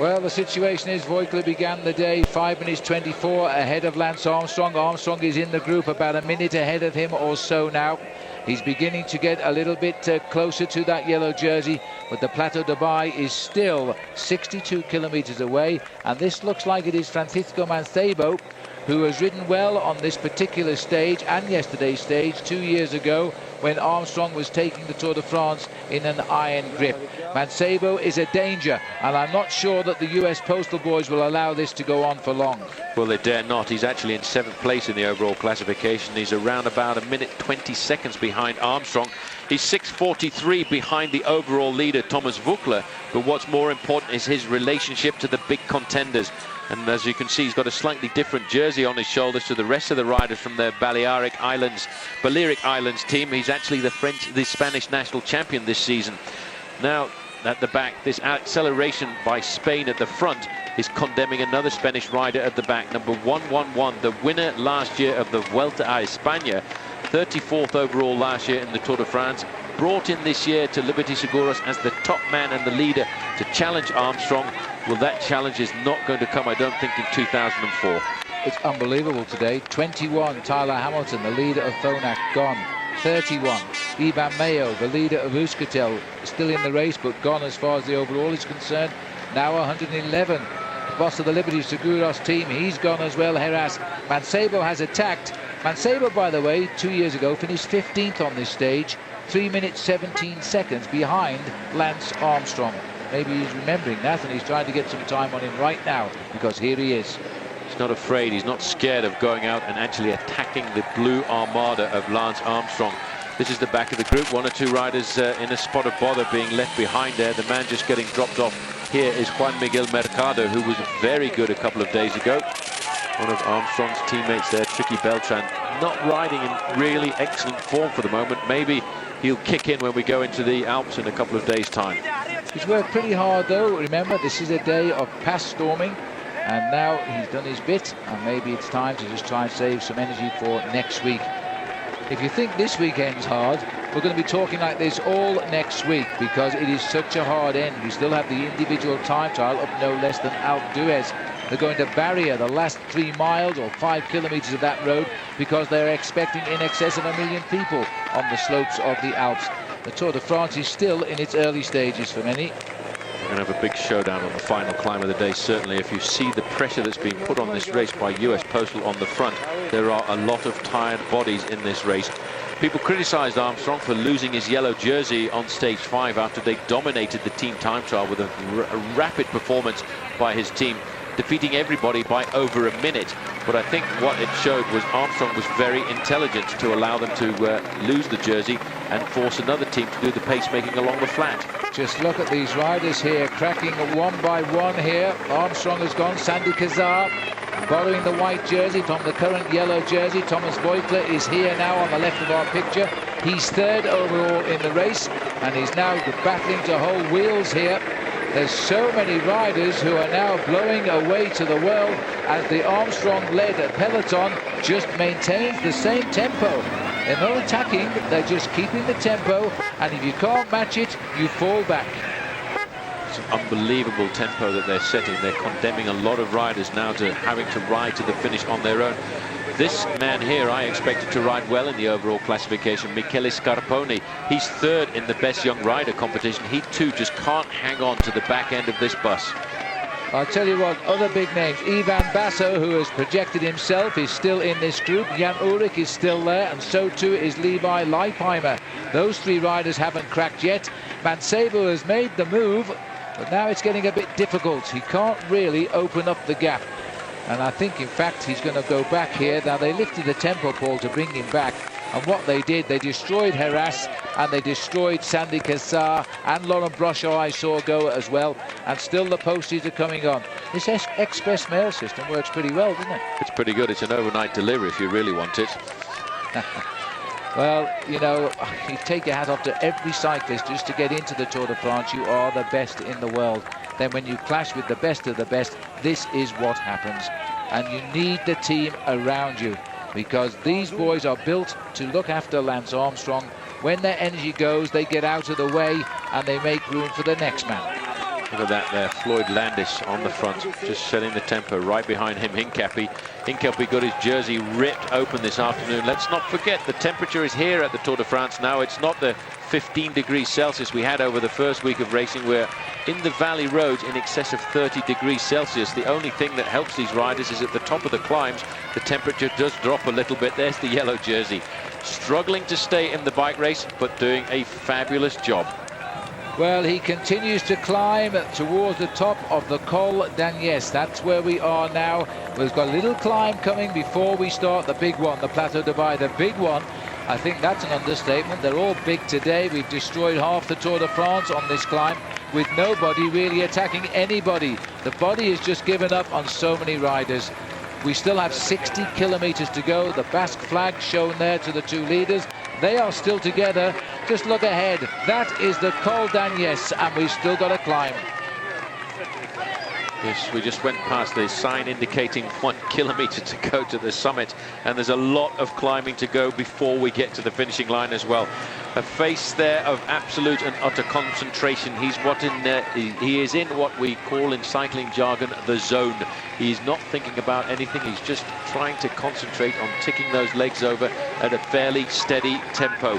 Well, the situation is Voigtler began the day 5 minutes 24 ahead of Lance Armstrong. Armstrong is in the group about a minute ahead of him or so now. He's beginning to get a little bit closer to that yellow jersey, but the Plateau de Bay is still 62 kilometers away, and this looks like it is Francisco Mancebo, who has ridden well on this particular stage and yesterday's stage 2 years ago when Armstrong was taking the Tour de France in an iron grip. Mancebo is a danger, and I'm not sure that the US Postal Boys will allow this to go on for long. Well, they dare not. He's actually in 7th place in the overall classification. He's around about a minute 20 seconds behind Armstrong. He's 6:43 behind the overall leader, Thomas Voigtler. But what's more important is his relationship to the big contenders. And as you can see, he's got a slightly different jersey on his shoulders to the rest of the riders from the Balearic Islands team. He's actually the Spanish national champion this season. Now, at the back, this acceleration by Spain at the front is condemning another Spanish rider at the back, number 111, the winner last year of the Vuelta a España, 34th overall last year in the Tour de France, brought in this year to Liberty Seguros as the top man and the leader to challenge Armstrong. Well, that challenge is not going to come, I don't think, in 2004. It's unbelievable today. 21, Tyler Hamilton, the leader of Phonak, gone. 31, Iban Mayo, the leader of Euskaltel, still in the race, but gone as far as the overall is concerned. Now 111, the boss of the Liberty Seguros team, he's gone as well, Heras. Mancebo has attacked. Mancebo, by the way, 2 years ago, finished 15th on this stage, 3 minutes 17 seconds behind Lance Armstrong. Maybe he's remembering that, and he's trying to get some time on him right now, because here he is. He's not afraid, he's not scared of going out and actually attacking the blue armada of Lance Armstrong. This is the back of the group, 1 or 2 riders in a spot of bother being left behind there. The man just getting dropped off here is Juan Miguel Mercado, who was very good a couple of days ago. One of Armstrong's teammates there, Tricky Beltran, not riding in really excellent form for the moment. Maybe he'll kick in when we go into the Alps in a couple of days' time. He's worked pretty hard, though. Remember, this is a day of past storming, and now he's done his bit, and maybe it's time to just try and save some energy for next week. If you think this weekend's hard, we're going to be talking like this all next week, because it is such a hard end. We still have the individual time trial up no less than Alpe d'Huez. They're going to Barrier, the last 3 miles or 5 kilometers of that road, because they're expecting in excess of 1 million people on the slopes of the Alps. The Tour de France is still in its early stages for many. We're going to have a big showdown on the final climb of the day, certainly. If you see the pressure that's being put on this race by US Postal on the front, there are a lot of tired bodies in this race. People criticised Armstrong for losing his yellow jersey on stage 5 after they dominated the team time trial with a rapid performance by his team, defeating everybody by over a minute. But I think what it showed was Armstrong was very intelligent to allow them to lose the jersey and force another team to do the pacemaking along the flat. Just look at these riders here, cracking one by one here. Armstrong has gone, Sandy Cazar borrowing the white jersey from the current yellow jersey. Thomas Voigtler is here now on the left of our picture. He's 3rd overall in the race, and he's now battling to hold wheels here. There's so many riders who are now blowing away to the world as the Armstrong-led peloton just maintains the same tempo. They're not attacking, they're just keeping the tempo, and if you can't match it, you fall back. It's an unbelievable tempo that they're setting. They're condemning a lot of riders now to having to ride to the finish on their own. This man here, I expected to ride well in the overall classification, Michele Scarponi. He's 3rd in the best young rider competition. He too just can't hang on to the back end of this bus. I'll tell you what, other big names. Ivan Basso, who has projected himself, is still in this group. Jan Ullrich is still there, and so too is Levi Leipheimer. Those 3 riders haven't cracked yet. Mancebo has made the move, but now it's getting a bit difficult. He can't really open up the gap. And I think, in fact, he's going to go back here. Now, they lifted the tempo, Paul, to bring him back. And what they did, they destroyed Heras, and they destroyed Sandy Cazar, and Laurent Brochot I saw go as well. And still the posties are coming on. This express mail system works pretty well, doesn't it? It's pretty good. It's an overnight delivery if you really want it. Well, you know, you take your hat off to every cyclist just to get into the Tour de France. You are the best in the world. Then when you clash with the best of the best, this is what happens. And you need the team around you, because these boys are built to look after Lance Armstrong. When their energy goes, they get out of the way and they make room for the next man. Look at that there, Floyd Landis on the front, just setting the tempo. Right behind him, Hincapie. Hincapie got his jersey ripped open this afternoon. Let's not forget the temperature is here at the Tour de France now. It's not the 15 degrees Celsius we had over the first week of racing. We're in the valley roads in excess of 30 degrees Celsius. The only thing that helps these riders is at the top of the climbs, the temperature does drop a little bit. There's the yellow jersey. Struggling to stay in the bike race, but doing a fabulous job. Well, he continues to climb towards the top of the Col d'Agnès. That's where we are now. We've got a little climb coming before we start the big one, the Plateau de Baille. The big one, I think that's an understatement. They're all big today. We've destroyed half the Tour de France on this climb with nobody really attacking anybody. The body has just given up on so many riders. We still have 60 kilometers to go. The Basque flag shown there to the two leaders. They are still together. Just look ahead. That is the Col d'Agnès, and we've still got to climb. Yes, we just went past the sign indicating 1 kilometer to go to the summit, and there's a lot of climbing to go before we get to the finishing line as well. A face there of absolute and utter concentration. He is in what we call in cycling jargon the zone. He's not thinking about anything. He's just trying to concentrate on ticking those legs over at a fairly steady tempo.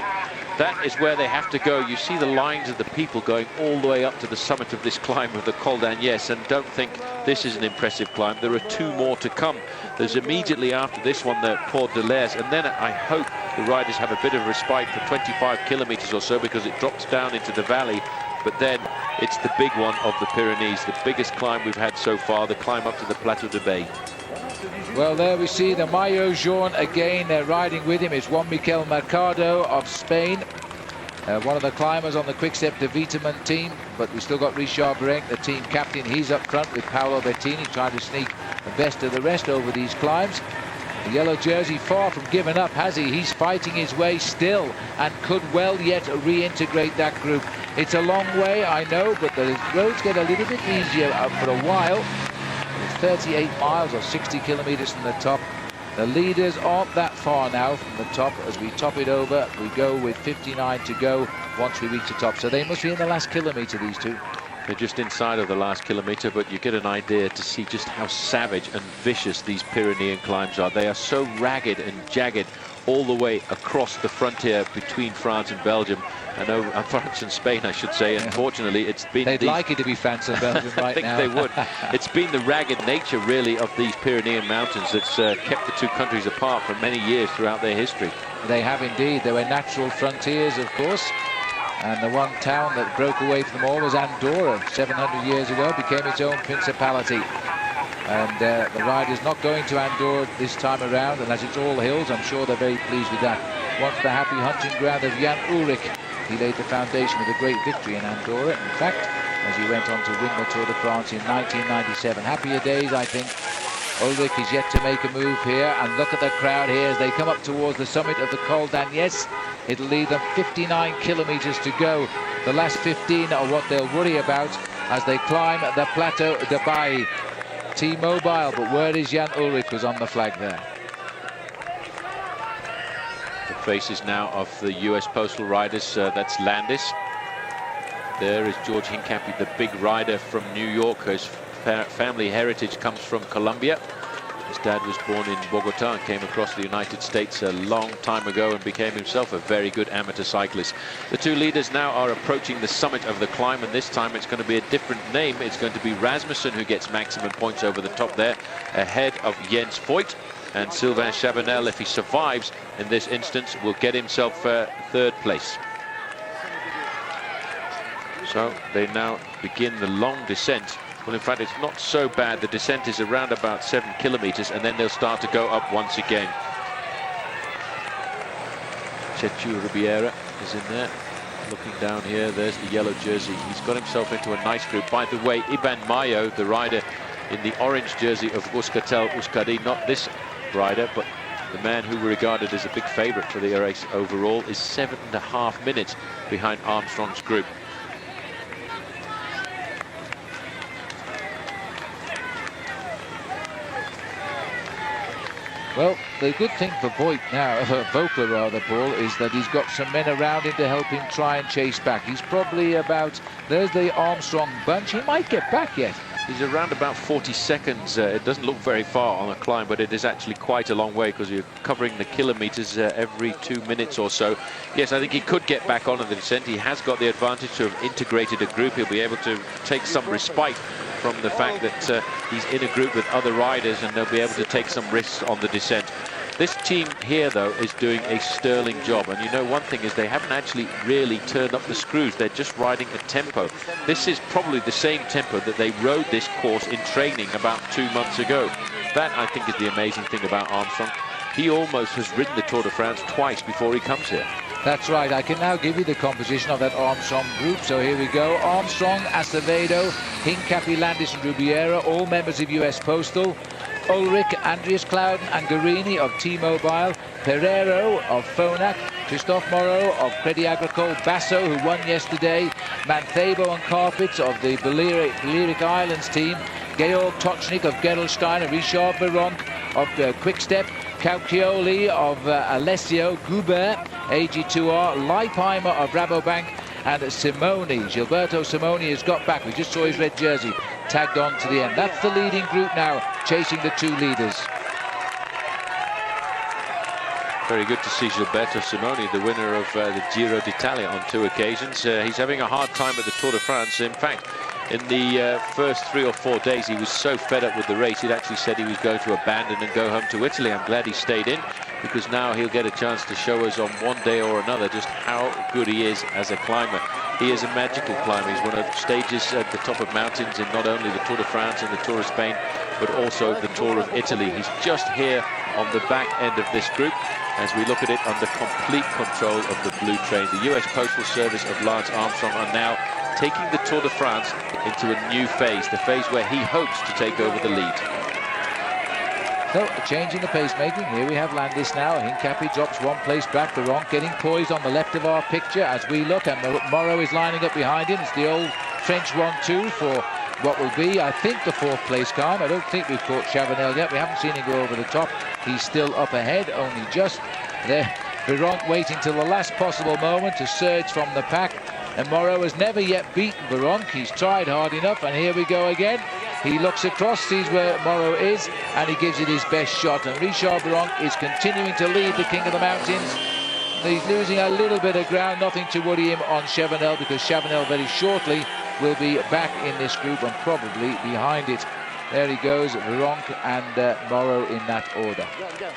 That is where they have to go. You see the lines of the people going all the way up to the summit of this climb of the Col d'Agnès, and don't think this is an impressive climb. There are 2 more to come. There's immediately after this one the Port de l'Ers, and then I hope the riders have a bit of respite for 25 kilometers or so, because it drops down into the valley. But then it's the big one of the Pyrenees, the biggest climb we've had so far, the climb up to the Plateau de Baille. Well, there we see the Maillot Jaune again. They're riding with him. It's Juan Miquel Mercado of Spain, one of the climbers on the Quick-Step de Vitamin team. But we still got Richard Brenc, the team captain. He's up front with Paolo Bettini, trying to sneak the best of the rest over these climbs. The yellow jersey far from giving up, has he? He's fighting his way still and could well yet reintegrate that group. It's a long way, I know, but the roads get a little bit easier for a while. 38 miles or 60 kilometers from the top. The leaders aren't that far now from the top. As we top it over, we go with 59 to go once we reach the top. So they must be in the last kilometer, these two. They're just inside of the last kilometer, but you get an idea to see just how savage and vicious these Pyrenean climbs are. They are so ragged and jagged all the way across the frontier between France and Belgium, and France and Spain, I should say. Unfortunately, it's been... They'd like it to be France and Belgium right now. I think they would. It's been the ragged nature, really, of these Pyrenean mountains that's kept the two countries apart for many years throughout their history. They have indeed. They were natural frontiers, of course. And the one town that broke away from them all was Andorra. 700 years ago, became its own principality. And the riders not going to Andorra this time around, and as it's all hills, I'm sure they're very pleased with that. Once the happy hunting ground of Jan Ullrich, he laid the foundation of a great victory in Andorra, in fact, as he went on to win the Tour de France in 1997. Happier days, I think. Ullrich is yet to make a move here, and look at the crowd here as they come up towards the summit of the Col d'Agnès. It'll leave them 59 kilometers to go. The last 15 are what they'll worry about as they climb the Plateau de Baille. T-Mobile, but where is Jan Ullrich was on the flag there. The faces now of the US Postal Riders, that's Landis. There is George Hincapie, the big rider from New York, whose family heritage comes from Colombia. His dad was born in Bogota and came across the United States a long time ago and became himself a very good amateur cyclist. The two leaders now are approaching the summit of the climb, and this time it's going to be a different name. It's going to be Rasmussen who gets maximum points over the top there, ahead of Jens Voigt. And Sylvain Chabanel, if he survives in this instance, will get himself third place. So they now begin the long descent. Well, in fact, it's not so bad. The descent is around about 7 kilometers, and then they'll start to go up once again. Chechu Ribiera is in there. Looking down here, there's the yellow jersey. He's got himself into a nice group. By the way, Iban Mayo, the rider in the orange jersey of Euskaltel Euskadi, not this rider, but the man who we regarded as a big favorite for the race overall, is 7.5 minutes behind Armstrong's group. Well, the good thing for Vogler rather, Paul, is that he's got some men around him to help him try and chase back. He's probably about, there's the Armstrong bunch. He might get back yet. He's around about 40 seconds. It doesn't look very far on a climb, but it is actually quite a long way because you're covering the kilometers every 2 minutes or so. Yes, I think he could get back on in the descent. He has got the advantage to have integrated a group. He'll be able to take some respite from the fact that he's in a group with other riders, and they'll be able to take some risks on the descent. This team here, though, is doing a sterling job. And you know, one thing is they haven't actually really turned up the screws. They're just riding a tempo. This is probably the same tempo that they rode this course in training about 2 months ago. That, I think, is the amazing thing about Armstrong. He almost has ridden the Tour de France twice before he comes here. That's right. I can now give you the composition of that Armstrong group. So here we go. Armstrong, Acevedo, Hincapie, Landis and Rubiera, all members of US Postal. Ulrich, Andreas Clouden and Guarini of T-Mobile, Pereiro of Phonak, Christophe Moreau of Crédit Agricole, Basso, who won yesterday, Manthebo and Carpets of the Balearic Islands team, Georg Tochnik of Gerolstein, and Richard Vironk of Quick-Step, Cauchioli of Alessio, Goubert, AG2R, Leipheimer of Rabobank, and Gilberto Simoni has got back. We just saw his red jersey tagged on to the end. That's the leading group now, chasing the two leaders. Very good to see Gilberto Simoni, the winner of the Giro d'Italia on 2 occasions. He's having a hard time at the Tour de France. In fact, in the first 3 or 4 days, he was so fed up with the race, he'd actually said he was going to abandon and go home to Italy. I'm glad he stayed in, because now he'll get a chance to show us on one day or another just how good he is as a climber. He is a magical climber. He's won stages at the top of mountains in not only the Tour de France and the Tour of Spain, but also the Tour of Italy. He's just here on the back end of this group as we look at it under complete control of the blue train. The US Postal Service of Lance Armstrong are now taking the Tour de France into a new phase, the phase where he hopes to take over the lead. So, a change in the pacemaking. Here we have Landis now. Hincapie drops 1 place back. Vironk getting poised on the left of our picture as we look, and Moreau is lining up behind him. It's the old French 1-2 for what will be, I think, the 4th place climb. I don't think we've caught Chavanel yet. We haven't seen him go over the top. He's still up ahead, only just there. Vironk waiting till the last possible moment to surge from the pack. And Moreau has never yet beaten Vironk. He's tried hard enough, and here we go again. He looks across, sees where Moreau is, and he gives it his best shot. And Richard Vironk is continuing to lead the King of the Mountains. He's losing a little bit of ground, nothing to worry him on Chavanel, because Chavanel very shortly will be back in this group and probably behind it. There he goes, Vironk and Moreau in that order.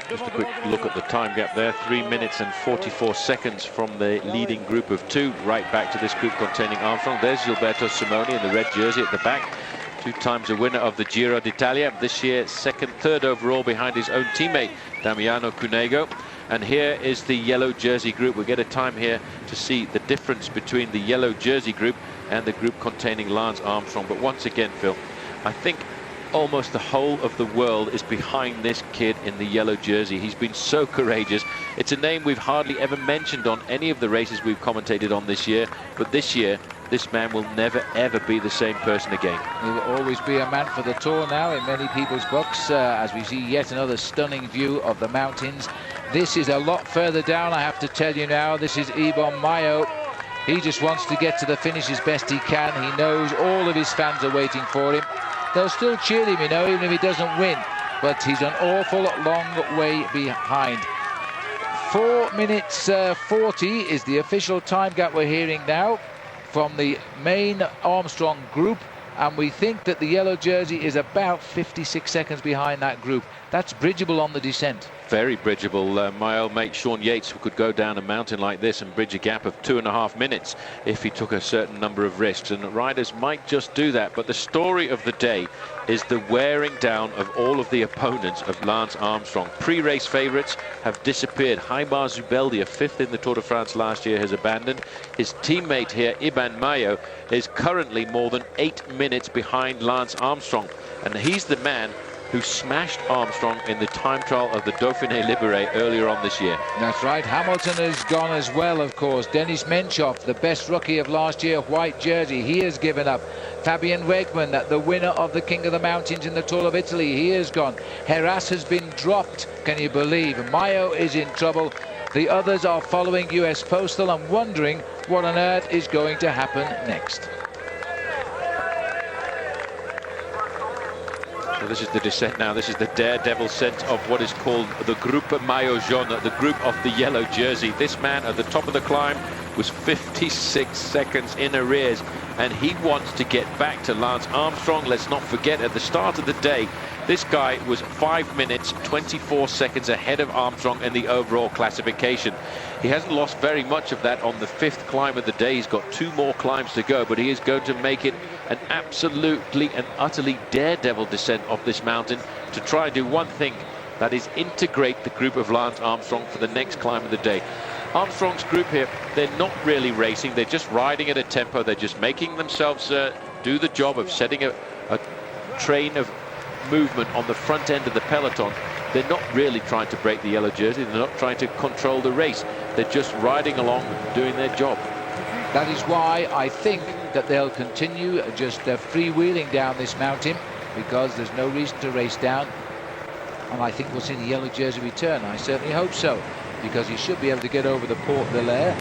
Just a quick look at the time gap there, 3 minutes and 44 seconds from the leading group of 2, right back to this group containing Armstrong. There's Gilberto Simoni in the red jersey at the back. 2 times a winner of the Giro d'Italia. This year, 2nd, 3rd overall behind his own teammate, Damiano Cunego. And here is the yellow jersey group. We get a time here to see the difference between the yellow jersey group and the group containing Lance Armstrong. But once again, Phil, I think almost the whole of the world is behind this kid in the yellow jersey. He's been so courageous. It's a name we've hardly ever mentioned on any of the races we've commentated on this year, but this year this man will never ever be the same person again. He will always be a man for the Tour now in many people's books, as we see yet another stunning view of the mountains. This is a lot further down, I have to tell you now. This is Ibon Mayo. He just wants to get to the finish as best he can. He knows all of his fans are waiting for him. They'll still cheer him, you know, even if he doesn't win. But he's an awful long way behind. 4 minutes 40 is the official time gap we're hearing now from the main Armstrong group. And we think that the yellow jersey is about 56 seconds behind that group. That's bridgeable on the descent. Very bridgeable. My old mate Sean Yates could go down a mountain like this and bridge a gap of 2.5 minutes if he took a certain number of risks, and riders might just do that. But the story of the day is the wearing down of all of the opponents of Lance Armstrong. Pre-race favourites have disappeared. Haimar Zubeldia, 5th in the Tour de France last year, has abandoned. His teammate here, Ibon Mayo, is currently more than 8 minutes behind Lance Armstrong, and he's the man who smashed Armstrong in the time trial of the Dauphiné Libéré earlier on this year. That's right. Hamilton has gone as well, of course. Denis Menchov, the best rookie of last year, white jersey, he has given up. Fabian Wegman, the winner of the King of the Mountains in the Tour of Italy, he has gone. Heras has been dropped, can you believe? Mayo is in trouble. The others are following US Postal and wondering what on earth is going to happen next. So this is the descent now. This is the daredevil scent of what is called the Groupe Maillot Jaune, the group of the yellow jersey. This man at the top of the climb was 56 seconds in arrears, and he wants to get back to Lance Armstrong. Let's not forget, at the start of the day, this guy was 5 minutes 24 seconds ahead of Armstrong in the overall classification. He hasn't lost very much of that on the 5th climb of the day. He's got 2 more climbs to go, but he is going to make it an absolutely and utterly daredevil descent of this mountain to try and do one thing, that is integrate the group of Lance Armstrong for the next climb of the day. Armstrong's group here, they're not really racing, they're just riding at a tempo, they're just making themselves do the job of setting a train of movement on the front end of the peloton. They're not really trying to break the yellow jersey, they're not trying to control the race, they're just riding along, doing their job. That is why I think that they'll continue just freewheeling down this mountain, because there's no reason to race down. And I think we'll see the yellow jersey return. I certainly hope so, because he should be able to get over the Port Vilaire,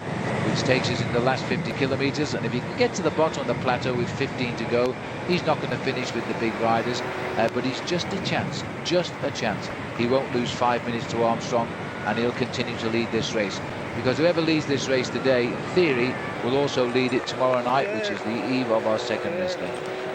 which takes us in the last 50 kilometers. And if he can get to the bottom of the plateau with 15 to go, he's not going to finish with the big riders. But he's just a chance, just a chance. He won't lose 5 minutes to Armstrong, and he'll continue to lead this race. Because whoever leads this race today, in theory, will also lead it tomorrow night, which is the eve of our second race day.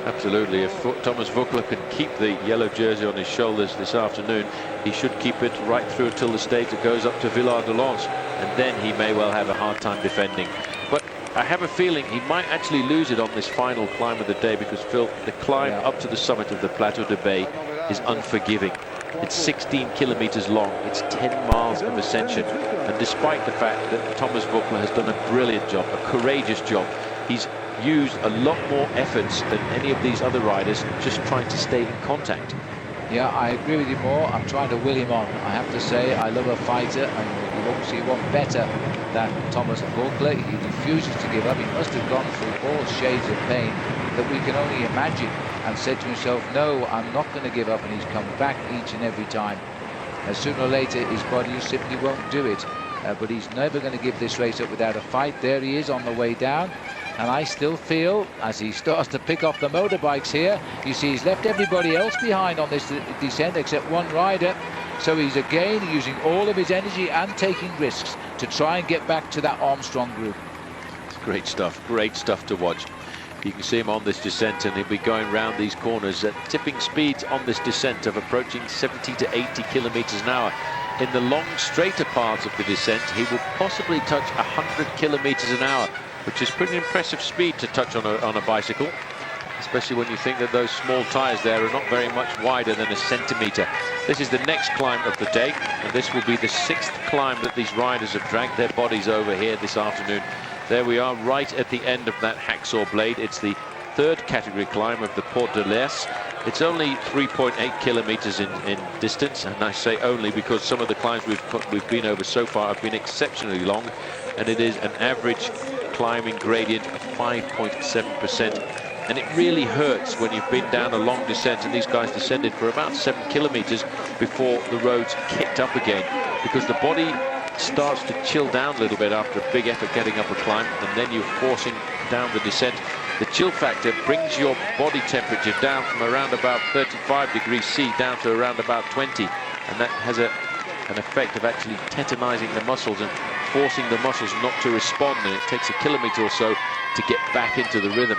Absolutely. If Thomas Voeckler can keep the yellow jersey on his shoulders this afternoon, he should keep it right through until the stage that goes up to Villard-de-Lans, and then he may well have a hard time defending. But I have a feeling he might actually lose it on this final climb of the day, because, Phil, the climb up to the summit of the Plateau de Bay is unforgiving. It's 16 kilometers long, it's 10 miles of ascension, and despite the fact that Thomas Voeckler has done a brilliant job, a courageous job, he's used a lot more efforts than any of these other riders just trying to stay in contact. Yeah, I agree with you more. I'm trying to will him on. I have to say, I love a fighter, and you won't see one better than Thomas Voeckler. He refuses to give up. He must have gone through all shades of pain that we can only imagine, and said to himself, no, I'm not going to give up, and he's come back each and every time. Sooner or later, his body simply won't do it, but he's never going to give this race up without a fight. There he is on the way down, and I still feel, as he starts to pick off the motorbikes here, you see he's left everybody else behind on this descent except one rider, so he's again using all of his energy and taking risks to try and get back to that Armstrong group. It's great stuff to watch. You can see him on this descent, and he'll be going round these corners at tipping speeds on this descent of approaching 70 to 80 kilometers an hour. In the long, straighter parts of the descent, he will possibly touch 100 kilometers an hour, which is pretty impressive speed to touch on a bicycle, especially when you think that those small tyres there are not very much wider than a centimetre. This is the next climb of the day, and this will be the 6th climb that these riders have dragged their bodies over here this afternoon. There we are, right at the end of that hacksaw blade. It's the 3rd category climb of the Port de l'Ers. It's only 3.8 kilometers in distance, and I say only because some of the climbs we've been over so far have been exceptionally long, and it is an average climbing gradient of 5.7%. And it really hurts when you've been down a long descent, and these guys descended for about 7 kilometers before the roads kicked up again, because the body starts to chill down a little bit after a big effort getting up a climb, and then you're forcing down the descent. The chill factor brings your body temperature down from around about 35 degrees C down to around about 20, and that has an effect of actually tetanizing the muscles and forcing the muscles not to respond, and it takes a kilometer or so to get back into the rhythm.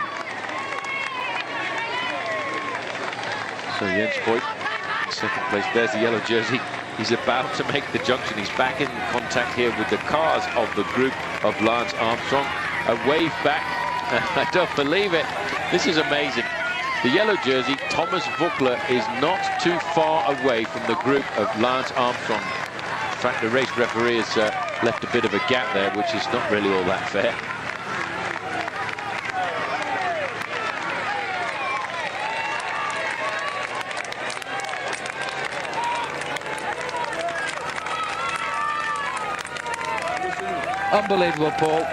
So Jens Voigt in 2nd place. There's the yellow jersey. He's about to make the junction. He's back in contact here with the cars of the group of Lance Armstrong. A wave back. I don't believe it. This is amazing. The yellow jersey, Thomas Voeckler, is not too far away from the group of Lance Armstrong. In fact, the race referee has left a bit of a gap there, which is not really all that fair. Unbelievable, Paul.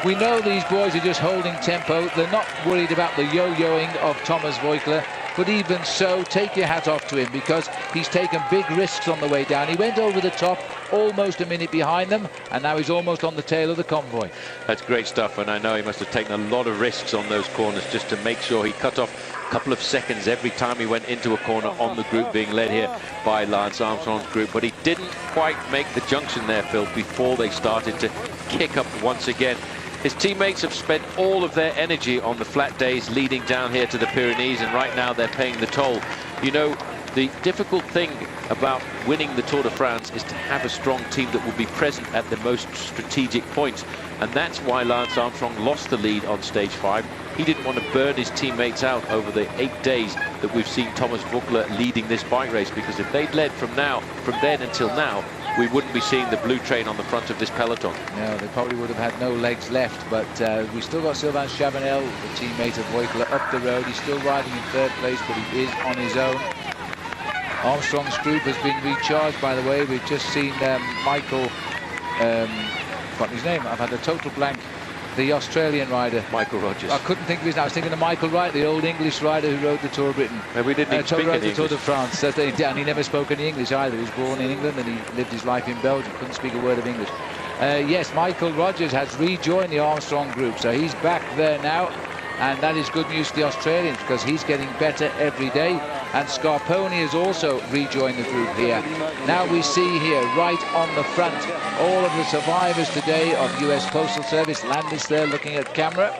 We know these boys are just holding tempo. They're not worried about the yo-yoing of Thomas Voigtler. But even so, take your hat off to him, because he's taken big risks on the way down. He went over the top, almost a minute behind them, and now he's almost on the tail of the convoy. That's great stuff, and I know he must have taken a lot of risks on those corners just to make sure he cut off a couple of seconds every time he went into a corner on the group being led here by Lance Armstrong's group. But he didn't quite make the junction there, Phil, before they started to kick up once again. His teammates have spent all of their energy on the flat days leading down here to the Pyrenees, and right now they're paying the toll. You know, the difficult thing about winning the Tour de France is to have a strong team that will be present at the most strategic points, and that's why Lance Armstrong lost the lead on stage 5. He didn't want to burn his teammates out over the 8 days that we've seen Thomas Voigtler leading this bike race, because if they'd led from then until now, we wouldn't be seeing the blue train on the front of this peloton. No, they probably would have had no legs left, but we still got Sylvain Chavanel, the teammate of Voigtler, up the road. He's still riding in 3rd place, but he is on his own. Armstrong's group has been recharged, by the way. We've just seen Michael, forgotten his name, I've had a total blank. The Australian rider. Michael Rogers. I couldn't think of his name. I was thinking of Michael Wright, the old English rider who rode the Tour of Britain. No, we didn't even speak any the Tour de English. France. And he never spoke any English either. He was born in England and he lived his life in Belgium. Couldn't speak a word of English. Yes, Michael Rogers has rejoined the Armstrong group. So he's back there now. And that is good news for the Australians, because he's getting better every day. And Scarponi has also rejoined the group here. Now we see here, right on the front, all of the survivors today of US Postal Service. Landis there looking at camera.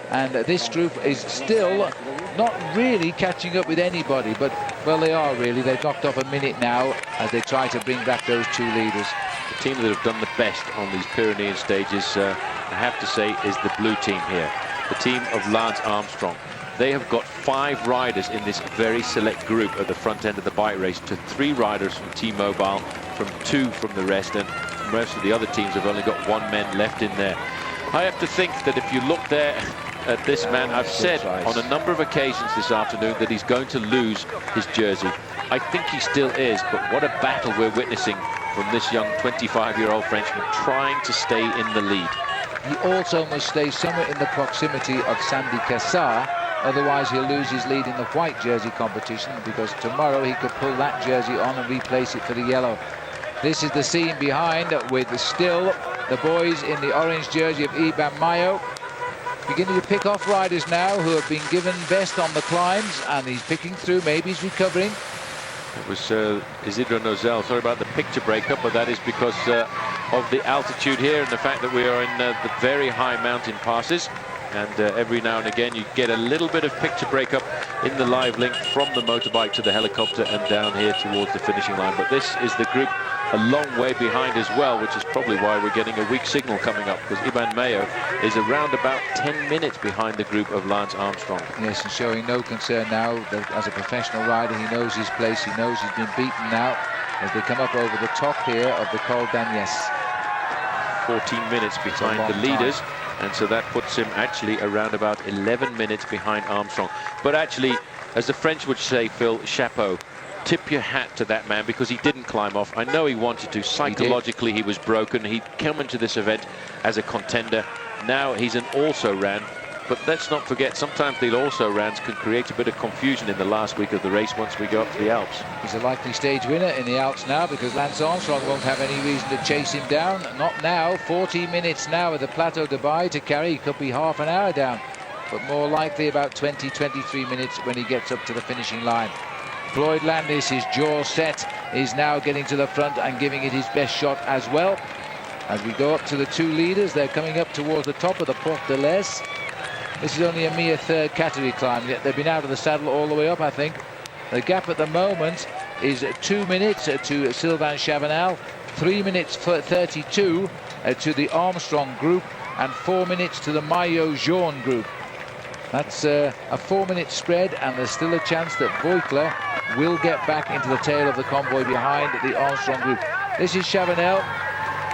And this group is still not really catching up with anybody, but, well, they are really. They've knocked off a minute now as they try to bring back those 2 leaders. The team that have done the best on these Pyrenean stages, I have to say, is the blue team here. The team of Lance Armstrong. They have got 5 riders in this very select group at the front end of the bike race, to 3 riders from T-Mobile, from 2 from the rest, and most of the other teams have only got 1 man left in there. I have to think that if you look there at this man, I've said on a number of occasions this afternoon that he's going to lose his jersey. I think he still is, but what a battle we're witnessing from this young 25-year-old Frenchman trying to stay in the lead. He also must stay somewhere in the proximity of Sandy Cassar, otherwise he'll lose his lead in the white jersey competition, because tomorrow he could pull that jersey on and replace it for the yellow. This is the scene behind, with still the boys in the orange jersey of Iban Mayo beginning to pick off riders now who have been given best on the climbs, and he's picking through. Maybe he's recovering. It was Isidro Nozel. Sorry about the picture breakup, but that is because of the altitude here and the fact that we are in the very high mountain passes. And every now and again you get a little bit of picture breakup in the live link from the motorbike to the helicopter and down here towards the finishing line. But this is the group a long way behind as well, which is probably why we're getting a weak signal coming up, because Iban Mayo is around about 10 minutes behind the group of Lance Armstrong. Yes, and showing no concern now that as a professional rider he knows his place, he knows he's been beaten now as they come up over the top here of the Col d'Agnès. 14 minutes behind the leaders. And so that puts him actually around about 11 minutes behind Armstrong. But actually, as the French would say, Phil, chapeau. Tip your hat to that man, because he didn't climb off. I know he wanted to. Psychologically, he was broken. He'd come into this event as a contender. Now he's an also-ran. But let's not forget, sometimes the also-rans can create a bit of confusion in the last week of the race once we go up to the Alps. He's a likely stage winner in the Alps now, because Lance Armstrong won't have any reason to chase him down. Not now. 40 minutes now at the Plateau de Baille to carry. He could be half an hour down, but more likely about 20-23 minutes when he gets up to the finishing line. Floyd Landis, his jaw set, is now getting to the front and giving it his best shot as well. As we go up to the 2 leaders, they're coming up towards the top of the Porte de l'Est. This is only a mere 3rd category climb, yet they've been out of the saddle all the way up, I think. The gap at the moment is 2 minutes to Sylvain Chavanel, 3 minutes 32 to the Armstrong group, and 4 minutes to the Maillot Jaune group. That's a 4-minute spread, and there's still a chance that Voigtler will get back into the tail of the convoy behind the Armstrong group. This is Chavanel.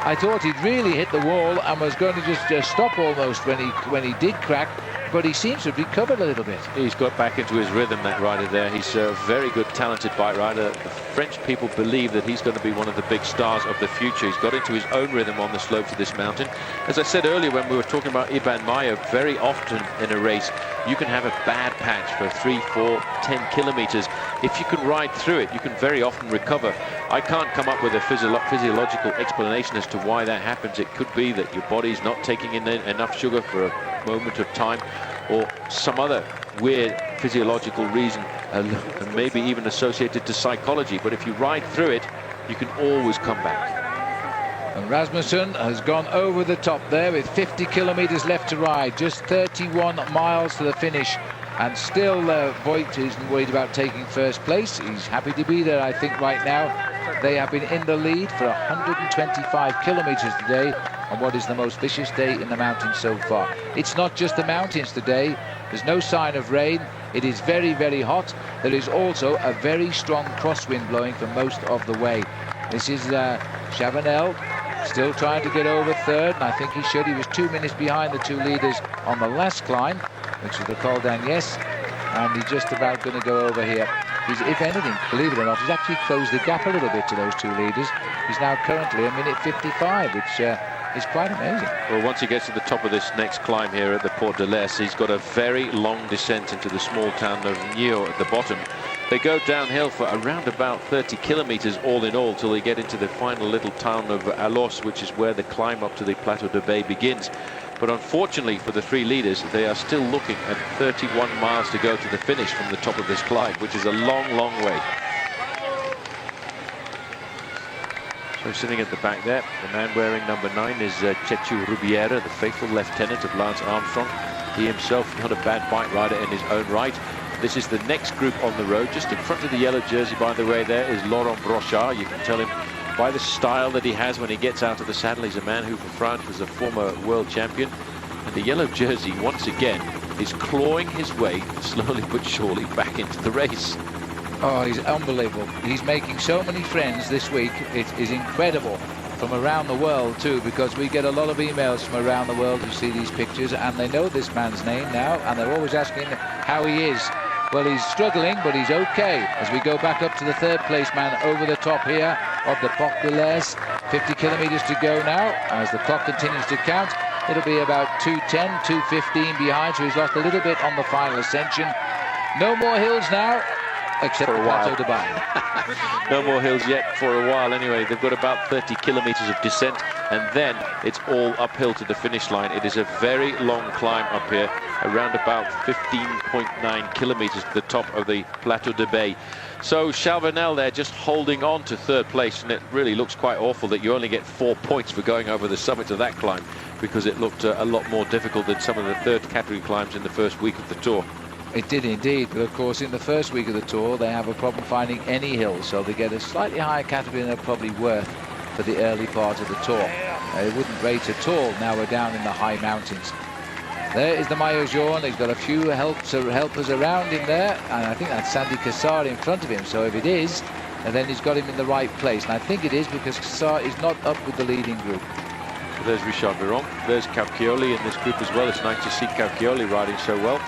I thought he'd really hit the wall and was going to just stop almost when he did crack, but he seems to have recovered a little bit. He's got back into his rhythm, that rider there. He's a very good, talented bike rider. The French people believe that he's going to be one of the big stars of the future. He's got into his own rhythm on the slopes of this mountain. As I said earlier when we were talking about Iban Mayo, very often in a race, you can have a bad patch for 3, 4, 10 kilometers. If you can ride through it, you can very often recover. I can't come up with a physiological explanation as to why that happens. It could be that your body's not taking in enough sugar for a moment of time, or some other weird physiological reason, and maybe even associated to psychology. But if you ride through it, you can always come back. And Rasmussen has gone over the top there with 50 kilometers left to ride, just 31 miles to the finish. And still Voigt isn't worried about taking first place. He's happy to be there, I think, right now. They have been in the lead for 125 kilometers today on what is the most vicious day in the mountains so far. It's not just the mountains today. There's no sign of rain. It is very, very hot. There is also a very strong crosswind blowing for most of the way. This is Chavanel still trying to get over third, and I think he should. He was 2 minutes behind the two leaders on the last climb, which is the Col d'Agnès, and he's just about going to go over here. He's, if anything, believe it or not, he's actually closed the gap a little bit to those two leaders. He's now currently a minute 55, which is quite amazing. Well, once he gets to the top of this next climb here at the Port de l'Est, he's got a very long descent into the small town of Nio at the bottom. They go downhill for around about 30 kilometers all in all till they get into the final little town of Alos, which is where the climb up to the Plateau de Bay begins. But unfortunately for the three leaders, they are still looking at 31 miles to go to the finish from the top of this climb, which is a long, long way. So sitting at the back there, the man wearing number 9 is Chechu Rubiera, the faithful lieutenant of Lance Armstrong. He himself not a bad bike rider in his own right. This is the next group on the road. Just in front of the yellow jersey, by the way, there is Laurent Brochard. You can tell him by the style that he has when he gets out of the saddle. He's a man who for France was a former world champion. And the yellow jersey, once again, is clawing his way slowly but surely back into the race. Oh, he's unbelievable. He's making so many friends this week. It is incredible. From around the world too, because we get a lot of emails from around the world who see these pictures, and they know this man's name now, and they're always asking how he is. Well, he's struggling, but he's okay. As we go back up to the third place man over the top here of the Port de l'Est. 50 kilometers to go now. As the clock continues to count, it'll be about 2:10, 2:15 behind, so he's lost a little bit on the final ascension. No more hills now, except for Plateau de Bay. No more hills yet for a while anyway. They've got about 30 kilometers of descent, and then it's all uphill to the finish line. It is a very long climb up here, around about 15.9 kilometers to the top of the Plateau de Bay. So Chavanel there just holding on to third place, and it really looks quite awful that you only get 4 points for going over the summit of that climb, because it looked a lot more difficult than some of the third category climbs in the first week of the Tour. It did indeed, but of course in the first week of the Tour they have a problem finding any hills, so they get a slightly higher category than they're probably worth for the early part of the Tour. They wouldn't rate at all now we're down in the high mountains. There is the Maillot Jaune. He's got a few helpers around him there, and I think that's Sandy Cassar in front of him, so if it is, and then he's got him in the right place, and I think it is because Cassar is not up with the leading group. So there's Richard Virenque, there's Cauchioli in this group as well. It's nice to see Cauchioli riding so well.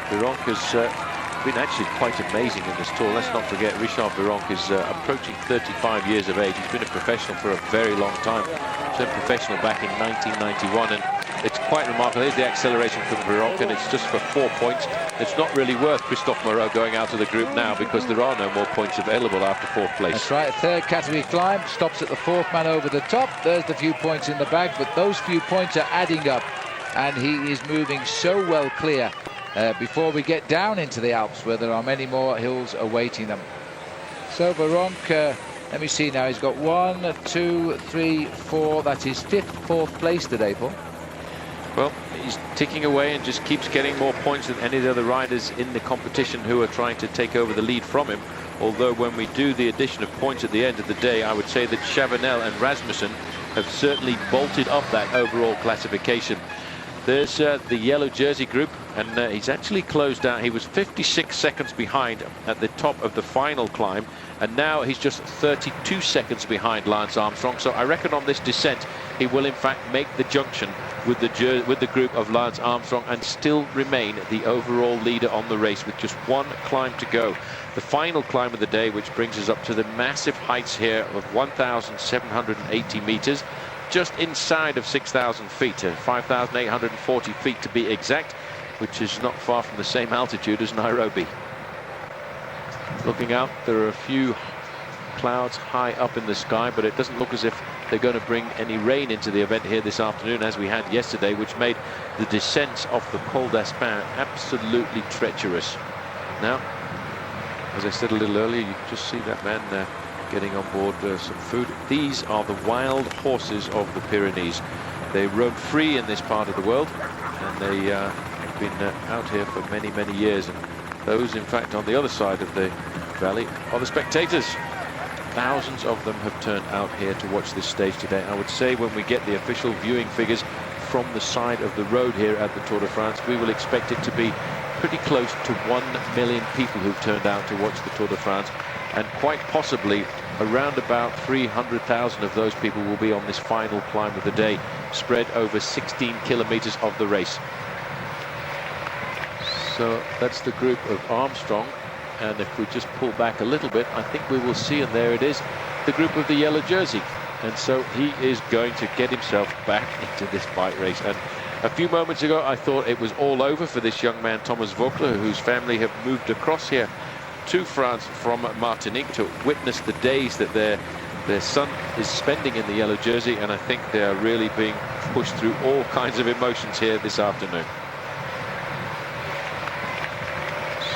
Virenque has been actually quite amazing in this Tour. Let's not forget, Richard Virenque is approaching 35 years of age. He's been a professional for a very long time. Turned professional back in 1991, and it's quite remarkable. Here's the acceleration from Virenque, and it's just for 4 points. It's not really worth Christophe Moreau going out of the group now, because there are no more points available after fourth place. That's right, third category climb, stops at the fourth man over the top. There's the few points in the bag, but those few points are adding up, and he is moving so well clear before we get down into the Alps, where there are many more hills awaiting them. So Virenque, let me see now, he's got 1, 2, 3, 4, that's his fourth place today, Paul. Well, he's ticking away and just keeps getting more points than any of the other riders in the competition who are trying to take over the lead from him. Although when we do the addition of points at the end of the day, I would say that Chavanel and Rasmussen have certainly bolted up that overall classification. There's the yellow jersey group, and he's actually closed down. He was 56 seconds behind at the top of the final climb, and now he's just 32 seconds behind Lance Armstrong. So I reckon on this descent he will in fact make the junction with the group of Lance Armstrong and still remain the overall leader on the race with just one climb to go. The final climb of the day, which brings us up to the massive heights here of 1,780 meters. Just inside of 6,000 feet, 5,840 feet to be exact, which is not far from the same altitude as Nairobi. Looking out, there are a few clouds high up in the sky, but it doesn't look as if they're going to bring any rain into the event here this afternoon, as we had yesterday, which made the descents off the Col d'Aspin absolutely treacherous. Now, as I said a little earlier, you just see that man getting on board some food. These are the wild horses of the Pyrenees. They roam free in this part of the world, and they have been out here for many, many years. And those, in fact, on the other side of the valley are the spectators. Thousands of them have turned out here to watch this stage today. I would say when we get the official viewing figures from the side of the road here at the Tour de France, we will expect it to be pretty close to 1 million people who've turned out to watch the Tour de France. And quite possibly around about 300,000 of those people will be on this final climb of the day, spread over 16 kilometers of the race. So that's the group of Armstrong, and if we just pull back a little bit, I think we will see, and there it is, the group of the yellow jersey. And so he is going to get himself back into this bike race. And a few moments ago I thought it was all over for this young man Thomas Voeckler, whose family have moved across here to France from Martinique to witness the days that their son is spending in the yellow jersey, and I think they are really being pushed through all kinds of emotions here this afternoon.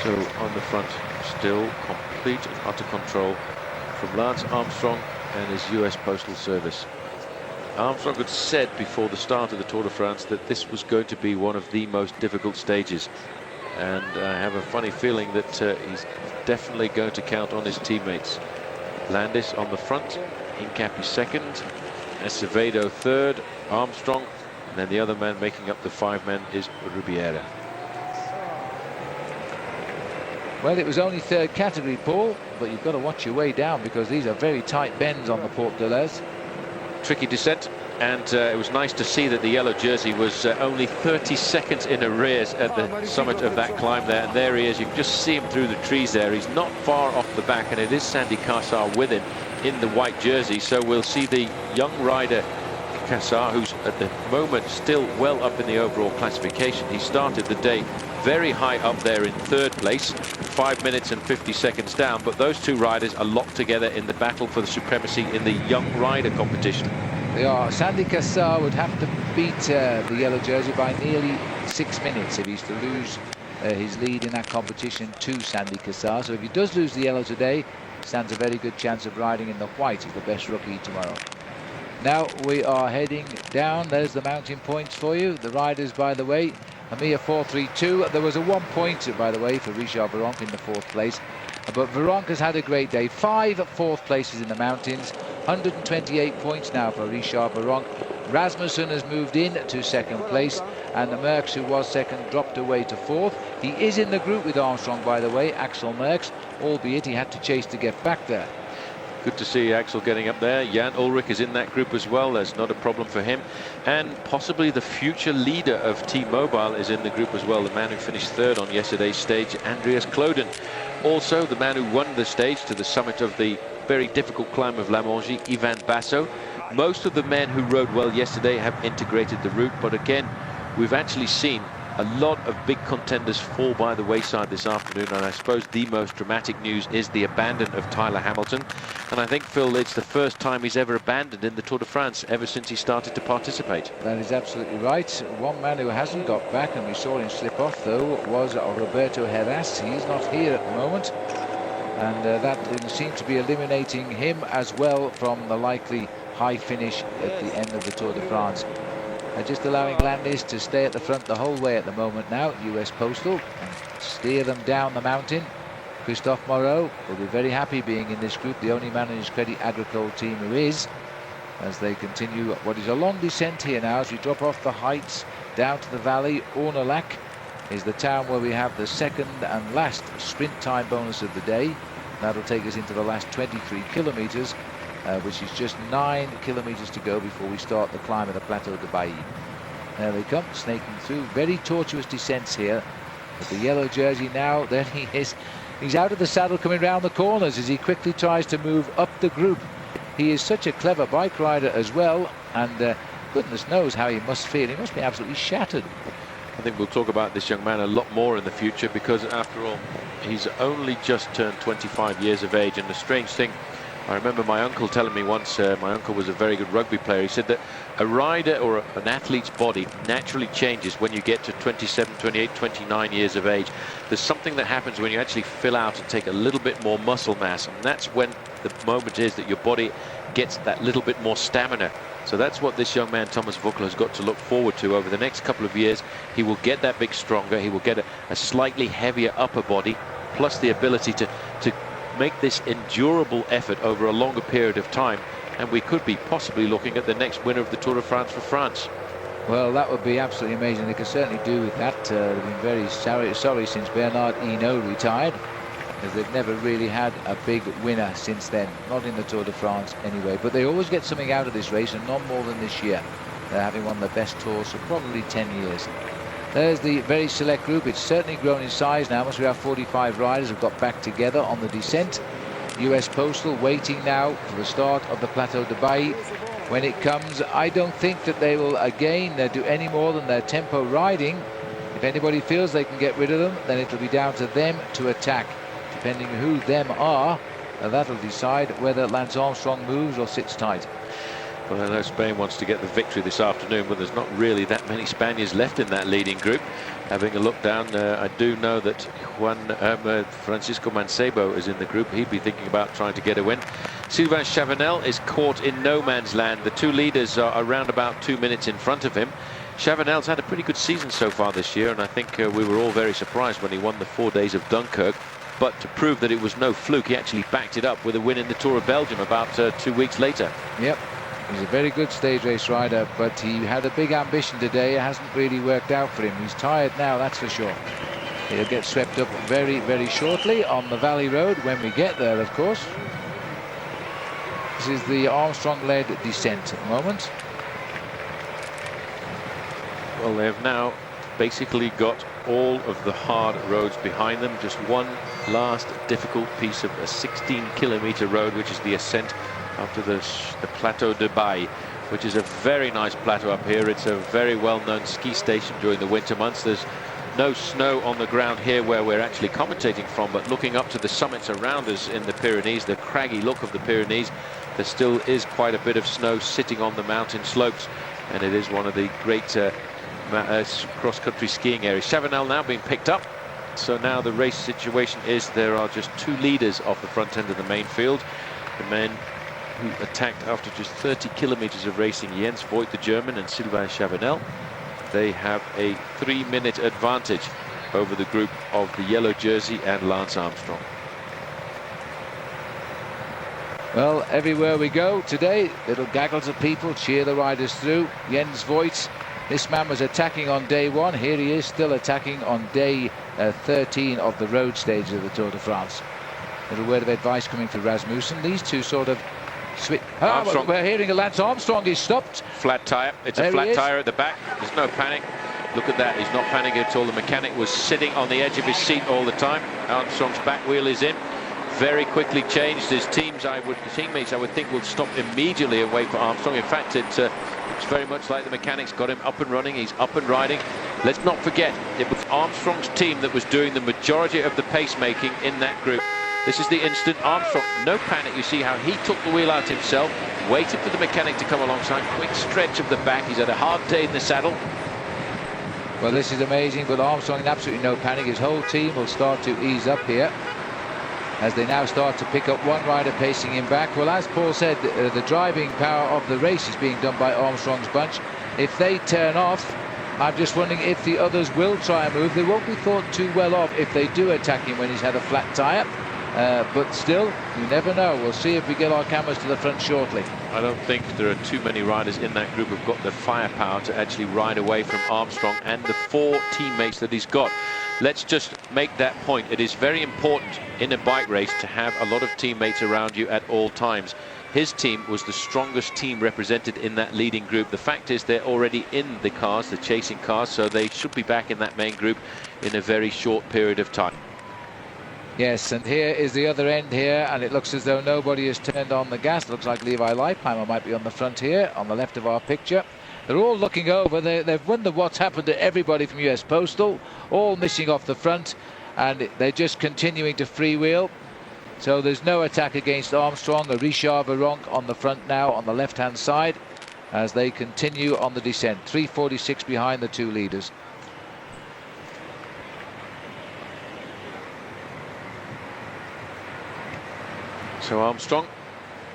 So on the front, still complete and utter control from Lance Armstrong and his US Postal Service. Armstrong had said before the start of the Tour de France that this was going to be one of the most difficult stages, and I have a funny feeling that he's definitely going to count on his teammates. Landis on the front, Hincapie second, Acevedo third, Armstrong, and then the other man making up the 5 men is Ribiera. Well, it was only third category, Paul, but you've got to watch your way down because these are very tight bends on the Porte de l'Ez. Tricky descent, and it was nice to see that the yellow jersey was only 30 seconds in arrears at the summit of that climb there, and there he is. You can just see him through the trees there. He's not far off the back, and it is Sandy Cassar with him in the white jersey. So we'll see the young rider Cassar, who's at the moment still well up in the overall classification. He started the day very high up there in third place, 5 minutes and 50 seconds down, but those two riders are locked together in the battle for the supremacy in the young rider competition. They are. Sandy Cassar would have to beat the yellow jersey by nearly 6 minutes if he's to lose his lead in that competition to Sandy Cassar. So if he does lose the yellow today, stands a very good chance of riding in the white as the best rookie tomorrow. Now we are heading down. There's the mountain points for you. The riders, by the way, a mere 4.32. There was a 1 point, by the way, for Richard Virenque in the 4th place. But Virenque has had a great day. 5 4th places in the mountains. 128 points now for Richard Virenque. Rasmussen has moved in to 2nd place, and the Merckx, who was 2nd, dropped away to 4th. He is in the group with Armstrong, by the way, Axel Merckx, albeit he had to chase to get back there. Good to see Axel getting up there. Jan Ullrich is in that group as well. That's not a problem for him. And possibly the future leader of T-Mobile is in the group as well. The man who finished 3rd on yesterday's stage, Andreas Kloden. Also, the man who won the stage to the summit of the very difficult climb of La Mongie, Ivan Basso. Most of the men who rode well yesterday have integrated the route, but again, we've actually seen a lot of big contenders fall by the wayside this afternoon, and I suppose the most dramatic news is the abandon of Tyler Hamilton. And I think, Phil, it's the first time he's ever abandoned in the Tour de France ever since he started to participate. That is absolutely right. One man who hasn't got back, and we saw him slip off, though, was Roberto Heras. He's not here at the moment, and that seems to be eliminating him as well from the likely high finish at the end of the Tour de France. Just allowing Landis to stay at the front the whole way at the moment now, US Postal, and steer them down the mountain. Christophe Moreau will be very happy being in this group, the only man in his Crédit Agricole team who is, as they continue what is a long descent here now as we drop off the heights down to the valley. Ornolac is the town where we have the second and last sprint time bonus of the day. That'll take us into the last 23 kilometers, which is just 9 kilometers to go before we start the climb of the Plateau de Bailly. There they come, snaking through. Very tortuous descents here. But the yellow jersey now, there he is. He's out of the saddle coming round the corners as he quickly tries to move up the group. He is such a clever bike rider as well, and goodness knows how he must feel. He must be absolutely shattered. I think we'll talk about this young man a lot more in the future, because after all, he's only just turned 25 years of age. And the strange thing, I remember my uncle telling me once, my uncle was a very good rugby player, he said that a rider or an athlete's body naturally changes when you get to 27, 28, 29 years of age. There's something that happens when you actually fill out and take a little bit more muscle mass, and that's when the moment is that your body gets that little bit more stamina. So that's what this young man Thomas Voeckler has got to look forward to over the next couple of years. He will get that bit stronger, he will get a slightly heavier upper body, plus the ability to make this endurable effort over a longer period of time, and we could be possibly looking at the next winner of the Tour de France for France. Well, that would be absolutely amazing. They could certainly do with that. They've been very sorry since Bernard Hinault retired, because they've never really had a big winner since then, not in the Tour de France anyway. But they always get something out of this race, and not more than this year. They're having one of the best tours for probably 10 years. There's the very select group. It's certainly grown in size now. Once we have 45 riders have got back together on the descent. US Postal waiting now for the start of the Plateau de Bailly. When it comes, I don't think that they will again do any more than their tempo riding. If anybody feels they can get rid of them, then it'll be down to them to attack. Depending who them are, that'll decide whether Lance Armstrong moves or sits tight. Well, I know Spain wants to get the victory this afternoon, but there's not really that many Spaniards left in that leading group. Having a look down, I do know that Francisco Mancebo is in the group. He'd be thinking about trying to get a win. Sylvain Chavanel is caught in no man's land. The two leaders are around about 2 minutes in front of him. Chavanel's had a pretty good season so far this year, and I think we were all very surprised when he won the 4 days of Dunkirk. But to prove that it was no fluke, he actually backed it up with a win in the Tour of Belgium about 2 weeks later. Yep. He's a very good stage race rider, but he had a big ambition today. It hasn't really worked out for him. He's tired now, that's for sure. He'll get swept up very, very shortly on the Valley Road when we get there, of course. This is the Armstrong-led descent at the moment. Well, they've now basically got all of the hard roads behind them. Just one last difficult piece of a 16-kilometer road, which is the ascent after the Plateau de Bailly, which is a very nice plateau up here. It's a very well-known ski station during the winter months. There's no snow on the ground here where we're actually commentating from, but looking up to the summits around us in the Pyrenees, the craggy look of the Pyrenees, there still is quite a bit of snow sitting on the mountain slopes, and it is one of the great cross-country skiing areas. Chavanel now being picked up, so now the race situation is there are just 2 leaders off the front end of the main field. The men who attacked after just 30 kilometers of racing, Jens Voigt, the German, and Sylvain Chavanel. They have a 3-minute advantage over the group of the yellow jersey and Lance Armstrong. Well, everywhere we go today, little gaggles of people cheer the riders through. Jens Voigt, this man was attacking on day 1. Here he is still attacking on day 13 of the road stage of the Tour de France. Little word of advice coming for Rasmussen. These two sort of switch. Oh, we're hearing a Lance Armstrong is stopped. Flat tyre. It's a flat tyre at the back. There's no panic. Look at that. He's not panicking at all. The mechanic was sitting on the edge of his seat all the time. Armstrong's back wheel is in. Very quickly changed. His teammates, I would think, will stop immediately and wait for Armstrong. In fact, it's very much like the mechanics got him up and running. He's up and riding. Let's not forget, it was Armstrong's team that was doing the majority of the pacemaking in that group. This is the instant. Armstrong, no panic. You see how he took the wheel out himself, waited for the mechanic to come alongside. Quick stretch of the back. He's had a hard day in the saddle. Well, this is amazing, but Armstrong in absolutely no panic. His whole team will start to ease up here as they now start to pick up one rider pacing him back. Well, as Paul said, the driving power of the race is being done by Armstrong's bunch. If they turn off, I'm just wondering if the others will try and move. They won't be thought too well of if they do attack him when he's had a flat tyre. But still, you never know. We'll see if we get our cameras to the front shortly. I don't think there are too many riders in that group who've got the firepower to actually ride away from Armstrong and the 4 teammates that he's got. Let's just make that point. It is very important in a bike race to have a lot of teammates around you at all times. His team was the strongest team represented in that leading group. The fact is they're already in the cars, the chasing cars, so they should be back in that main group in a very short period of time. Yes, and here is the other end here, and it looks as though nobody has turned on the gas. Looks like Levi Leipheimer might be on the front here, on the left of our picture. They're all looking over. They've wondered what's happened to everybody from US Postal, all missing off the front, and they're just continuing to freewheel. So there's no attack against Armstrong. A Richard Virenque on the front now, on the left-hand side, as they continue on the descent. 3:46 behind the 2 leaders. So Armstrong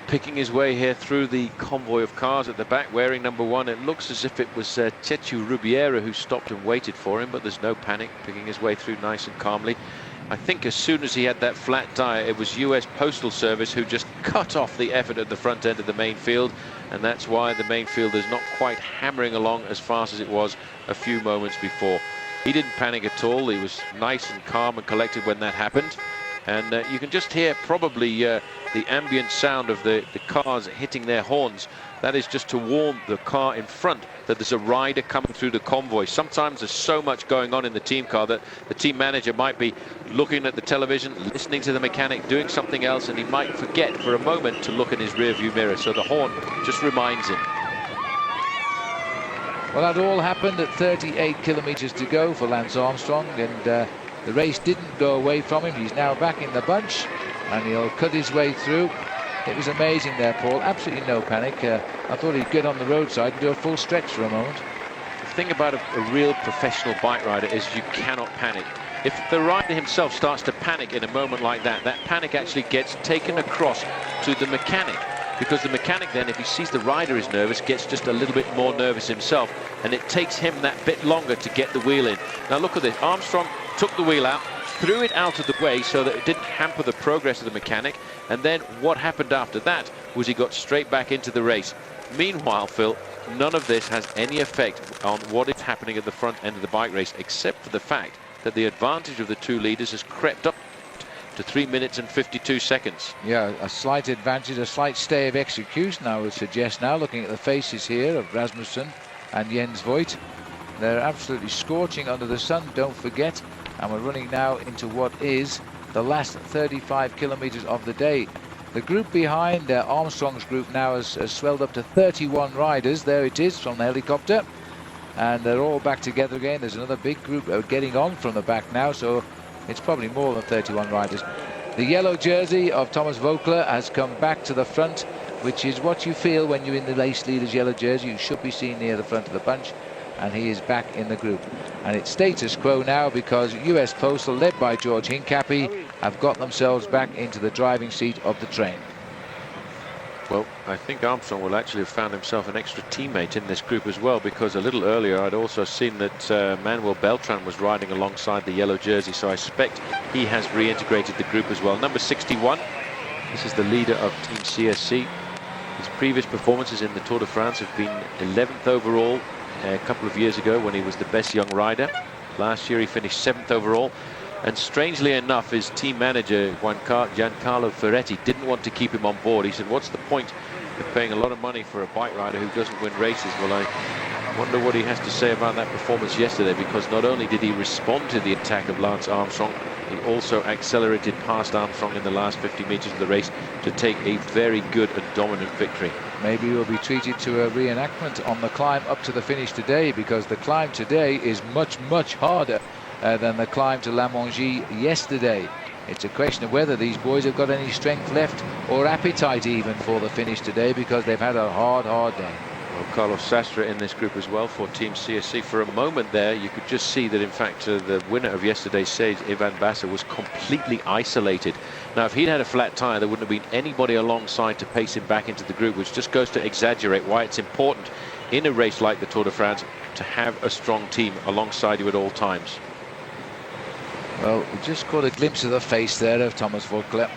picking his way here through the convoy of cars at the back, wearing number 1. It looks as if it was Chechu Rubiera who stopped and waited for him, but there's no panic, picking his way through nice and calmly. I think as soon as he had that flat tire, it was US Postal Service who just cut off the effort at the front end of the main field, and that's why the main field is not quite hammering along as fast as it was a few moments before. He didn't panic at all. He was nice and calm and collected when that happened. And you can just hear probably the ambient sound of the cars hitting their horns. That is just to warn the car in front that there's a rider coming through the convoy. Sometimes there's so much going on in the team car that the team manager might be looking at the television, listening to the mechanic, doing something else, and he might forget for a moment to look in his rear view mirror. So the horn just reminds him. Well, that all happened at 38 kilometers to go for Lance Armstrong, and the race didn't go away from him. He's now back in the bunch, and he'll cut his way through. It was amazing there, Paul. Absolutely no panic. I thought he'd get on the roadside and do a full stretch for a moment. The thing about a real professional bike rider is you cannot panic. If the rider himself starts to panic in a moment like that, that panic actually gets taken across to the mechanic. Because the mechanic then, if he sees the rider is nervous, gets just a little bit more nervous himself, and it takes him that bit longer to get the wheel in. Now look at this. Armstrong took the wheel out, threw it out of the way so that it didn't hamper the progress of the mechanic, and then what happened after that was he got straight back into the race. Meanwhile, Phil, none of this has any effect on what is happening at the front end of the bike race, except for the fact that the advantage of the 2 leaders has crept up to 3 minutes and 52 seconds. Yeah, a slight advantage, a slight stay of execution, I would suggest now, looking at the faces here of Rasmussen and Jens Voigt. They're absolutely scorching under the sun, don't forget. And we're running now into what is the last 35 kilometers of the day. The group behind Armstrong's group now has swelled up to 31 riders. There it is from the helicopter. And they're all back together again. There's another big group getting on from the back now, so it's probably more than 31 riders. The yellow jersey of Thomas Voeckler has come back to the front, which is what you feel when you're in the race leader's yellow jersey. You should be seen near the front of the bunch, and he is back in the group. And it's status quo now because US Postal, led by George Hincapie, have got themselves back into the driving seat of the train. Well, I think Armstrong will actually have found himself an extra teammate in this group as well, because a little earlier I'd also seen that Manuel Beltran was riding alongside the yellow jersey, so I suspect he has reintegrated the group as well. Number 61, this is the leader of Team CSC. His previous performances in the Tour de France have been 11th overall a couple of years ago when he was the best young rider. Last year he finished 7th overall. And strangely enough, his team manager, Giancarlo Ferretti, didn't want to keep him on board. He said, what's the point of paying a lot of money for a bike rider who doesn't win races? Well, I wonder what he has to say about that performance yesterday, because not only did he respond to the attack of Lance Armstrong, he also accelerated past Armstrong in the last 50 meters of the race to take a very good and dominant victory. Maybe we'll be treated to a reenactment on the climb up to the finish today, because the climb today is much, much harder than the climb to La Mongie yesterday. It's a question of whether these boys have got any strength left or appetite even for the finish today, because they've had a hard day. Well, Carlos Sastre in this group as well for Team CSC. For a moment there, you could just see that, in fact, the winner of yesterday's stage, Ivan Bassa, was completely isolated. Now, if he'd had a flat tire, there wouldn't have been anybody alongside to pace him back into the group, which just goes to exaggerate why it's important in a race like the Tour de France to have a strong team alongside you at all times. Well, we just caught a glimpse of the face there of Thomas Voeckler.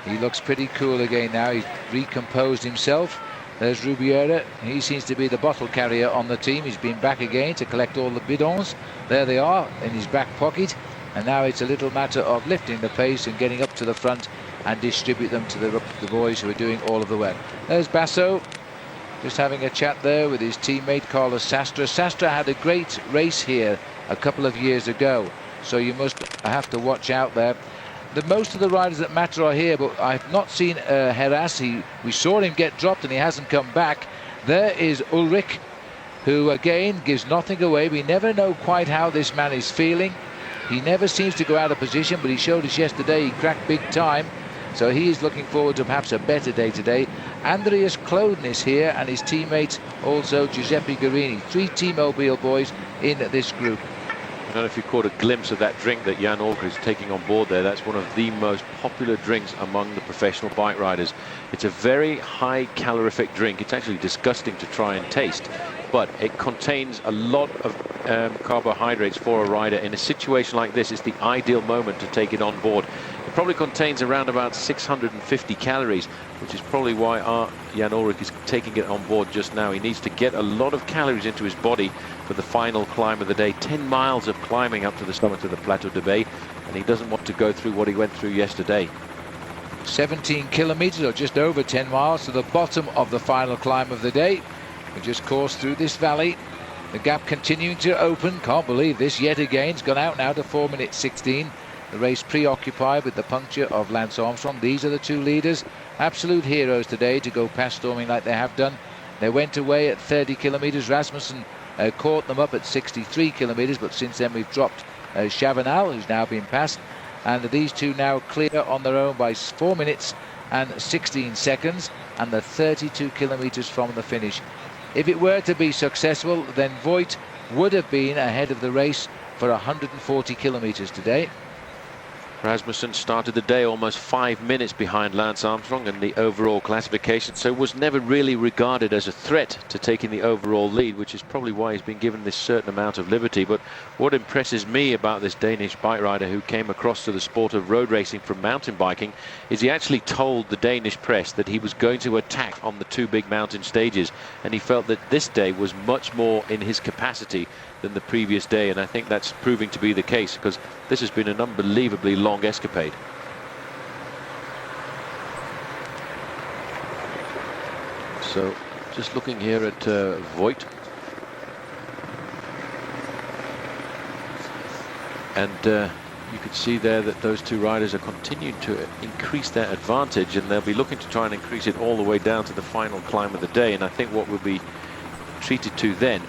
He looks pretty cool again now. He's recomposed himself. There's Rubiera. He seems to be the bottle carrier on the team. He's been back again to collect all the bidons. There they are in his back pocket. And now it's a little matter of lifting the pace and getting up to the front and distribute them to the boys who are doing all of the work. There's Basso, just having a chat there with his teammate Carlos Sastre. Sastre had a great race here a couple of years ago, so you must have to watch out there. Most of the riders that matter are here, but I've not seen Heras. We saw him get dropped and he hasn't come back. There is Ulrich, who again gives nothing away. We never know quite how this man is feeling. He never seems to go out of position, but he showed us yesterday he cracked big time. So he is looking forward to perhaps a better day today. Andreas Kloden is here, and his teammate also Giuseppe Guerini. 3 T-Mobile boys in this group. I don't know if you caught a glimpse of that drink that Jan Ulrich is taking on board there. That's one of the most popular drinks among the professional bike riders. It's a very high calorific drink. It's actually disgusting to try and taste, but it contains a lot of carbohydrates for a rider. In a situation like this, it's the ideal moment to take it on board. It probably contains around about 650 calories, which is probably why Jan Ulrich is taking it on board just now. He needs to get a lot of calories into his body for the final climb of the day. 10 miles of climbing up to the summit of the Plateau de Bay, and he doesn't want to go through what he went through yesterday. 17 kilometers, or just over 10 miles, to the bottom of the final climb of the day. We just coursed through this valley. The gap continuing to open. Can't believe this yet again. It's gone out now to 4 minutes 16. The race preoccupied with the puncture of Lance Armstrong. These are the 2 leaders, absolute heroes today to go past storming like they have done. They went away at 30 kilometers. Rasmussen caught them up at 63 kilometers, but since then we've dropped Chavanel, who's now been passed, and these 2 now clear on their own by 4 minutes and 16 seconds, and they're 32 kilometers from the finish. If it were to be successful, then Voigt would have been ahead of the race for 140 kilometers today. Rasmussen started the day almost 5 minutes behind Lance Armstrong in the overall classification, so was never really regarded as a threat to taking the overall lead, which is probably why he's been given this certain amount of liberty. But what impresses me about this Danish bike rider who came across to the sport of road racing from mountain biking is he actually told the Danish press that he was going to attack on the 2 big mountain stages, and he felt that this day was much more in his capacity than the previous day, and I think that's proving to be the case, because this has been an unbelievably long escapade. So just looking here at Voigt, and you could see there that those 2 riders are continuing to increase their advantage, and they'll be looking to try and increase it all the way down to the final climb of the day. And I think what will be treated to then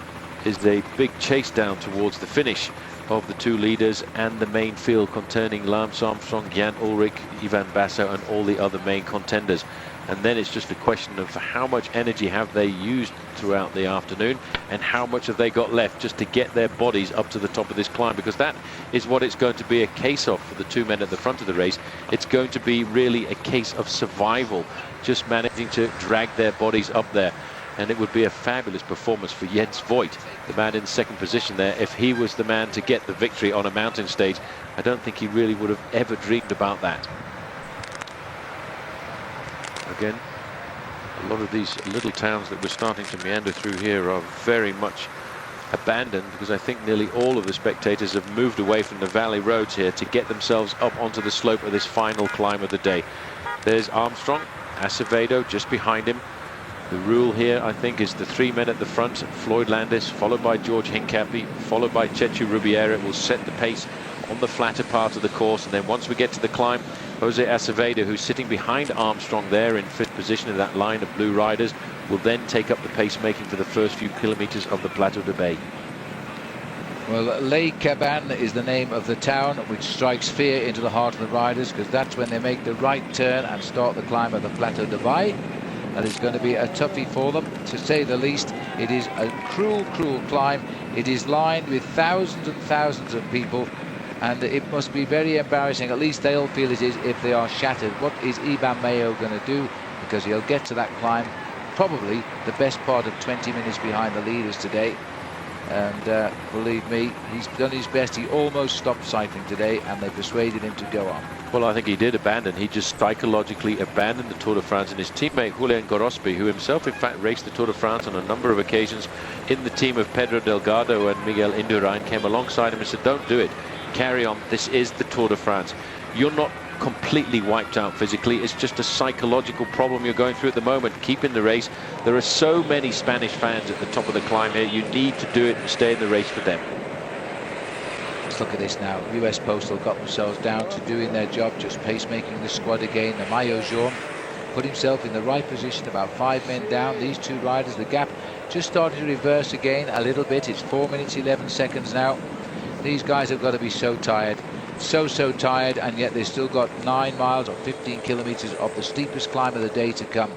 is a big chase down towards the finish of the 2 leaders and the main field containing Lance Armstrong, Jan Ulrich, Ivan Basso and all the other main contenders. And then it's just a question of how much energy have they used throughout the afternoon and how much have they got left just to get their bodies up to the top of this climb, because that is what it's going to be a case of for the 2 men at the front of the race. It's going to be really a case of survival, just managing to drag their bodies up there. And it would be a fabulous performance for Jens Voigt, the man in 2nd position there. If he was the man to get the victory on a mountain stage, I don't think he really would have ever dreamed about that. Again, a lot of these little towns that we're starting to meander through here are very much abandoned, because I think nearly all of the spectators have moved away from the valley roads here to get themselves up onto the slope of this final climb of the day. There's Armstrong, Acevedo just behind him. The rule here, I think, is the 3 men at the front. Floyd Landis, followed by George Hincapie, followed by Chechu Rubiera, will set the pace on the flatter part of the course. And then once we get to the climb, Jose Acevedo, who's sitting behind Armstrong there in 5th position in that line of blue riders, will then take up the pace making for the first few kilometers of the Plateau de Bay. Well, Les Cabanes is the name of the town, which strikes fear into the heart of the riders, because that's when they make the right turn and start the climb of the Plateau de Bay. And it's going to be a toughie for them, to say the least. It is a cruel, cruel climb. It is lined with thousands and thousands of people, and it must be very embarrassing. At least they'll feel it is if they are shattered. What is Iban Mayo going to do? Because he'll get to that climb probably the best part of 20 minutes behind the leaders today. And believe me, he's done his best. He almost stopped cycling today, and they persuaded him to go on. Well, I think he did abandon. He just psychologically abandoned the Tour de France, and his teammate Julian Gorospe, who himself in fact raced the Tour de France on a number of occasions in the team of Pedro Delgado and Miguel Indurain, came alongside him and said, don't do it, carry on, this is the Tour de France. You're not completely wiped out physically, it's just a psychological problem you're going through at the moment. Keep in the race. There are so many Spanish fans at the top of the climb here. You need to do it and stay in the race for them. Let's look at this now. US Postal got themselves down to doing their job, just pacemaking the squad again. The Maillot Jaune put himself in the right position, about 5 men down. These two riders, the gap just started to reverse again a little bit. It's 4 minutes 11 seconds now. These guys have got to be so tired, so tired, and yet they've still got 9 miles or 15 kilometers of the steepest climb of the day to come.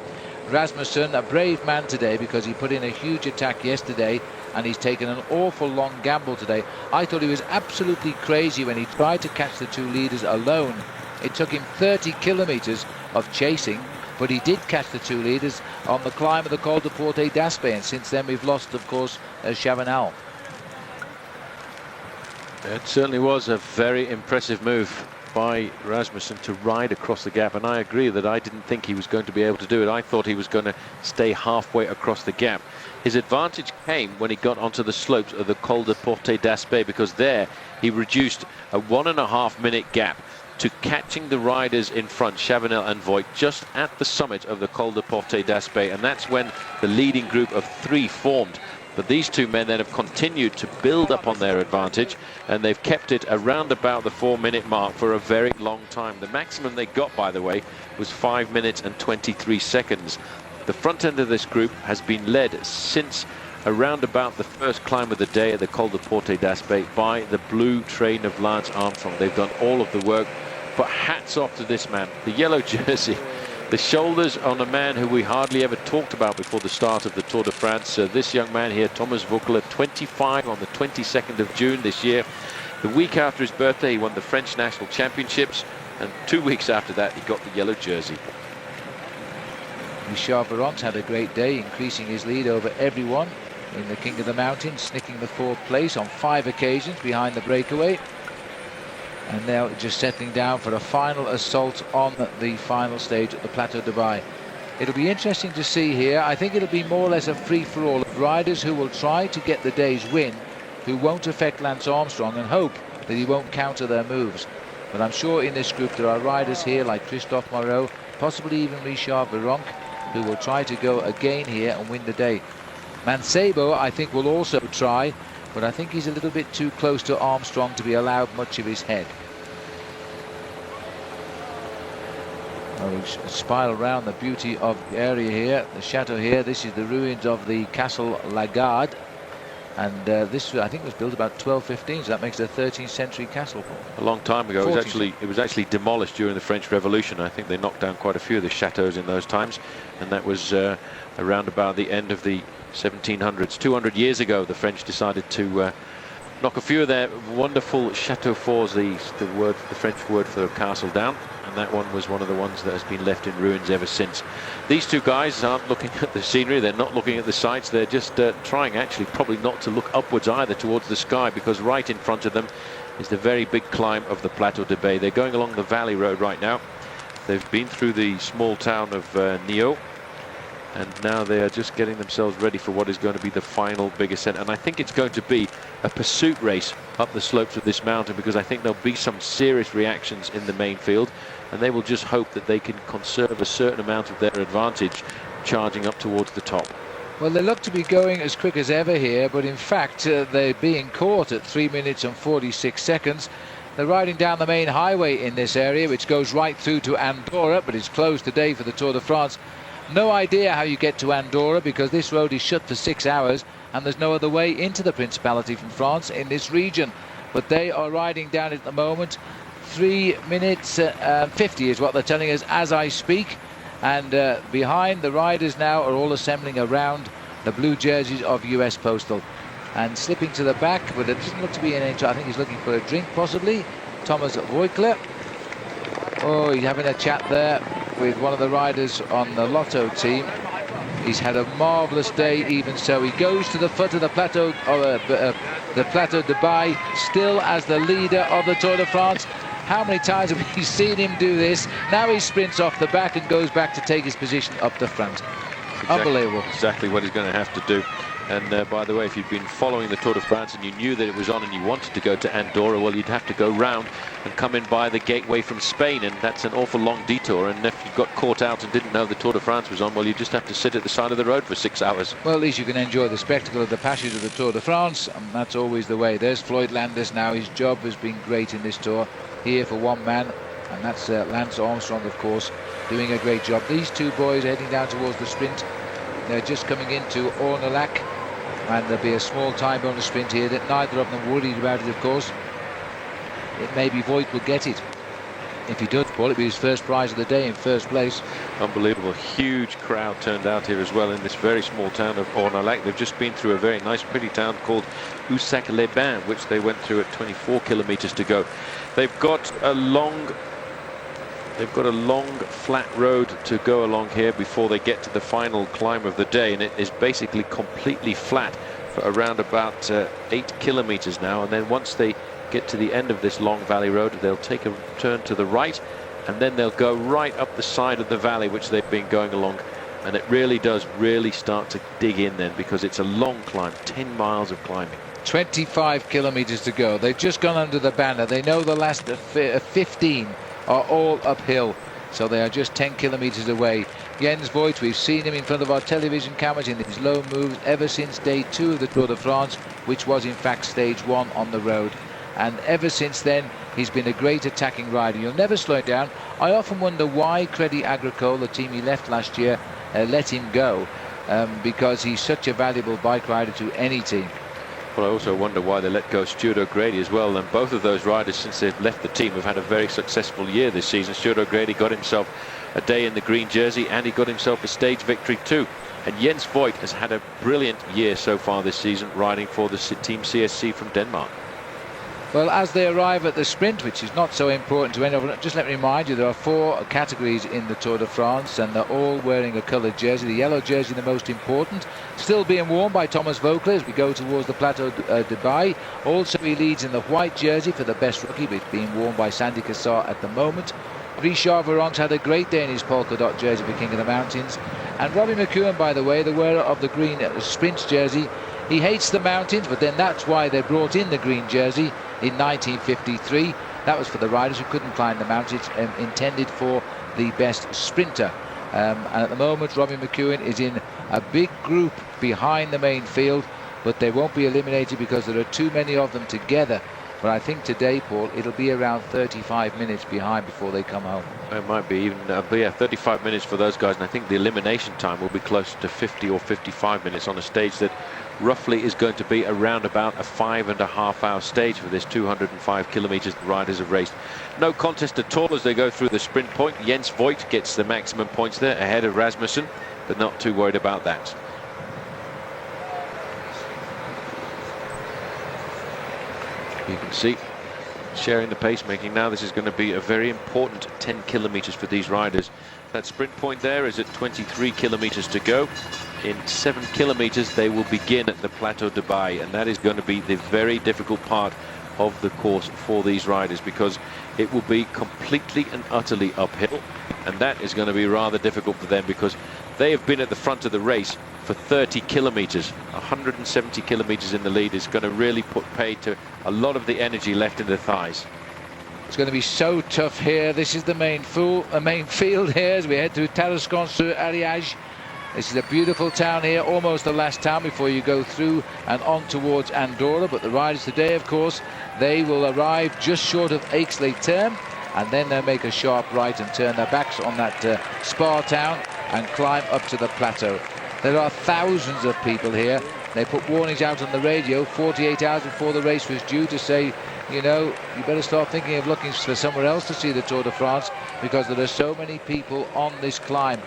Rasmussen, a brave man today, because he put in a huge attack yesterday and he's taken an awful long gamble today. I thought he was absolutely crazy when he tried to catch the two leaders alone. It took him 30 kilometers of chasing, but he did catch the two leaders on the climb of the Col de Porte d'Aspet, and since then we've lost, of course, Chavanel. It certainly was a very impressive move by Rasmussen to ride across the gap, and I agree that I didn't think he was going to be able to do it. I thought he was going to stay halfway across the gap. His advantage came when he got onto the slopes of the Col de Porte d'Aspet, because there he reduced a 1.5 minute gap to catching the riders in front, Chavanel and Voigt, just at the summit of the Col de Porte d'Aspet, and that's when the leading group of 3 formed. But these two men then have continued to build up on their advantage, and they've kept it around about the 4 minute mark for a very long time. The maximum they got, by the way, was 5 minutes and 23 seconds. The front end of this group has been led since around about the first climb of the day at the Col de Porte d'Aspet by the blue train of Lance Armstrong. They've done all of the work, but hats off to this man, the yellow jersey. The shoulders on a man who we hardly ever talked about before the start of the Tour de France. This young man here, Thomas Voeckler, 25 on the 22nd of June this year. The week after his birthday, he won the French National Championships, and 2 weeks after that, he got the yellow jersey. Richard Virenque's had a great day, increasing his lead over everyone in the King of the Mountains, nicking the 4th place on 5 occasions behind the breakaway. And now just settling down for a final assault on the final stage at the Plateau de Baille. It'll be interesting to see here. I think it'll be more or less a free-for-all of riders who will try to get the day's win, who won't affect Lance Armstrong, and hope that he won't counter their moves. But I'm sure in this group there are riders here like Christophe Moreau, possibly even Richard Virenque, who will try to go again here and win the day. Mancebo, I think, will also try, but I think he's a little bit too close to Armstrong to be allowed much of his head. We spiral around the beauty of the area here, the chateau here. This is the ruins of the Castle Lagarde, and this, I think, was built about 1215, so that makes it a 13th century castle. A long time ago. It was actually demolished during the French Revolution. I think they knocked down quite a few of the chateaux in those times, and that was around about the end of the 1700s. 200 years ago, the French decided to knock a few of their wonderful chateaux forts, the French word for castle, down, and that one was one of the ones that has been left in ruins ever since. These two guys aren't looking at the scenery, they're not looking at the sights, they're just trying actually probably not to look upwards either towards the sky, because right in front of them is the very big climb of the Plateau de Baille. They're going along the valley road right now. They've been through the small town of Nio, and now they are just getting themselves ready for what is going to be the final big ascent. And I think it's going to be a pursuit race up the slopes of this mountain, because I think there'll be some serious reactions in the main field, and they will just hope that they can conserve a certain amount of their advantage charging up towards the top. Well, they look to be going as quick as ever here, but in fact they're being caught at 3 minutes and 46 seconds. They're riding down the main highway in this area, which goes right through to Andorra, but it's closed today for the Tour de France. No idea how you get to Andorra, because this road is shut for 6 hours and there's no other way into the Principality from France in this region. But they are riding down at the moment. 3 minutes 50 is what they're telling us as I speak. And behind, the riders now are all assembling around the blue jerseys of US Postal. And slipping to the back, but it doesn't look to be an inch. I think he's looking for a drink possibly. Thomas Voeckler. Oh, he's having a chat there with one of the riders on the Lotto team. He's had a marvellous day, even so. He goes to the foot of the plateau, the Plateau Dubai, still as the leader of the Tour de France. How many times have we seen him do this? Now he sprints off the back and goes back to take his position up the front. Unbelievable. Exactly what he's going to have to do. And by the way, if you've been following the Tour de France and you knew that it was on and you wanted to go to Andorra, well, you'd have to go round and come in by the gateway from Spain, and that's an awful long detour. And if you got caught out and didn't know the Tour de France was on, well, you just have to sit at the side of the road for 6 hours. Well, at least you can enjoy the spectacle of the passage of the Tour de France, and that's always the way. There's Floyd Landis now. His job has been great in this tour, here for one man, and that's Lance Armstrong, of course, doing a great job. These two boys are heading down towards the sprint. They're just coming into Ornolac, and there'll be a small time bonus sprint here that neither of them worried about it, of course. It may be Voigt will get it. If he does, Paul, it'll be his first prize of the day in first place. Unbelievable. Huge crowd turned out here as well in this very small town of Ornolac. They've just been through a very nice, pretty town called Usac-les-Bains, which they went through at 24 kilometers to go. They've got a long flat road to go along here before they get to the final climb of the day, and it is basically completely flat for around about 8 kilometers now. And then once they get to the end of this long valley road, they'll take a turn to the right, and then they'll go right up the side of the valley which they've been going along. And it really does start to dig in then, because it's a long climb, 10 miles of climbing. 25 kilometers to go. They've just gone under the banner. They know the last 15 are all uphill, so they are just 10 kilometers away. Jens Voigt, we've seen him in front of our television cameras in his low moves ever since day 2 of the Tour de France, which was in fact stage 1 on the road, and ever since then he's been a great attacking rider. You'll never slow down. I often wonder why Crédit Agricole, the team he left last year, let him go, because he's such a valuable bike rider to any team. Well, I also wonder why they let go Stuart O'Grady as well. And both of those riders, since they've left the team, have had a very successful year this season. Stuart O'Grady got himself a day in the green jersey, and he got himself a stage victory too. And Jens Voigt has had a brilliant year so far this season, riding for the team CSC from Denmark. Well, as they arrive at the sprint, which is not so important to anyone, just let me remind you, there are 4 categories in the Tour de France, and they're all wearing a coloured jersey. The yellow jersey, the most important, still being worn by Thomas Voeckler as we go towards the Plateau Dubai. Also, he leads in the white jersey for the best rookie, but it's being worn by Sandy Cassar at the moment. Richard Virenque's had a great day in his polka dot jersey for King of the Mountains. And Robbie McEwen, by the way, the wearer of the green sprint jersey, he hates the mountains, but then that's why they brought in the green jersey in 1953. That was for the riders who couldn't climb the mountains, intended for the best sprinter. And at the moment, Robbie McEwen is in a big group behind the main field, but they won't be eliminated because there are too many of them together. But I think today, Paul, it'll be around 35 minutes behind before they come home. It might be even, yeah, 35 minutes for those guys, and I think the elimination time will be closer to 50 or 55 minutes on a stage that roughly is going to be around about a 5.5 hour stage for this 205 kilometers the riders have raced. No contest at all as they go through the sprint point. Jens Voigt gets the maximum points there, ahead of Rasmussen, but not too worried about that. You can see sharing the pacemaking now. This is going to be a very important 10 kilometers for these riders. That sprint point there is at 23 kilometers to go. In 7 kilometers they will begin at the Plateau Dubai, and that is going to be the very difficult part of the course for these riders, because it will be completely and utterly uphill, and that is going to be rather difficult for them, because they have been at the front of the race for 30 kilometers. 170 kilometers in the lead is going to really put pay to a lot of the energy left in the thighs. It's going to be so tough here. This is the main field here as we head through Tarascon-sur-Ariège. This is a beautiful town here, almost the last town before you go through and on towards Andorra. But the riders today, of course, they will arrive just short of Aix-les-Thermes, and then they'll make a sharp right and turn their backs on that spa town and climb up to the plateau. There are thousands of people here. They put warnings out on the radio 48 hours before the race was due to say, you know, you better start thinking of looking for somewhere else to see the Tour de France, because there are so many people on this climb.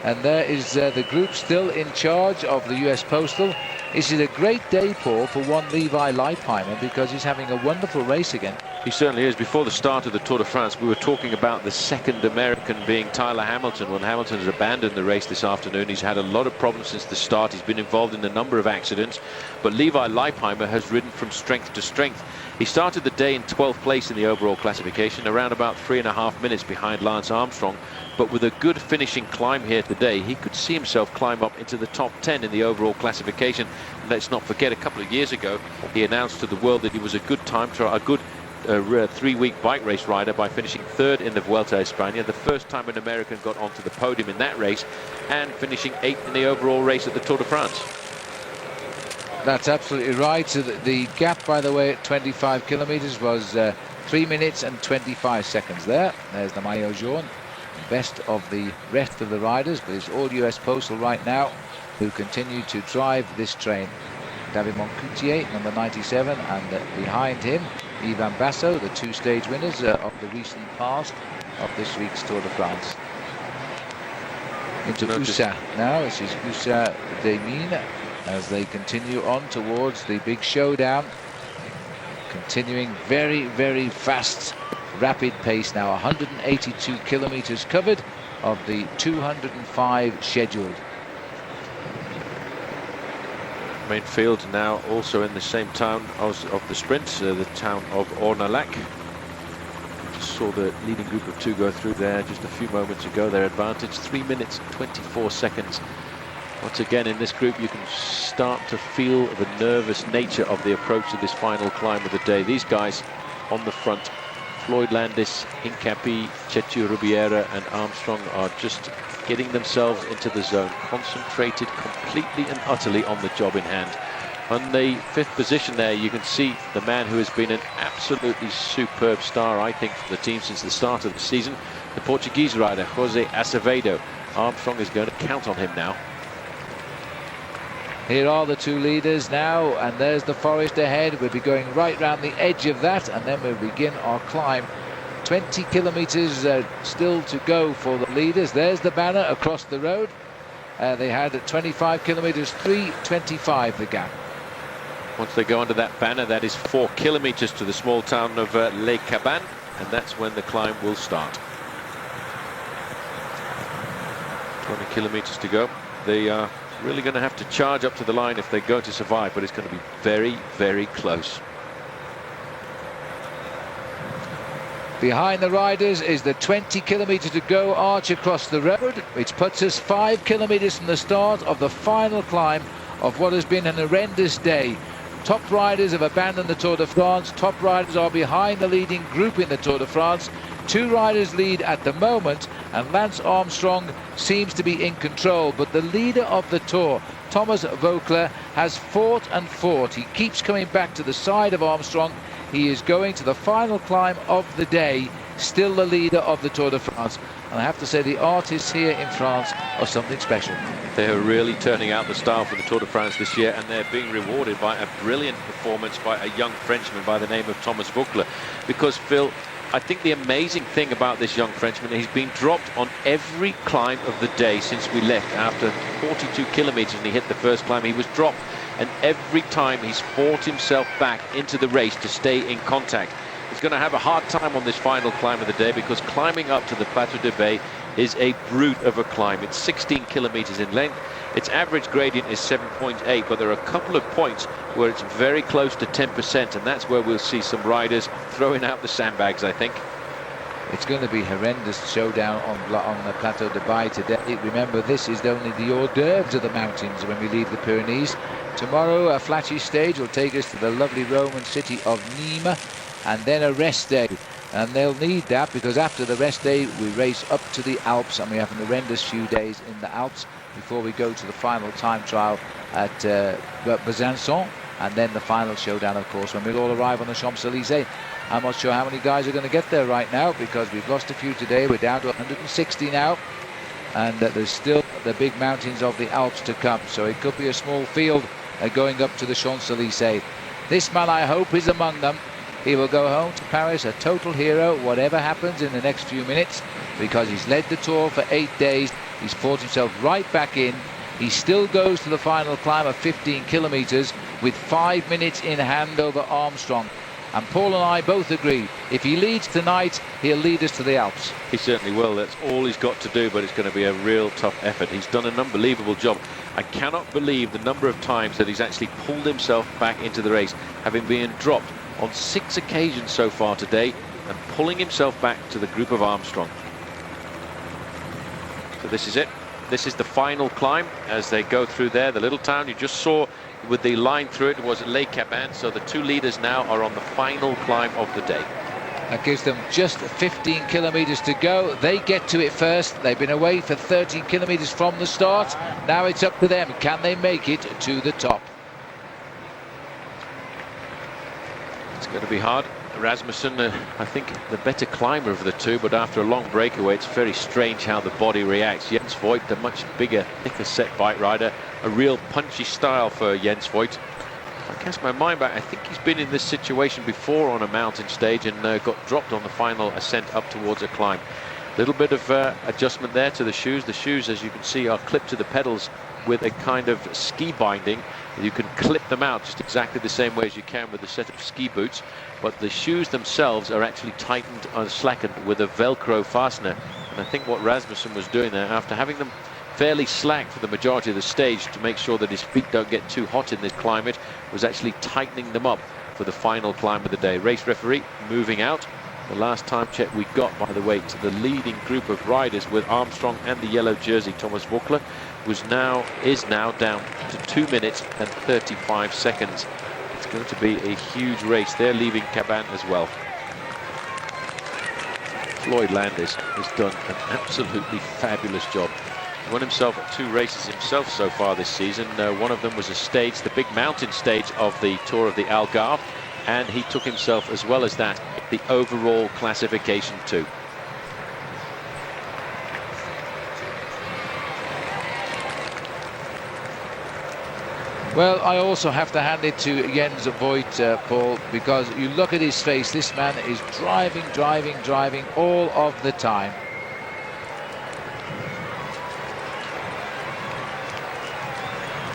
And there is the group still in charge of the US Postal. This is a great day, Paul, for one Levi Leipheimer, because he's having a wonderful race again. He certainly is. Before the start of the Tour de France, we were talking about the second American being Tyler Hamilton. Well, Hamilton has abandoned the race this afternoon. He's had a lot of problems since the start. He's been involved in a number of accidents. But Levi Leipheimer has ridden from strength to strength. He started the day in 12th place in the overall classification, around about 3.5 minutes behind Lance Armstrong. But with a good finishing climb here today, he could see himself climb up into the top 10 in the overall classification. Let's not forget, a couple of years ago, he announced to the world that he was a good time trial, a good 3-week bike race rider by finishing 3rd in the Vuelta a España, the first time an American got onto the podium in that race, and finishing 8th in the overall race at the Tour de France. That's absolutely right. So the gap, by the way, at 25 kilometers was 3 minutes and 25 seconds there. There's the maillot jaune, best of the rest of the riders, but it's all US Postal right now who continue to drive this train. David Moncoutier, number 97, and behind him Ivan Basso, the 2-stage winners of the recent past of this week's Tour de France. Into USA now. This is USA des Mines as they continue on towards the big showdown. Continuing very, very fast, rapid pace now. 182 kilometers covered of the 205 scheduled. Main field now also in the same town as of the sprint, the town of Ornalac. Just saw the leading group of 2 go through there just a few moments ago. Their advantage 3 minutes 24 seconds. Once again in this group you can start to feel the nervous nature of the approach to this final climb of the day. These guys on the front, Floyd Landis, Hincapie, Chechu Rubiera and Armstrong, are just getting themselves into the zone, concentrated completely and utterly on the job in hand. On the 5th position there, you can see the man who has been an absolutely superb star, I think, for the team since the start of the season, the Portuguese rider, Jose Acevedo. Armstrong is going to count on him now. Here are the 2 leaders now, and there's the forest ahead. We'll be going right round the edge of that, and then we'll begin our climb. 20 kilometers still to go for the leaders. There's the banner across the road. They had at 25 kilometers, 3:25 the gap. Once they go under that banner, that is 4 kilometers to the small town of Les Cabanes, and that's when the climb will start. 20 kilometers to go. They are really going to have to charge up to the line if they're going to survive, but it's going to be very, very close. Behind the riders is the 20 kilometer to go arch across the road, which puts us 5 kilometers from the start of the final climb of what has been an horrendous day. Top riders have abandoned the Tour de France. Top riders are behind the leading group in the Tour de France. 2 riders lead at the moment, and Lance Armstrong seems to be in control. But the leader of the Tour, Thomas Voeckler, has fought and fought. He keeps coming back to the side of Armstrong. He is going to the final climb of the day, still the leader of the Tour de France. And I have to say, the artists here in France are something special. They're really turning out the style for the Tour de France this year, and they're being rewarded by a brilliant performance by a young Frenchman by the name of Thomas Voeckler. Because, Phil, I think the amazing thing about this young Frenchman, he's been dropped on every climb of the day since we left. After 42 kilometers and he hit the first climb, he was dropped. And every time he's fought himself back into the race to stay in contact. He's going to have a hard time on this final climb of the day, because climbing up to the Plateau de Bay is a brute of a climb. It's 16 kilometers in length. Its average gradient is 7.8, but there are a couple of points where it's very close to 10%, and that's where we'll see some riders throwing out the sandbags, I think. It's going to be horrendous showdown on the Plateau de Bay today. Remember, this is only the hors d'oeuvres of the mountains when we leave the Pyrenees. Tomorrow, a flashy stage will take us to the lovely Roman city of Nîmes, and then a rest day. And they'll need that, because after the rest day, we race up to the Alps, and we have an horrendous few days in the Alps before we go to the final time trial at Besançon, and then the final showdown, of course, when we'll all arrive on the Champs-Élysées. I'm not sure how many guys are going to get there right now, because we've lost a few today. We're down to 160 now, and there's still the big mountains of the Alps to come, so it could be a small field going up to the Champs-Élysées. This man, I hope, is among them. He will go home to Paris a total hero, whatever happens in the next few minutes, because he's led the Tour for 8 days. He's fought himself right back in. He still goes to the final climb of 15 kilometers with 5 minutes in hand over Armstrong. And Paul and I both agree, if he leads tonight, he'll lead us to the Alps. He certainly will. That's all he's got to do, but it's going to be a real tough effort. He's done an unbelievable job. I cannot believe the number of times that he's actually pulled himself back into the race, having been dropped on 6 occasions so far today, and pulling himself back to the group of Armstrong. So this is it. This is the final climb as they go through there. The little town you just saw with the line through it was Les Cabanes. So the 2 leaders now are on the final climb of the day. That gives them just 15 kilometers to go. They get to it first. They've been away for 13 kilometers from the start. Now it's up to them. Can they make it to the top? It's going to be hard. Rasmussen, I think the better climber of the two, but after a long breakaway, it's very strange how the body reacts. Jens Voigt, the much bigger, thicker set bike rider, a real punchy style for Jens Voigt. If I cast my mind back, I think he's been in this situation before on a mountain stage and got dropped on the final ascent up towards a climb. A little bit of adjustment there to the shoes. The shoes, as you can see, are clipped to the pedals with a kind of ski binding. You can clip them out just exactly the same way as you can with a set of ski boots, but the shoes themselves are actually tightened or slackened with a Velcro fastener. And I think what Rasmussen was doing there, after having them fairly slack for the majority of the stage to make sure that his feet don't get too hot in this climate, was actually tightening them up for the final climb of the day. Race referee moving out. The last time check we got, by the way, to the leading group of riders with Armstrong and the yellow jersey, Thomas Voeckler, is now down to 2 minutes and 35 seconds. It's going to be a huge race. They're leaving Caban as well. Floyd Landis has done an absolutely fabulous job. He won himself 2 races himself so far this season. One of them was a stage, the big mountain stage of the Tour of the Algarve, and he took himself, as well as that, the overall classification too. Well, I also have to hand it to Jens Voigt, Paul, because you look at his face, this man is driving all of the time.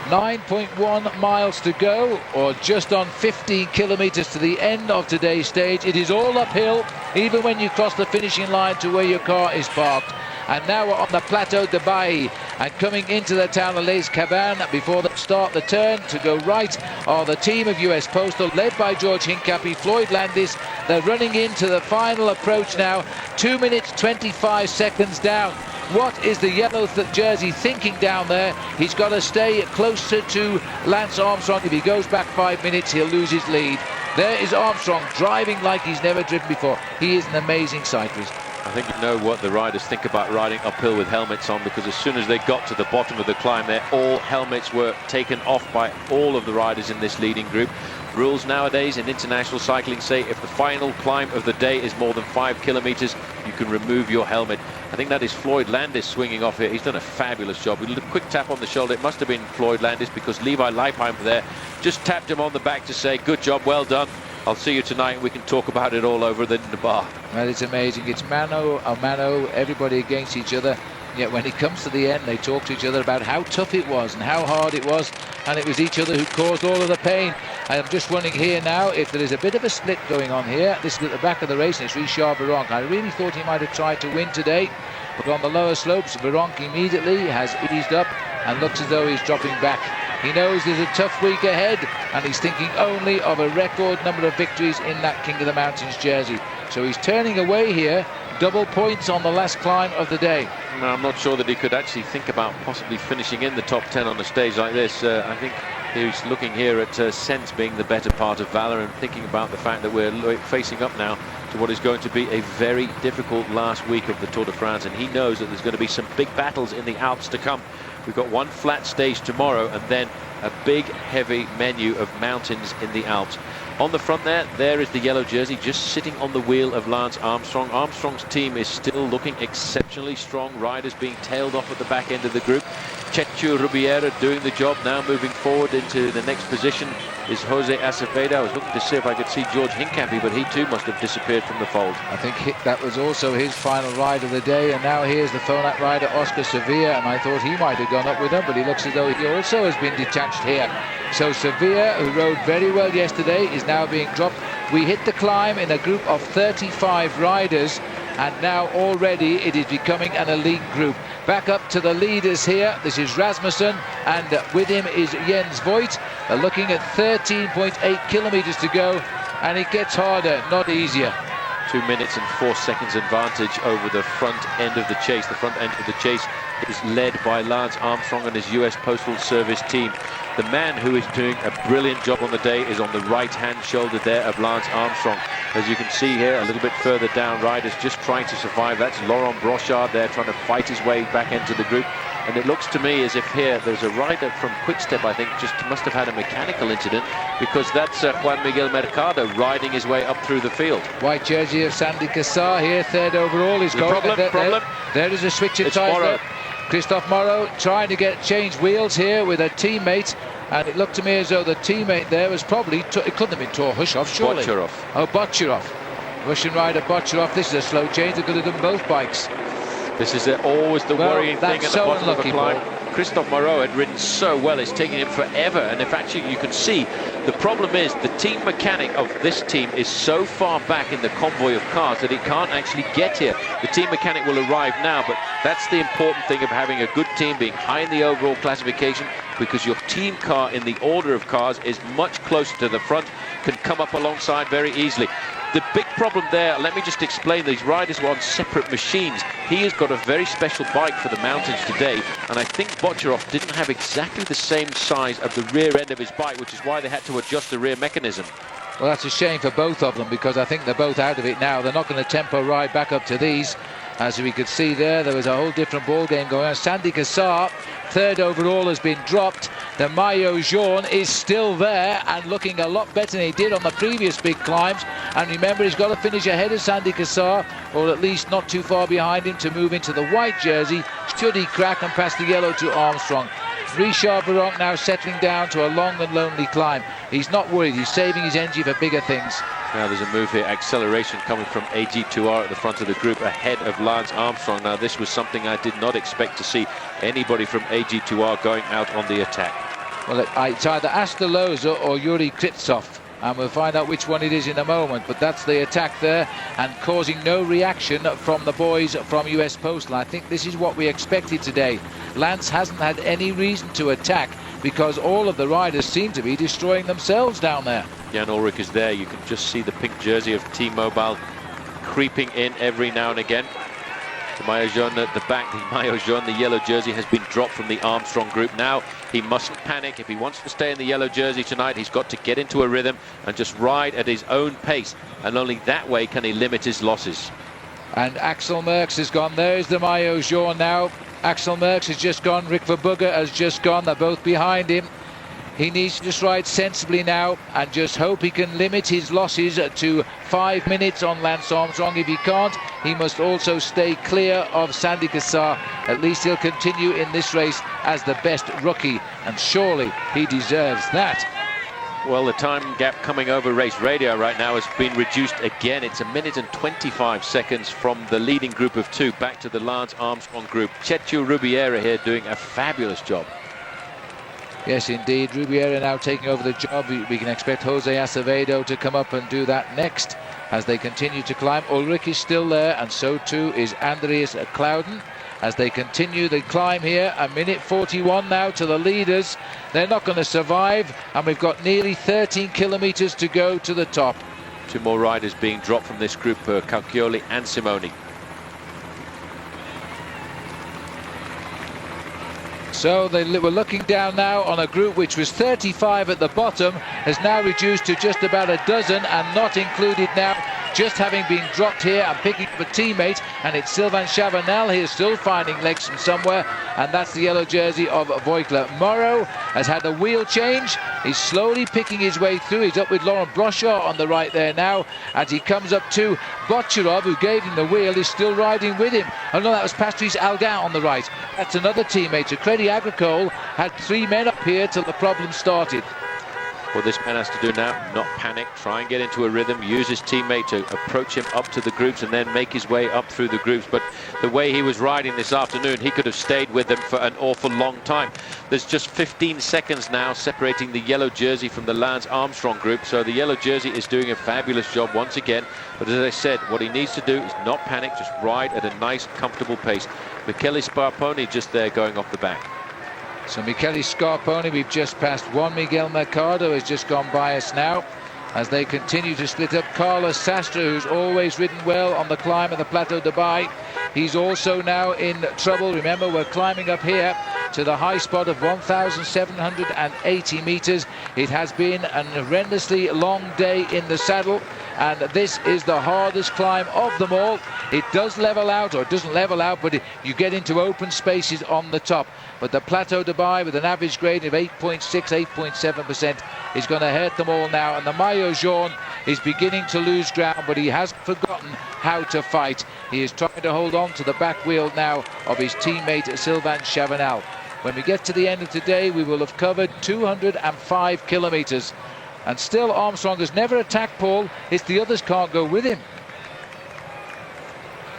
.1 miles to go, or just on 15 kilometers to the end of today's stage. It is all uphill, even when you cross the finishing line to where your car is parked. And now we're on the Plateau de Bailly, and coming into the town of Les Cabanes before they start the turn to go right are the team of US Postal, led by George Hincapie, Floyd Landis. They're running into the final approach now, 2 minutes 25 seconds down. What is the yellow jersey thinking down there? He's got to stay closer to Lance Armstrong. If he goes back 5 minutes, he'll lose his lead. There is Armstrong driving like he's never driven before. He is an amazing cyclist. I think you know what the riders think about riding uphill with helmets on, because as soon as they got to the bottom of the climb there, all helmets were taken off by all of the riders in this leading group. Rules nowadays in international cycling say if the final climb of the day is more than 5 kilometers, you can remove your helmet. I think that is Floyd Landis swinging off here. He's done a fabulous job. A quick tap on the shoulder. It must have been Floyd Landis, because Levi Leipheimer there just tapped him on the back to say, good job, well done. I'll see you tonight and we can talk about it all over in the bar. Well, it's amazing. It's mano a mano, everybody against each other. Yet when it comes to the end, they talk to each other about how tough it was and how hard it was. And it was each other who caused all of the pain. I'm just wondering here now if there is a bit of a split going on here. This is at the back of the race, and it's Richard Virenque. I really thought he might have tried to win today. But on the lower slopes, Virenque immediately has eased up and looks as though he's dropping back. He knows there's a tough week ahead, and he's thinking only of a record number of victories in that King of the Mountains jersey. So he's turning away here, double points on the last climb of the day. No, I'm not sure that he could actually think about possibly finishing in the top 10 on a stage like this. I think he's looking here at sense being the better part of valor, and thinking about the fact that we're facing up now to what is going to be a very difficult last week of the Tour de France, and he knows that there's going to be some big battles in the Alps to come. We've got one flat stage tomorrow, and then a big heavy menu of mountains in the Alps. On the front there is the yellow jersey just sitting on the wheel of Lance Armstrong. Armstrong's team is still looking exceptionally strong. Riders being tailed off at the back end of the group. Chechu Rubiera doing the job now, moving forward into the next position is Jose Acevedo. I was looking to see if I could see George Hincapie, but he too must have disappeared from the fold. I think that was also his final ride of the day, and now here's the Phonak rider Oscar Sevilla, and I thought he might have gone up with him, but he looks as though he also has been detached here. So Sevilla, who rode very well yesterday, is now being dropped We hit the climb in a group of 35 riders, and now already it is becoming an elite group. Back up to the leaders here. This is Rasmussen, and with him is Jens Voigt. They're looking at 13.8 kilometers to go, and it gets harder, not easier. 2 minutes and 4 seconds advantage over the front end of the chase. The front end of the chase is led by Lance Armstrong and his US Postal Service team. The man who is doing a brilliant job on the day is on the right-hand shoulder there of Lance Armstrong. As you can see here, a little bit further down, riders just trying to survive. That's Laurent Brochard there trying to fight his way back into the group. And it looks to me as if here there's a rider from Quickstep, I think, just must have had a mechanical incident, because that's Juan Miguel Mercado riding his way up through the field. White jersey of Sandy Cassar here, third overall. He's going. Problem. There is a switch of tyre. Christophe Moreau trying to change wheels here with a teammate, and it looked to me as though the teammate there was probably, it couldn't have been Torhushov, surely. Bocharov. Oh, Bocharov. Russian rider Bocharov. This is a slow change. They could have done both bikes. This is always the worrying thing at the bottom of a climb. Christophe Moreau had ridden so well, it's taking him forever. And if actually you can see, the problem is the team mechanic of this team is so far back in the convoy of cars that he can't actually get here. The team mechanic will arrive now, but that's the important thing of having a good team, being high in the overall classification, because your team car in the order of cars is much closer to the front, can come up alongside very easily. The big problem there, let me just explain, these riders were on separate machines. He has got a very special bike for the mountains today, and I think Bocharov didn't have exactly the same size of the rear end of his bike, which is why they had to adjust the rear mechanism. Well, that's a shame for both of them, because I think they're both out of it now. They're not going to tempo ride back up to these. As we could see there was a whole different ball game going on. Sandy Cassar, third overall, has been dropped. The maillot jaune is still there and looking a lot better than he did on the previous big climbs. And remember, he's got to finish ahead of Sandy Cassar, or at least not too far behind him, to move into the white jersey. Should he crack and pass the yellow to Armstrong? Richard Virenque now settling down to a long and lonely climb. He's not worried. He's saving his energy for bigger things. Now there's a move here, acceleration coming from AG2R at the front of the group ahead of Lance Armstrong. Now this was something I did not expect to see anybody from AG2R going out on the attack. Well, it's either Asta Loza or Yuri Kritsov, and we'll find out which one it is in a moment. But that's the attack there, and causing no reaction from the boys from US Postal. I think this is what we expected today. Lance hasn't had any reason to attack, because all of the riders seem to be destroying themselves down there. Jan Ullrich is there. You can just see the pink jersey of T-Mobile creeping in every now and again. The maillot jaune at the back, the maillot jaune, the yellow jersey, has been dropped from the Armstrong group. Now he mustn't panic. If he wants to stay in the yellow jersey tonight, he's got to get into a rhythm and just ride at his own pace, and only that way can he limit his losses. And Axel Merckx has gone. There's the maillot jaune now. Axel Merckx has just gone. Rick Verbrugge has just gone. They're both behind him. He needs to just ride sensibly now and just hope he can limit his losses to 5 minutes on Lance Armstrong. If he can't, he must also stay clear of Sandy Cassar. At least he'll continue in this race as the best rookie, and surely he deserves that. Well, the time gap coming over race radio right now has been reduced again. It's 1 minute and 25 seconds from the leading group of two back to the Lance Armstrong group. Chechu Rubiera here doing a fabulous job. Yes, indeed. Rubiera now taking over the job. We can expect Jose Acevedo to come up and do that next as they continue to climb. Ullrich is still there, and so too is Andreas Clauden. As they continue the climb here, 1 minute 41 now to the leaders. They're not going to survive, and we've got nearly 13 kilometers to go to the top. Two more riders being dropped from this group, Cauchioli and Simoni. So they were looking down now on a group which was 35 at the bottom, has now reduced to just about a dozen, and not included now, just having been dropped here and picking up a teammate, and it's Sylvain Chavanel here still finding legs from somewhere, and that's the yellow jersey of Voigtler. Moreau has had a wheel change. He's slowly picking his way through. He's up with Laurent Brochard on the right there now, as he comes up to Bocharov, who gave him the wheel, is still riding with him. Oh no, that was Patrice Algan on the right. That's another teammate. So Crédit Agricole had 3 men up here till the problem started. What this man has to do now, not panic, try and get into a rhythm, use his teammate to approach him up to the groups and then make his way up through the groups. But the way he was riding this afternoon, he could have stayed with them for an awful long time. There's just 15 seconds now separating the yellow jersey from the Lance Armstrong group. So the yellow jersey is doing a fabulous job once again. But as I said, what he needs to do is not panic, just ride at a nice, comfortable pace. Michele Scarponi just there going off the back. So Michele Scarponi, we've just passed Juan Miguel Mercado, has just gone by us now as they continue to split up. Carlos Sastre, who's always ridden well on the climb of the Plateau de Baille, he's also now in trouble. Remember, we're climbing up here to the high spot of 1,780 meters. It has been an horrendously long day in the saddle, and this is the hardest climb of them all. It does level out, or it doesn't level out, but you get into open spaces on the top. But the Plateau de Baille, with an average grade of 8.6, 8.7%, is going to hurt them all now. And the Maillot Jaune is beginning to lose ground, but he has forgotten how to fight. He is trying to hold on to the back wheel now of his teammate Sylvain Chavanel. When we get to the end of today, we will have covered 205 kilometers. And still Armstrong has never attacked Paul. It's the others can't go with him.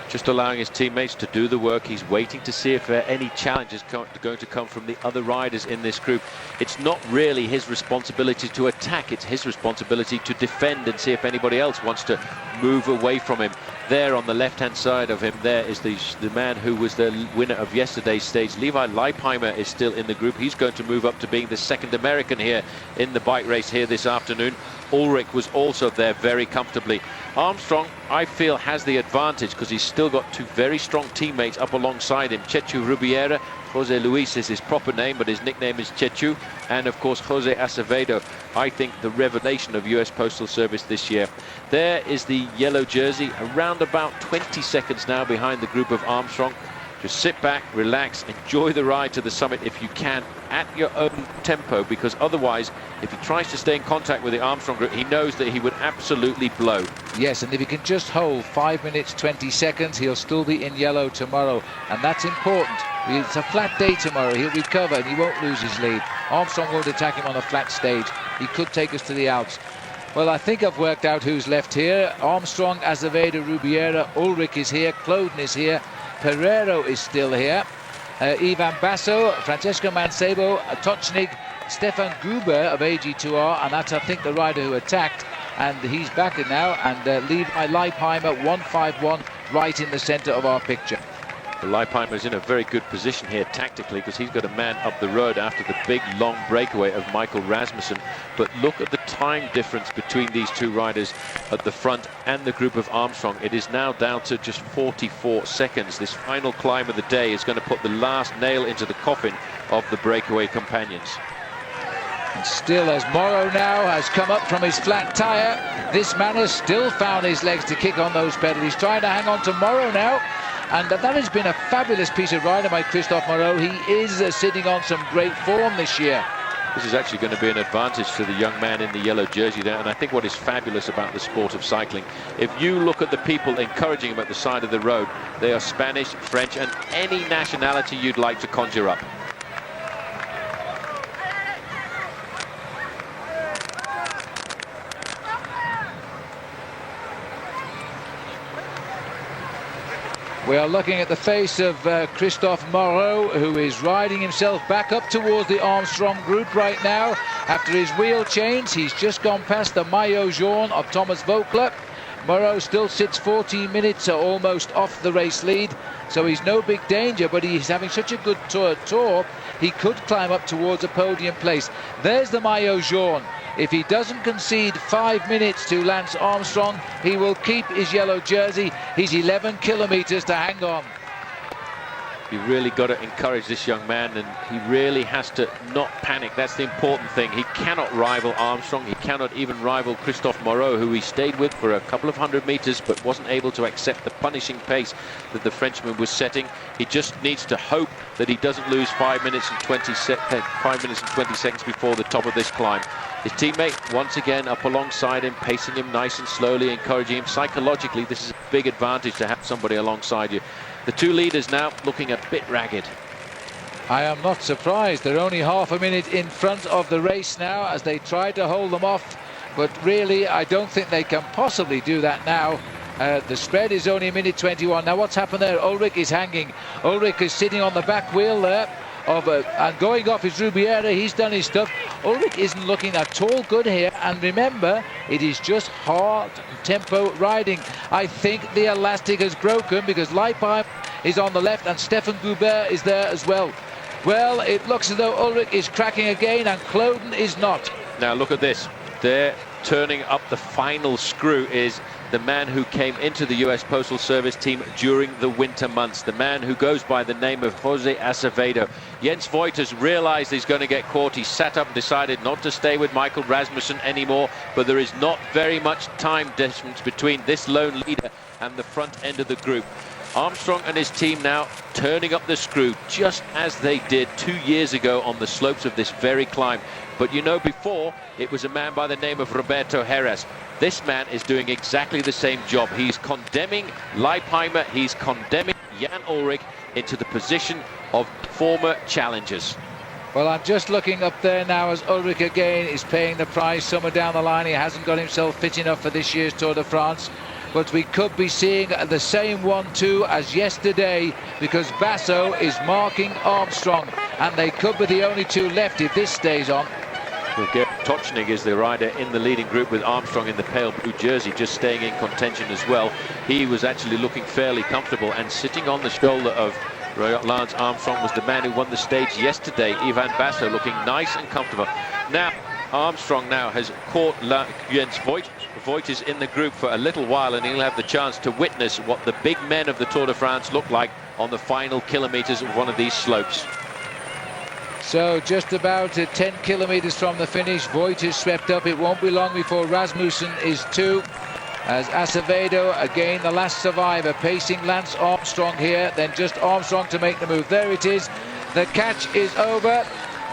Just allowing his teammates to do the work. He's waiting to see if any challenges are going to come from the other riders in this group. It's not really his responsibility to attack. It's his responsibility to defend and see if anybody else wants to move away from him. There on the left-hand side of him, there is the man who was the winner of yesterday's stage. Levi Leipheimer is still in the group. He's going to move up to being the second American here in the bike race here this afternoon. Ulrich was also there very comfortably. Armstrong, I feel, has the advantage because he's still got two very strong teammates up alongside him. Chechu Rubiera, Jose Luis is his proper name, but his nickname is Chechu, and of course Jose Acevedo, I think the revelation of US Postal Service this year. There is the yellow jersey, around about 20 seconds now behind the group of Armstrong. Just sit back, relax, enjoy the ride to the summit if you can, at your own tempo, because otherwise, if he tries to stay in contact with the Armstrong group, he knows that he would absolutely blow. Yes, and if he can just hold 5 minutes 20 seconds, he'll still be in yellow tomorrow, and that's important. It's a flat day tomorrow. He'll recover and he won't lose his lead. Armstrong won't attack him on a flat stage. He could take us to the Alps. Well, I think I've worked out who's left here. Armstrong, Azevedo, Rubiera, Ulrich is here, Cloden is here, Pereiro is still here, Ivan Basso, Francesco Mancebo, Tochnik, Stefan Gruber of AG2R, and that's, I think, the rider who attacked, and he's back in now, and Levi Leipheimer, 151, right in the centre of our picture. Leipheimer is in a very good position here tactically because he's got a man up the road after the big long breakaway of Michael Rasmussen. But look at the time difference between these two riders at the front and the group of Armstrong. It is now down to just 44 seconds. This final climb of the day is going to put the last nail into the coffin of the breakaway companions. And still, as Morrow now has come up from his flat tyre, this man has still found his legs to kick on those pedals. He's trying to hang on to Morrow now. And that has been a fabulous piece of riding by Christophe Moreau. He is sitting on some great form this year. This is actually going to be an advantage to the young man in the yellow jersey there. And I think what is fabulous about the sport of cycling, if you look at the people encouraging him at the side of the road, they are Spanish, French, and any nationality you'd like to conjure up. We are looking at the face of Christophe Moreau, who is riding himself back up towards the Armstrong group right now. After his wheel change, he's just gone past the Maillot Jaune of Thomas Voeckler. Moreau still sits 14 minutes almost off the race lead, so he's no big danger, but he's having such a good tour, he could climb up towards a podium place. There's the Maillot Jaune. If he doesn't concede 5 minutes to Lance Armstrong, he will keep his yellow jersey. He's 11 kilometers to hang on. You really got to encourage this young man, and he really has to not panic. That's the important thing. He cannot rival Armstrong. He cannot even rival Christophe Moreau, who he stayed with for a couple of 100 meters, but wasn't able to accept the punishing pace that the Frenchman was setting. He just needs to hope that he doesn't lose 5 minutes and 20 seconds before the top of this climb. His teammate, once again, up alongside him, pacing him nice and slowly, encouraging him. Psychologically, this is a big advantage to have somebody alongside you. The two leaders now looking a bit ragged. I am not surprised. They're only half a minute in front of the race now as they try to hold them off. But really, I don't think they can possibly do that now. The spread is only a minute 21. Now, what's happened there? Ulrich is hanging. Ulrich is sitting on the back wheel there. And going off his Rubiera, he's done his stuff. Ulrich isn't looking at all good here, and remember, it is just hard tempo riding. I think the elastic has broken because Leipheimer is on the left and Stefan Goubert is there as well. Well, it looks as though Ulrich is cracking again and Kloden is not. Now look at this. They're turning up the final screw is the man who came into the US Postal Service team during the winter months, the man who goes by the name of Jose Acevedo. Jens Voigt has realized he's going to get caught. He sat up and decided not to stay with Michael Rasmussen anymore, but there is not very much time difference between this lone leader and the front end of the group. Armstrong and his team now turning up the screw just as they did 2 years ago on the slopes of this very climb. But you know, before it was a man by the name of Roberto Heras. This man is doing exactly the same job. He's condemning Leipheimer, he's condemning Jan Ullrich into the position of former challengers. Well, I'm just looking up there now as Ullrich again is paying the price somewhere down the line. He hasn't got himself fit enough for this year's Tour de France. But we could be seeing the same 1-2 as yesterday because Basso is marking Armstrong and they could be the only two left if this stays on. Well, Tochnig is the rider in the leading group with Armstrong in the pale blue jersey just staying in contention as well. He was actually looking fairly comfortable, and sitting on the shoulder of Lance Armstrong was the man who won the stage yesterday, Ivan Basso, looking nice and comfortable. Now Armstrong now has caught Jens Voigt. Voigt is in the group for a little while and he'll have the chance to witness what the big men of the Tour de France look like on the final kilometers of one of these slopes. So just about 10 kilometers from the finish, Voigt is swept up. It won't be long before Rasmussen is too. As Acevedo, again the last survivor, pacing Lance Armstrong here, then just Armstrong to make the move. There it is. The catch is over.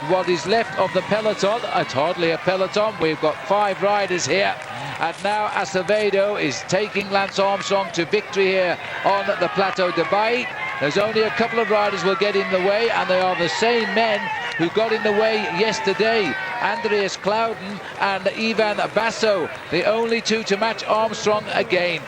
What is left of the peloton, it's hardly a peloton. We've got 5 riders here. And now Acevedo is taking Lance Armstrong to victory here on the Plateau de Bailly. There's only a couple of riders will get in the way, and they are the same men who got in the way yesterday. Andreas Kloden and Ivan Basso, the only two to match Armstrong again.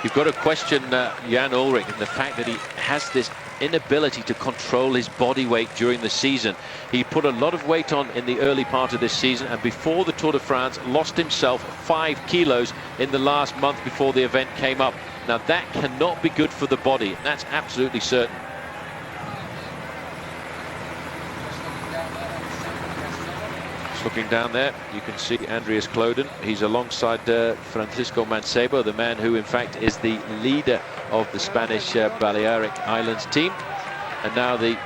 You've got to question Jan Ullrich and the fact that he has this inability to control his body weight during the season. He put a lot of weight on in the early part of this season, and before the Tour de France lost himself 5 kilos in the last month before the event came up. Now that cannot be good for the body, that's absolutely certain. Looking down there, you can see Andreas Kloden. He's alongside Francisco Mancebo, the man who in fact is the leader of the Spanish Balearic Islands team. And now the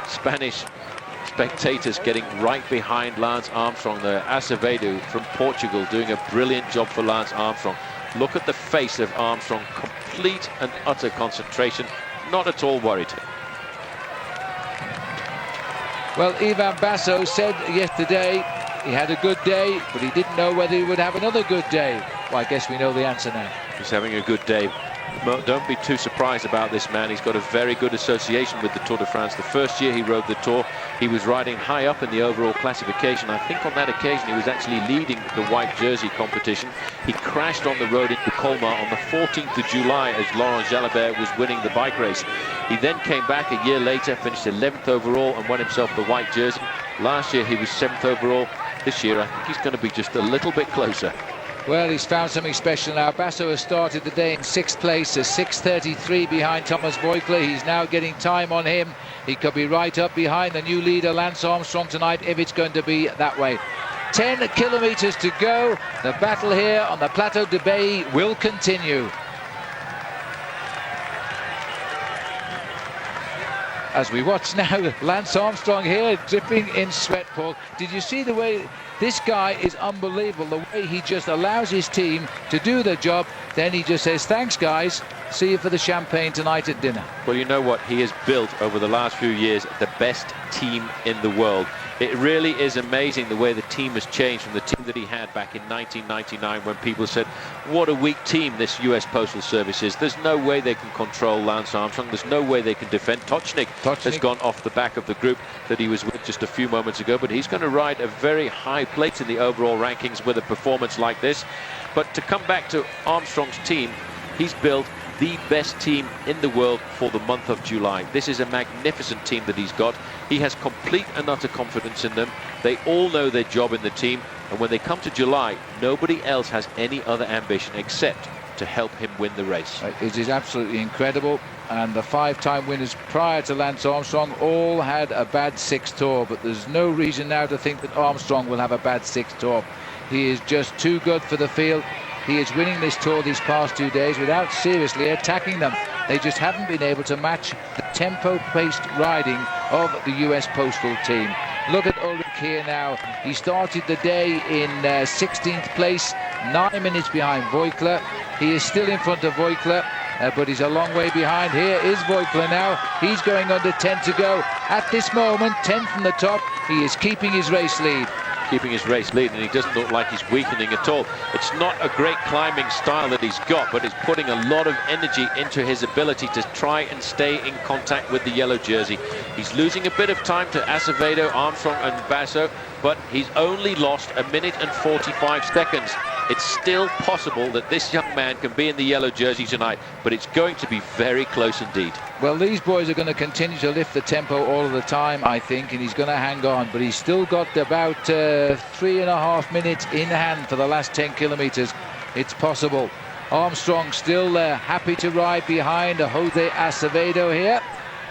Spanish spectators getting right behind Lance Armstrong there. Acevedo from Portugal doing a brilliant job for Lance Armstrong. Look at the face of Armstrong, complete and utter concentration, not at all worried. Well, Ivan Basso said yesterday he had a good day, but he didn't know whether he would have another good day. Well, I guess we know the answer now. He's having a good day. Don't be too surprised about this man. He's got a very good association with the Tour de France. The first year he rode the Tour, he was riding high up in the overall classification. I think on that occasion he was actually leading the white jersey competition. He crashed on the road into Colmar on the 14th of July as Laurent Jalabert was winning the bike race. He then came back a year later, finished 11th overall and won himself the white jersey. Last year he was 7th overall. This year I think he's going to be just a little bit closer. Well, he's found something special now. Basso has started the day in 6th place, 6:33 behind Thomas Voigtler. He's now getting time on him. He could be right up behind the new leader, Lance Armstrong, tonight, if it's going to be that way. 10 kilometers to go. The battle here on the Plateau de Bailly will continue. As we watch now, Lance Armstrong here dripping in sweat, Paul. Did you see the way this guy is unbelievable, the way he just allows his team to do the job, then he just says, thanks guys. See you for the champagne tonight at dinner. Well, you know what? He has built over the last few years the best team in the world. It really is amazing the way the team has changed from the team that he had back in 1999, when people said, what a weak team this US Postal Service is. There's no way they can control Lance Armstrong. There's no way they can defend. Tocznik has gone off the back of the group that he was with just a few moments ago, but he's going to ride a very high place in the overall rankings with a performance like this. But to come back to Armstrong's team, he's built the best team in the world for the month of July. This is a magnificent team that he's got. He has complete and utter confidence in them. They all know their job in the team, and when they come to July, nobody else has any other ambition except to help him win the race. It is absolutely incredible, and the 5-time winners prior to Lance Armstrong all had a bad sixth tour, but there's no reason now to think that Armstrong will have a bad sixth tour. He is just too good for the field. He is winning this tour these past 2 days without seriously attacking them. They just haven't been able to match the tempo-paced riding of the US Postal team. Look at Ulrich here now. He started the day in 16th place, 9 minutes behind Voigtler. He is still in front of Voigtler, but he's a long way behind. Here is Voigtler now. He's going under 10 to go. At this moment, 10 from the top. He is keeping his race lead. Keeping his race lead, and he doesn't look like he's weakening at all. It's not a great climbing style that he's got, but it's putting a lot of energy into his ability to try and stay in contact with the yellow jersey. He's losing a bit of time to Acevedo, Armstrong and Basso, but he's only lost 1 minute and 45 seconds. It's still possible that this young man can be in the yellow jersey tonight, but it's going to be very close indeed. Well, these boys are going to continue to lift the tempo all of the time, I think, and he's going to hang on, but he's still got about 3.5 minutes in hand for the last 10 kilometers. It's possible. Armstrong still happy to ride behind Jose Acevedo here,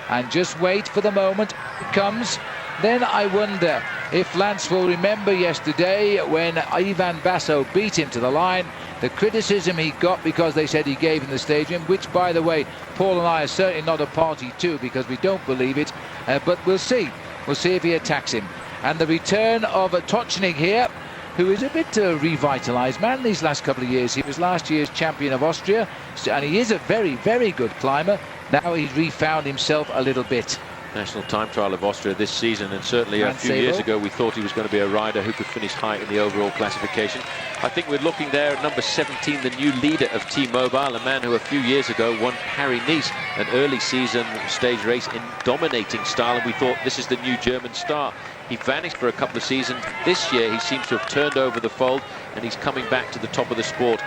and just wait for the moment it comes. Then I wonder if Lance will remember yesterday when Ivan Basso beat him to the line, the criticism he got because they said he gave in the stadium, which, by the way, Paul and I are certainly not a party to, because we don't believe it, but we'll see. We'll see if he attacks him. And the return of Tocznik here, who is a bit revitalised man these last couple of years. He was last year's champion of Austria, and he is a very, very good climber. Now he's refound himself a little bit. National time trial of Austria this season, and certainly a few years ago we thought he was going to be a rider who could finish high in the overall classification. I think we're looking there at number 17, the new leader of T-Mobile, a man who a few years ago won Paris-Nice, an early season stage race in dominating style, and we thought this is the new German star. He vanished for a couple of seasons. This year he seems to have turned over the fold, and he's coming back to the top of the sport.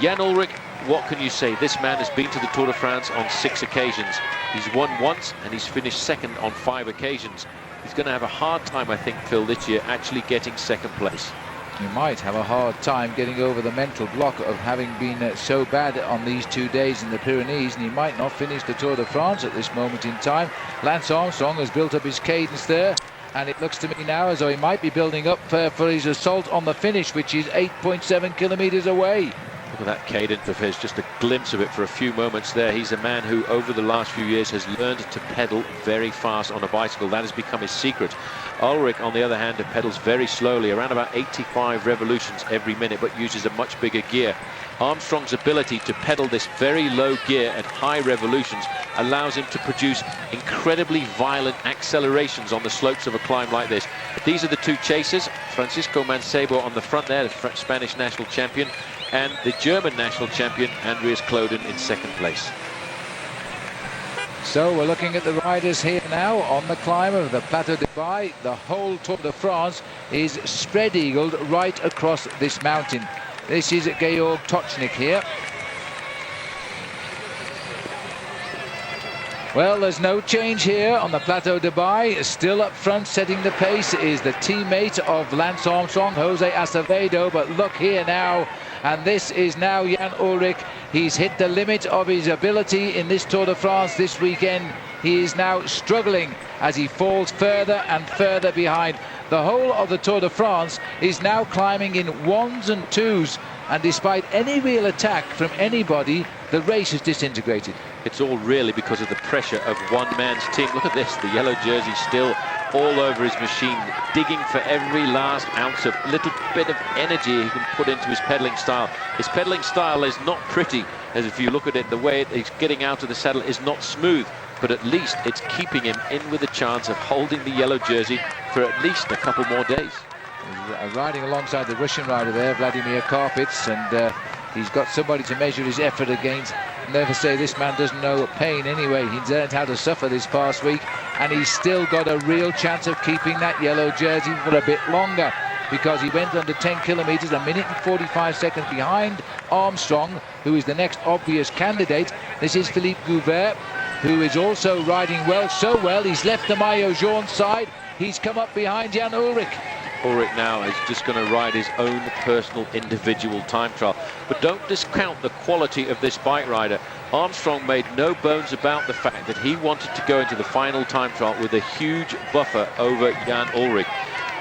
Jan Ullrich, what can you say? This man has been to the Tour de France on 6 occasions. He's won once and he's finished second on 5 occasions. He's going to have a hard time, I think, Phil, this year actually getting second place. He might have a hard time getting over the mental block of having been so bad on these 2 days in the Pyrenees, and he might not finish the Tour de France at this moment in time. Lance Armstrong has built up his cadence there, and it looks to me now as though he might be building up for his assault on the finish, which is 8.7 kilometers away. Look at that cadence of his, just a glimpse of it for a few moments there. He's a man who over the last few years has learned to pedal very fast on a bicycle. That has become his secret. Ullrich, on the other hand, pedals very slowly, around about 85 revolutions every minute, but uses a much bigger gear. Armstrong's ability to pedal this very low gear at high revolutions allows him to produce incredibly violent accelerations on the slopes of a climb like this. These are the two chasers, Francisco Mancebo on the front there, the Spanish national champion, and the German national champion, Andreas Kloden, in second place. So we're looking at the riders here now on the climb of the Plateau de Baille. The whole Tour de France is spread-eagled right across this mountain. This is Georg Tocznik here. Well, there's no change here on the Plateau de Baille. Still up front, setting the pace, is the teammate of Lance Armstrong, Jose Acevedo. But look here now, and this is now Jan Ullrich. He's hit the limit of his ability in this Tour de France this weekend. He is now struggling as he falls further and further behind. The whole of the Tour de France is now climbing in 1s and 2s, and despite any real attack from anybody, the race is disintegrated. It's all really because of the pressure of one man's team. Look at this, the yellow jersey still all over his machine, digging for every last ounce of little bit of energy he can put into his pedaling style. His pedaling style is not pretty, as if you look at it, the way he's getting out of the saddle is not smooth, but at least it's keeping him in with a chance of holding the yellow jersey for at least a couple more days. He's riding alongside the Russian rider there, Vladimir Karpits, and he's got somebody to measure his effort against. Never say this man doesn't know pain anyway. He's learned how to suffer this past week, and he's still got a real chance of keeping that yellow jersey for a bit longer, because he went under 10 kilometers, a minute and 45 seconds behind Armstrong, who is the next obvious candidate. This is Philippe Gouvert, who is also riding well, so well he's left the maillot jaune side. He's come up behind Jan Ullrich. Ullrich now is just going to ride his own personal individual time trial. But don't discount the quality of this bike rider. Armstrong made no bones about the fact that he wanted to go into the final time trial with a huge buffer over Jan Ullrich.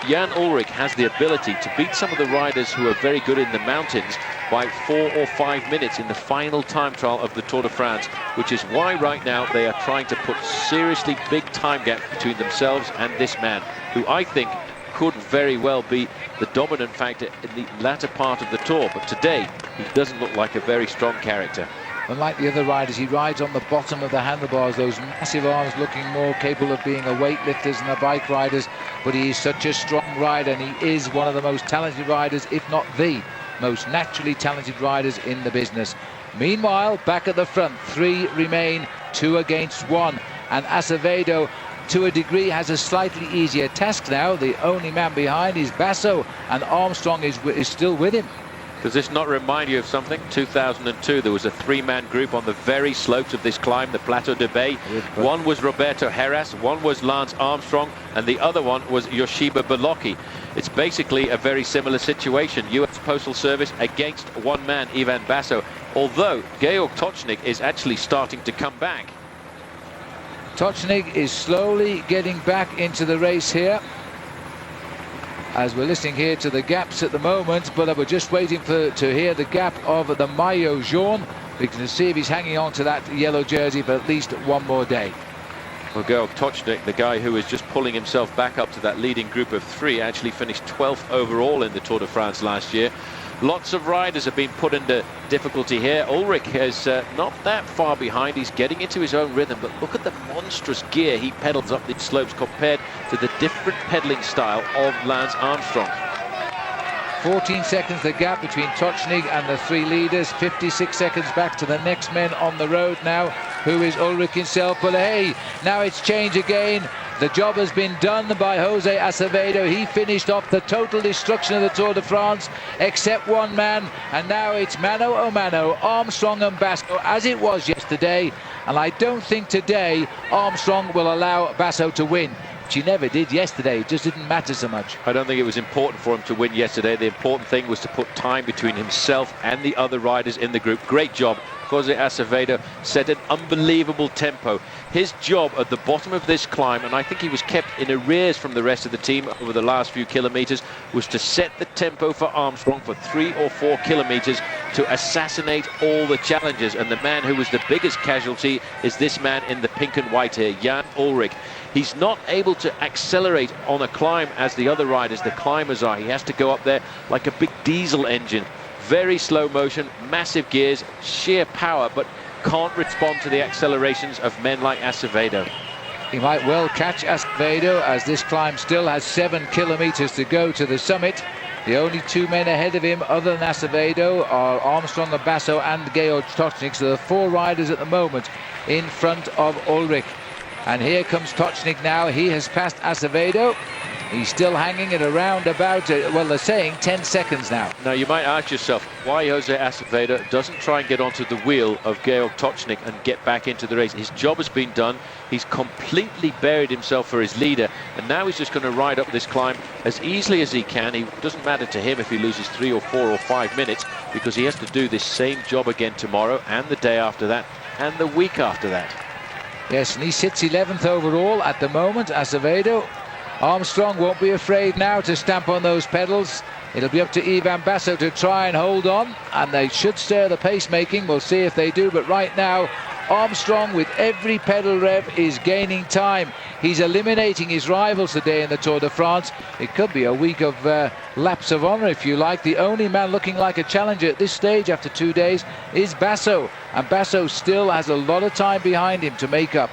Jan Ullrich has the ability to beat some of the riders who are very good in the mountains by 4 or 5 minutes in the final time trial of the Tour de France, which is why right now they are trying to put seriously big time gap between themselves and this man, who I think could very well be the dominant factor in the latter part of the Tour. But today, he doesn't look like a very strong character. Unlike the other riders, he rides on the bottom of the handlebars, those massive arms looking more capable of being a weightlifter than the bike riders, but he is such a strong rider, and he is one of the most talented riders, if not the most naturally talented riders in the business. Meanwhile, back at the front, 3 remain, 2 against 1, and Acevedo, to a degree, has a slightly easier task now. The only man behind is Basso, and Armstrong is still with him. Does this not remind you of something? 2002, there was a 3-man group on the very slopes of this climb, the Plateau de Bay. One was Roberto Heras, one was Lance Armstrong, and the other one was Yoshiba Belocchi. It's basically a very similar situation. US Postal Service against one man, Ivan Basso, although Georg Tocznik is actually starting to come back. Tocznik is slowly getting back into the race here, as we're listening here to the gaps at the moment, but we're just waiting to hear the gap of the maillot jaune. We can see if he's hanging on to that yellow jersey for at least one more day. Well, Georg Tocznik, the guy who is just pulling himself back up to that leading group of 3, actually finished 12th overall in the Tour de France last year. Lots of riders have been put into difficulty here. Ullrich is not that far behind. He's getting into his own rhythm, but look at the monstrous gear he pedals up these slopes compared to the different pedaling style of Lance Armstrong. 14 seconds the gap between Tocznik and the 3 leaders. 56 seconds back to the next men on the road now, who is Ullrich himself. But hey, now it's changed again. The job has been done by Jose Acevedo. He finished off the total destruction of the Tour de France, except one man, and now it's mano a mano, Armstrong and Basso, as it was yesterday. And I don't think today Armstrong will allow Basso to win. She never did yesterday. It just didn't matter so much. I don't think it was important for him to win yesterday. The important thing was to put time between himself and the other riders in the group. Great job. Jose Acevedo set an unbelievable tempo. His job at the bottom of this climb, and I think he was kept in arrears from the rest of the team over the last few kilometers, was to set the tempo for Armstrong for 3 or 4 kilometers to assassinate all the challengers. And the man who was the biggest casualty is this man in the pink and white here, Jan Ullrich. He's not able to accelerate on a climb as the other riders, the climbers, are. He has to go up there like a big diesel engine. Very slow motion, massive gears, sheer power, but can't respond to the accelerations of men like Acevedo. He might well catch Acevedo, as this climb still has 7 kilometers to go to the summit. The only 2 men ahead of him, other than Acevedo, are Armstrong and Basso and Georg Tocznik. So there are 4 riders at the moment in front of Ullrich. And here comes Tocznik now. He has passed Acevedo. He's still hanging at around about, well, they're saying 10 seconds now. Now, you might ask yourself why Jose Acevedo doesn't try and get onto the wheel of Georg Tocznik and get back into the race. His job has been done. He's completely buried himself for his leader, and now he's just going to ride up this climb as easily as he can. It doesn't matter to him if he loses 3 or 4 or 5 minutes, because he has to do this same job again tomorrow and the day after that and the week after that. Yes, and he sits 11th overall at the moment, Acevedo. Armstrong won't be afraid now to stamp on those pedals. It'll be up to Ivan Basso to try and hold on, and they should stir the pacemaking. We'll see if they do, but right now Armstrong, with every pedal rev, is gaining time. He's eliminating his rivals today in the Tour de France. It could be a week of laps of honour, if you like. The only man looking like a challenger at this stage after 2 days is Basso, and Basso still has a lot of time behind him to make up.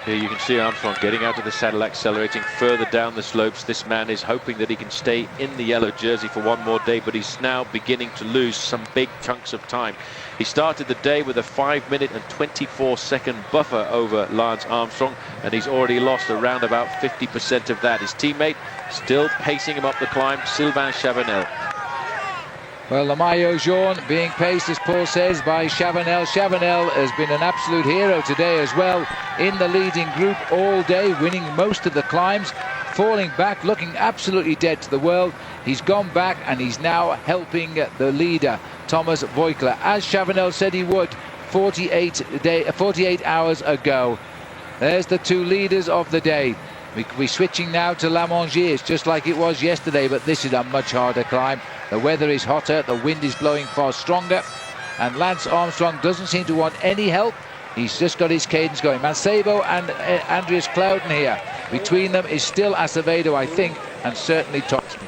Here you can see Armstrong getting out of the saddle, accelerating further down the slopes. This man is hoping that he can stay in the yellow jersey for one more day, but he's now beginning to lose some big chunks of time. He started the day with a 5-minute and 24-second buffer over Lance Armstrong, and he's already lost around about 50% of that. His teammate still pacing him up the climb, Sylvain Chavanel. Well, the maillot jaune being paced, as Paul says, by Chavanel. Chavanel has been an absolute hero today as well, in the leading group all day, winning most of the climbs, falling back, looking absolutely dead to the world. He's gone back and he's now helping the leader, Thomas Voeckler, as Chavanel said he would 48 hours ago. There's the two leaders of the day. We're switching now to La Mongie. Just like it was yesterday, but this is a much harder climb. The weather is hotter, the wind is blowing far stronger, and Lance Armstrong doesn't seem to want any help. He's just got his cadence going. Mancebo and Andreas Clouden here. Between them is still Acevedo, I think, and certainly Thompson.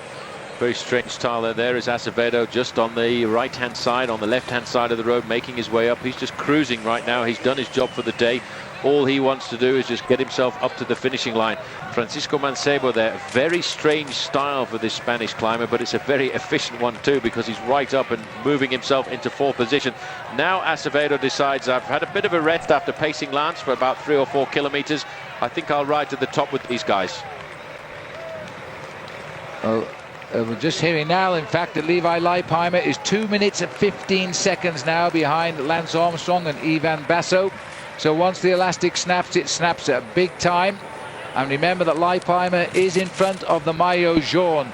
Very strange Tyler. There is Acevedo just on the right-hand side, on the left-hand side of the road, making his way up. He's just cruising right now. He's done his job for the day. All he wants to do is just get himself up to the finishing line. Francisco Mancebo there, very strange style for this Spanish climber, but it's a very efficient one too, because he's right up and moving himself into fourth position. Now Acevedo decides, I've had a bit of a rest after pacing Lance for about 3 or 4 kilometers. I think I'll ride to the top with these guys. Well, we're just hearing now, in fact, that Levi Leipheimer is 2 minutes and 15 seconds now behind Lance Armstrong and Ivan Basso. So once the elastic snaps, it snaps at a big time. And remember that Leipheimer is in front of the maillot jaune.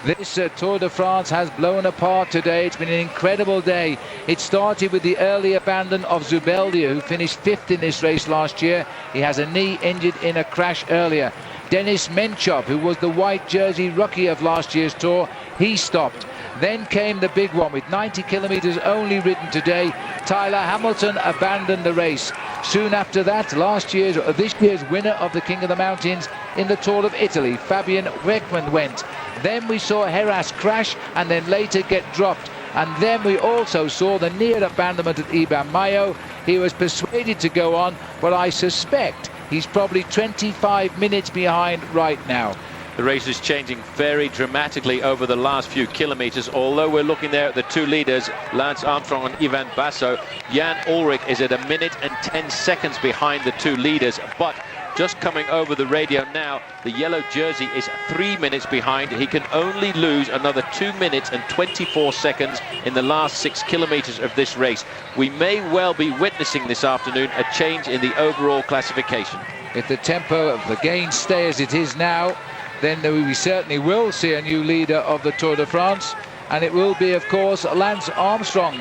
This Tour de France has blown apart today. It's been an incredible day. It started with the early abandon of Zubeldia, who finished 5th in this race last year. He has a knee injured in a crash earlier. Denis Menchov, who was the white jersey rookie of last year's Tour, he stopped. Then came the big one with 90 kilometers only ridden today. Tyler Hamilton abandoned the race. Soon after that, this year's winner of the King of the Mountains in the Tour of Italy, Fabian Weckmann, went. Then we saw Heras crash and then later get dropped. And then we also saw the near abandonment of Iban Mayo. He was persuaded to go on, but I suspect he's probably 25 minutes behind right now. The race is changing very dramatically over the last few kilometers. Although we're looking there at the two leaders, Lance Armstrong and Ivan Basso, Jan Ullrich is at 1 minute and 10 seconds behind the two leaders. But just coming over the radio now, the yellow jersey is 3 minutes behind. He can only lose another 2 minutes and 24 seconds in the last 6 kilometers of this race. We may well be witnessing this afternoon a change in the overall classification. If the tempo of the gains stay as it is now, then we certainly will see a new leader of the Tour de France, and it will be, of course, Lance Armstrong.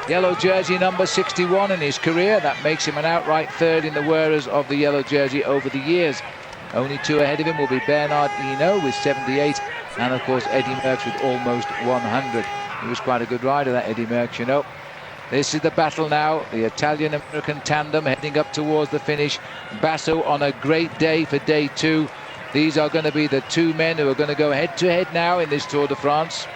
Yellow jersey number 61 in his career. That makes him an outright third in the wearers of the yellow jersey over the years. Only 2 ahead of him will be Bernard Hinault with 78, and of course Eddie Merckx with almost 100. He was quite a good rider, that Eddie Merckx, you know. This is the battle now, the Italian-American tandem heading up towards the finish. Basso on a great day for day 2. These are going to be the two men who are going to go head-to-head now in this Tour de France.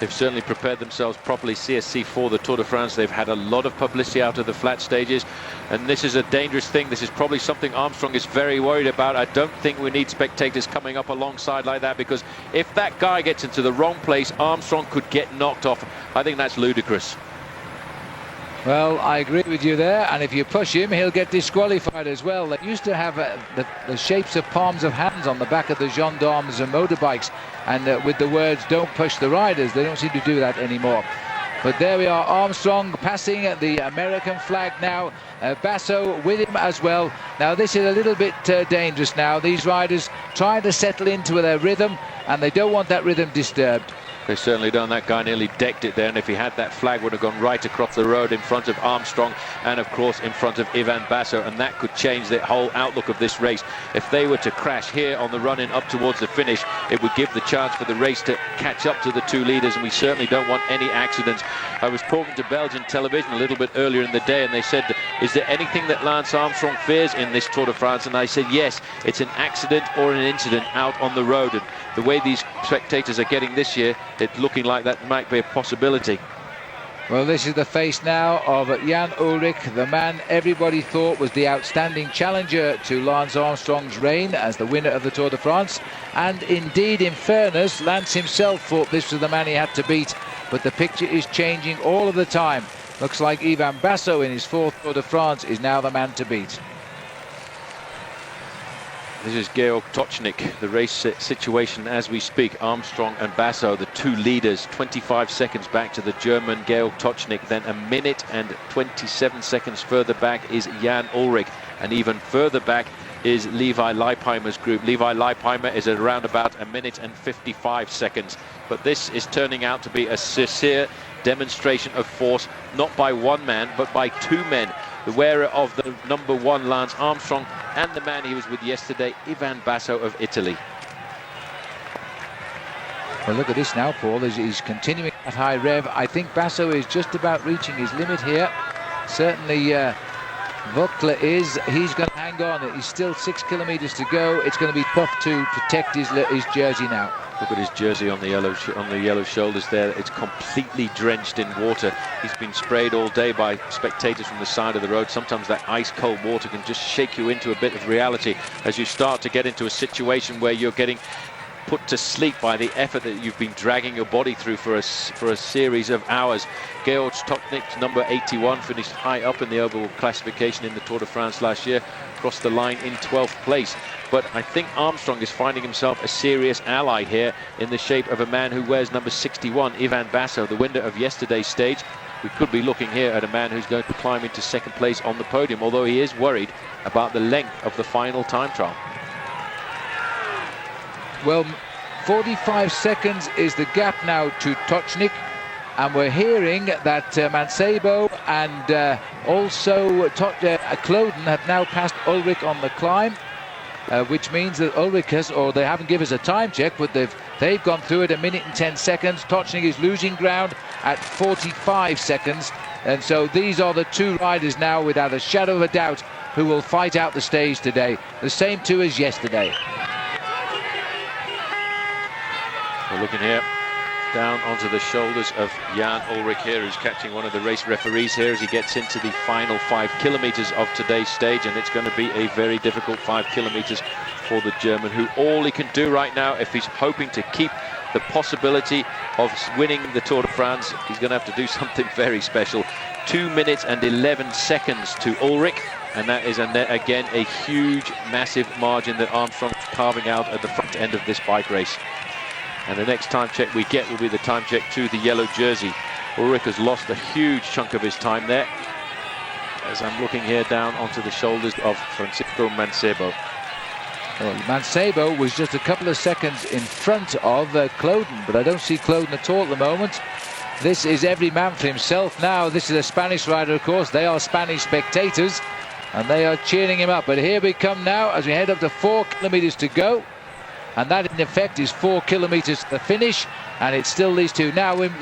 They've certainly prepared themselves properly. CSC for the Tour de France. They've had a lot of publicity out of the flat stages, and this is a dangerous thing. This is probably something Armstrong is very worried about. I don't think we need spectators coming up alongside like that, because if that guy gets into the wrong place, Armstrong could get knocked off. I think that's ludicrous. Well, I agree with you there, and if you push him, he'll get disqualified as well. They used to have the shapes of palms of hands on the back of the gendarmes and motorbikes, and with the words, don't push the riders. They don't seem to do that anymore. But there we are, Armstrong passing the American flag now. Basso with him as well. Now this is a little bit dangerous now. These riders trying to settle into their rhythm, and they don't want that rhythm disturbed. They certainly don't. That guy nearly decked it there, and if he had that flag, would have gone right across the road in front of Armstrong and of course in front of Ivan Basso, and that could change the whole outlook of this race. If they were to crash here on the run-in up towards the finish, it would give the chance for the race to catch up to the two leaders, and we certainly don't want any accidents. I was talking to Belgian television a little bit earlier in the day, and they said is there anything that Lance Armstrong fears in this Tour de France? And I said, yes, it's an accident or an incident out on the road. And the way these spectators are getting this year, it's looking like that might be a possibility. Well, this is the face now of Jan Ullrich, the man everybody thought was the outstanding challenger to Lance Armstrong's reign as the winner of the Tour de France. And indeed, in fairness, Lance himself thought this was the man he had to beat. But the picture is changing all of the time. Looks like Ivan Basso in his fourth Tour de France is now the man to beat. This is Georg Tocznik, the race situation as we speak. Armstrong and Basso, the two leaders, 25 seconds back to the German Georg Tocznik. Then a minute and 27 seconds further back is Jan Ullrich. And even further back is Levi Leipheimer's group. Levi Leipheimer is at around about a minute and 55 seconds. But this is turning out to be a sincere demonstration of force, not by one man, but by two men. The wearer of the #1 Lance Armstrong and the man he was with yesterday, Ivan Basso of Italy. Well, look at this now, Paul, as he's continuing at high rev. I think Basso is just about reaching his limit here. Certainly Vukla is. He's going to hang on. He's still 6 kilometers to go. It's going to be tough to protect his jersey now. Look at his jersey on the yellow shoulders there. It's completely drenched in water. He's been sprayed all day by spectators from the side of the road. Sometimes that ice cold water can just shake you into a bit of reality as you start to get into a situation where you're getting put to sleep by the effort that you've been dragging your body through for a series of hours. Georg Tocznik, number 81, finished high up in the overall classification in the Tour de France last year, crossed the line in 12th place. But I think Armstrong is finding himself a serious ally here in the shape of a man who wears number 61, Ivan Basso, the winner of yesterday's stage. We could be looking here at a man who's going to climb into second place on the podium, although he is worried about the length of the final time trial. Well, 45 seconds is the gap now to Tocznik, and we're hearing that Mancebo and also Kloden have now passed Ullrich on the climb, which means that Ullrich has, or they haven't given us a time check, but they've gone through it 1 minute and 10 seconds. Tocznik is losing ground at 45 seconds, and so these are the two riders now, without a shadow of a doubt, who will fight out the stage today. The same two as yesterday. We're looking here down onto the shoulders of Jan Ullrich here, who's catching one of the race referees here as he gets into the final 5 kilometers of today's stage, and it's going to be a very difficult 5 kilometers for the German, who all he can do right now, if he's hoping to keep the possibility of winning the Tour de France, he's going to have to do something very special. 2 minutes and 11 seconds to Ullrich, and that is again a huge, massive margin that Armstrong's carving out at the front end of this bike race. And the next time check we get will be the time check to the yellow jersey. Ullrich has lost a huge chunk of his time there, as I'm looking here down onto the shoulders of Francisco Mancebo. Well, Mancebo was just a couple of seconds in front of Kloden, but I don't see Kloden at all at the moment. This is every man for himself now. This is a Spanish rider, of course. They are Spanish spectators, and they are cheering him up. But here we come now as we head up to 4 kilometers to go. And that, in effect, is 4 kilometers to the finish, and it's still these two. Now we're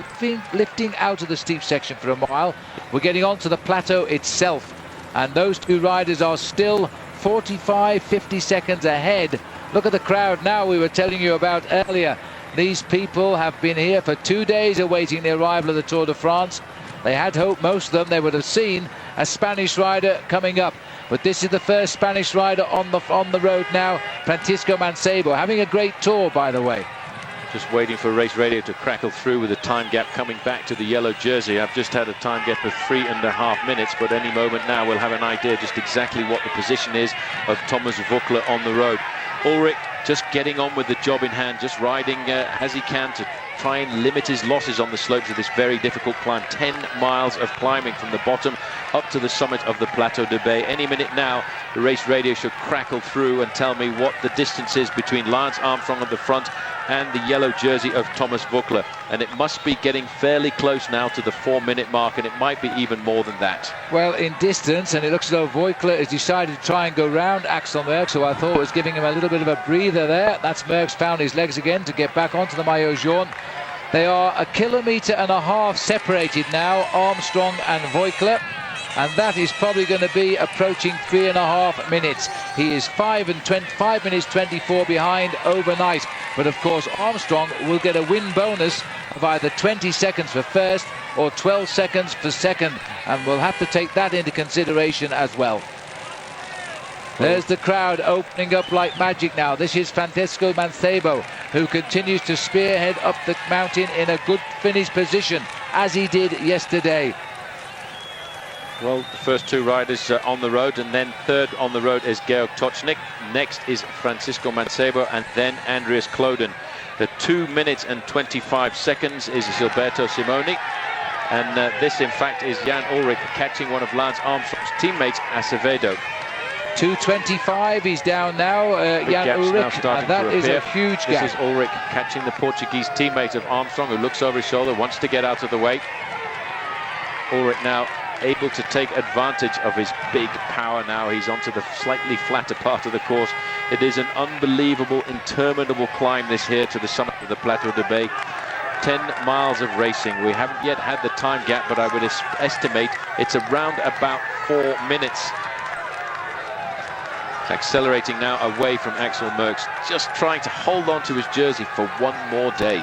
lifting out of the steep section for a while. We're getting onto the plateau itself, and those two riders are still 45, 50 seconds ahead. Look at the crowd now we were telling you about earlier. These people have been here for 2 days awaiting the arrival of the Tour de France. They had hoped, most of them, they would have seen a Spanish rider coming up. But this is the first Spanish rider on the road now, Francisco Mancebo, having a great tour, by the way. Just waiting for race radio to crackle through with a time gap coming back to the yellow jersey. I've just had a time gap of 3.5 minutes, but any moment now we'll have an idea just exactly what the position is of Thomas Vukla on the road. Ullrich just getting on with the job in hand, just riding as he can to try and limit his losses on the slopes of this very difficult climb. 10 miles of climbing from the bottom up to the summit of the Plateau de Bay. Any minute now, the race radio should crackle through and tell me what the distance is between Lance Armstrong at the front and the yellow jersey of Thomas Vukla. And it must be getting fairly close now to the 4-minute mark, and it might be even more than that. Well, in distance, and it looks as though Vukla has decided to try and go round Axel Merckx, who I thought was giving him a little bit of a breather there. That's Merckx found his legs again to get back onto the Maillot Jaune. They are 1.5 kilometers separated now, Armstrong and Vukla. and that is probably going to be approaching 3.5 minutes. He is 5 minutes 24 behind overnight, but of course Armstrong will get a win bonus of either 20 seconds for first or 12 seconds for second, and we'll have to take that into consideration as well. There's the crowd opening up like magic now. This is Francesco Mancebo, who continues to spearhead up the mountain in a good finish position, as he did yesterday. Well, the first two riders on the road, and then third on the road is Georg Tocznik. Next is Francisco Mancebo, and then Andreas Kloden. The 2 minutes and 25 seconds is Gilberto Simoni. And this, in fact, is Jan Ullrich catching one of Lance Armstrong's teammates, Acevedo. 2:25, he's down now, Jan Ullrich, and that is a huge gap. This is Ullrich catching the Portuguese teammate of Armstrong, who looks over his shoulder, wants to get out of the way. Ullrich now able to take advantage of his big power now. He's onto the slightly flatter part of the course. It is an unbelievable, interminable climb this here to the summit of the Plateau de Bay. 10 miles of racing. We haven't yet had the time gap, but I would estimate it's around about 4 minutes. Accelerating now away from Axel Merckx, just trying to hold on to his jersey for one more day.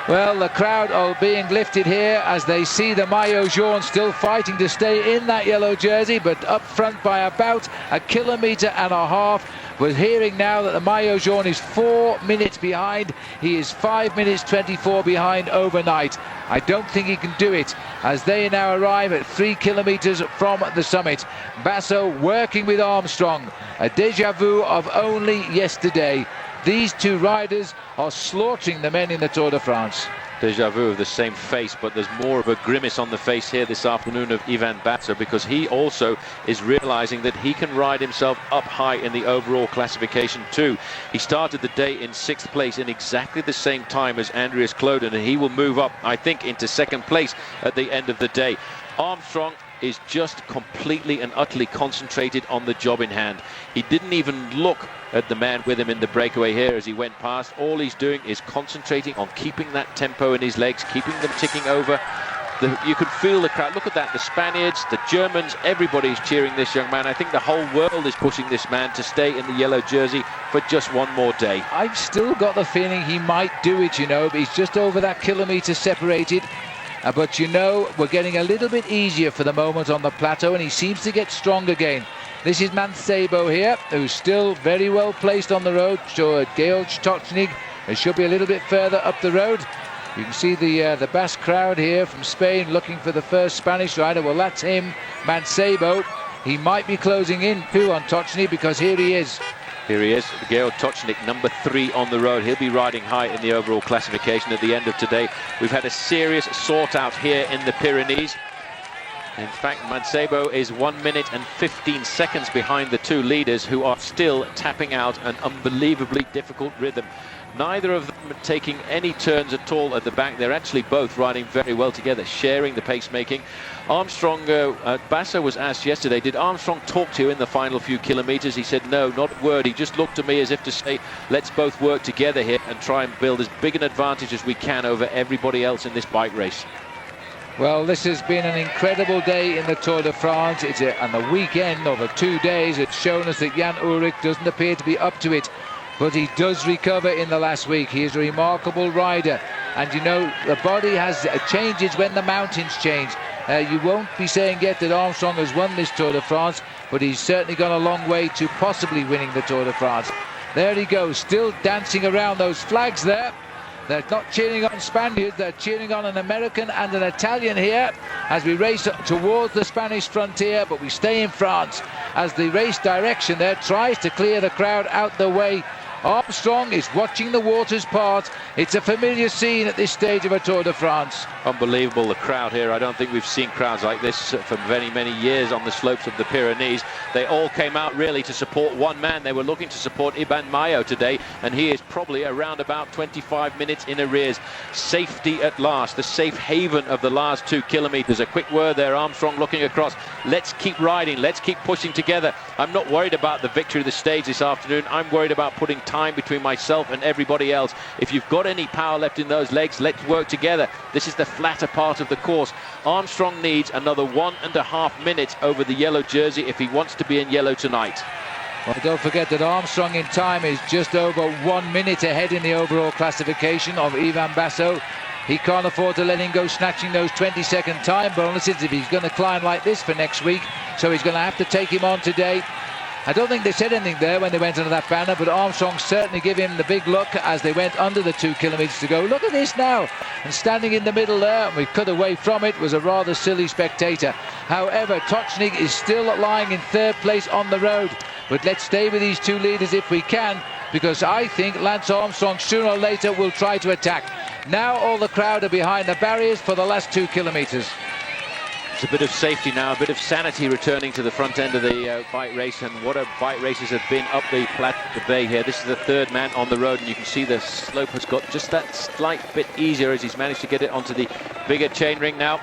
Well, the crowd are being lifted here as they see the maillot jaune still fighting to stay in that yellow jersey, but up front by about 1.5 kilometers. We're hearing now that the maillot jaune is 4 minutes behind. He is 5 minutes 24 behind overnight. I don't think he can do it as they now arrive at 3 kilometers from the summit. Basso working with Armstrong. A déjà vu of only yesterday. These two riders are slaughtering the men in the Tour de France. Déjà vu of the same face, but there's more of a grimace on the face here this afternoon of Ivan Basso, because he also is realizing that he can ride himself up high in the overall classification too. He started the day in 6th place in exactly the same time as Andreas Kloden, and he will move up, I think, into 2nd place at the end of the day. Armstrong is just completely and utterly concentrated on the job in hand. He didn't even look at the man with him in the breakaway here as he went past. All he's doing is concentrating on keeping that tempo in his legs, keeping them ticking over. You can feel the crowd. Look at that, the Spaniards, the Germans, everybody's cheering this young man. I think the whole world is pushing this man to stay in the yellow jersey for just one more day. I've still got the feeling he might do it, you know, but he's just over that kilometre separated. But you know, we're getting a little bit easier for the moment on the plateau, and he seems to get strong again. This is Mancebo here, who's still very well placed on the road. So Georg Tocznik should be a little bit further up the road. You can see the Basque crowd here from Spain looking for the first Spanish rider. Well, that's him, Mancebo. He might be closing in too on Tocznik, because here he is. Here he is, Georg Tocznik, number 3 on the road. He'll be riding high in the overall classification at the end of today. We've had a serious sort out here in the Pyrenees. In fact, Mancebo is 1 minute and 15 seconds behind the two leaders, who are still tapping out an unbelievably difficult rhythm. Neither of them taking any turns at all at the back. They're actually both riding very well together, sharing the pacemaking. Armstrong, Basso was asked yesterday, did Armstrong talk to you in the final few kilometers? He said, no, not a word. He just looked at me as if to say, let's both work together here and try and build as big an advantage as we can over everybody else in this bike race. Well, this has been an incredible day in the Tour de France. And the weekend over 2 days, it's shown us that Jan Ullrich doesn't appear to be up to it. But he does recover in the last week. He is a remarkable rider. And you know, the body has changes when the mountains change. You won't be saying yet that Armstrong has won this Tour de France, but he's certainly gone a long way to possibly winning the Tour de France. There he goes, still dancing around those flags there. They're not cheering on Spaniards, they're cheering on an American and an Italian here as we race towards the Spanish frontier, but we stay in France as the race direction there tries to clear the crowd out the way. Armstrong is watching the waters part. It's a familiar scene at this stage of a Tour de France. Unbelievable, the crowd here. I don't think we've seen crowds like this for many, many years on the slopes of the Pyrenees. They all came out really to support one man. They were looking to support Iban Mayo today, and he is probably around about 25 minutes in arrears. Safety at last, the safe haven of the last 2 kilometers. A quick word there, Armstrong looking across. Let's keep riding, let's keep pushing together. I'm not worried about the victory of the stage this afternoon. I'm worried about putting time between myself and everybody else. If you've got any power left in those legs, let's work together. This is the flatter part of the course. Armstrong needs another 1.5 minutes over the yellow jersey if he wants to be in yellow tonight. Well, don't forget that Armstrong in time is just over 1 minute ahead in the overall classification of Ivan Basso. He can't afford to let him go snatching those 20-second time bonuses if he's going to climb like this for next week. So he's going to have to take him on today. I don't think they said anything there when they went under that banner, but Armstrong certainly gave him the big look as they went under the 2 kilometres to go. Look at this now. And standing in the middle there, and we cut away from it, was a rather silly spectator. However, Tocznik is still lying in 3rd place on the road. But let's stay with these 2 leaders if we can, because I think Lance Armstrong sooner or later will try to attack. Now all the crowd are behind the barriers for the last 2 kilometres. It's a bit of safety now, a bit of sanity returning to the front end of the bike race, and what a bike races have been up the bay here. This is the 3rd man on the road, and you can see the slope has got just that slight bit easier as he's managed to get it onto the bigger chainring now.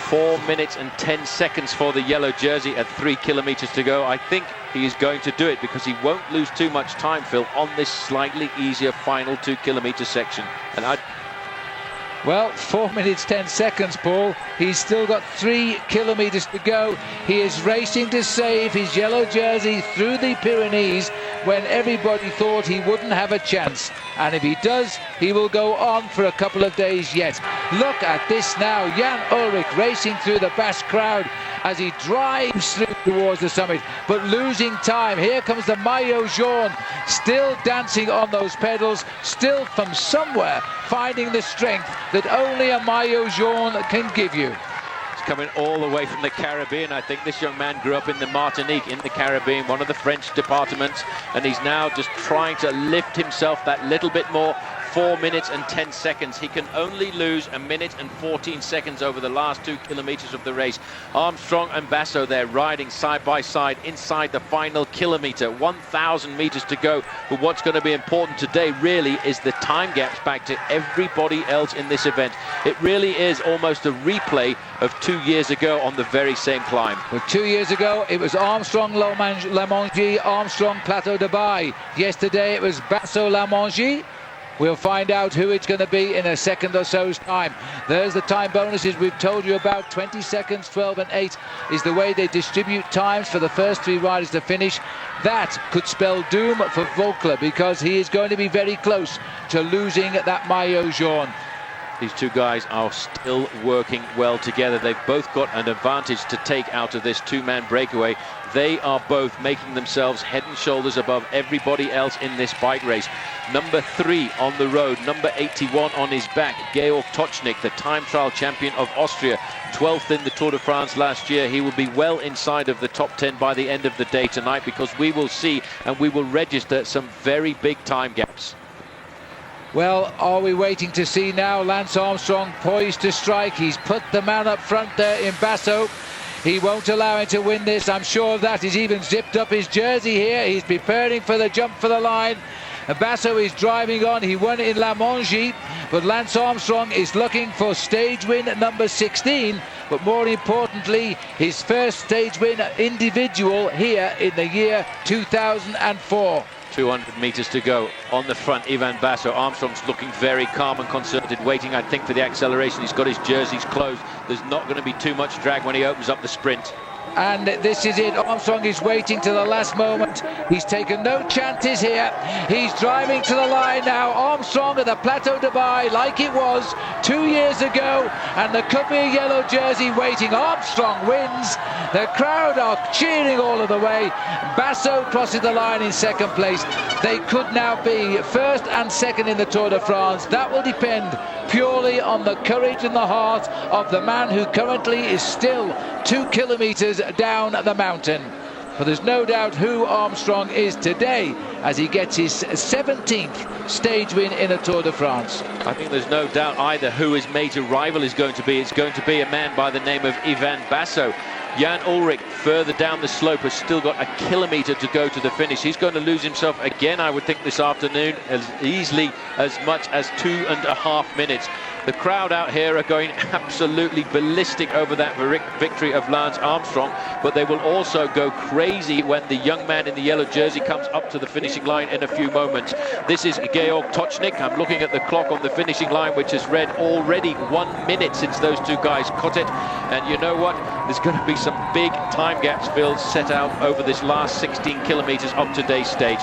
4 minutes and 10 seconds for the yellow jersey at 3 kilometres to go. I think he is going to do it because he won't lose too much time, Phil, on this slightly easier final 2 kilometre section. And well, 4 minutes 10 seconds, Paul. He's still got 3 kilometres to go. He is racing to save his yellow jersey through the Pyrenees when everybody thought he wouldn't have a chance. And if he does, he will go on for a couple of days yet. Look at this now. Jan Ullrich racing through the Basque crowd as he drives through towards the summit, but losing time. Here comes the Maillot Jaune, still dancing on those pedals, still from somewhere finding the strength that only a Maillot Jaune can give you. He's coming all the way from the Caribbean. I think this young man grew up in the Martinique, in the Caribbean, one of the French departments, and he's now just trying to lift himself that little bit more. 4 minutes and 10 seconds. He can only lose 1 minute and 14 seconds over the last 2 kilometres of the race. Armstrong and Basso there riding side by side inside the final kilometre. 1,000 metres to go. But what's going to be important today really is the time gaps back to everybody else in this event. It really is almost a replay of 2 years ago on the very same climb. Well, 2 years ago it was Armstrong La Mongie, Armstrong Plateau de Baille. Yesterday it was Basso La Mongie. We'll find out who it's going to be in a second or so's time. There's the time bonuses we've told you about. 20 seconds, 12 and 8 is the way they distribute times for the first 3 riders to finish. That could spell doom for Vogler because he is going to be very close to losing that Maillot Jaune. These 2 guys are still working well together. They've both got an advantage to take out of this 2-man breakaway. They are both making themselves head and shoulders above everybody else in this bike race. Number 3 on the road, number 81 on his back, Georg Tocznik, the time trial champion of Austria, 12th in the Tour de France last year. He will be well inside of the top 10 by the end of the day tonight, because we will see and we will register some very big time gaps. Well, are we waiting to see now? Lance Armstrong poised to strike. He's put the man up front there in Basso. He won't allow him to win this, I'm sure of that. He's even zipped up his jersey here. He's preparing for the jump for the line. Basso is driving on. He won in La Mongie, but Lance Armstrong is looking for stage win number 16, but more importantly, his first stage win individual here in the year 2004. 200 metres to go. On the front, Ivan Basso. Armstrong's looking very calm and concerted, waiting, I think, for the acceleration. He's got his jerseys closed. There's not going to be too much drag when he opens up the sprint. And this is it. Armstrong is waiting to the last moment. He's taken no chances here. He's driving to the line now. Armstrong at the Plateau de Baille, like it was 2 years ago, and there could be a yellow jersey waiting. Armstrong wins. The crowd are cheering all of the way. Basso crosses the line in 2nd place. They could now be 1st and 2nd in the Tour de France. That will depend purely on the courage and the heart of the man who currently is still 2 kilometres down the mountain. But there's no doubt who Armstrong is today as he gets his 17th stage win in a Tour de France. I think there's no doubt either who his major rival is going to be. It's going to be a man by the name of Ivan Basso. Jan Ullrich, further down the slope, has still got 1 kilometre to go to the finish. He's going to lose himself again, I would think, this afternoon, as easily as much as 2.5 minutes. The crowd out here are going absolutely ballistic over that victory of Lance Armstrong, but they will also go crazy when the young man in the yellow jersey comes up to the finishing line in a few moments. This is Georg Tocznik. I'm looking at the clock on the finishing line, which has read already 1 minute since those two guys cut it. And you know what? There's going to be some big time gaps, Phil, set out over this last 16 kilometers of today's stage.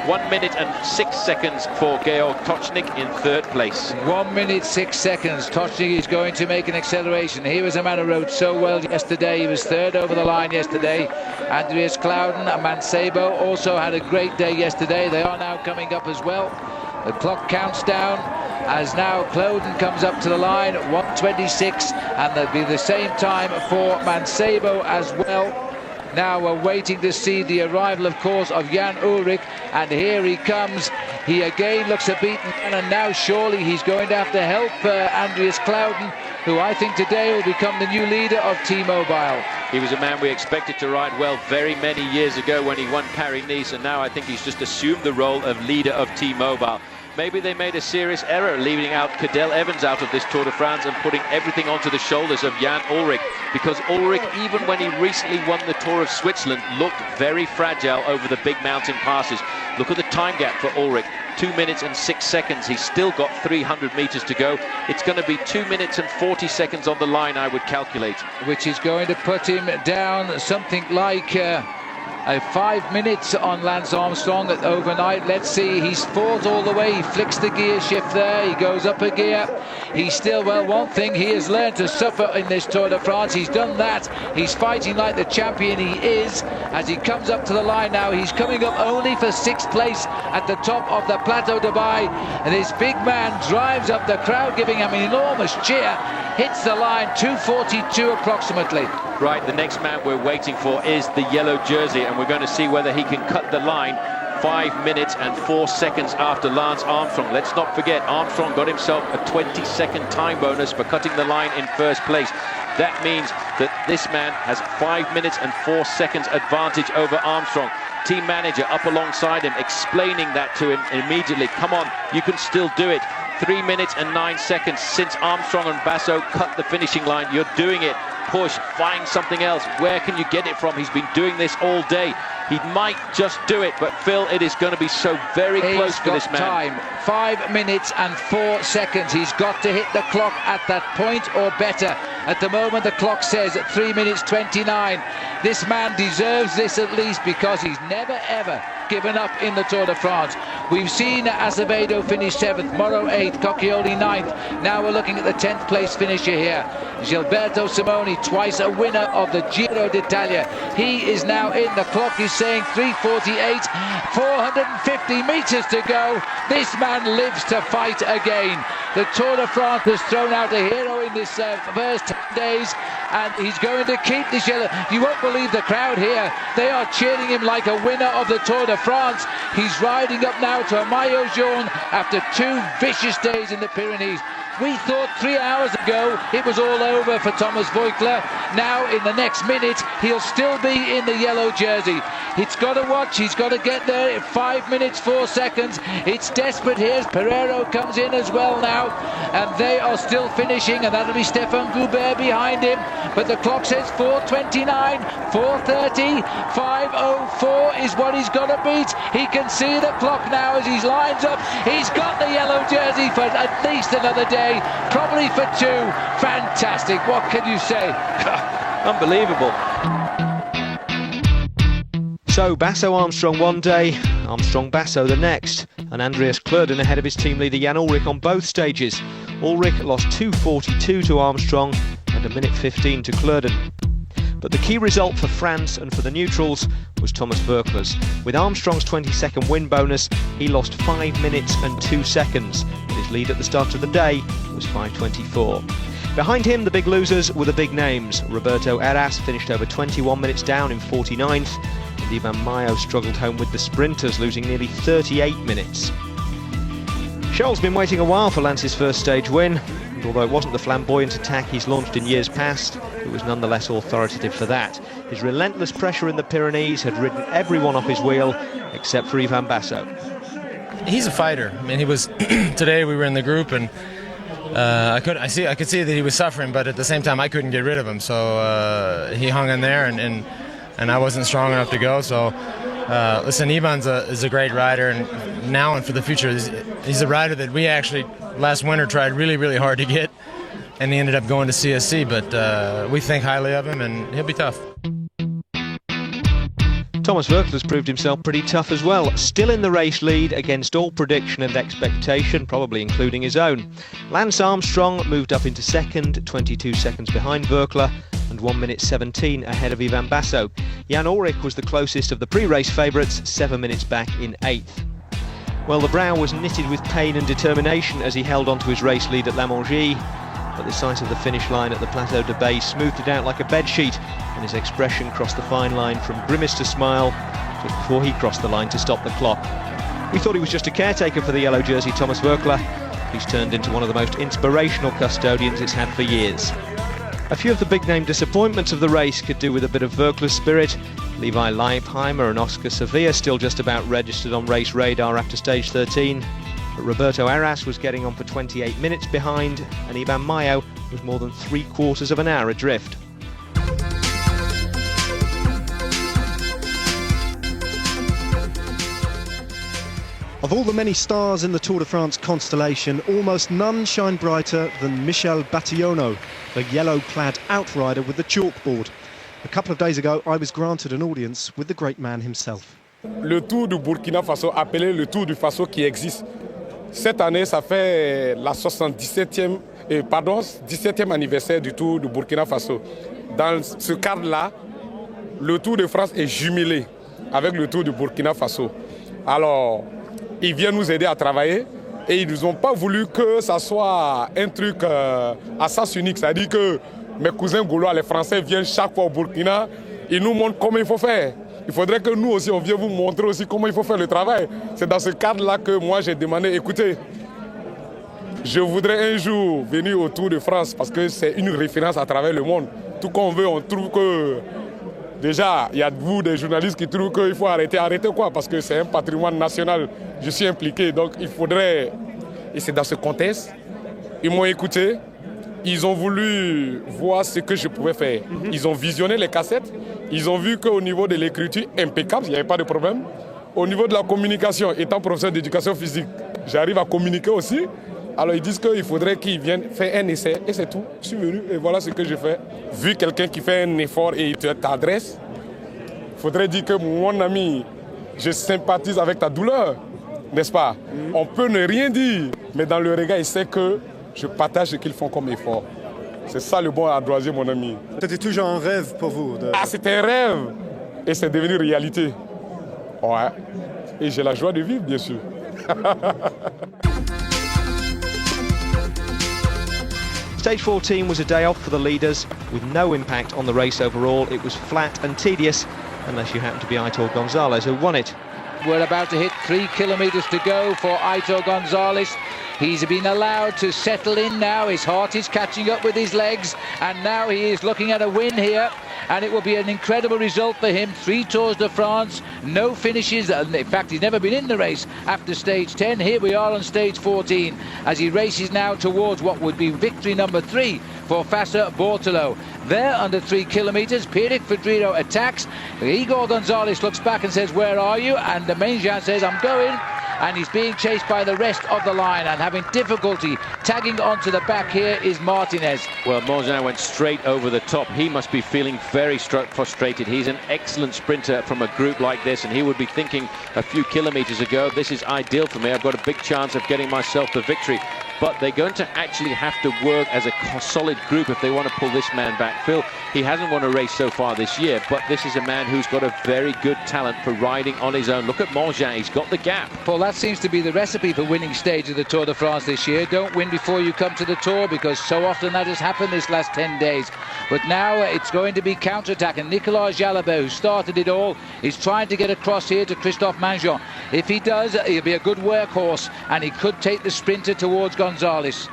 1 minute and 6 seconds for Georg Tocznik in third place. 1 minute 6 seconds. Tocznik is going to make an acceleration. He was a man who rode so well yesterday. He was third over the line yesterday. Andreas Clouden and Mancebo also had a great day yesterday. They are now coming up as well. The clock counts down as now Clouden comes up to the line, 1:26, and there'll be the same time for Mancebo as well. Now we're waiting to see the arrival, of course, of Jan Ullrich, and here he comes. He again looks a beaten man, and now surely he's going to have to help Andreas Clouden, who I think today will become the new leader of T-Mobile. He was a man we expected to ride well very many years ago when he won Paris-Nice, and now I think he's just assumed the role of leader of T-Mobile. Maybe they made a serious error leaving out Cadel Evans out of this Tour de France and putting everything onto the shoulders of Jan Ullrich, because Ullrich, even when he recently won the Tour of Switzerland, looked very fragile over the big mountain passes. Look at the time gap for Ullrich, 2 minutes and 6 seconds. He's still got 300 meters to go. It's going to be 2 minutes and 40 seconds on the line, I would calculate. Which is going to put him down something like 5 minutes on Lance Armstrong overnight. Let's see, he's fought all the way. He flicks the gear shift there. He goes up a gear. He's still, well, one thing, he has learned to suffer in this Tour de France. He's done that. He's fighting like the champion he is. As he comes up to the line now, he's coming up only for 6th place at the top of the Plateau de Baille. And this big man drives up, the crowd giving him an enormous cheer. Hits the line, 2:42 approximately. Right, the next man we're waiting for is the yellow jersey, and we're going to see whether he can cut the line 5 minutes and 4 seconds after Lance Armstrong. Let's not forget, Armstrong got himself a 20-second time bonus for cutting the line in first place. That means that this man has 5 minutes and 4 seconds advantage over Armstrong. Team manager up alongside him, explaining that to him immediately. Come on, you can still do it. 3 minutes and 9 seconds since Armstrong and Basso cut the finishing line. You're doing it. Push, find something else. Where can you get it from? He's been doing this all day. He might just do it, but Phil, it is going to be so very close for this man. Time, 5 minutes and 4 seconds. He's got to hit the clock at that point or better. At the moment, the clock says at 3 minutes 29. This man deserves this at least, because he's never ever given up in the Tour de France. We've seen Acevedo finish 7th, Morrow 8th, Cocchioli 9th. Now we're looking at the 10th place finisher here. Gilberto Simoni, twice a winner of the Giro d'Italia. He is now in. The clock is saying 3:48, 450 meters to go. This man lives to fight again. The Tour de France has thrown out a hero in this first 10 days, and he's going to keep this yellow. You won't believe the crowd here. They are cheering him like a winner of the Tour de France. He's riding up now to a Maillot Jaune after 2 vicious days in the Pyrenees. We thought 3 hours ago it was all over for Thomas Voigtler. Now, in the next minute, he'll still be in the yellow jersey. He's got to watch. He's got to get there. 5 minutes, 4 seconds. It's desperate here. Pereiro comes in as well now. And they are still finishing. And that'll be Stefan Goubert behind him. But the clock says 4:29, 4:30, 5:04 is what he's got to beat. He can see the clock now as he lines up. He's got the yellow jersey for at least another day. Probably for 2. Fantastic. What can you say? Unbelievable. So Basso Armstrong one day, Armstrong Basso the next, and Andreas Clouden ahead of his team leader Jan Ullrich on both stages. Ullrich lost 2:42 to Armstrong and 1 minute 15 to Clouden. But the key result for France and for the neutrals was Thomas Voigtler's. With Armstrong's 22nd win bonus, he lost 5 minutes and 2 seconds. His lead at the start of the day was 5:24. Behind him, the big losers were the big names. Roberto Heras finished over 21 minutes down in 49th, and Ivan Mayo struggled home with the sprinters, losing nearly 38 minutes. Scholl's been waiting a while for Lance's first stage win, and although it wasn't the flamboyant attack he's launched in years past, it was nonetheless authoritative for that. His relentless pressure in the Pyrenees had ridden everyone off his wheel except for Ivan Basso. He's a fighter. I mean, he was today we were in the group, and I could see that he was suffering, but at the same time I couldn't get rid of him. So he hung in there, and I wasn't strong enough to go. So listen, Ivan is a great rider, and now and for the future, he's a rider that we actually last winter tried really hard to get, and he ended up going to CSC. But we think highly of him, and he'll be tough. Thomas Voeckler's proved himself pretty tough as well, still in the race lead against all prediction and expectation, probably including his own. Lance Armstrong moved up into second, 22 seconds behind Voeckler, and 1 minute 17 ahead of Ivan Basso. Jan Ullrich was the closest of the pre-race favourites, 7 minutes back in 8th. Well, the brow was knitted with pain and determination as he held on to his race lead at La Mongie, but the sight of the finish line at the Plateau de Bay smoothed it out like a bedsheet, and his expression crossed the fine line from grimace to smile just before he crossed the line to stop the clock. We thought he was just a caretaker for the yellow jersey, Thomas Voeckler. He's turned into one of the most inspirational custodians it's had for years. A few of the big-name disappointments of the race could do with a bit of Voeckler's spirit. Levi Leipheimer and Oscar Sevilla still just about registered on race radar after stage 13. But Roberto Arras was getting on for 28 minutes behind, and Iban Mayo was more than 3/4 of an hour adrift. Of all the many stars in the Tour de France constellation, almost none shine brighter than Michel Bationo, the yellow-clad outrider with the chalkboard. A couple of days ago, I was granted an audience with the great man himself. Le Tour du Burkina Faso, appelé le Tour du Faso, qui existe. Cette année, ça fait la 17e anniversaire du Tour du Burkina Faso. Dans ce cadre-là, le Tour de France est jumelé avec le Tour du Burkina Faso. Alors, ils viennent nous aider à travailler et ils n'ont pas voulu que ça soit un truc à sens unique. C'est-à-dire que mes cousins gaulois, les Français, viennent chaque fois au Burkina, ils nous montrent comment il faut faire. Il faudrait que nous aussi, on vienne vous montrer aussi comment il faut faire le travail. C'est dans ce cadre-là que moi, j'ai demandé, écoutez, je voudrais un jour venir au Tour de France parce que c'est une référence à travers le monde. Tout qu'on veut, on trouve que... Déjà, il y a de vous, des journalistes, qui trouvent qu'il faut arrêter quoi, parce que c'est un patrimoine national. Je suis impliqué, donc il faudrait... Et c'est dans ce contexte, ils m'ont écouté, ils ont voulu voir ce que je pouvais faire. Ils ont visionné les cassettes, ils ont vu qu'au niveau de l'écriture, impeccable, il n'y avait pas de problème. Au niveau de la communication, étant professeur d'éducation physique, j'arrive à communiquer aussi. Alors ils disent qu'il faudrait qu'ils viennent faire un essai, et c'est tout. Je suis venu et voilà ce que j'ai fait. Vu quelqu'un qui fait un effort et il t'adresse, il faudrait dire que mon ami, je sympathise avec ta douleur, n'est-ce pas? On peut ne rien dire, mais dans le regard, il sait que je partage ce qu'ils font comme effort. C'est ça le bon ardoisier, mon ami. C'était toujours un rêve pour vous Ah, c'était un rêve et c'est devenu réalité. Ouais. Et j'ai la joie de vivre, bien sûr. Stage 14 was a day off for the leaders, with no impact on the race overall. It was flat and tedious, unless you happen to be Aitor Gonzalez, who won it. We're about to hit 3 kilometres to go for Aitor Gonzalez. He's been allowed to settle in now. His heart is catching up with his legs, and now he is looking at a win here, and it will be an incredible result for him. 3 Tours de France, no finishes. In fact, he's never been in the race after stage 10. Here we are on stage 14 as he races now towards what would be victory number 3 for Fassa Bortolo. There, under 3 kilometres, Pierrick Fedrero attacks. Igor Gonzalez looks back and says, "Where are you?" And the Mainjean says, "I'm going." And he's being chased by the rest of the line and having difficulty tagging onto the back here is Martinez. Well, Mainjean went straight over the top. He must be feeling very frustrated. He's an excellent sprinter from a group like this, and he would be thinking a few kilometres ago, this is ideal for me. I've got a big chance of getting myself the victory. But they're going to actually have to work as a solid group if they want to pull this man back. Phil, he hasn't won a race so far this year, but this is a man who's got a very good talent for riding on his own. Look at Mainjean, he's got the gap. Paul, that seems to be the recipe for winning stage of the Tour de France this year. Don't win before you come to the Tour, because so often that has happened this last 10 days. But now it's going to be counter-attack, and Nicolas Jalabert, who started it all, is trying to get across here to Christophe Mainjean. If he does, he'll be a good workhorse, and he could take the sprinter towards Gonzalez.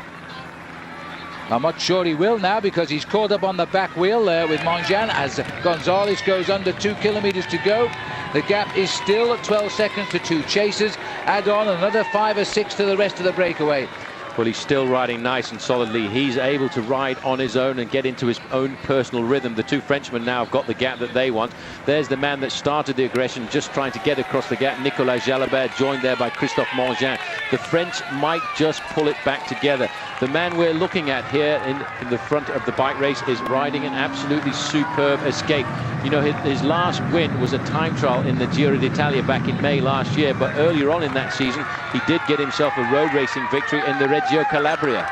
I'm not sure he will now, because he's caught up on the back wheel there with Mainjean as Gonzalez goes under 2 kilometres to go. The gap is still at 12 seconds to 2 chasers. Add on another 5 or 6 to the rest of the breakaway. Well, he's still riding nice and solidly. He's able to ride on his own and get into his own personal rhythm. The two Frenchmen now have got the gap that they want. There's the man that started the aggression, just trying to get across the gap. Nicolas Jalabert, joined there by Christophe Mangin. The French might just pull it back together. The man we're looking at here in the front of the bike race is riding an absolutely superb escape. You know, his last win was a time trial in the Giro d'Italia back in May last year, but earlier on in that season, he did get himself a road racing victory in the Reggio Calabria.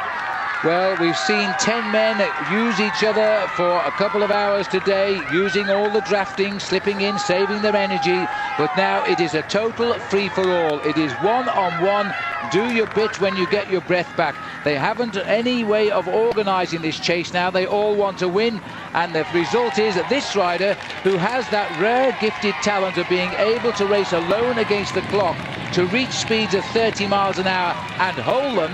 Well, we've seen 10 men use each other for a couple of hours today, using all the drafting, slipping in, saving their energy. But now it is a total free-for-all. It is one-on-one. Do your bit when you get your breath back. They haven't any way of organising this chase now. They all want to win. And the result is that this rider, who has that rare gifted talent of being able to race alone against the clock, to reach speeds of 30 miles an hour and hold them,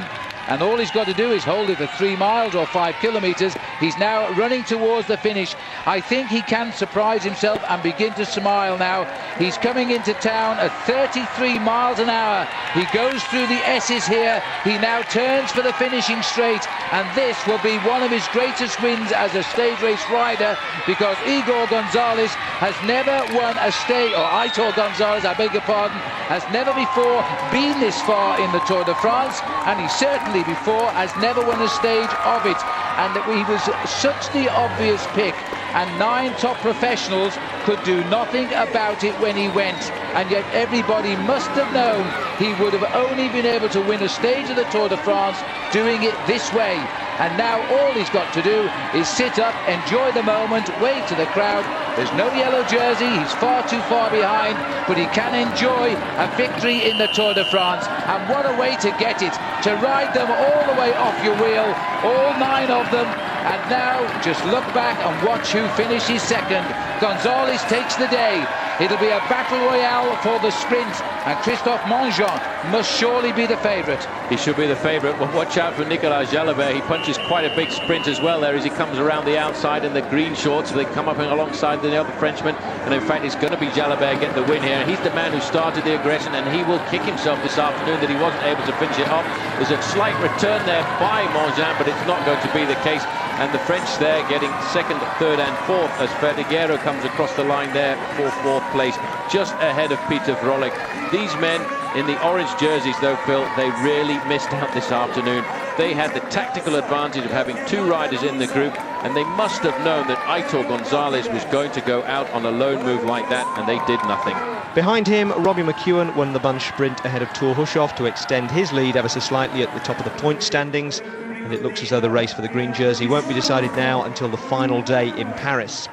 and all he's got to do is hold it for 3 miles or 5 kilometres. He's now running towards the finish. I think he can surprise himself and begin to smile now. He's coming into town at 33 miles an hour. He goes through the S's here. He now turns for the finishing straight, and this will be one of his greatest wins as a stage race rider, because Igor Gonzalez has never won a stage, or Aitor Gonzalez, I beg your pardon, has never before been this far in the Tour de France, and he certainly before has never won a stage of it. And that he was such the obvious pick, and 9 top professionals could do nothing about it when he went, and yet everybody must have known he would have only been able to win a stage of the Tour de France doing it this way. And now all he's got to do is sit up, enjoy the moment, wave to the crowd. There's no yellow jersey, he's far too far behind, but he can enjoy a victory in the Tour de France. And what a way to get it, to ride them all the way off your wheel, all 9 of them. And now just look back and watch who finishes second. Gonzalez takes the day. It'll be a battle royale for the sprint, and Christophe Mangin must surely be the favourite. He should be the favourite. Well, watch out for Nicolas Jalabert. He punches quite a big sprint as well there as he comes around the outside in the green shorts. They come up alongside the other Frenchman, and in fact it's going to be Jalabert get the win here. He's the man who started the aggression, and he will kick himself this afternoon that he wasn't able to finish it off. There's a slight return there by Mangin, but it's not going to be the case. And the French there getting second, third and fourth as Ferriguero comes across the line there for fourth place, just ahead of Peter Vrolik. These men in the orange jerseys, though, Phil, they really missed out this afternoon. They had the tactical advantage of having 2 riders in the group, and they must have known that Aitor Gonzalez was going to go out on a lone move like that, and they did nothing. Behind him, Robbie McEwen won the bunch sprint ahead of Thor Hushoff to extend his lead ever so slightly at the top of the point standings. And it looks as though the race for the green jersey won't be decided now until the final day in Paris.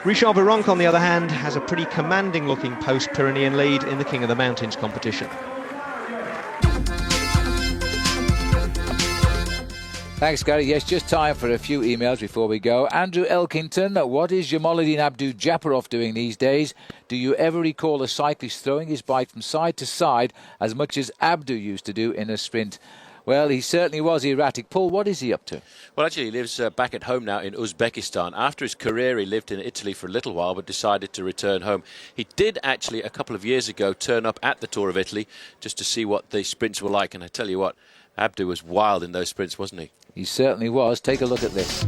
Richard Virenque, on the other hand, has a pretty commanding-looking post-Pyrenean lead in the King of the Mountains competition. Thanks, Gary. Yes, just time for a few emails before we go. Andrew Elkington, what is Jamaluddin Abdu-Japarov doing these days? Do you ever recall a cyclist throwing his bike from side to side as much as Abdu used to do in a sprint? Well, he certainly was erratic. Paul, what is he up to? Well, actually, he lives back at home now in Uzbekistan. After his career, he lived in Italy for a little while, but decided to return home. He did actually, a couple of years ago, turn up at the Tour of Italy just to see what the sprints were like. And I tell you what, Abdu was wild in those sprints, wasn't he? He certainly was. Take a look at this.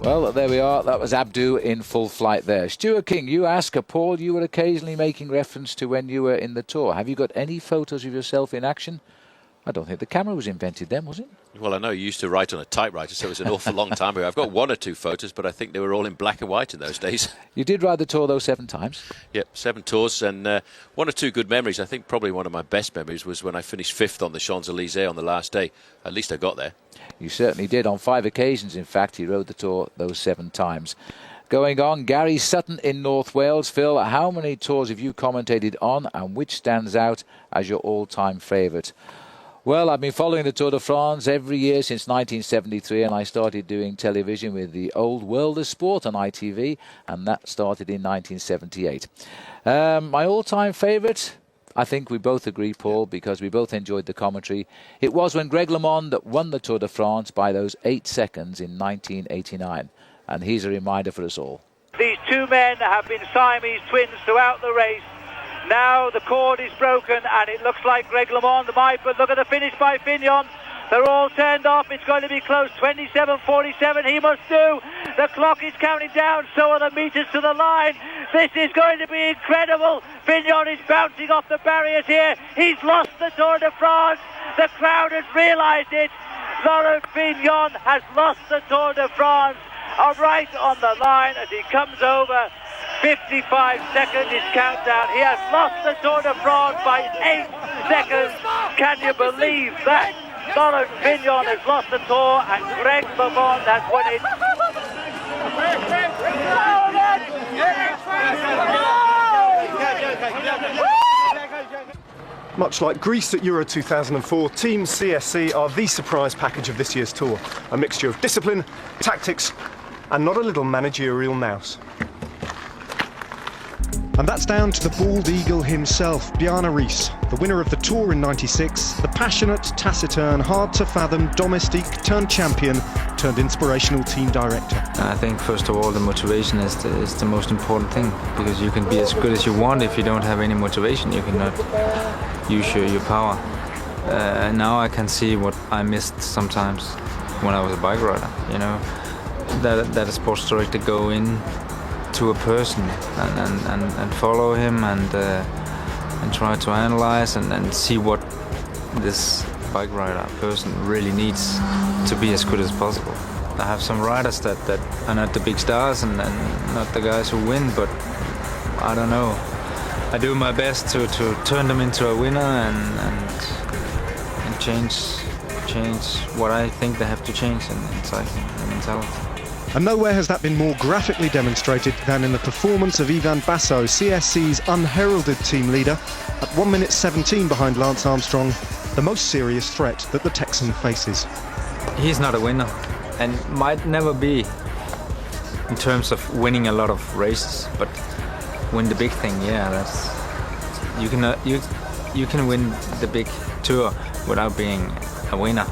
Well, there we are. That was Abdu in full flight there. Stuart King, you ask, Paul, you were occasionally making reference to when you were in the Tour. Have you got any photos of yourself in action? I don't think the camera was invented then, was it? Well, I know you used to write on a typewriter, so it was an awful long time ago. I've got 1 or 2 photos, but I think they were all in black and white in those days. You did ride the Tour, though, 7 times? Yep, 7 tours, and 1 or 2 good memories. I think probably one of my best memories was when I finished 5th on the Champs-Élysées on the last day. At least I got there. You certainly did. On 5 occasions, in fact, he rode the Tour those 7 times. Going on, Gary Sutton in North Wales. Phil, how many tours have you commentated on, and which stands out as your all-time favourite? Well, I've been following the Tour de France every year since 1973, and I started doing television with the Old World of Sport on ITV, and that started in 1978. My all-time favourite? I think we both agree, Paul, because we both enjoyed the commentary. It was when Greg LeMond that won the Tour de France by those 8 seconds in 1989. And he's a reminder for us all. These two men have been Siamese twins throughout the race. Now the cord is broken and it looks like Greg LeMond might, but look at the finish by Fignon. They're all turned off. It's going to be close. 27.47 he must do. The clock is counting down. So are the meters to the line. This is going to be incredible. Fignon is bouncing off the barriers here. He's lost the Tour de France. The crowd has realised it. Laurent Fignon has lost the Tour de France. Right on the line as he comes over. 55 seconds is countdown. He has lost the Tour de France by 8 seconds. Can you believe that? Laurent Fignon has lost the Tour and Greg LeMond has won it. Much like Greece at Euro 2004, Team CSC are the surprise package of this year's Tour. A mixture of discipline, tactics, and not a little managerial nous. And that's down to the bald eagle himself, Bjarne Riis, the winner of the Tour in '96, the passionate, taciturn, hard-to-fathom domestique turned champion turned inspirational team director. I think first of all the motivation is the most important thing, because you can be as good as you want. If you don't have any motivation, you cannot use your power. Now I can see what I missed sometimes when I was a bike rider, you know, that a sports director go in to a person and follow him and try to analyze and see what this bike rider person really needs to be as good as possible. I have some riders that are not the big stars and not the guys who win, but I don't know. I do my best to turn them into a winner and change what I think they have to change in cycling and mentality. And nowhere has that been more graphically demonstrated than in the performance of Ivan Basso, CSC's unheralded team leader, at 1 minute 17 behind Lance Armstrong, the most serious threat that the Texan faces. He's not a winner, and might never be in terms of winning a lot of races, but win the big thing, yeah, that's you can win the big Tour without being a winner,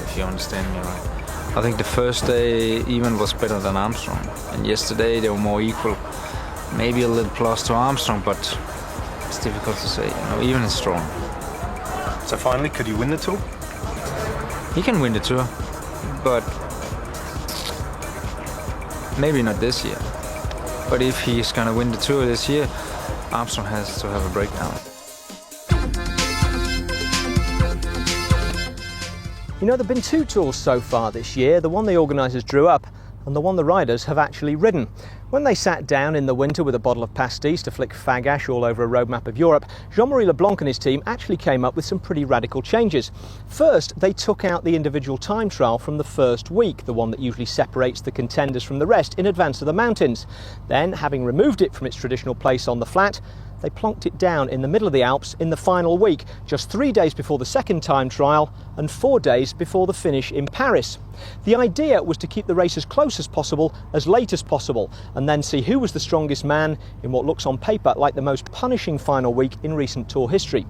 if you understand me right. I think the first day Ivan was better than Armstrong, and yesterday they were more equal. Maybe a little plus to Armstrong, but it's difficult to say. You know, Ivan is strong. So finally, could he win the Tour? He can win the Tour, but maybe not this year. But if he's going to win the Tour this year, Armstrong has to have a breakdown. You know, there have been 2 tours so far this year, the one the organisers drew up and the one the riders have actually ridden. When they sat down in the winter with a bottle of pastis to flick fag ash all over a road map of Europe, Jean-Marie Leblanc and his team actually came up with some pretty radical changes. First, they took out the individual time trial from the first week, the one that usually separates the contenders from the rest in advance of the mountains. Then, having removed it from its traditional place on the flat, they plonked it down in the middle of the Alps in the final week, just 3 days before the second time trial and 4 days before the finish in Paris. The idea was to keep the race as close as possible, as late as possible, and then see who was the strongest man in what looks on paper like the most punishing final week in recent Tour history.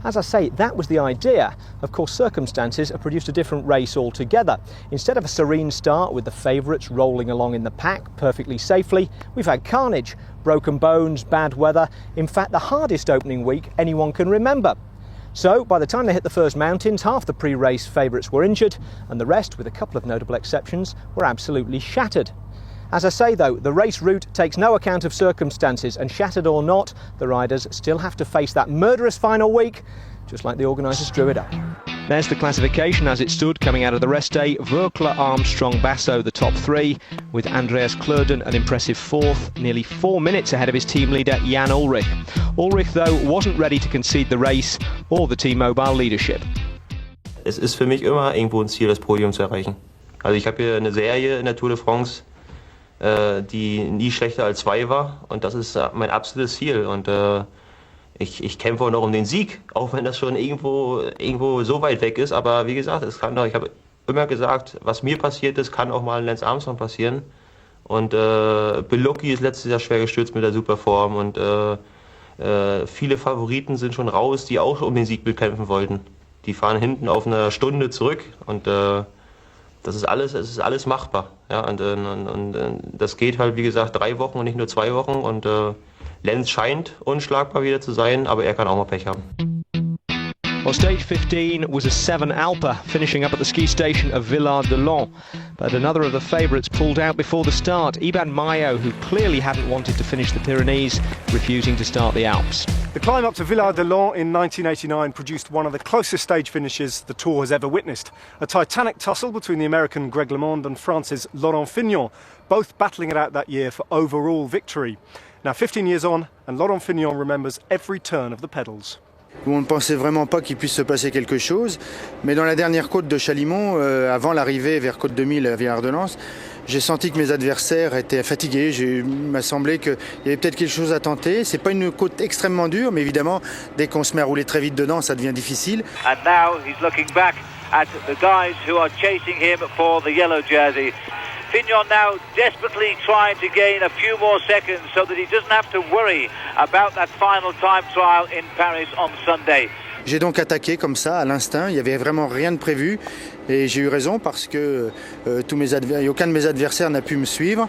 As I say, that was the idea. Of course, circumstances have produced a different race altogether. Instead of a serene start with the favourites rolling along in the pack perfectly safely, we've had carnage, broken bones, bad weather, in fact the hardest opening week anyone can remember. So by the time they hit the first mountains, half the pre-race favourites were injured and the rest, with a couple of notable exceptions, were absolutely shattered. As I say though, the race route takes no account of circumstances, and shattered or not, the riders still have to face that murderous final week, just like the organisers drew it up. There's the classification as it stood coming out of the rest day. Voeckler, Armstrong, Basso the top 3, with Andreas Kloeden an impressive 4th, nearly 4 minutes ahead of his team leader Jan Ullrich. Ullrich though wasn't ready to concede the race or the Team Mobile leadership. Es ist für mich immer irgendwo ein Ziel, das Podium zu erreichen. Also ich habe hier eine Serie in der Tour de France, die nie schlechter als 2 war, und das ist mein absolutes Ziel, und ich kämpfe auch noch um den Sieg, auch wenn das schon irgendwo so weit weg ist, aber wie gesagt, ich habe immer gesagt, was mir passiert ist, kann auch mal Lance Armstrong passieren, und Belucki ist letztes Jahr schwer gestürzt mit der Superform, und Viele Favoriten sind schon raus, die auch um den Sieg bekämpfen wollten. Die fahren hinten auf eine Stunde zurück und es ist alles machbar. Ja? Und das geht halt, wie gesagt, 3 Wochen und nicht nur 2 Wochen. Und Lenz scheint unschlagbar wieder zu sein, aber er kann auch mal Pech haben. Well, stage 15 was a 7 Alper, finishing up at the ski station of Villard-de-Lans. But another of the favourites pulled out before the start, Iban Mayo, who clearly hadn't wanted to finish the Pyrenees, refusing to start the Alps. The climb up to Villard-de-Lans in 1989 produced one of the closest stage finishes the Tour has ever witnessed. A titanic tussle between the American Greg LeMond and France's Laurent Fignon, both battling it out that year for overall victory. Now 15 years on, and Laurent Fignon remembers every turn of the pedals. On ne pensait vraiment pas qu'il puisse se passer quelque chose, mais dans la dernière côte de Chalimont, avant l'arrivée vers côte 2000 à Villard-de-Lans, j'ai senti que mes adversaires étaient fatigués. Il m'a semblé qu'il y avait peut-être quelque chose à tenter. C'est pas une côte extrêmement dure, mais évidemment, dès qu'on se met à rouler très vite dedans, ça devient difficile. And now he's looking back at the guys who are chasing him for the yellow jersey. Fignon now desperately trying to gain a few more seconds so that he doesn't have to worry about that final time trial in Paris on Sunday. J'ai donc attaqué comme ça, à l'instinct. Il n'y avait vraiment rien de prévu. Et j'ai eu raison parce que aucun de mes adversaires n'a pu me suivre.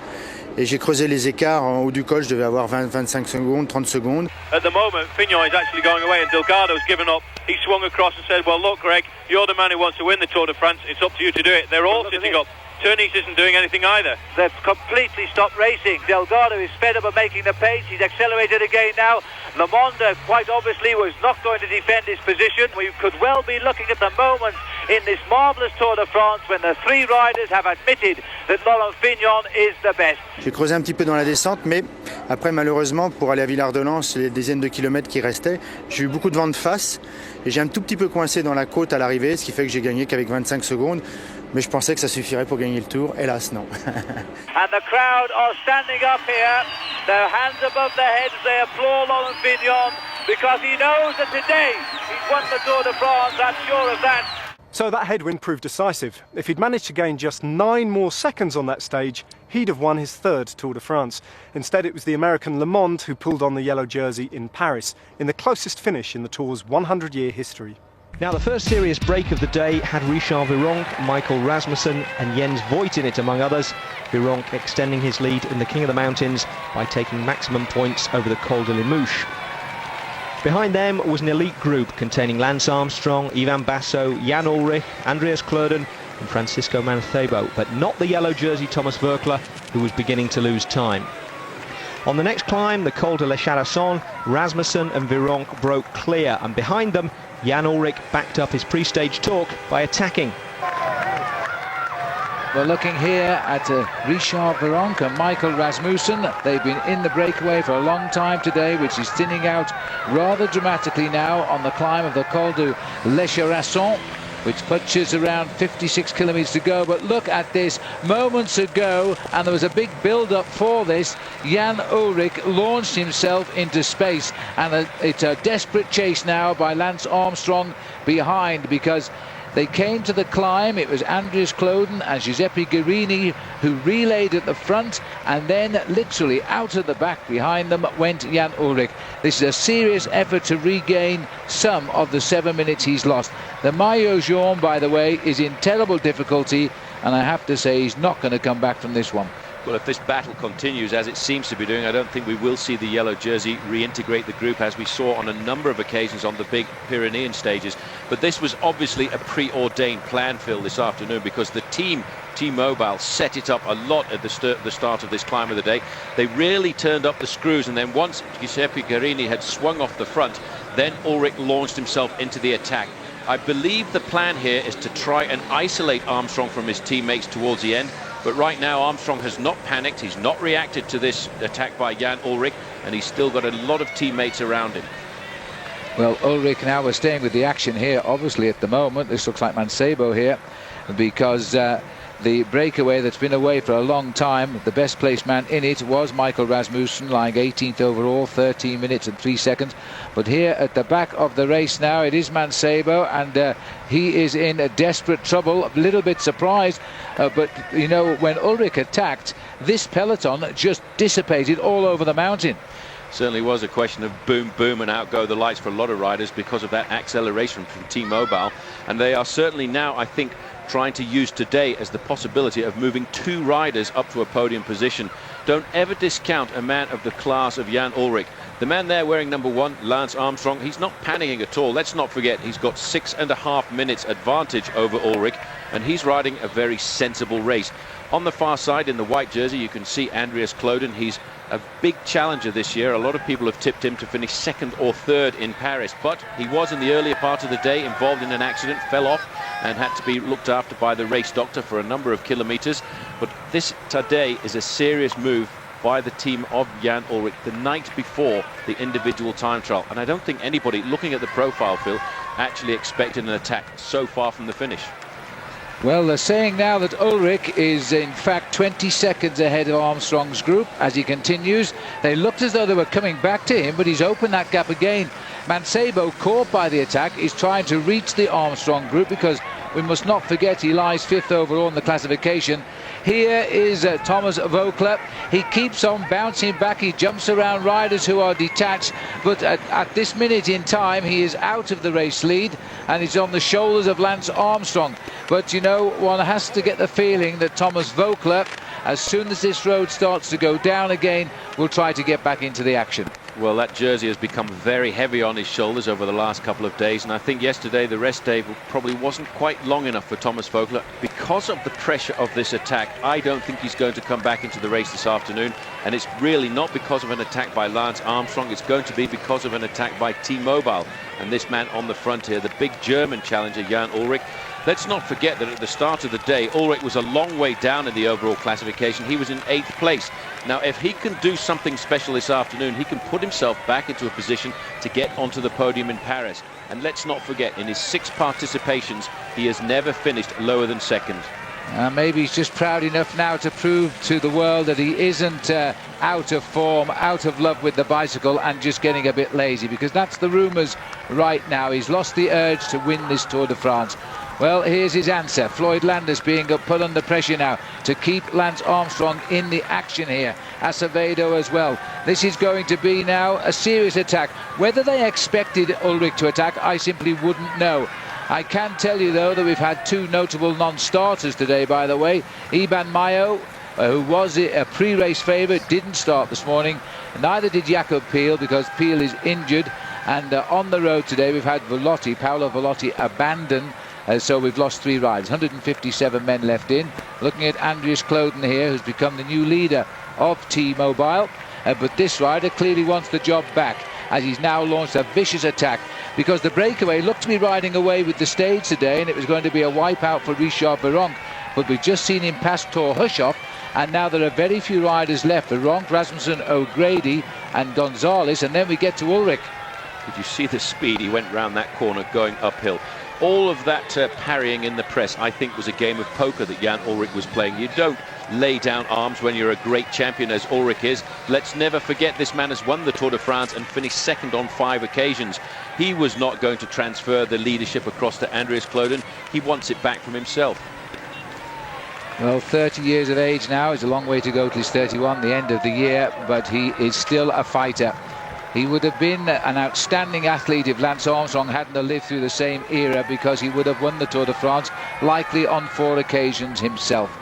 Et j'ai creusé les écarts en haut du col. Je devais avoir 25 secondes, 30 secondes. At the moment, Fignon is actually going away and Delgado's given up. He swung across and said, well, look, Greg, you're the man who wants to win the Tour de France. It's up to you to do it. They're all sitting up. Turney's isn't doing anything either. They've completely stopped racing. Delgado is fed up of making the pace. He's accelerated again now. LeMond quite obviously was not going to defend his position. We could well be looking at the moment in this marvellous Tour de France when the 3 riders have admitted that Laurent Fignon is the best. J'ai creusé un petit peu dans la descente, mais après malheureusement pour aller à Villard-de-Lans, les dizaines de kilomètres qui restaient, j'ai eu beaucoup de vent de face et j'ai un tout petit peu coincé dans la côte à l'arrivée, ce qui fait que j'ai gagné qu'avec 25 secondes. Mais je pensais que ça suffirait pour gagner le Tour. Hélas, non. And the crowd are standing up here, their hands above their heads. They applaud Laurent Fignon because he knows that today he's won the Tour de France. I'm sure of that. So that headwind proved decisive. If he'd managed to gain just 9 more seconds on that stage, he'd have won his 3rd Tour de France. Instead, it was the American LeMond who pulled on the yellow jersey in Paris, in the closest finish in the Tour's 100-year history. Now, the first serious break of the day had Richard Virenque, Michael Rasmussen and Jens Voigt in it, among others. Virenque extending his lead in the King of the Mountains by taking maximum points over the Col de Limouche. Behind them was an elite group containing Lance Armstrong, Ivan Basso, Jan Ullrich, Andreas Klöden and Francisco Mancebo, but not the yellow jersey Thomas Voeckler, who was beginning to lose time. On the next climb, the Col de la Chalaçon, Rasmussen and Virenque broke clear, and behind them, Jan Ullrich backed up his pre-stage talk by attacking. We're looking here at Richard Virenque and Michael Rasmussen. They've been in the breakaway for a long time today, which is thinning out rather dramatically now on the climb of the Col de la Chalaçon, which punches around 56 kilometres to go. But look at this, moments ago, and there was a big build-up for this, Jan Ullrich launched himself into space, and it's a desperate chase now by Lance Armstrong behind, because they came to the climb. It was Andreas Klöden and Giuseppe Guerini who relayed at the front, and then literally out of the back behind them went Jan Ullrich. This is a serious effort to regain some of the 7 minutes he's lost. The Maillot Jaune, by the way, is in terrible difficulty, and I have to say he's not going to come back from this one. Well, if this battle continues, as it seems to be doing, I don't think we will see the yellow jersey reintegrate the group, as we saw on a number of occasions on the big Pyrenean stages. But this was obviously a preordained plan, Phil, this afternoon, because the T-Mobile set it up a lot at the start of this climb of the day. They really turned up the screws, and then once Giuseppe Guerini had swung off the front, then Ullrich launched himself into the attack. I believe the plan here is to try and isolate Armstrong from his teammates towards the end. But right now, Armstrong has not panicked. He's not reacted to this attack by Jan Ullrich, and he's still got a lot of teammates around him. Well, Ullrich now is staying with the action here, obviously, at the moment. This looks like Mancebo here, because the breakaway that's been away for a long time, the best placed man in it was Michael Rasmussen, lying 18th overall, 13 minutes and 3 seconds. But here at the back of the race now, it is Mancebo, and he is in desperate trouble. A little bit surprised, but you know, when Ullrich attacked, this peloton just dissipated all over the mountain. Certainly was a question of boom, boom, and out go the lights for a lot of riders because of that acceleration from T-Mobile. And they are certainly now, I think, trying to use today as the possibility of moving 2 riders up to a podium position. Don't ever discount a man of the class of Jan Ullrich. The man there wearing number 1, Lance Armstrong, he's not panicking at all. Let's not forget he's got 6.5 minutes advantage over Ullrich, and he's riding a very sensible race. On the far side in the white jersey you can see Andreas Kloden. He's a big challenger this year. A lot of people have tipped him to finish 2nd or 3rd in Paris, but he was in the earlier part of the day involved in an accident, fell off and had to be looked after by the race doctor for a number of kilometers. But this today is a serious move by the team of Jan Ullrich the night before the individual time trial, and I don't think anybody looking at the profile, Phil, actually expected an attack so far from the finish. Well, they're saying now that Ullrich is in fact 20 seconds ahead of Armstrong's group as he continues. They looked as though they were coming back to him, but he's opened that gap again. Mancebo, caught by the attack, is trying to reach the Armstrong group because we must not forget he lies 5th overall in the classification. Here is Thomas Voeckler. He keeps on bouncing back. He jumps around riders who are detached, but at this minute in time he is out of the race lead and he's on the shoulders of Lance Armstrong. But you know, one has to get the feeling that Thomas Voeckler, as soon as this road starts to go down again, will try to get back into the action. Well, that jersey has become very heavy on his shoulders over the last couple of days, and I think yesterday the rest day probably wasn't quite long enough for Thomas Voeckler. Because of the pressure of this attack, I don't think he's going to come back into the race this afternoon, and it's really not because of an attack by Lance Armstrong. It's going to be because of an attack by T-Mobile, and this man on the front here, the big German challenger Jan Ullrich. Let's not forget that at the start of the day, Ullrich was a long way down in the overall classification. He was in 8th place. Now, if he can do something special this afternoon, he can put himself back into a position to get onto the podium in Paris. And let's not forget, in his 6 participations, he has never finished lower than 2nd. Maybe he's just proud enough now to prove to the world that he isn't out of form, out of love with the bicycle and just getting a bit lazy, because that's the rumours right now. He's lost the urge to win this Tour de France. Well, here's his answer. Floyd Landis being put under pressure now to keep Lance Armstrong in the action here. Acevedo as well. This is going to be now a serious attack. Whether they expected Ullrich to attack, I simply wouldn't know. I can tell you, though, that we've had 2 notable non-starters today, by the way. Iban Mayo, who was a pre-race favourite, didn't start this morning. Neither did Jakob Peel, because Peel is injured. And on the road today, we've had Velotti, Paolo Velotti, abandon. So we've lost 3 riders, 157 men left in. Looking at Andreas Kloden here, who's become the new leader of T-Mobile. But this rider clearly wants the job back, as he's now launched a vicious attack, because the breakaway looked to be riding away with the stage today, and it was going to be a wipeout for Richard Virenque. But we've just seen him pass Thor Hushoff, and now there are very few riders left. Virenque, Rasmussen, O'Grady and Gonzalez, and then we get to Ullrich. Did you see the speed he went round that corner going uphill? All of that parrying in the press, I think, was a game of poker that Jan Ullrich was playing. You don't lay down arms when you're a great champion, as Ullrich is. Let's never forget this man has won the Tour de France and finished 2nd on 5 occasions. He was not going to transfer the leadership across to Andreas Kloden. He wants it back from himself. Well, 30 years of age now. It's a long way to go till he's 31, the end of the year, but he is still a fighter. He would have been an outstanding athlete if Lance Armstrong hadn't lived through the same era, because he would have won the Tour de France, likely on 4 occasions himself.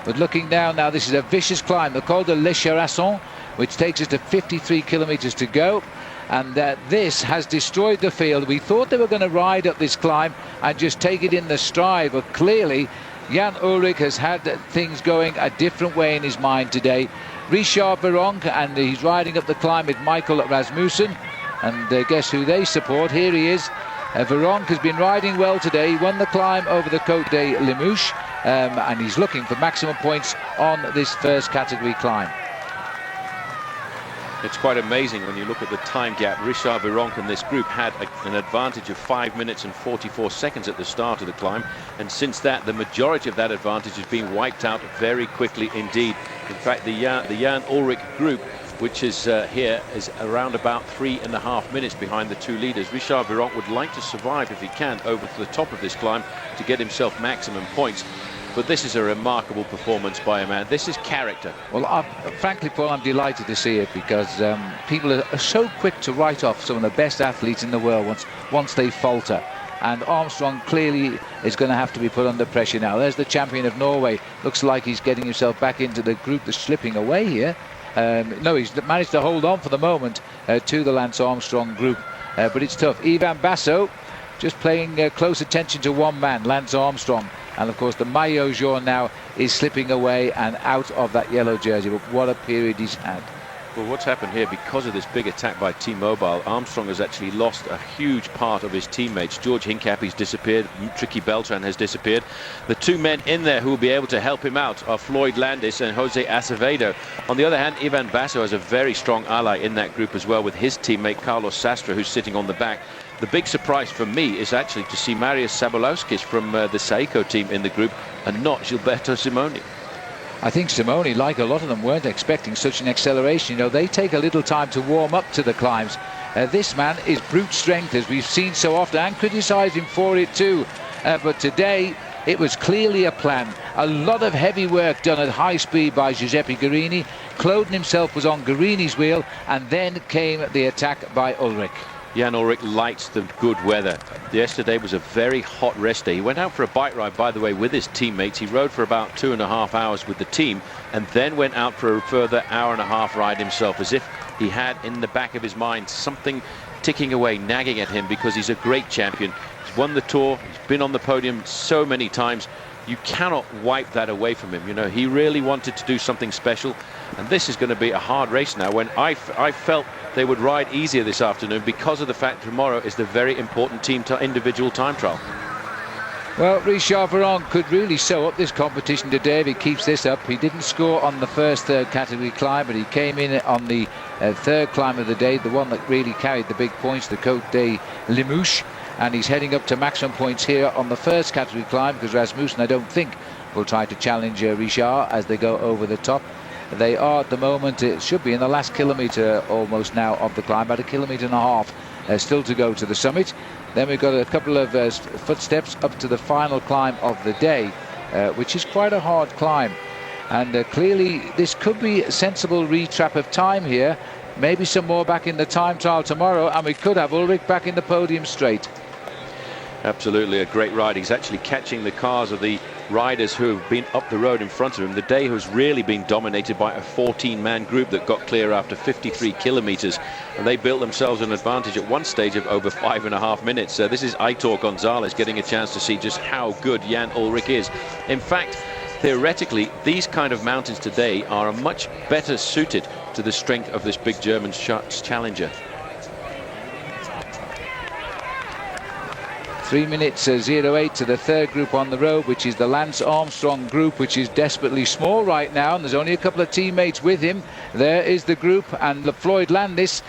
But looking down now, this is a vicious climb, the Col de l'Échirasson, which takes us to 53 kilometres to go. And this has destroyed the field. We thought they were going to ride up this climb and just take it in the stride, but clearly Jan Ullrich has had things going a different way in his mind today. Richard Virenque, and he's riding up the climb with Michael Rasmussen, and guess who they support? Here he is. Virenque has been riding well today. He won the climb over the Côte de Limouche, and he's looking for maximum points on this first category climb. It's quite amazing when you look at the time gap. Richard Virenque and this group had an advantage of 5 minutes and 44 seconds at the start of the climb, and since that, the majority of that advantage has been wiped out very quickly indeed. In fact, the Jan Ullrich group, which is here, is around about 3.5 minutes behind the 2 leaders. Richard Virenque would like to survive, if he can, over to the top of this climb to get himself maximum points. but this is a remarkable performance by a man. This is character. Well, frankly, Paul, I'm delighted to see it, because people are so quick to write off some of the best athletes in the world once they falter. And Armstrong clearly is going to have to be put under pressure now. There's the champion of Norway. Looks like he's getting himself back into the group that's slipping away here. No, he's managed to hold on for the moment to the Lance Armstrong group. But it's tough. Ivan Basso just paying close attention to one man, Lance Armstrong. And of course the maillot jaune now is slipping away and out of that yellow jersey. But what a period he's had. Well, what's happened here, because of this big attack by T-Mobile, Armstrong has actually lost a huge part of his teammates. George Hincapie's disappeared, Tricky Beltran has disappeared. The two men in there who will be able to help him out are Floyd Landis and Jose Acevedo. On the other hand, Ivan Basso has a very strong ally in that group as well, with his teammate Carlos Sastre, who's sitting on the back. The big surprise for me is actually to see Marius Sabolauskis from the Saeco team in the group, and not Gilberto Simoni. I think Simoni, like a lot of them, weren't expecting such an acceleration. You know, they take a little time to warm up to the climbs. This man is brute strength, as we've seen so often, and criticised him for it too. But today, it was clearly a plan. A lot of heavy work done at high speed by Giuseppe Guerini. Cloden himself was on Guerini's wheel, and then came the attack by Ulrich. Jan Ulrich likes the good weather. Yesterday was a very hot rest day. He went out for a bike ride, by the way, with his teammates. He rode for about 2.5 hours with the team, and then went out for a further 1.5 hour ride himself, as if he had in the back of his mind something ticking away, nagging at him, because he's a great champion. He's won the Tour, he's been on the podium so many times. You cannot wipe that away from him. You know, he really wanted to do something special, and this is going to be a hard race now. When I felt they would ride easier this afternoon, because of the fact tomorrow is the very important team to individual time trial. Well, Richard Veron could really sew up this competition today if he keeps this up. He didn't score on the first third category climb, but he came in on the third climb of the day, the one that really carried the big points, the Côte des Limouches. And he's heading up to maximum points here on the first category climb, because Rasmussen, I don't think, will try to challenge Richard as they go over the top. They are at the moment, it should be in the last kilometre almost now of the climb, about 1.5 kilometres still to go to the summit. Then we've got a couple of footsteps up to the final climb of the day, which is quite a hard climb. And clearly this could be a sensible retrap of time here. Maybe some more back in the time trial tomorrow, and we could have Ulrich back in the podium straight. Absolutely a great ride. He's actually catching the cars of the riders who have been up the road in front of him. The day has really been dominated by a 14-man group that got clear after 53 kilometers, and they built themselves an advantage at one stage of over 5.5 minutes. This is Aitor Gonzalez getting a chance to see just how good Jan Ulrich is. In fact, theoretically, these kind of mountains today are much better suited to the strength of this big German challenger. 3 minutes 08 to the third group on the road, which is the Lance Armstrong group, which is desperately small right now, and there's only a couple of teammates with him. There is the group, and Floyd Landis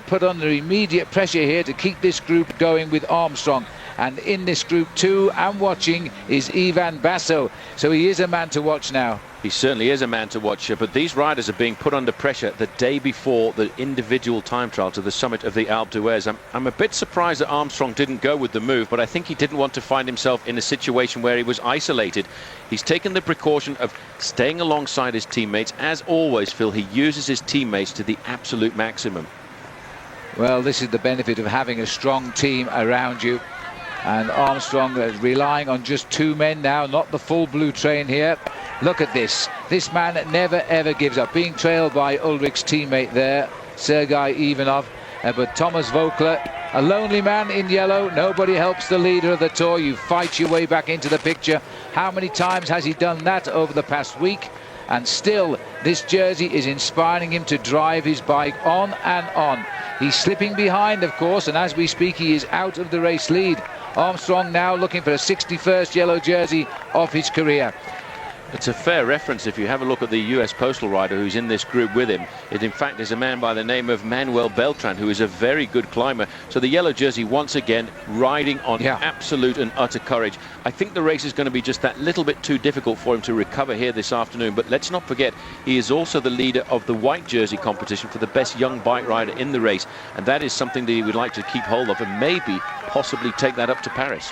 put under immediate pressure here to keep this group going with Armstrong. And in this group too, and watching, is Ivan Basso. So he is a man to watch now. He certainly is a man to watch, but these riders are being put under pressure the day before the individual time trial to the summit of the Alpe d'Huez. I'm a bit surprised that Armstrong didn't go with the move, but I think he didn't want to find himself in a situation where he was isolated. He's taken the precaution of staying alongside his teammates. As always, Phil, he uses his teammates to the absolute maximum. Well, this is the benefit of having a strong team around you. And Armstrong is relying on just two men now, not the full blue train here. Look at this. This man never ever gives up. Being trailed by Ulrich's teammate there, Sergei Ivanov. But Thomas Vogler, a lonely man in yellow. Nobody helps the leader of the Tour. You fight your way back into the picture. How many times has he done that over the past week? And still, this jersey is inspiring him to drive his bike on and on. He's slipping behind, of course, and as we speak, he is out of the race lead. Armstrong now looking for a 61st yellow jersey of his career. It's a fair reference if you have a look at the US postal rider who's in this group with him. It in fact is a man by the name of Manuel Beltran, who is a very good climber. So the yellow jersey once again riding on absolute and utter courage. I think the race is going to be just that little bit too difficult for him to recover here this afternoon. But let's not forget, he is also the leader of the white jersey competition for the best young bike rider in the race. And that is something that he would like to keep hold of and maybe possibly take that up to Paris.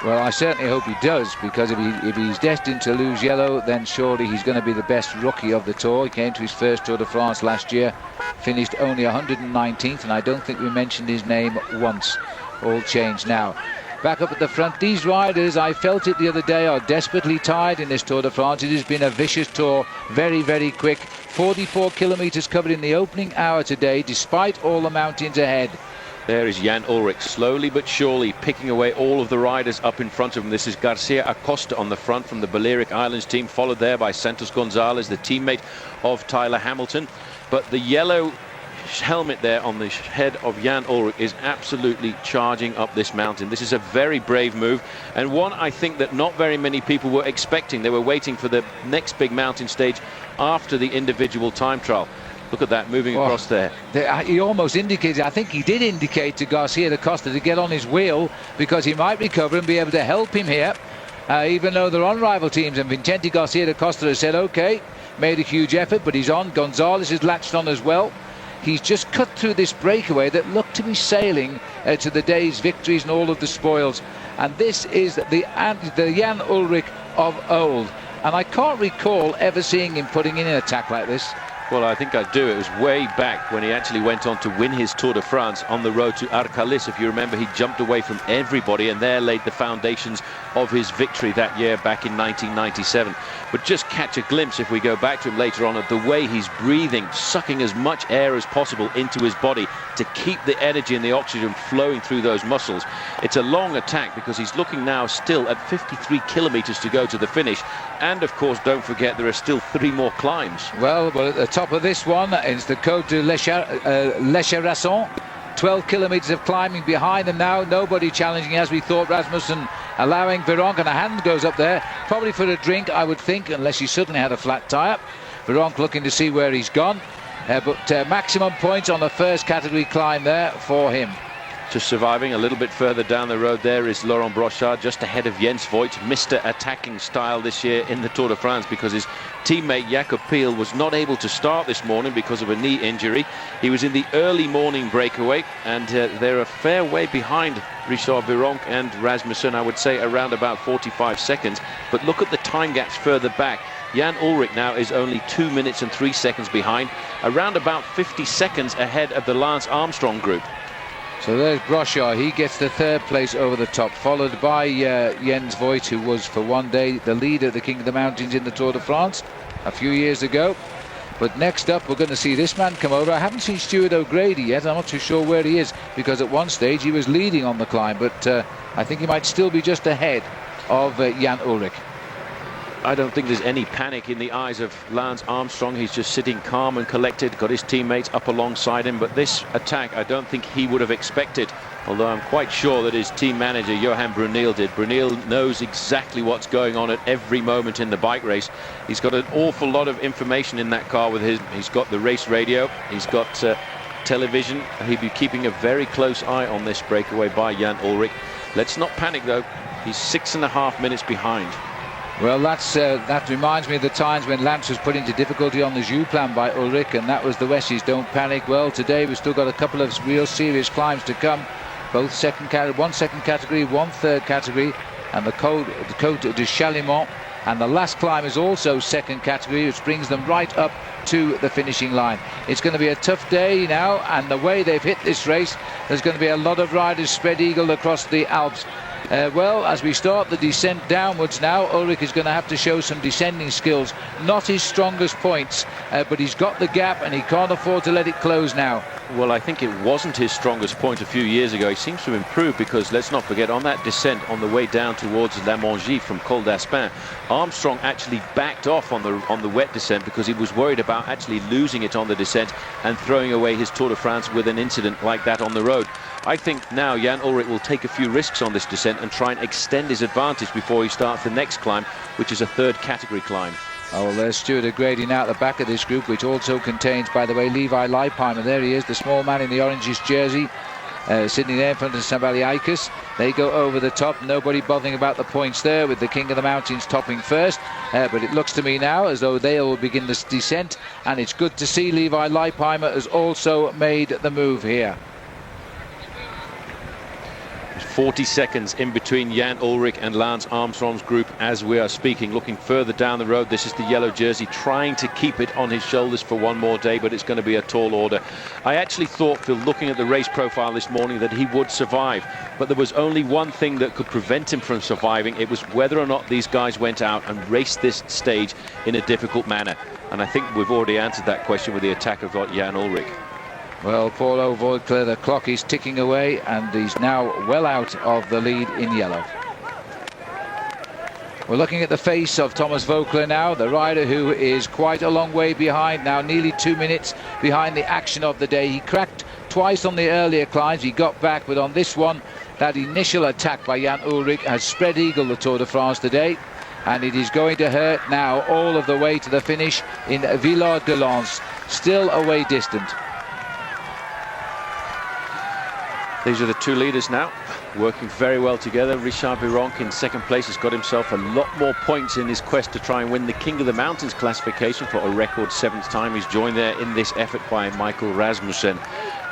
Well, I certainly hope he does, because if he's destined to lose yellow, then surely he's going to be the best rookie of the Tour. He came to his first Tour de France last year, finished only 119th, and I don't think we mentioned his name once. All changed now. Back up at the front, these riders, I felt it the other day, are desperately tired in this Tour de France. It has been a vicious tour, very, very quick. 44 kilometres covered in the opening hour today, despite all the mountains ahead. There is Jan Ullrich, slowly but surely picking away all of the riders up in front of him. This is Garcia Acosta on the front from the Balearic Islands team, followed there by Santos Gonzalez, the teammate of Tyler Hamilton. But the yellow helmet there on the head of Jan Ullrich is absolutely charging up this mountain. This is a very brave move, and one I think that not very many people were expecting. They were waiting for the next big mountain stage after the individual time trial. Look at that, moving across there. He almost indicated, I think he did indicate to Garcia Acosta to get on his wheel, because he might recover and be able to help him here, even though they're on rival teams. And Vicente Garcia Acosta has said, OK, made a huge effort, but he's on. Gonzalez has latched on as well. He's just cut through this breakaway that looked to be sailing to the day's victories and all of the spoils. And this is the Jan Ullrich of old. And I can't recall ever seeing him putting in an attack like this. Well, I think I do. It was way back when he actually went on to win his Tour de France on the road to Arcalis. If you remember, he jumped away from everybody and there laid the foundations of his victory that year back in 1997. But just catch a glimpse, if we go back to him later on, of the way he's breathing, sucking as much air as possible into his body to keep the energy and the oxygen flowing through those muscles. It's a long attack, because he's looking now still at 53 kilometers to go to the finish. And of course, don't forget, there are still 3 more climbs. Well, at the top of this one is the Côte de l'Échirasson. 12 kilometers of climbing behind them now. Nobody challenging, as we thought. Rasmussen allowing Vironk, and a hand goes up there, probably for a drink, I would think, unless he suddenly had a flat tire. Vironk looking to see where he's gone. But maximum points on the first category climb there for him. Just surviving a little bit further down the road there is Laurent Brochard, just ahead of Jens Voigt, Mr. Attacking style this year in the Tour de France, because his teammate Jakob Piel was not able to start this morning because of a knee injury. He was in the early morning breakaway, and they're a fair way behind Richard Vironk and Rasmussen, I would say around about 45 seconds. But look at the time gaps further back. Jan Ullrich now is only 2 minutes and 3 seconds behind, around about 50 seconds ahead of the Lance Armstrong group. So there's Brochard. He gets the 3rd place over the top, followed by Jens Voigt, who was for one day the leader of the King of the Mountains in the Tour de France a few years ago. But next up, we're going to see this man come over. I haven't seen Stuart O'Grady yet. I'm not too sure where he is, because at one stage he was leading on the climb, but I think he might still be just ahead of Jan Ullrich. I don't think there's any panic in the eyes of Lance Armstrong. He's just sitting calm and collected, got his teammates up alongside him. But this attack, I don't think he would have expected, although I'm quite sure that his team manager, Johan Bruneel, did. Bruneel knows exactly what's going on at every moment in the bike race. He's got an awful lot of information in that car with him. He's got the race radio, he's got television. He'll be keeping a very close eye on this breakaway by Jan Ullrich. Let's not panic, though. He's 6.5 minutes behind. Well, that reminds me of the times when Lance was put into difficulty on the Joux plan by Ullrich, and that was the Westies don't panic. Well, today we've still got a couple of real serious climbs to come, both one second category, 1 third category, and the Côte de Chalimont, and the last climb is also 2nd category, which brings them right up to the finishing line. It's going to be a tough day now, and the way they've hit this race, there's going to be a lot of riders spread-eagled across the Alps. Well, as we start the descent downwards now, Ullrich is going to have to show some descending skills. Not his strongest points, but he's got the gap and he can't afford to let it close now. Well, I think it wasn't his strongest point a few years ago. He seems to improve, because let's not forget, on that descent on the way down towards La Mongie from Col d'Aspin, Armstrong actually backed off on the wet descent because he was worried about actually losing it on the descent and throwing away his Tour de France with an incident like that on the road. I think now Jan Ullrich will take a few risks on this descent and try and extend his advantage before he starts the next climb, which is a 3rd category climb. Oh, well, there's Stuart O'Grady now at the back of this group, which also contains, by the way, Levi Leipheimer. There he is, the small man in the orangish jersey, sitting there in front of Sabaliaikis. They go over the top, nobody bothering about the points there, with the King of the Mountains topping first. But it looks to me now as though they will begin this descent, and it's good to see Levi Leipheimer has also made the move here. 40 seconds in between Jan Ullrich and Lance Armstrong's group as we are speaking. Looking further down the road, this is the yellow jersey, trying to keep it on his shoulders for one more day, but it's going to be a tall order. I actually thought, Phil, looking at the race profile this morning, that he would survive, but there was only one thing that could prevent him from surviving. It was whether or not these guys went out and raced this stage in a difficult manner. And I think we've already answered that question with the attack of Jan Ullrich. Well, Paulo Voigtler, the clock is ticking away, and he's now well out of the lead in yellow. We're looking at the face of Thomas Voigtler now, the rider who is quite a long way behind now, nearly 2 minutes behind the action of the day. He cracked twice on the earlier climbs, he got back, but on this one, that initial attack by Jan Ullrich has spread eagle the Tour de France today, and it is going to hurt now all of the way to the finish in Villard-de-Lans, still away distant. These are the two leaders now, working very well together. Richard Virenque in second place has got himself a lot more points in his quest to try and win the King of the Mountains classification for a record 7th time. He's joined there in this effort by Michael Rasmussen.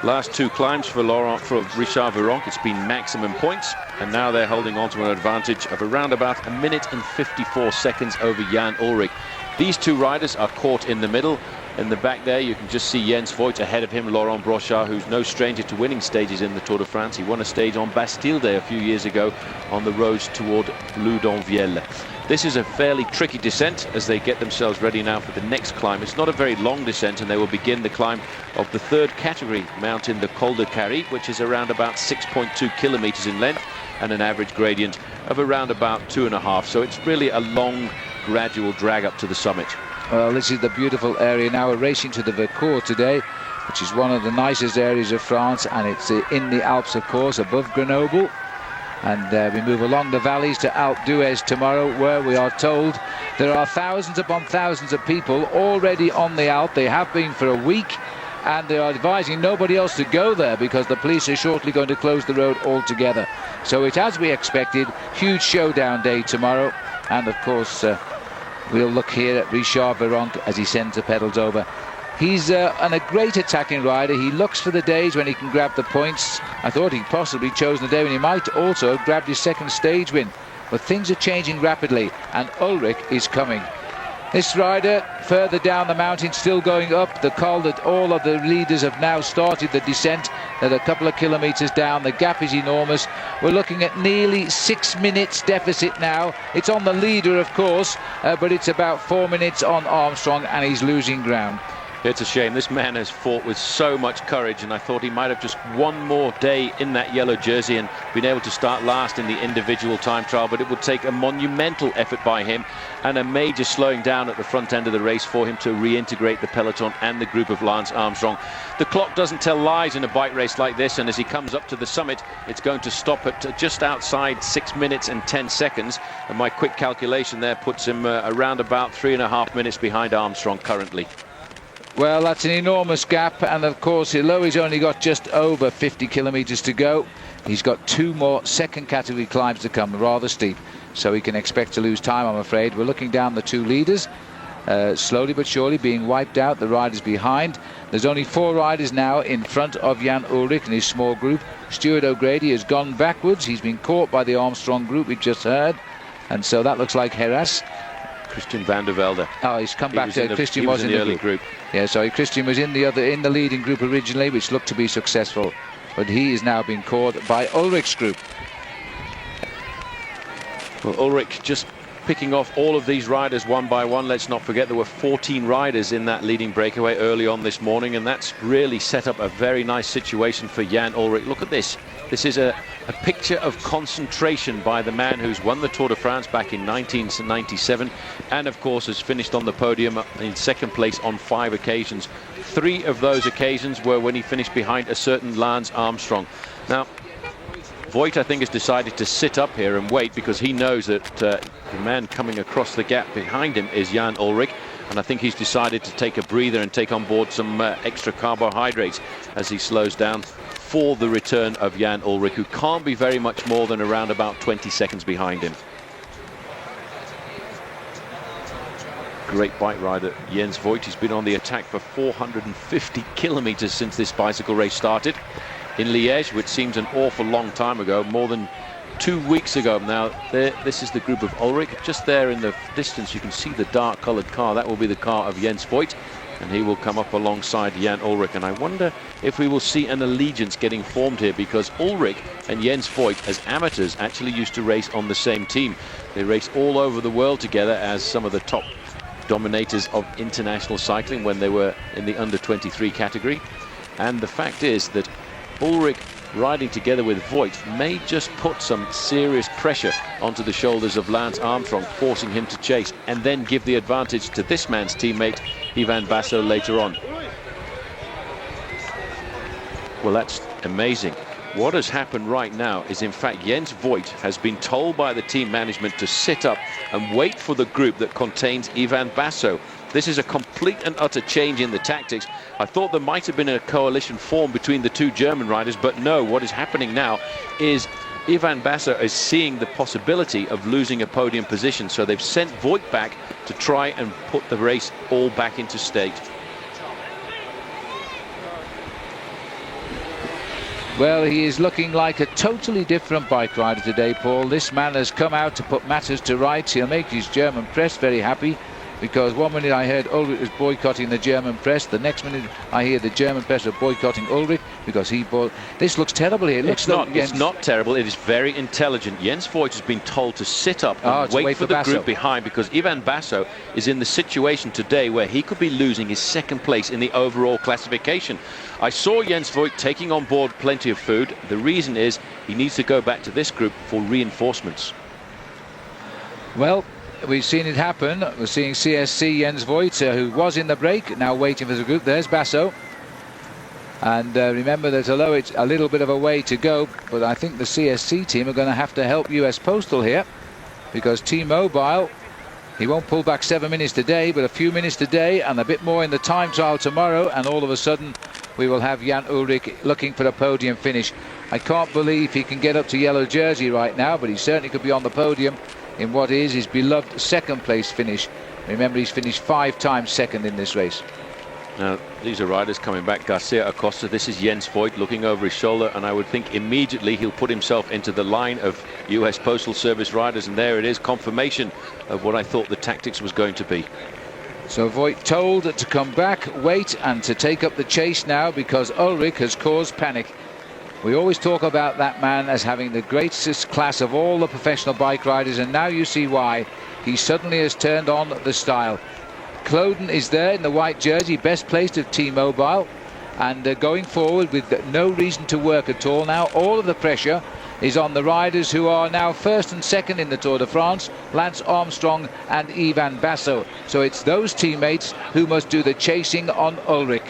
Last two climbs for Richard Virenque, it's been maximum points, and now they're holding on to an advantage of around about 1 minute and 54 seconds over Jan Ullrich. These two riders are caught in the middle. In the back there, you can just see Jens Voigt ahead of him, Laurent Brochard, who's no stranger to winning stages in the Tour de France. He won a stage on Bastille Day a few years ago on the roads toward Bleu-d'Envielle. This is a fairly tricky descent as they get themselves ready now for the next climb. It's not a very long descent, and they will begin the climb of the third category mountain, the Col de Carry, which is around about 6.2 kilometers in length and an average gradient of around about 2.5. So it's really a long, gradual drag up to the summit. Well, this is the beautiful area now. We're racing to the Vercors today, which is one of the nicest areas of France, and it's in the Alps, of course, above Grenoble. And we move along the valleys to Alpe d'Huez tomorrow, where we are told there are thousands upon thousands of people already on the Alpe. They have been for a week, and they are advising nobody else to go there because the police are shortly going to close the road altogether. So it's as we expected, huge showdown day tomorrow, and of course we'll look here at Richard Virenque as he sends the pedals over. He's a great attacking rider. He looks for the days when he can grab the points. I thought he'd possibly chosen the day when he might also have grabbed his second stage win. But things are changing rapidly, and Ullrich is coming. This rider further down the mountain, still going up the col that all of the leaders have now started the descent. They're a couple of kilometers down. The gap is enormous. We're looking at nearly 6 minutes deficit now. It's on the leader, of course, but it's about 4 minutes on Armstrong, and he's losing ground. It's a shame. This man has fought with so much courage, and I thought he might have just one more day in that yellow jersey and been able to start last in the individual time trial, but it would take a monumental effort by him and a major slowing down at the front end of the race for him to reintegrate the peloton and the group of Lance Armstrong. The clock doesn't tell lies in a bike race like this, and as he comes up to the summit, it's going to stop at just outside 6 minutes and 10 seconds, and my quick calculation there puts him around about 3.5 minutes behind Armstrong currently. Well, that's an enormous gap, and of course, although he's only got just over 50 kilometers to go, he's got 2 more second category climbs to come, rather steep, so he can expect to lose time, I'm afraid. We're looking down the two leaders, slowly but surely being wiped out, the riders behind. There's only 4 riders now in front of Jan Ullrich and his small group. Stuart O'Grady has gone backwards. He's been caught by the Armstrong group we just heard, and so that looks like Heras. Christian van der Velde. Oh, he's come back to Christian was in the early group. Yeah, sorry, Christian was in the leading group originally, which looked to be successful, but he is now being caught by Ullrich's group. Well, Ullrich just picking off all of these riders one by one. Let's not forget there were 14 riders in that leading breakaway early on this morning, and that's really set up a very nice situation for Jan Ullrich. Look at this. This is a picture of concentration by the man who's won the Tour de France back in 1997 and of course has finished on the podium in second place on 5 occasions. 3 of those occasions were when he finished behind a certain Lance Armstrong. Now Voigt, I think, has decided to sit up here and wait because he knows that the man coming across the gap behind him is Jan Ullrich, and I think he's decided to take a breather and take on board some extra carbohydrates as he slows down for the return of Jan Ullrich, who can't be very much more than around about 20 seconds behind him. Great bike rider Jens Voigt. He's been on the attack for 450 kilometers since this bicycle race started. in Liège, which seems an awful long time ago, more than 2 weeks ago. Now, this is the group of Ulrich. Just there in the distance, you can see the dark-coloured car. That will be the car of Jens Voigt, and he will come up alongside Jan Ullrich. And I wonder if we will see an allegiance getting formed here, because Ullrich and Jens Voigt, as amateurs, actually used to race on the same team. They raced all over the world together as some of the top dominators of international cycling when they were in the under-23 category. And the fact is that Ullrich riding together with Voigt may just put some serious pressure onto the shoulders of Lance Armstrong, forcing him to chase and then give the advantage to this man's teammate Ivan Basso later on. Well, that's amazing. What has happened right now is, in fact, Jens Voigt has been told by the team management to sit up and wait for the group that contains Ivan Basso. This is a complete and utter change in the tactics. I thought there might have been a coalition formed between the two German riders, but no, what is happening now is Ivan Basso is seeing the possibility of losing a podium position, so they've sent Voigt back to try and put the race all back into state. Well, he is looking like a totally different bike rider today, Paul. This man has come out to put matters to rights. He'll make his German press very happy, because one minute I heard Ulrich was boycotting the German press, the next minute I hear the German press are boycotting Ulrich because he bought. This looks terrible here. It's not terrible. It is very intelligent. Jens Voigt has been told to sit up and wait for the group behind, because Ivan Basso is in the situation today where he could be losing his second place in the overall classification. I saw Jens Voigt taking on board plenty of food. The reason is he needs to go back to this group for reinforcements. Well, we've seen it happen. We're seeing CSC Jens Voigt, who was in the break, now waiting for the group. There's Basso. And remember that although it's a little bit of a way to go, but I think the CSC team are going to have to help US Postal here, because T-Mobile, he won't pull back 7 minutes today, but a few minutes today and a bit more in the time trial tomorrow, and all of a sudden we will have Jan Ullrich looking for a podium finish. I can't believe he can get up to yellow jersey right now, but he certainly could be on the podium in what is his beloved second place finish. Remember, he's finished 5 times second in this race. Now, these are riders coming back. Garcia Acosta, this is Jens Voigt looking over his shoulder, and I would think immediately he'll put himself into the line of US Postal Service riders, and there it is, confirmation of what I thought the tactics was going to be. So Voigt told to come back, wait, and to take up the chase now, because Ullrich has caused panic. We always talk about that man as having the greatest class of all the professional bike riders, and now you see why. He suddenly has turned on the style. Cloden is there in the white jersey, best placed of T-Mobile, and going forward with no reason to work at all now. All of the pressure is on the riders who are now first and second in the Tour de France, Lance Armstrong and Ivan Basso. So it's those teammates who must do the chasing on Ullrich.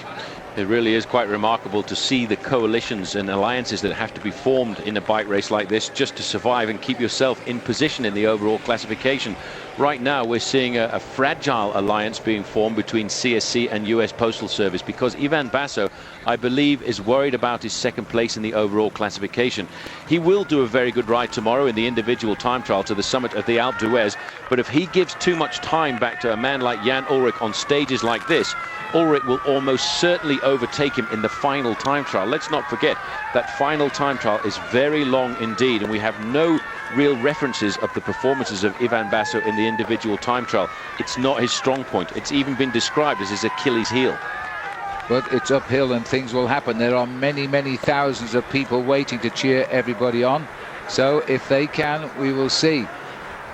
It really is quite remarkable to see the coalitions and alliances that have to be formed in a bike race like this just to survive and keep yourself in position in the overall classification. Right now we're seeing a fragile alliance being formed between CSC and US Postal Service, because Ivan Basso, I believe, is worried about his second place in the overall classification. He will do a very good ride tomorrow in the individual time trial to the summit of the Alpe d'Huez, but if he gives too much time back to a man like Jan Ullrich on stages like this, Ullrich will almost certainly overtake him in the final time trial. Let's not forget that final time trial is very long indeed, and we have no real references of the performances of Ivan Basso in the individual time trial. It's not his strong point. It's even been described as his Achilles heel. But it's uphill and things will happen. There are many, many thousands of people waiting to cheer everybody on. So if they can, we will see.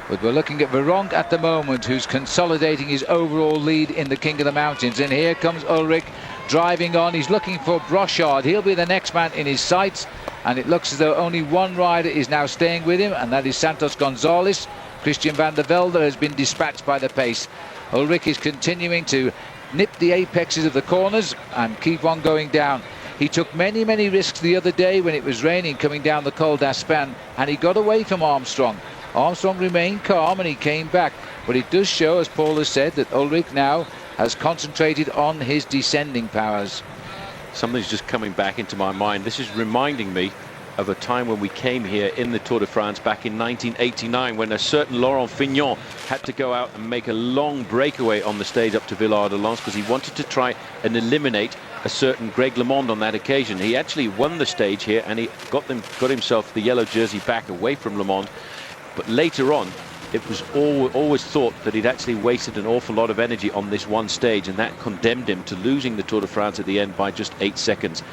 But we're looking at Veronk at the moment, who's consolidating his overall lead in the King of the Mountains. And here comes Ullrich driving on. He's looking for Brochard. He'll be the next man in his sights. And it looks as though only one rider is now staying with him, and that is Santos Gonzalez. Christian van der Velde has been dispatched by the pace. Ullrich is continuing to nip the apexes of the corners and keep on going down. He took many, many risks the other day when it was raining coming down the Col d'Aspin, and he got away from Armstrong. Armstrong remained calm and he came back, but it does show, as Paul has said, that Ullrich now has concentrated on his descending powers. Something's just coming back into my mind. This is reminding me of a time when we came here in the Tour de France back in 1989, when a certain Laurent Fignon had to go out and make a long breakaway on the stage up to Villard-de-Lans because he wanted to try and eliminate a certain Greg LeMond on that occasion. He actually won the stage here, and he got himself the yellow jersey back away from LeMond. But later on, it was always thought that he'd actually wasted an awful lot of energy on this one stage, and that condemned him to losing the Tour de France at the end by just 8 seconds.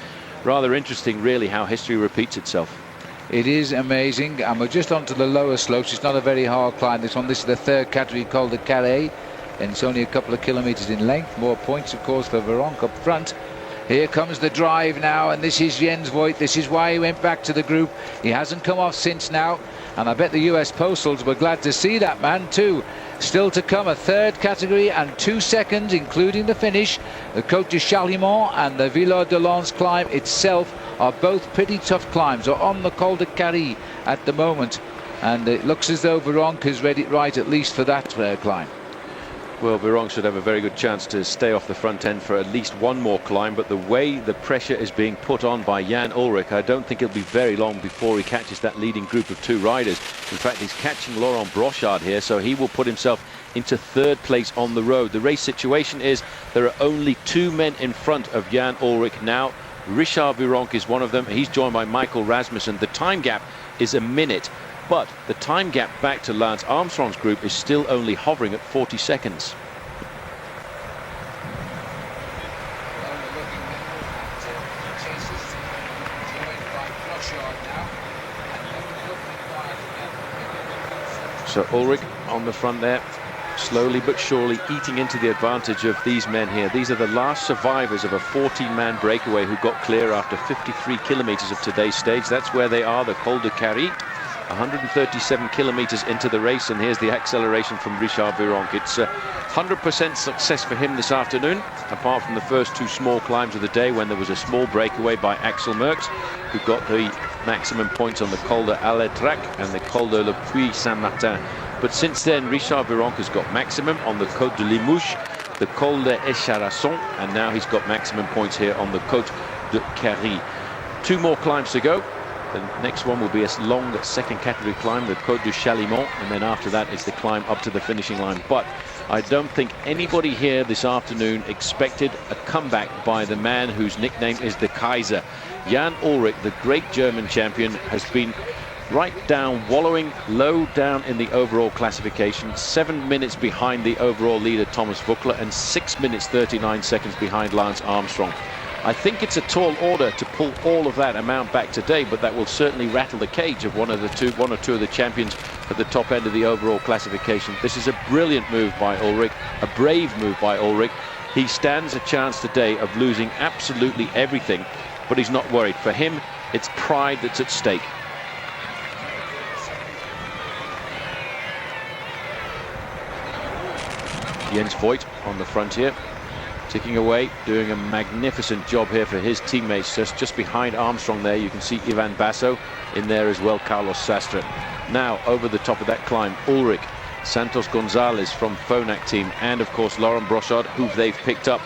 Rather interesting, really, how history repeats itself. It is amazing, and we're just onto the lower slopes. It's not a very hard climb, this one. This is the third category called the Carré, and it's only a couple of kilometers in length. More points, of course, for Vironk up front. Here comes the drive now, and this is Jens Voigt. This is why he went back to the group. He hasn't come off since now, and I bet the US Postals were glad to see that man too. Still to come, a third category and 2 seconds, including the finish. The Côte du Chalimont and the Villard de Lans climb itself are both pretty tough climbs. Are on the Col de Carry at the moment, and it looks as though Vironk has read it right, at least for that climb. Well, Vironk should have a very good chance to stay off the front end for at least one more climb, but the way the pressure is being put on by Jan Ullrich, I don't think it'll be very long before he catches that leading group of 2 riders. In fact, he's catching Laurent Brochard here, so he will put himself into 3rd place on the road. The race situation is there are only 2 men in front of Jan Ullrich now. Richard Vironk is one of them. He's joined by Michael Rasmussen. The time gap is a minute. But the time gap back to Lance Armstrong's group is still only hovering at 40 seconds. So Ullrich on the front there, slowly but surely eating into the advantage of these men here. These are the last survivors of a 14-man breakaway who got clear after 53 kilometers of today's stage. That's where they are, the Col de Carry. 137 kilometers into the race, and here's the acceleration from Richard Vironk. It's 100% success for him this afternoon, apart from the first 2 small climbs of the day when there was a small breakaway by Axel Merckx, who got the maximum points on the Col de Alétrac and the Col de Le Puy-Saint-Martin. But since then, Richard Vironk has got maximum on the Côte de Limoges, the Col de Écharasson, and now he's got maximum points here on the Côte de Carry. 2 more climbs to go. The next one will be a long 2nd category climb, the Côte du Chalimont, and then after that is the climb up to the finishing line. But I don't think anybody here this afternoon expected a comeback by the man whose nickname is the Kaiser. Jan Ullrich, the great German champion, has been right down, wallowing low down in the overall classification, 7 minutes behind the overall leader Thomas Voeckler and 6 minutes 39 seconds behind Lance Armstrong. I think it's a tall order to pull all of that amount back today, but that will certainly rattle the cage of one or two of the champions at the top end of the overall classification. This is a brilliant move by Ullrich, a brave move by Ullrich. He stands a chance today of losing absolutely everything, but he's not worried. For him, it's pride that's at stake. Jens Voigt on the front here, ticking away, doing a magnificent job here for his teammates. Just behind Armstrong there, you can see Ivan Basso in there as well, Carlos Sastre. Now, over the top of that climb, Ullrich, Santos Gonzalez from Phonak team, and of course Laurent Brochard, who they've picked up.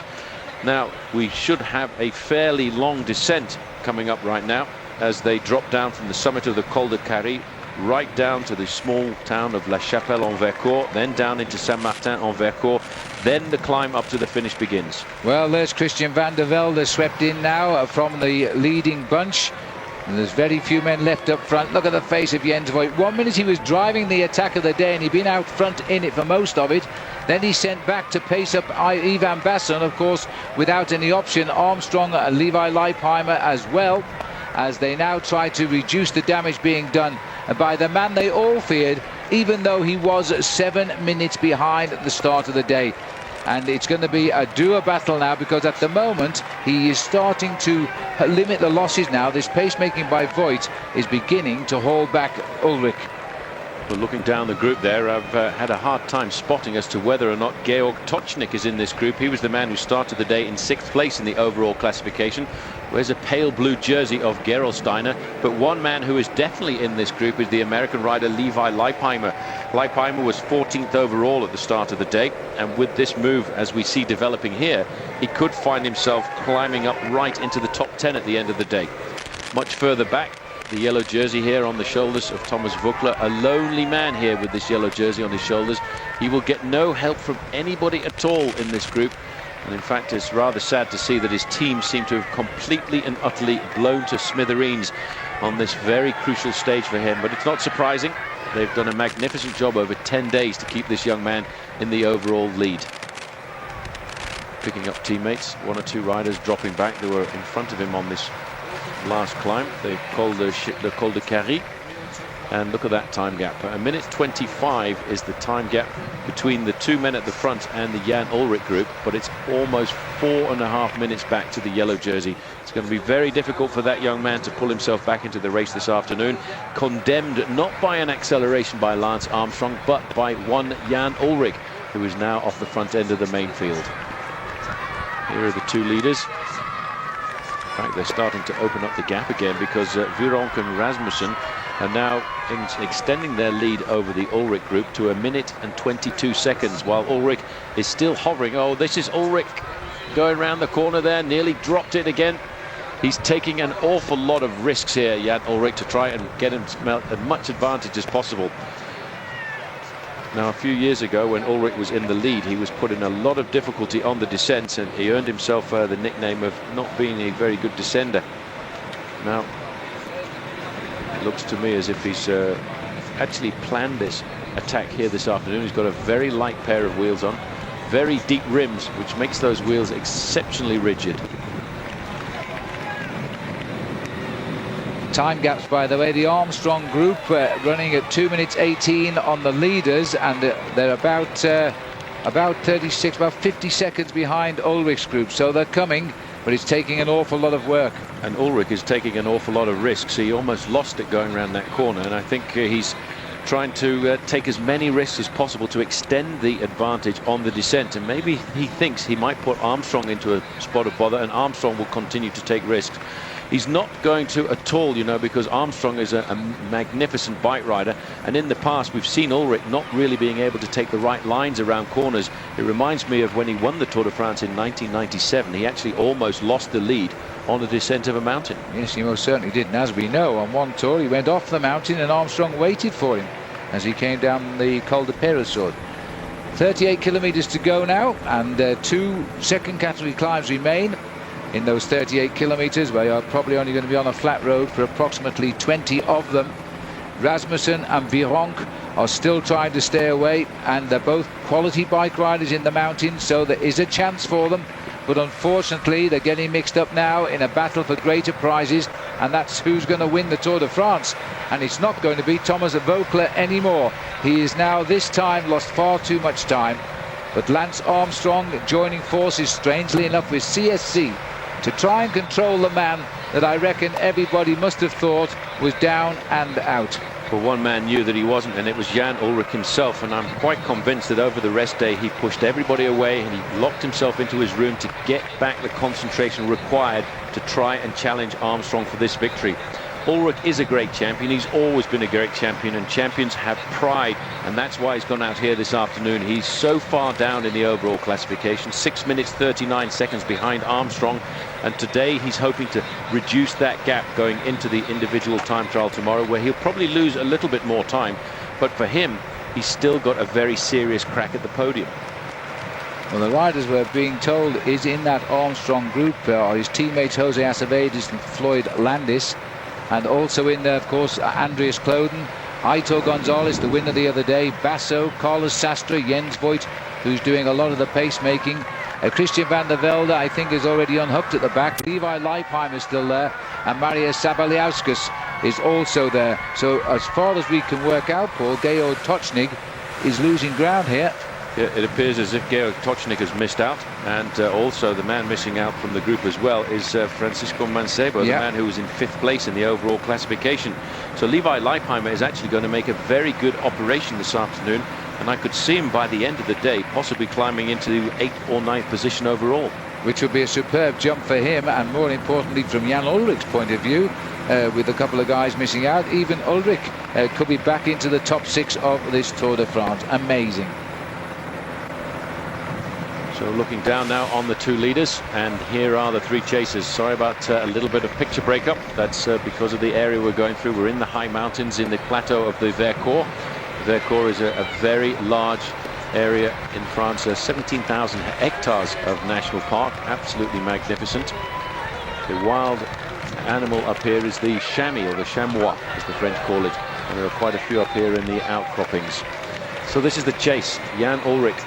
Now, we should have a fairly long descent coming up right now as they drop down from the summit of the Col de Carry right down to the small town of La Chapelle-en-Vercors, then down into Saint-Martin-en-Vercors. Then the climb up to the finish begins. Well, there's Christian van der Velde swept in now from the leading bunch. And there's very few men left up front. Look at the face of Jens Voigt. 1 minute he was driving the attack of the day, and he'd been out front in it for most of it. Then he sent back to pace up Ivan Basso, and of course, without any option, Armstrong and Levi Leipheimer as well, as they now try to reduce the damage being done by the man they all feared, even though he was 7 minutes behind at the start of the day. And it's going to be a duo battle now, because at the moment he is starting to limit the losses now. This pacemaking by Voigt is beginning to haul back Ullrich. Well, looking down the group there, I've had a hard time spotting as to whether or not Georg Tocznik is in this group. He was the man who started the day in 6th place in the overall classification. Wears a pale blue jersey of Gerolsteiner. But one man who is definitely in this group is the American rider Levi Leipheimer. Leipheimer was 14th overall at the start of the day, and with this move, as we see developing here, he could find himself climbing up right into the top 10 at the end of the day. Much further back, the yellow jersey here on the shoulders of Thomas Voeckler, a lonely man here with this yellow jersey on his shoulders. He will get no help from anybody at all in this group, And in fact, it's rather sad to see that his team seem to have completely and utterly blown to smithereens on this very crucial stage for him. But it's not surprising. They've done a magnificent job over 10 days to keep this young man in the overall lead. Picking up teammates, one or two riders dropping back. They were in front of him on this last climb. They called the Col de Carry. And look at that time gap. A minute 25 is the time gap between the two men at the front and the Jan Ullrich group, but it's almost 4.5 minutes back to the yellow jersey. It's going to be very difficult for that young man to pull himself back into the race this afternoon. Condemned not by an acceleration by Lance Armstrong, but by one Jan Ullrich, who is now off the front end of the main field. Here are the two leaders. In fact, they're starting to open up the gap again, because Vironk and Rasmussen are now extending their lead over the Ullrich group to 1 minute and 22 seconds, while Ullrich is still hovering. Oh, this is Ullrich going around the corner there, nearly dropped it again. He's taking an awful lot of risks here, Jan Ullrich, to try and get him as much advantage as possible. Now, a few years ago, when Ullrich was in the lead, he was put in a lot of difficulty on the descent, and he earned himself the nickname of not being a very good descender. Now, it looks to me as if he's actually planned this attack here this afternoon. He's got a very light pair of wheels on, very deep rims, which makes those wheels exceptionally rigid. Time gaps, by the way, the Armstrong group running at 2 minutes 18 on the leaders, and they're about 36, about 50 seconds behind Ullrich's group, so they're coming, but it's taking an awful lot of work. And Ullrich is taking an awful lot of risks. He almost lost it going around that corner, and I think he's trying to take as many risks as possible to extend the advantage on the descent, and maybe he thinks he might put Armstrong into a spot of bother, and Armstrong will continue to take risks. He's not going to at all, you know, because Armstrong is a magnificent bike rider, and in the past we've seen Ullrich not really being able to take the right lines around corners. It reminds me of when he won the Tour de France in 1997. He actually almost lost the lead on the descent of a mountain. Yes, he most certainly did, and as we know, on one tour he went off the mountain and Armstrong waited for him as he came down the Col de Peyrasourde. 38 kilometers to go now, and 2 second category climbs remain in those 38 kilometers, where you're probably only going to be on a flat road for approximately 20 of them. Rasmussen and Vironk are still trying to stay away, and they're both quality bike riders in the mountains, so there is a chance for them, but unfortunately they're getting mixed up now in a battle for greater prizes, and that's who's going to win the Tour de France. And it's not going to be Thomas Voeckler anymore. He is now this time lost far too much time, but Lance Armstrong joining forces, strangely enough, with CSC to try and control the man that I reckon everybody must have thought was down and out. Well, one man knew that he wasn't, and it was Jan Ullrich himself, and I'm quite convinced that over the rest day he pushed everybody away and he locked himself into his room to get back the concentration required to try and challenge Armstrong for this victory. Ullrich is a great champion. He's always been a great champion, and champions have pride, and that's why he's gone out here this afternoon. He's so far down in the overall classification, 6 minutes 39 seconds behind Armstrong, and today he's hoping to reduce that gap going into the individual time trial tomorrow, where he'll probably lose a little bit more time, but for him he's still got a very serious crack at the podium. Well, the riders we're being told is in that Armstrong group are his teammates Jose Acevedos and Floyd Landis. And also in there, of course, Andreas Kloden, Aitor Gonzalez, the winner the other day, Basso, Carlos Sastre, Jens Voigt, who's doing a lot of the pacemaking. Christian van der Velde, I think, is already unhooked at the back. Levi Leipheimer is still there, and Marius Sabaliauskas is also there. So as far as we can work out, Paul, Georg Tocznik is losing ground here. Yeah, it appears as if Georg Tocznik has missed out, and also the man missing out from the group as well is Francisco Mancebo, the man who was in 5th place in the overall classification. So Levi Leipheimer is actually going to make a very good operation this afternoon, and I could see him by the end of the day possibly climbing into the 8th or 9th position overall. Which would be a superb jump for him, and more importantly from Jan Ullrich's point of view, with a couple of guys missing out, even Ullrich could be back into the top 6 of this Tour de France. Amazing. So looking down now on the 2 leaders, and here are the 3 chasers. Sorry about a little bit of picture breakup. That's because of the area we're going through. We're in the high mountains in the plateau of the Vercors. Vercors is a very large area in France, 17,000 hectares of national park, absolutely magnificent. The wild animal up here is the chamois, or the chamois as the French call it, and there are quite a few up here in the outcroppings. So this is the chase. Jan Ullrich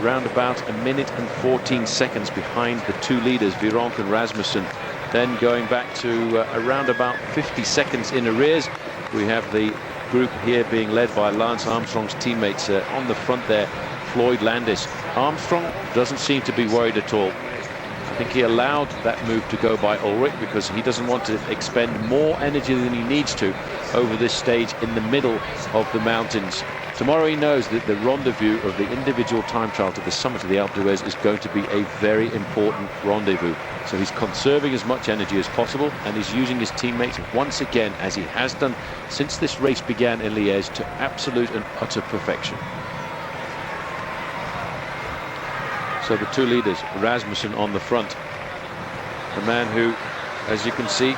around about 1 minute and 14 seconds behind the two leaders, Vironk and Rasmussen. Then going back to around about 50 seconds in arrears, we have the group here being led by Lance Armstrong's teammates. On the front there, Floyd Landis. Armstrong doesn't seem to be worried at all. I think he allowed that move to go by Ullrich because he doesn't want to expend more energy than he needs to over this stage in the middle of the mountains. Tomorrow he knows that the rendezvous of the individual time trial to the summit of the Alpe d'Huez is going to be a very important rendezvous. So he's conserving as much energy as possible, and he's using his teammates once again, as he has done since this race began in Liège, to absolute and utter perfection. So the two leaders, Rasmussen on the front, the man who, as you can see,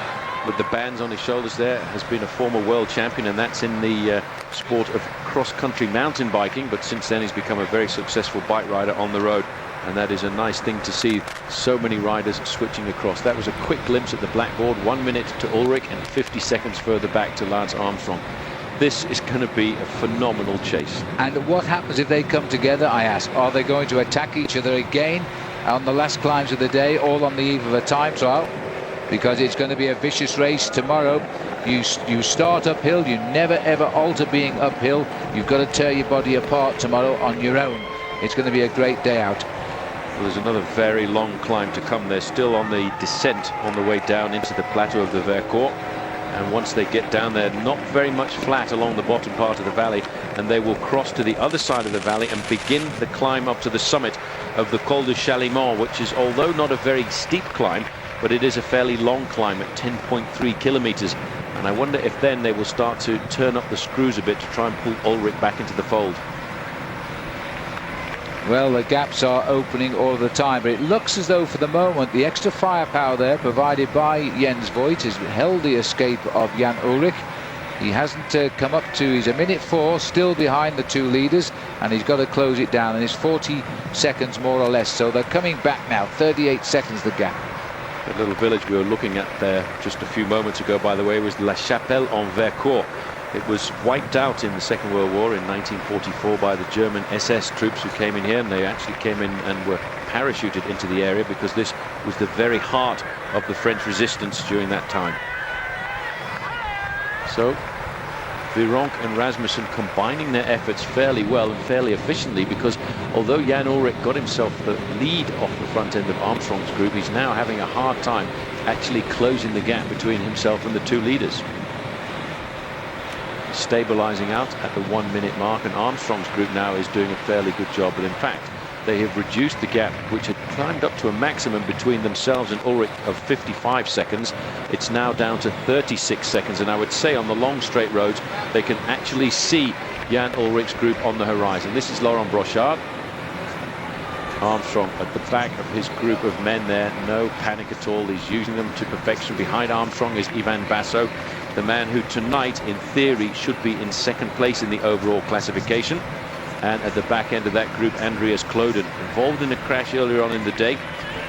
with the bands on his shoulders there, has been a former world champion, and that's in the sport of cross-country mountain biking, but since then he's become a very successful bike rider on the road, and that is a nice thing to see, so many riders switching across. That was a quick glimpse at the blackboard, 1 minute to Ullrich and 50 seconds further back to Lance Armstrong. This is going to be a phenomenal chase. And what happens if they come together, I ask? Are they going to attack each other again on the last climbs of the day, all on the eve of a time trial? Because it's going to be a vicious race tomorrow. You start uphill, you never ever alter being uphill. You've got to tear your body apart tomorrow on your own. It's going to be a great day out. Well, there's another very long climb to come. They're still on the descent on the way down into the plateau of the Vercors. And once they get down there, not very much flat along the bottom part of the valley, and they will cross to the other side of the valley and begin the climb up to the summit of the Col de Chalimont, which is, although not a very steep climb, but it is a fairly long climb at 10.3 kilometers. And I wonder if then they will start to turn up the screws a bit to try and pull Ullrich back into the fold. Well, the gaps are opening all the time, but it looks as though for the moment the extra firepower there provided by Jens Voigt has held the escape of Jan Ullrich. He hasn't come up to, he's 1 minute 4, still behind the two leaders, and he's got to close it down, and it's 40 seconds more or less, so they're coming back now, 38 seconds the gap. The little village we were looking at there just a few moments ago, by the way, was La Chapelle-en-Vercors. It was wiped out in the Second World War in 1944 by the German SS troops who came in here, and they actually came in and were parachuted into the area because this was the very heart of the French resistance during that time. So Vironk and Rasmussen combining their efforts fairly well and fairly efficiently, because although Jan Ullrich got himself the lead off the front end of Armstrong's group, he's now having a hard time actually closing the gap between himself and the two leaders. Stabilizing out at the 1 minute mark, and Armstrong's group now is doing a fairly good job, but in fact they have reduced the gap, which had climbed up to a maximum between themselves and Ullrich of 55 seconds. It's now down to 36 seconds, and I would say on the long straight roads they can actually see Jan Ullrich's group on the horizon. This is Laurent Brochard. Armstrong at the back of his group of men there, no panic at all, he's using them to perfection. Behind Armstrong is Ivan Basso, the man who tonight in theory should be in second place in the overall classification. And at the back end of that group, Andreas Kloden, involved in a crash earlier on in the day.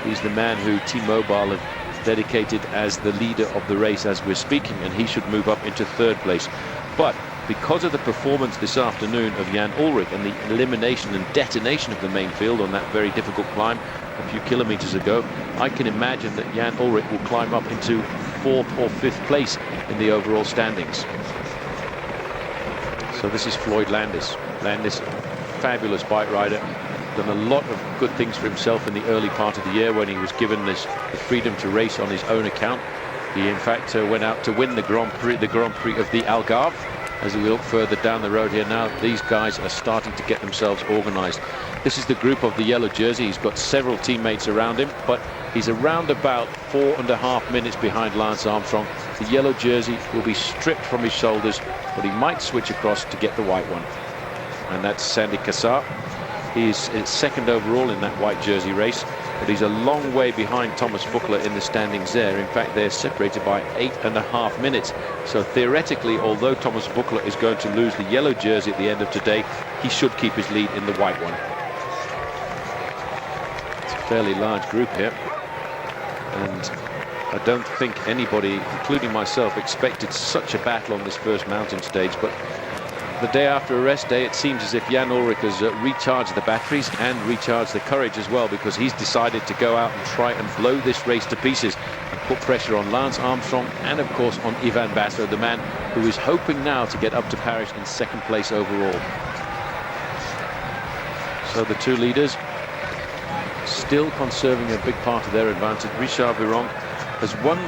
He's the man who T-Mobile have dedicated as the leader of the race as we're speaking, and he should move up into third place. But because of the performance this afternoon of Jan Ullrich and the elimination and detonation of the main field on that very difficult climb a few kilometers ago, I can imagine that Jan Ullrich will climb up into 4th or 5th place in the overall standings. So this is Floyd Landis. Landis, fabulous bike rider, done a lot of good things for himself in the early part of the year when he was given the freedom to race on his own account. He in fact went out to win the Grand Prix of the Algarve. As we look further down the road here now, these guys are starting to get themselves organized. This is the group of the yellow jersey. He's got several teammates around him, but he's around about 4.5 minutes behind Lance Armstrong. The yellow jersey will be stripped from his shoulders, but he might switch across to get the white one. And that's Sandy Cassar. He's second overall in that white jersey race. but he's a long way behind Thomas Vukler in the standings there. In fact, they're separated by 8.5 minutes. So theoretically, although Thomas Vukler is going to lose the yellow jersey at the end of today, he should keep his lead in the white one. It's a fairly large group here, and I don't think anybody, including myself, expected such a battle on this first mountain stage. But the day after a rest day, it seems as if Jan Ullrich has recharged the batteries and recharged the courage as well, because he's decided to go out and try and blow this race to pieces and put pressure on Lance Armstrong and, of course, on Ivan Basso, the man who is hoping now to get up to Paris in second place overall. So the two leaders still conserving a big part of their advantage. Richard Virenque has won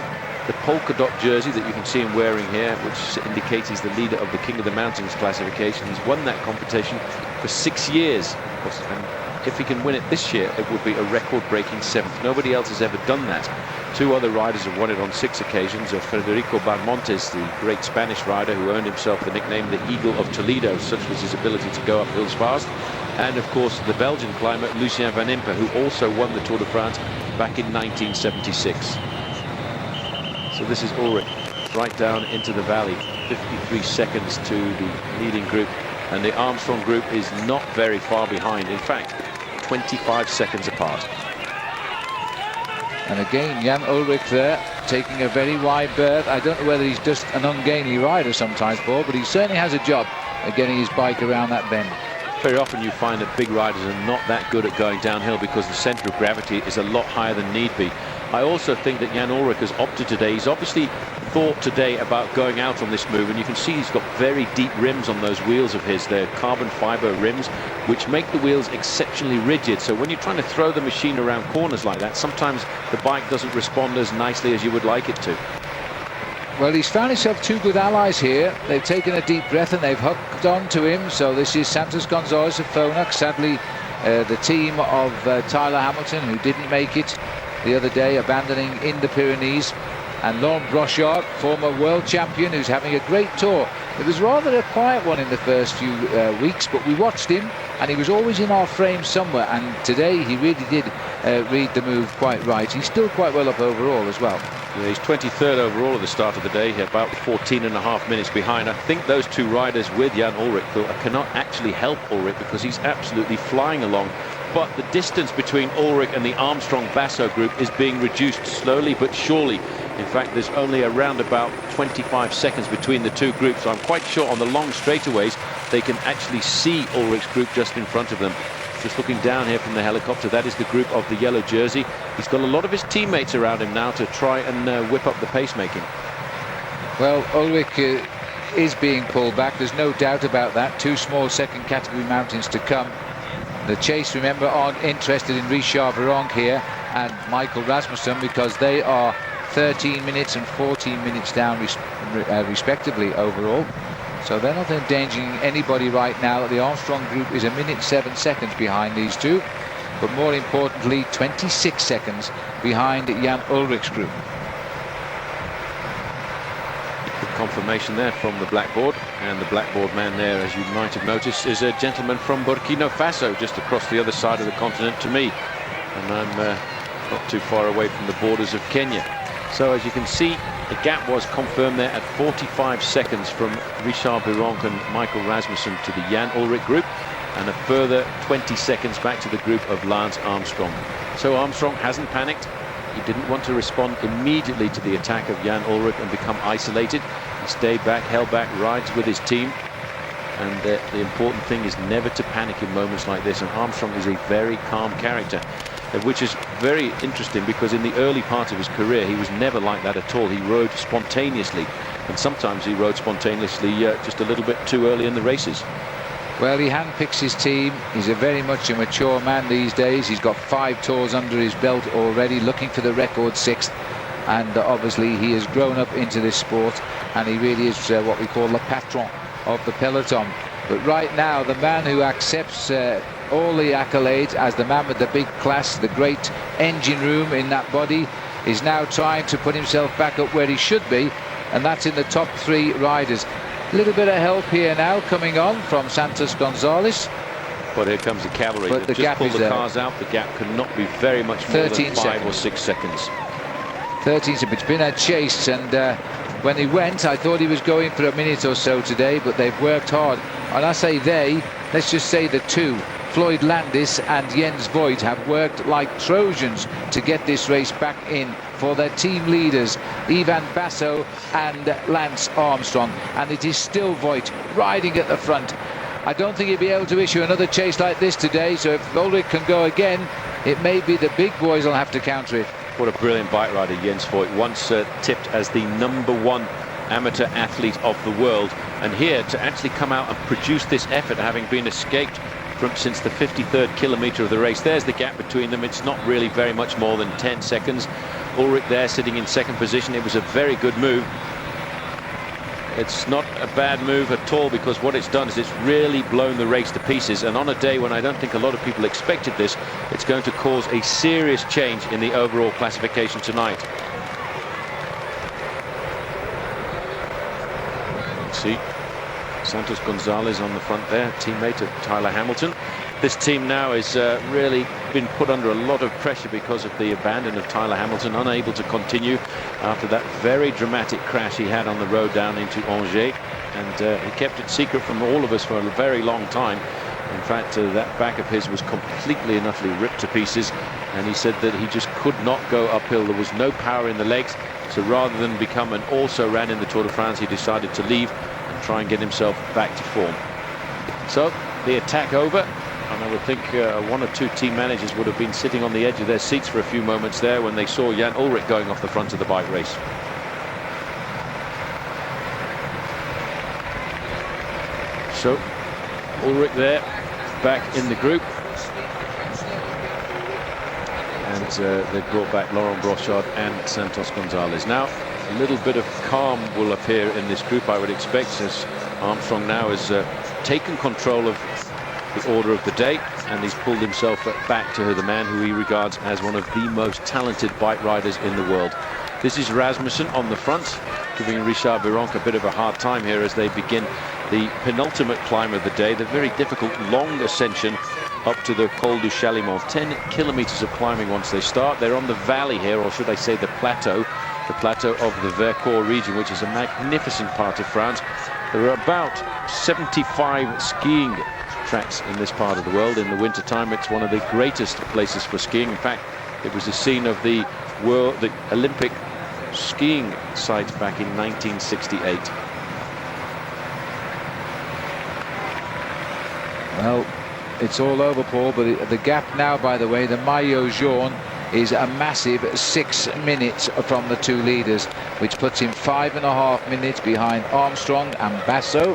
the polka dot jersey that you can see him wearing here, which indicates he's the leader of the King of the Mountains classification. He's won that competition for 6 years, and if he can win it this year, it would be a record-breaking 7th. Nobody else has ever done that. Two other riders have won it on 6 occasions. Federico Barmontes, the great Spanish rider who earned himself the nickname the Eagle of Toledo, such was his ability to go up hills fast. And of course the Belgian climber Lucien Van Impe, who also won the Tour de France back in 1976. So this is Ullrich right down into the valley, 53 seconds to the leading group, and the Armstrong group is not very far behind. In fact, 25 seconds apart. And again, Jan Ullrich there, taking a very wide berth. I don't know whether he's just an ungainly rider sometimes, Paul, but he certainly has a job at getting his bike around that bend. Very often you find that big riders are not that good at going downhill because the centre of gravity is a lot higher than need be. I also think that Jan Ullrich has opted today. He's obviously thought today about going out on this move, and you can see he's got very deep rims on those wheels of his. They're carbon fibre rims, which make the wheels exceptionally rigid. So when you're trying to throw the machine around corners like that, sometimes the bike doesn't respond as nicely as you would like it to. Well, he's found himself two good allies here. They've taken a deep breath and they've hooked on to him. So this is Santos Gonzalez of Phonak, sadly the team of Tyler Hamilton, who didn't make it the other day, abandoning in the Pyrenees, and Laurent Brochard, former world champion, who's having a great tour. It was rather a quiet one in the first few weeks, but we watched him and he was always in our frame somewhere, and today he really did read the move quite right. He's still quite well up overall as well. Yeah, he's 23rd overall at the start of the day, about 14.5 minutes behind. I think those two riders with Jan Ullrich cannot actually help Ullrich because he's absolutely flying along. But the distance between Ullrich and the Armstrong-Basso group is being reduced slowly but surely. In fact, there's only around about 25 seconds between the two groups. So I'm quite sure on the long straightaways they can actually see Ullrich's group just in front of them. Just looking down here from the helicopter, that is the group of the yellow jersey. He's got a lot of his teammates around him now to try and whip up the pacemaking. Well, Ullrich is being pulled back. There's no doubt about that. Two small second category mountains to come. The chase, remember, aren't interested in Richard Virenque here and Michael Rasmussen, because they are 13 minutes and 14 minutes down respectively overall. So they're not endangering anybody right now. The Armstrong group is 1 minute 7 seconds behind these two, but more importantly 26 seconds behind Jan Ullrich's group. Good confirmation there from the blackboard, and the blackboard man there, as you might have noticed, is a gentleman from Burkina Faso, just across the other side of the continent to me, and I'm not too far away from the borders of Kenya. So as you can see, the gap was confirmed there at 45 seconds from Richard Virenque and Michael Rasmussen to the Jan Ullrich group, and a further 20 seconds back to the group of Lance Armstrong. So Armstrong hasn't panicked. He didn't want to respond immediately to the attack of Jan Ullrich and become isolated. He stayed back, held back, rides with his team. And the important thing is never to panic in moments like this. And Armstrong is a very calm character, which is very interesting because in the early part of his career, he was never like that at all. He rode spontaneously, and sometimes he rode spontaneously just a little bit too early in the races. Well, he handpicks his team. He's very much a mature man these days. He's got 5 tours under his belt already, looking for the record 6th. And obviously he has grown up into this sport, and he really is what we call the patron of the peloton. But right now, the man who accepts all the accolades as the man with the big class, the great engine room in that body, is now trying to put himself back up where he should be, and that's in the top 3 riders. A little bit of help here now coming on from Santos Gonzalez, But here comes the cavalry. But the just gap pulled is the cars out. The gap could not be very much more than 5 seconds. or 6 seconds. 13 seconds. It's been a chase, and when he went, I thought he was going for a minute or so today, but they've worked hard. And I say they, let's just say the two, Floyd Landis and Jens Voigt, have worked like Trojans to get this race back in for their team leaders, Ivan Basso and Lance Armstrong. And it is still Voigt riding at the front. I don't think he'll be able to issue another chase like this today, so if Ulrich can go again, it may be the big boys will have to counter it. What a brilliant bike rider Jens Voigt, once tipped as the #1 amateur athlete of the world, and here to actually come out and produce this effort, having been escaped from since the 53rd kilometre of the race. There's the gap between them. It's not really very much more than 10 seconds. Ulrich there sitting in second position. It was a very good move. It's not a bad move at all, because what it's done is it's really blown the race to pieces, and on a day when I don't think a lot of people expected this, it's going to cause a serious change in the overall classification tonight. See Santos Gonzalez on the front there, teammate of Tyler Hamilton. This team now has really been put under a lot of pressure because of the abandon of Tyler Hamilton, unable to continue after that very dramatic crash he had on the road down into Angers, and he kept it secret from all of us for a very long time. In fact, that back of his was completely and utterly ripped to pieces, and he said that he just could not go uphill. There was no power in the legs, so rather than become an also-ran in the Tour de France, he decided to leave and try and get himself back to form. So the attack over, and I would think one or two team managers would have been sitting on the edge of their seats for a few moments there when they saw Jan Ullrich going off the front of the bike race. So Ullrich there, back in the group, and they brought back Laurent Brochard and Santos Gonzalez. Now a little bit of calm will appear in this group, I would expect, as Armstrong now has taken control of the order of the day, and he's pulled himself back to the man who he regards as one of the most talented bike riders in the world. This is Rasmussen on the front, giving Richard Virenque a bit of a hard time here as they begin the penultimate climb of the day, the very difficult long ascension up to the Col du Chalimont. 10 kilometers of climbing once they start. They're on the valley here, or should I say the plateau of the Vercors region, which is a magnificent part of France. There are about 75 skiing tracks in this part of the world. In the winter time, it's one of the greatest places for skiing. In fact, it was the scene of the Olympic skiing site back in 1968. Well, it's all over, Paul, but the gap now, by the way, the maillot jaune is a massive 6 minutes from the two leaders, which puts him 5.5 minutes behind Armstrong and Basso,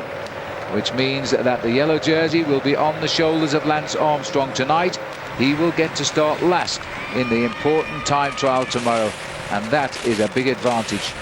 which means that the yellow jersey will be on the shoulders of Lance Armstrong tonight. He will get to start last in the important time trial tomorrow, and that is a big advantage.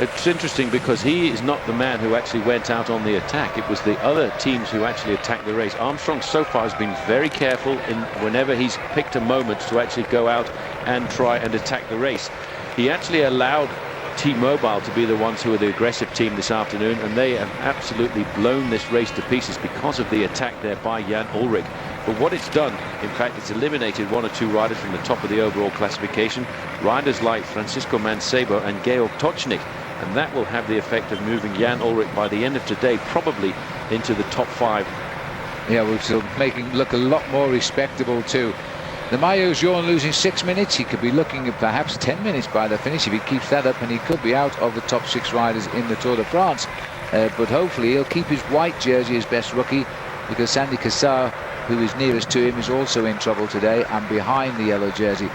It's interesting because he is not the man who actually went out on the attack. It was the other teams who actually attacked the race. Armstrong so far has been very careful in whenever he's picked a moment to actually go out and try and attack the race. He actually allowed T-Mobile to be the ones who are the aggressive team this afternoon, and they have absolutely blown this race to pieces because of the attack there by Jan Ullrich. But what it's done, in fact, it's eliminated one or two riders from the top of the overall classification, riders like Francisco Mancebo and Georg Tocznik, and that will have the effect of moving Jan Ullrich by the end of today probably into the top 5. Yeah, which will make him look a lot more respectable too. The maillot jaune losing 6 minutes. He could be looking at perhaps 10 minutes by the finish if he keeps that up, and he could be out of the top 6 riders in the Tour de France. But hopefully he'll keep his white jersey as best rookie, because Sandy Cassar, who is nearest to him, is also in trouble today and behind the yellow jersey.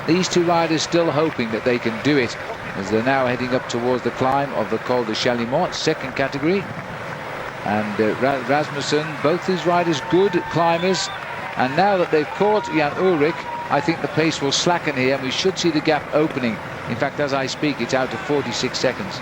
These two riders still hoping that they can do it, as they're now heading up towards the climb of the Col de Chalimont, second category. And Rasmussen, both these riders good climbers, and now that they've caught Jan Ullrich, I think the pace will slacken here, and we should see the gap opening. In fact, as I speak, it's out to 46 seconds.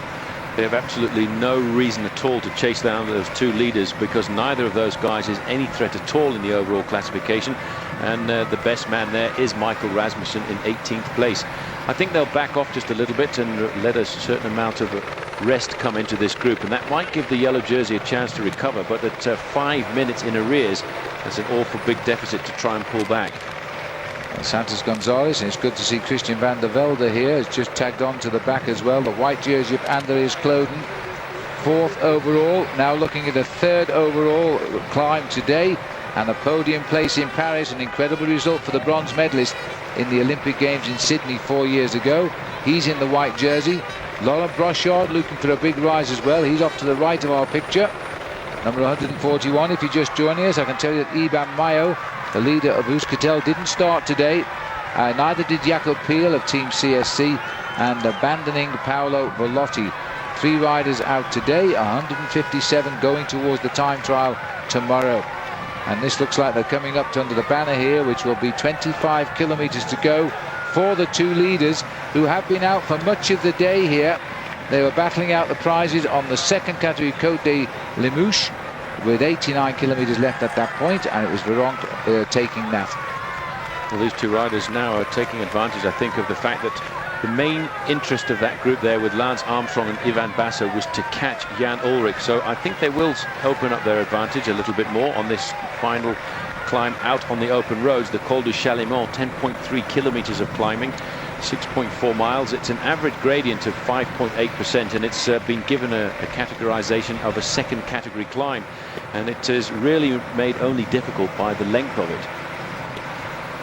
They have absolutely no reason at all to chase down those two leaders, because neither of those guys is any threat at all in the overall classification, and the best man there is Michael Rasmussen in 18th place. I think they'll back off just a little bit and let a certain amount of rest come into this group, and that might give the yellow jersey a chance to recover. But at 5 minutes in arrears, That's an awful big deficit to try and pull back. Santos Gonzalez, and it's good to see Christian van der Velde here. He's just tagged on to the back as well. The white jersey of Andreas Kloden, 4th overall. Now looking at a 3rd overall climb today and a podium place in Paris. An incredible result for the bronze medalist in the Olympic Games in Sydney 4 years ago. He's in the white jersey. Laurent Brochard looking for a big rise as well. He's off to the right of our picture. Number 141, if you're just joining us, I can tell you that Iban Mayo, the leader of Euskaltel, didn't start today. Neither did Jakob Peel of Team CSC, and abandoning Paolo Bellotti. 3 riders out today, 157 going towards the time trial tomorrow. And this looks like they're coming up to under the banner here, which will be 25 kilometers to go for the 2 leaders, who have been out for much of the day here. They were battling out the prizes on the 2nd category, Côte de Limouche, with 89 kilometers left at that point, and it was Veronk taking that. Well, these 2 riders now are taking advantage, I think, of the fact that the main interest of that group there with Lance Armstrong and Ivan Basso was to catch Jan Ullrich. So I think they will open up their advantage a little bit more on this final climb out on the open roads. The Col du Chalimont, 10.3 kilometers of climbing, 6.4 miles. It's an average gradient of 5.8%, and it's been given a categorization of a 2nd category climb, and it is really made only difficult by the length of it.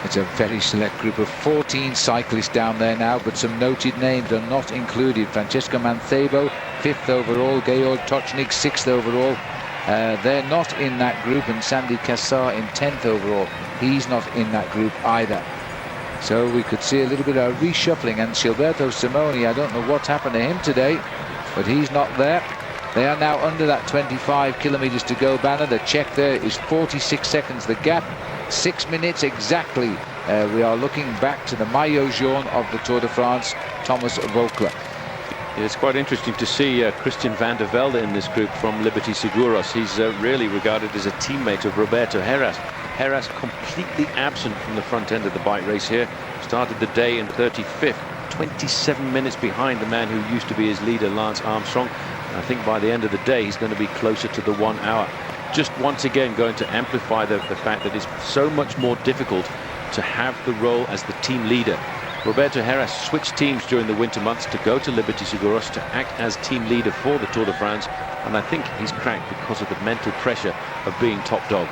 It's a very select group of 14 cyclists down there now, but some noted names are not included. Francesco Mancebo, 5th overall, Georg Tochnik, 6th overall. They're not in that group, and Sandy Cassar in 10th overall. He's not in that group either. So we could see a little bit of reshuffling, and Gilberto Simoni, I don't know what's happened to him today, but he's not there. They are now under that 25 kilometers to go banner. The check there is 46 seconds, the gap. 6 minutes exactly. We are looking back to the maillot jaune of the Tour de France, Thomas Vogler. It's quite interesting to see Christian van der Velde in this group from Liberty Seguros. He's really regarded as a teammate of Roberto Heras. Heras completely absent from the front end of the bike race here. Started the day in 35th, 27 minutes behind the man who used to be his leader, Lance Armstrong. And I think by the end of the day, he's going to be closer to the 1 hour. Just once again going to amplify the fact that it's so much more difficult to have the role as the team leader. Roberto Heras switched teams during the winter months to go to Liberty Seguros to act as team leader for the Tour de France, and I think he's cracked because of the mental pressure of being top dog.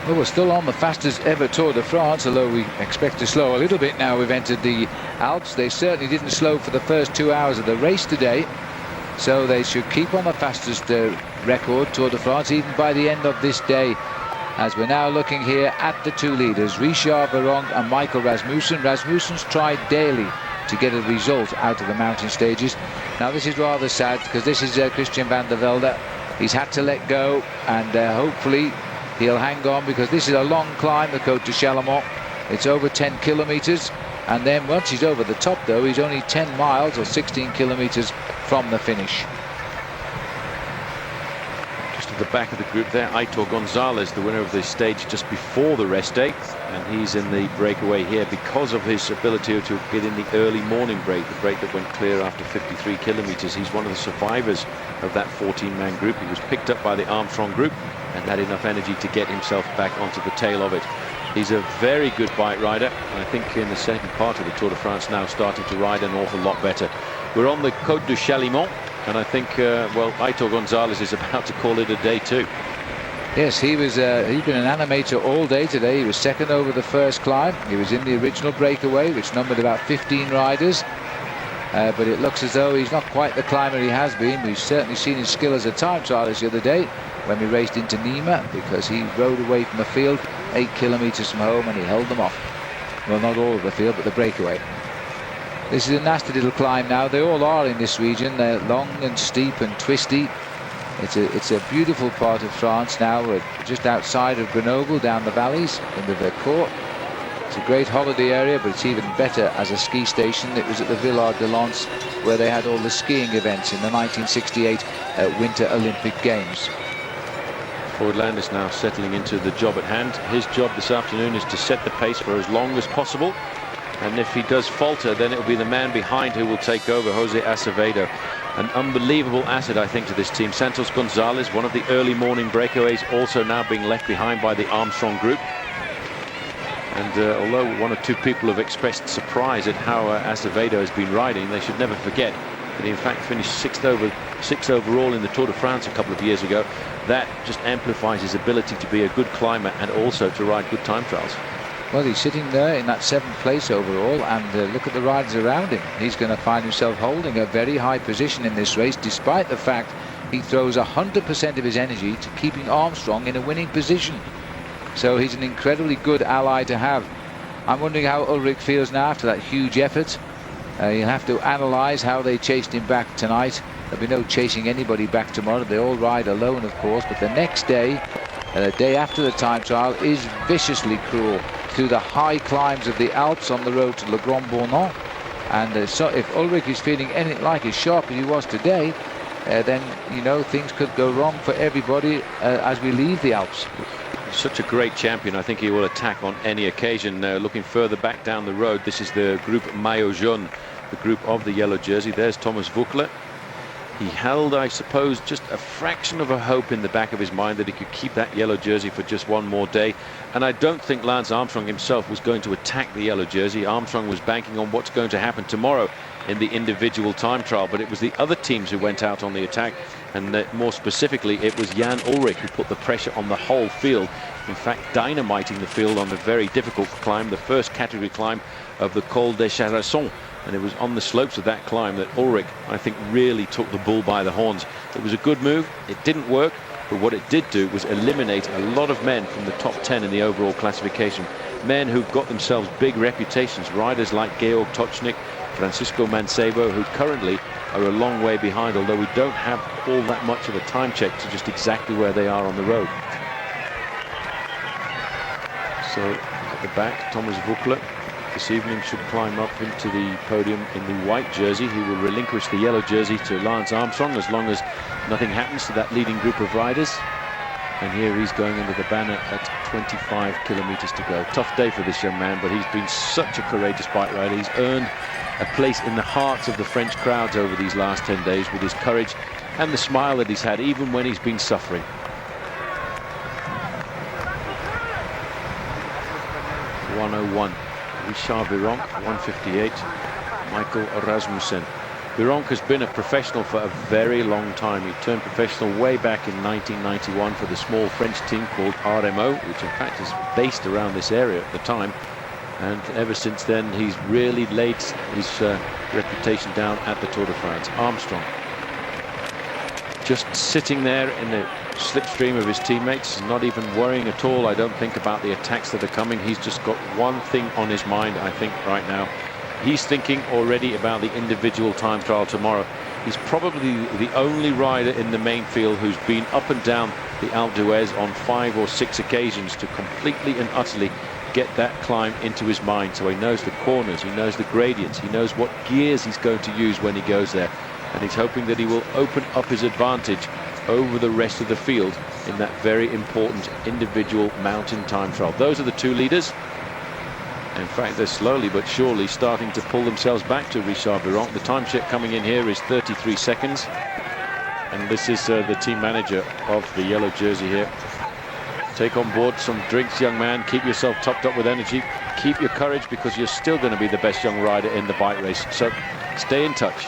Well, we're still on the fastest ever Tour de France, although we expect to slow a little bit now we've entered the Alps. They certainly didn't slow for the first 2 hours of the race today, so they should keep on the fastest record Tour de France even by the end of this day, as we're now looking here at the 2 leaders, Richard Veronk and Michael Rasmussen. Rasmussen's tried daily to get a result out of the mountain stages. Now this is rather sad, because this is Christian van der Velde. He's had to let go, and hopefully he'll hang on, because this is a long climb, the Côte du Chalimont. It's over 10 kilometers, and then once he's over the top though, he's only 10 miles or 16 kilometers from the finish. Just at the back of the group there, Aitor Gonzalez, the winner of this stage just before the rest day, and he's in the breakaway here because of his ability to get in the early morning break, the break that went clear after 53 kilometers. He's one of the survivors of that 14-man group. He was picked up by the Armstrong group and had enough energy to get himself back onto the tail of it. He's a very good bike rider, and I think in the second part of the Tour de France now starting to ride an awful lot better. We're on the Côte du Chalimont, and I think, well, Aitor Gonzalez is about to call it a day too. Yes, he's been an animator all day today. He was 2nd over the first climb. He was in the original breakaway, which numbered about 15 riders. But it looks as though he's not quite the climber he has been. We've certainly seen his skill as a time trialist the other day when we raced into Nîmes, because he rode away from the field 8 kilometers from home and he held them off. Well, not all of the field, but the breakaway. This is a nasty little climb now. They all are in this region. They're long and steep and twisty. It's a beautiful part of France now. We're just outside of Grenoble, down the valleys in the Vercors. It's a great holiday area, but it's even better as a ski station. It was at the Villard de Lans where they had all the skiing events in the 1968 Winter Olympic Games. Floyd Landis now settling into the job at hand. His job this afternoon is to set the pace for as long as possible, and if he does falter, then it will be the man behind who will take over, Jose Acevedo. An unbelievable asset, I think, to this team. Santos Gonzalez, one of the early morning breakaways, also now being left behind by the Armstrong group. And although one or two people have expressed surprise at how Acevedo has been riding, they should never forget that he in fact finished sixth overall in the Tour de France a couple of years ago. That just amplifies his ability to be a good climber and also to ride good time trials. Well, he's sitting there in that 7th place overall, and look at the riders around him. He's going to find himself holding a very high position in this race, despite the fact he throws 100% of his energy to keeping Armstrong in a winning position. So he's an incredibly good ally to have. I'm wondering how Ulrich feels now after that huge effort. You'll have to analyse how they chased him back tonight. There'll be no chasing anybody back tomorrow. They all ride alone, of course, but the next day, the day after the time trial, is viciously cruel through the high climbs of the Alps on the road to Le Grand Bornand. And so if Ulrich is feeling anything like as sharp as he was today, then, you know, things could go wrong for everybody as we leave the Alps. Such a great champion. I think he will attack on any occasion. Looking further back down the road, this is the group Maillot Jaune, the group of the yellow jersey. There's Thomas Voeckler. He held, I suppose, just a fraction of a hope in the back of his mind that he could keep that yellow jersey for just one more day. And I don't think Lance Armstrong himself was going to attack the yellow jersey. Armstrong was banking on what's going to happen tomorrow in the individual time trial, but it was the other teams who went out on the attack, and more specifically it was Jan Ullrich who put the pressure on the whole field, in fact dynamiting the field on a very difficult climb, the first category climb of the Col des Charassons. And it was on the slopes of that climb that Ullrich, I think, really took the bull by the horns. It was a good move. It didn't work, but what it did do was eliminate a lot of men from the top 10 in the overall classification. Men who've got themselves big reputations, riders like Georg Tocznik, Francisco Mancebo, who currently are a long way behind, although we don't have all that much of a time check to just exactly where they are on the road. So at the back, Thomas Voeckler this evening should climb up into the podium in the white jersey. He will relinquish the yellow jersey to Lance Armstrong as long as nothing happens to that leading group of riders. And here he's going under the banner at 25 kilometers to go. Tough day for this young man, but he's been such a courageous bike rider. He's earned a place in the hearts of the French crowds over these last 10 days with his courage and the smile that he's had even when he's been suffering. .101. Richard Virenque, 158. Michael Rasmussen. Virenque has been a professional for a very long time. He turned professional way back in 1991 for the small French team called RMO, which in fact is based around this area at the time. And ever since then, he's really laid his reputation down at the Tour de France. Armstrong just sitting there in the slipstream of his teammates, not even worrying at all, I don't think, about the attacks that are coming. He's just got one thing on his mind, I think, right now. He's thinking already about the individual time trial tomorrow. He's probably the only rider in the main field who's been up and down the Alpe d'Huez on 5 or 6 occasions to completely and utterly get that climb into his mind. So he knows the corners, he knows the gradients, he knows what gears he's going to use when he goes there. And he's hoping that he will open up his advantage over the rest of the field in that very important individual mountain time trial. Those are the two leaders. In fact, they're slowly but surely starting to pull themselves back to Richard Virenque. The time check coming in here is 33 seconds. And this is the team manager of the yellow jersey here. Take on board some drinks, young man. Keep yourself topped up with energy. Keep your courage, because you're still going to be the best young rider in the bike race. So stay in touch.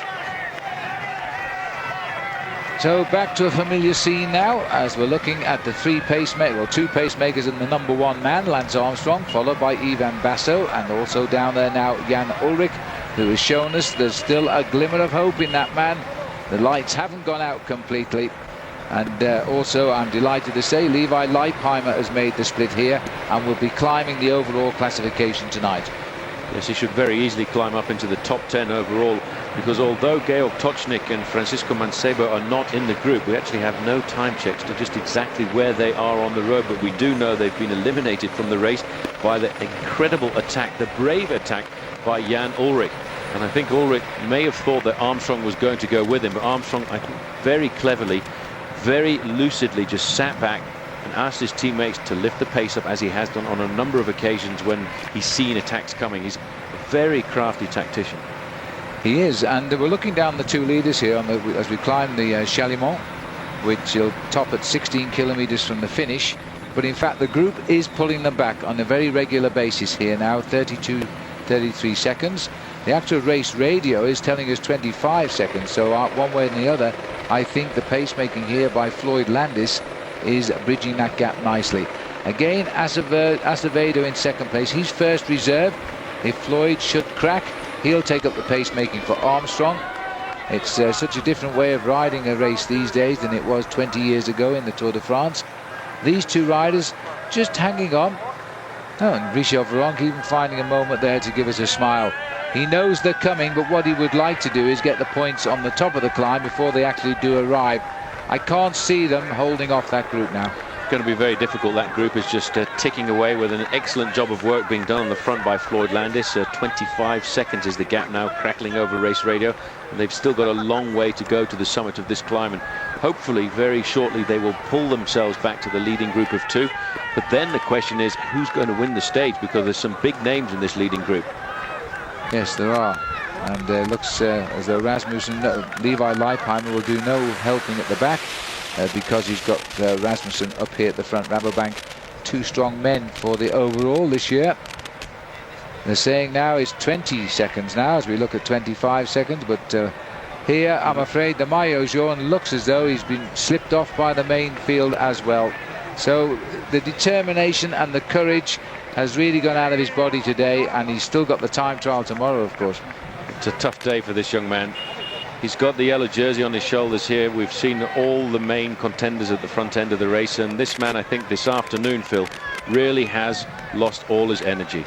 So back to a familiar scene now, as we're looking at the two pacemakers and the number 1 man, Lance Armstrong, followed by Ivan Basso, and also down there now Jan Ullrich, who has shown us there's still a glimmer of hope in that man. The lights haven't gone out completely. And also, I'm delighted to say, Levi Leipheimer has made the split here and will be climbing the overall classification tonight. Yes, he should very easily climb up into the top 10 overall, because although Georg Tocznik and Francisco Mancebo are not in the group, we actually have no time checks to just exactly where they are on the road, but we do know they've been eliminated from the race by the incredible attack, the brave attack by Jan Ullrich. And I think Ullrich may have thought that Armstrong was going to go with him, but Armstrong, I think, very cleverly, very lucidly just sat back and asked his teammates to lift the pace up, as he has done on a number of occasions when he's seen attacks coming. He's a very crafty tactician. He is, and we're looking down the two leaders here on as we climb the Chalimont, which will top at 16 kilometers from the finish. But in fact, the group is pulling them back on a very regular basis here now, 32, 33 seconds. The actual race radio is telling us 25 seconds, so one way and the other, I think the pacemaking here by Floyd Landis is bridging that gap nicely. Again, Acevedo in second place. He's first reserve. If Floyd should crack, he'll take up the pacemaking for Armstrong. It's such a different way of riding a race these days than it was 20 years ago in the Tour de France. These two riders just hanging on. Oh, and Richard Virenque even finding a moment there to give us a smile. He knows they're coming, but what he would like to do is get the points on the top of the climb before they actually do arrive. I can't see them holding off that group now. Going to be very difficult. That group is just ticking away with an excellent job of work being done on the front by Floyd Landis. 25 seconds is the gap now, crackling over race radio, and they've still got a long way to go to the summit of this climb, and hopefully very shortly they will pull themselves back to the leading group of two. But then the question is, who's going to win the stage, because there's some big names in this leading group. Yes, there are, and it looks as though Rasmussen, Levi Leipheimer will do no helping at the back. Because he's got Rasmussen up here at the front. Rabobank, two strong men for the overall this year. They're saying now it's 20 seconds now as we look at 25 seconds, but here I'm afraid the maillot jaune looks as though he's been slipped off by the main field as well. So the determination and the courage has really gone out of his body today, and he's still got the time trial tomorrow, of course. It's a tough day for this young man. He's got the yellow jersey on his shoulders here. We've seen all the main contenders at the front end of the race, and this man, I think this afternoon, Phil, really has lost all his energy.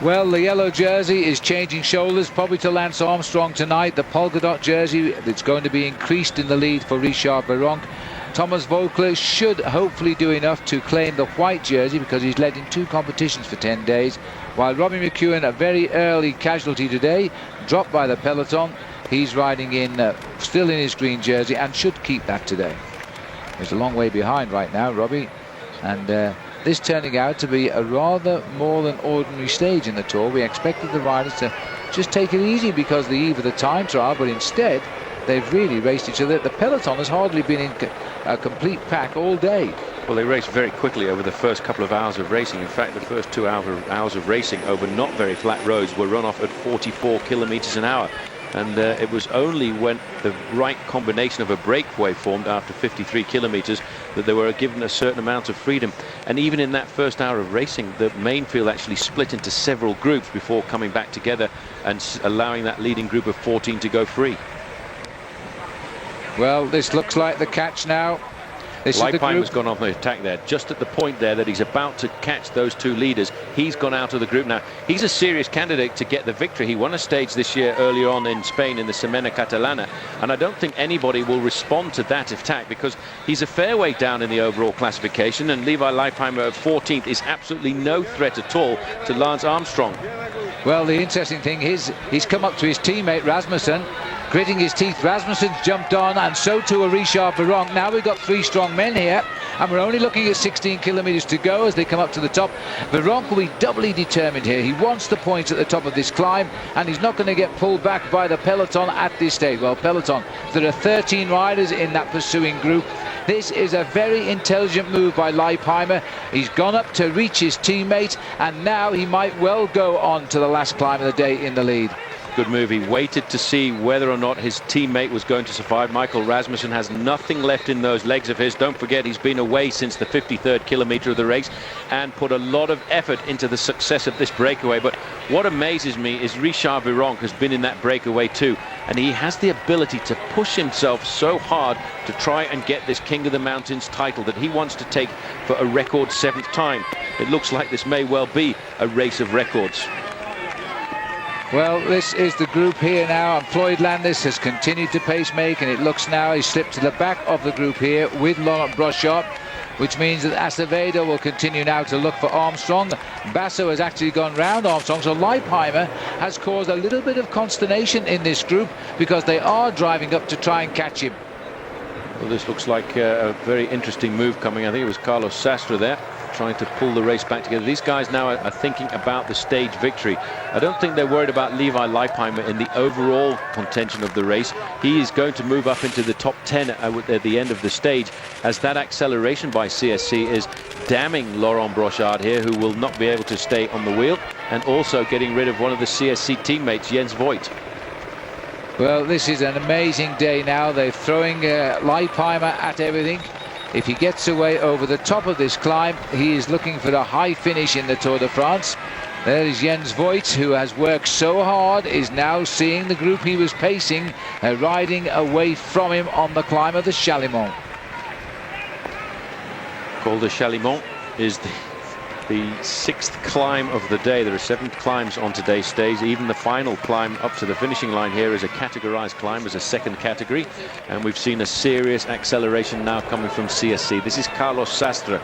Well, the yellow jersey is changing shoulders, probably to Lance Armstrong tonight. The polka dot jersey, that's going to be increased in the lead for Richard Virenque. Thomas Voeckler should hopefully do enough to claim the white jersey, because he's led in 2 competitions for 10 days, while Robbie McEwen, a very early casualty today, dropped by the peloton. He's riding in, still in his green jersey, and should keep that today. He's a long way behind right now, Robbie. And this turning out to be a rather more than ordinary stage in the Tour. We expected the riders to just take it easy because of the eve of the time trial, but instead they've really raced each other. The peloton has hardly been in a complete pack all day. Well, they raced very quickly over the first couple of hours of racing. In fact, the first 2 hours of racing over not very flat roads were run off at 44 kilometers an hour. And it was only when the right combination of a breakaway formed after 53 kilometers that they were given a certain amount of freedom. And even in that first hour of racing, the main field actually split into several groups before coming back together and allowing that leading group of 14 to go free. Well, this looks like the catch now. Leipheimer's gone on the attack there, just at the point there that he's about to catch those two leaders. He's gone out of the group now. He's a serious candidate to get the victory. He won a stage this year earlier on in Spain in the Semana Catalana, and I don't think anybody will respond to that attack, because he's a fair way down in the overall classification, and Levi Leipheimer at 14th is absolutely no threat at all to Lance Armstrong. Well, the interesting thing is he's come up to his teammate Rasmussen, gritting his teeth. Rasmussen's jumped on, and so too are Richard Virenque. Now we've got 3 strong men here, and we're only looking at 16 kilometers to go as they come up to the top. Virenque will be doubly determined here. He wants the points at the top of this climb, and he's not going to get pulled back by the peloton at this stage. Well, peloton, there are 13 riders in that pursuing group. This is a very intelligent move by Leipheimer. He's gone up to reach his teammate, and now he might well go on to the last climb of the day in the lead. Good move. He waited to see whether or not his teammate was going to survive. Michael Rasmussen has nothing left in those legs of his. Don't forget, he's been away since the 53rd kilometer of the race and put a lot of effort into the success of this breakaway. But what amazes me is Richard Virenque has been in that breakaway too, and he has the ability to push himself so hard to try and get this King of the Mountains title that he wants to take for a record 7th time. It looks like this may well be a race of records. Well, this is the group here now, and Floyd Landis has continued to pace-make, and it looks now he's slipped to the back of the group here with Laurent Brochard, which means that Acevedo will continue now to look for Armstrong. Basso has actually gone round Armstrong, so Leipheimer has caused a little bit of consternation in this group because they are driving up to try and catch him. Well, this looks like a very interesting move coming. I think it was Carlos Sastre there. trying to pull the race back together. These guys now are thinking about the stage victory. I don't think they're worried about Levi Leipheimer in the overall contention of the race. He is going to move up into the top 10 at the end of the stage, as that acceleration by CSC is damning Laurent Brochard here, who will not be able to stay on the wheel, and also getting rid of one of the CSC teammates, Jens Voigt. Well, this is an amazing day now. They're throwing Leipheimer at everything. If he gets away over the top of this climb, he is looking for a high finish in the Tour de France. There is Jens Voigt, who has worked so hard, is now seeing the group he was pacing riding away from him on the climb of the Chalimont. Col de Chalimont is the 6th climb of the day. There are 7 climbs on today's stage. Even the final climb up to the finishing line here is a categorized climb as a second category, and we've seen a serious acceleration now coming from CSC. This is Carlos Sastre.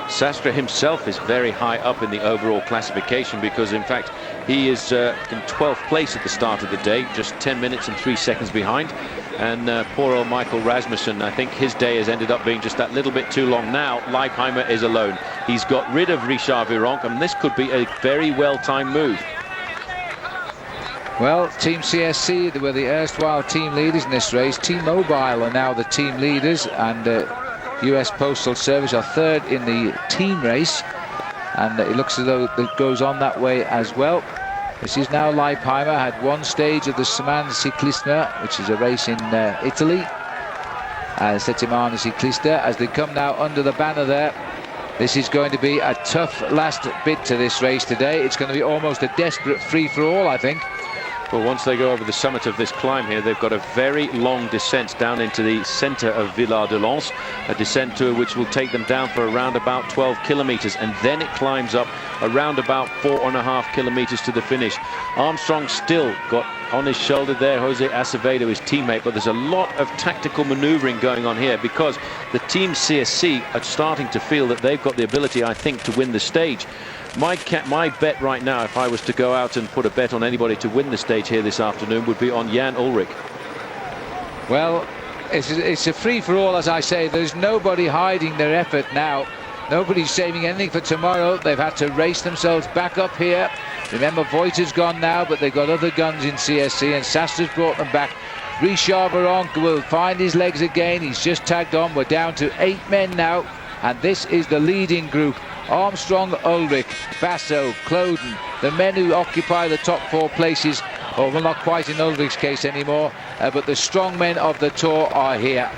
Sastre himself is very high up in the overall classification, because in fact he is in 12th place at the start of the day, just 10 minutes and 3 seconds behind. And poor old Michael Rasmussen, I think his day has ended up being just that little bit too long. Now Leipheimer is alone. He's got rid of Richard Virenque, and this could be a very well-timed move. Well, Team CSC, they were the erstwhile team leaders in this race. T-Mobile are now the team leaders, and US Postal Service are third in the team race, and it looks as though it goes on that way as well. This is now Leipheimer, had one stage of the Semaine Cyclisme, which is a race in Italy. Settimana Ciclista, as they come now under the banner there. This is going to be a tough last bit to this race today. It's going to be almost a desperate free-for-all, I think. Well, once they go over the summit of this climb here, they've got a very long descent down into the centre of Villard de Lans, a descent tour which will take them down for around about 12 kilometres, and then it climbs up around about 4.5 kilometres to the finish. Armstrong still got on his shoulder there Jose Acevedo, his teammate, but there's a lot of tactical manoeuvring going on here, because the team CSC are starting to feel that they've got the ability, I think, to win the stage. My bet right now, if I was to go out and put a bet on anybody to win the stage here this afternoon, would be on Jan Ullrich. Well, it's a free-for-all, as I say. There's nobody hiding their effort now. Nobody's saving anything for tomorrow. They've had to race themselves back up here. Remember, Voigt has gone now, but they've got other guns in CSC, and Sastre's brought them back. Richard Virenque will find his legs again. He's just tagged on. We're down to 8 men now, and this is the leading group. Armstrong, Ullrich, Basso, Cloden, the men who occupy the top 4 places, well, not quite in Ullrich's case anymore, but the strong men of the Tour are here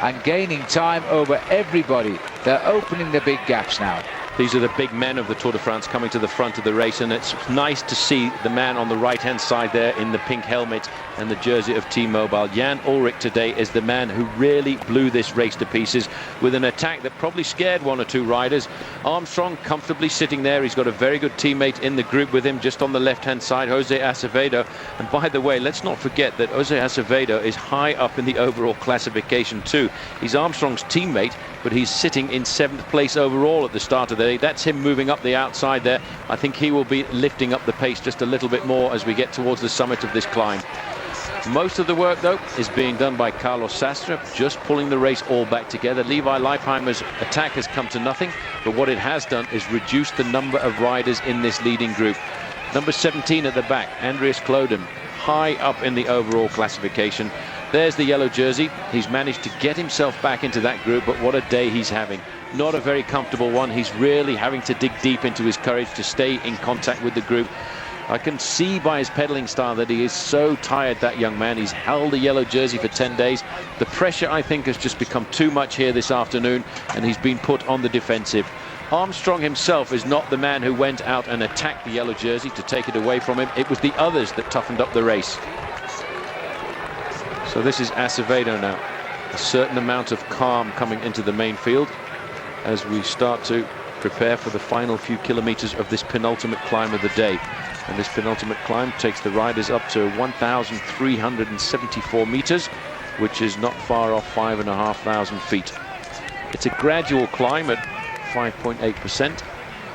and gaining time over everybody. They're opening the big gaps now. These are the big men of the Tour de France coming to the front of the race, and it's nice to see the man on the right-hand side there in the pink helmet and the jersey of T-Mobile. Jan Ullrich today is the man who really blew this race to pieces with an attack that probably scared 1 or 2 riders. Armstrong comfortably sitting there. He's got a very good teammate in the group with him just on the left-hand side, Jose Acevedo. And by the way, let's not forget that Jose Acevedo is high up in the overall classification too. He's Armstrong's teammate, but he's sitting in 7th place overall at the start of the day. That's him moving up the outside there. I think he will be lifting up the pace just a little bit more as we get towards the summit of this climb. Most of the work, though, is being done by Carlos Sastre, just pulling the race all back together. Levi Leipheimer's attack has come to nothing, but what it has done is reduce the number of riders in this leading group. Number 17 at the back, Andreas Cloden, high up in the overall classification. There's the yellow jersey. He's managed to get himself back into that group, but what a day he's having. Not a very comfortable one. He's really having to dig deep into his courage to stay in contact with the group. I can see by his pedaling style that he is so tired, that young man. He's held the yellow jersey for 10 days. The pressure, I think, has just become too much here this afternoon, and he's been put on the defensive. Armstrong himself is not the man who went out and attacked the yellow jersey to take it away from him. It was the others that toughened up the race. So this is Acevedo now. A certain amount of calm coming into the main field as we start to prepare for the final few kilometers of this penultimate climb of the day. And this penultimate climb takes the riders up to 1,374 meters, which is not far off 5,500 feet. It's a gradual climb at 5.8%,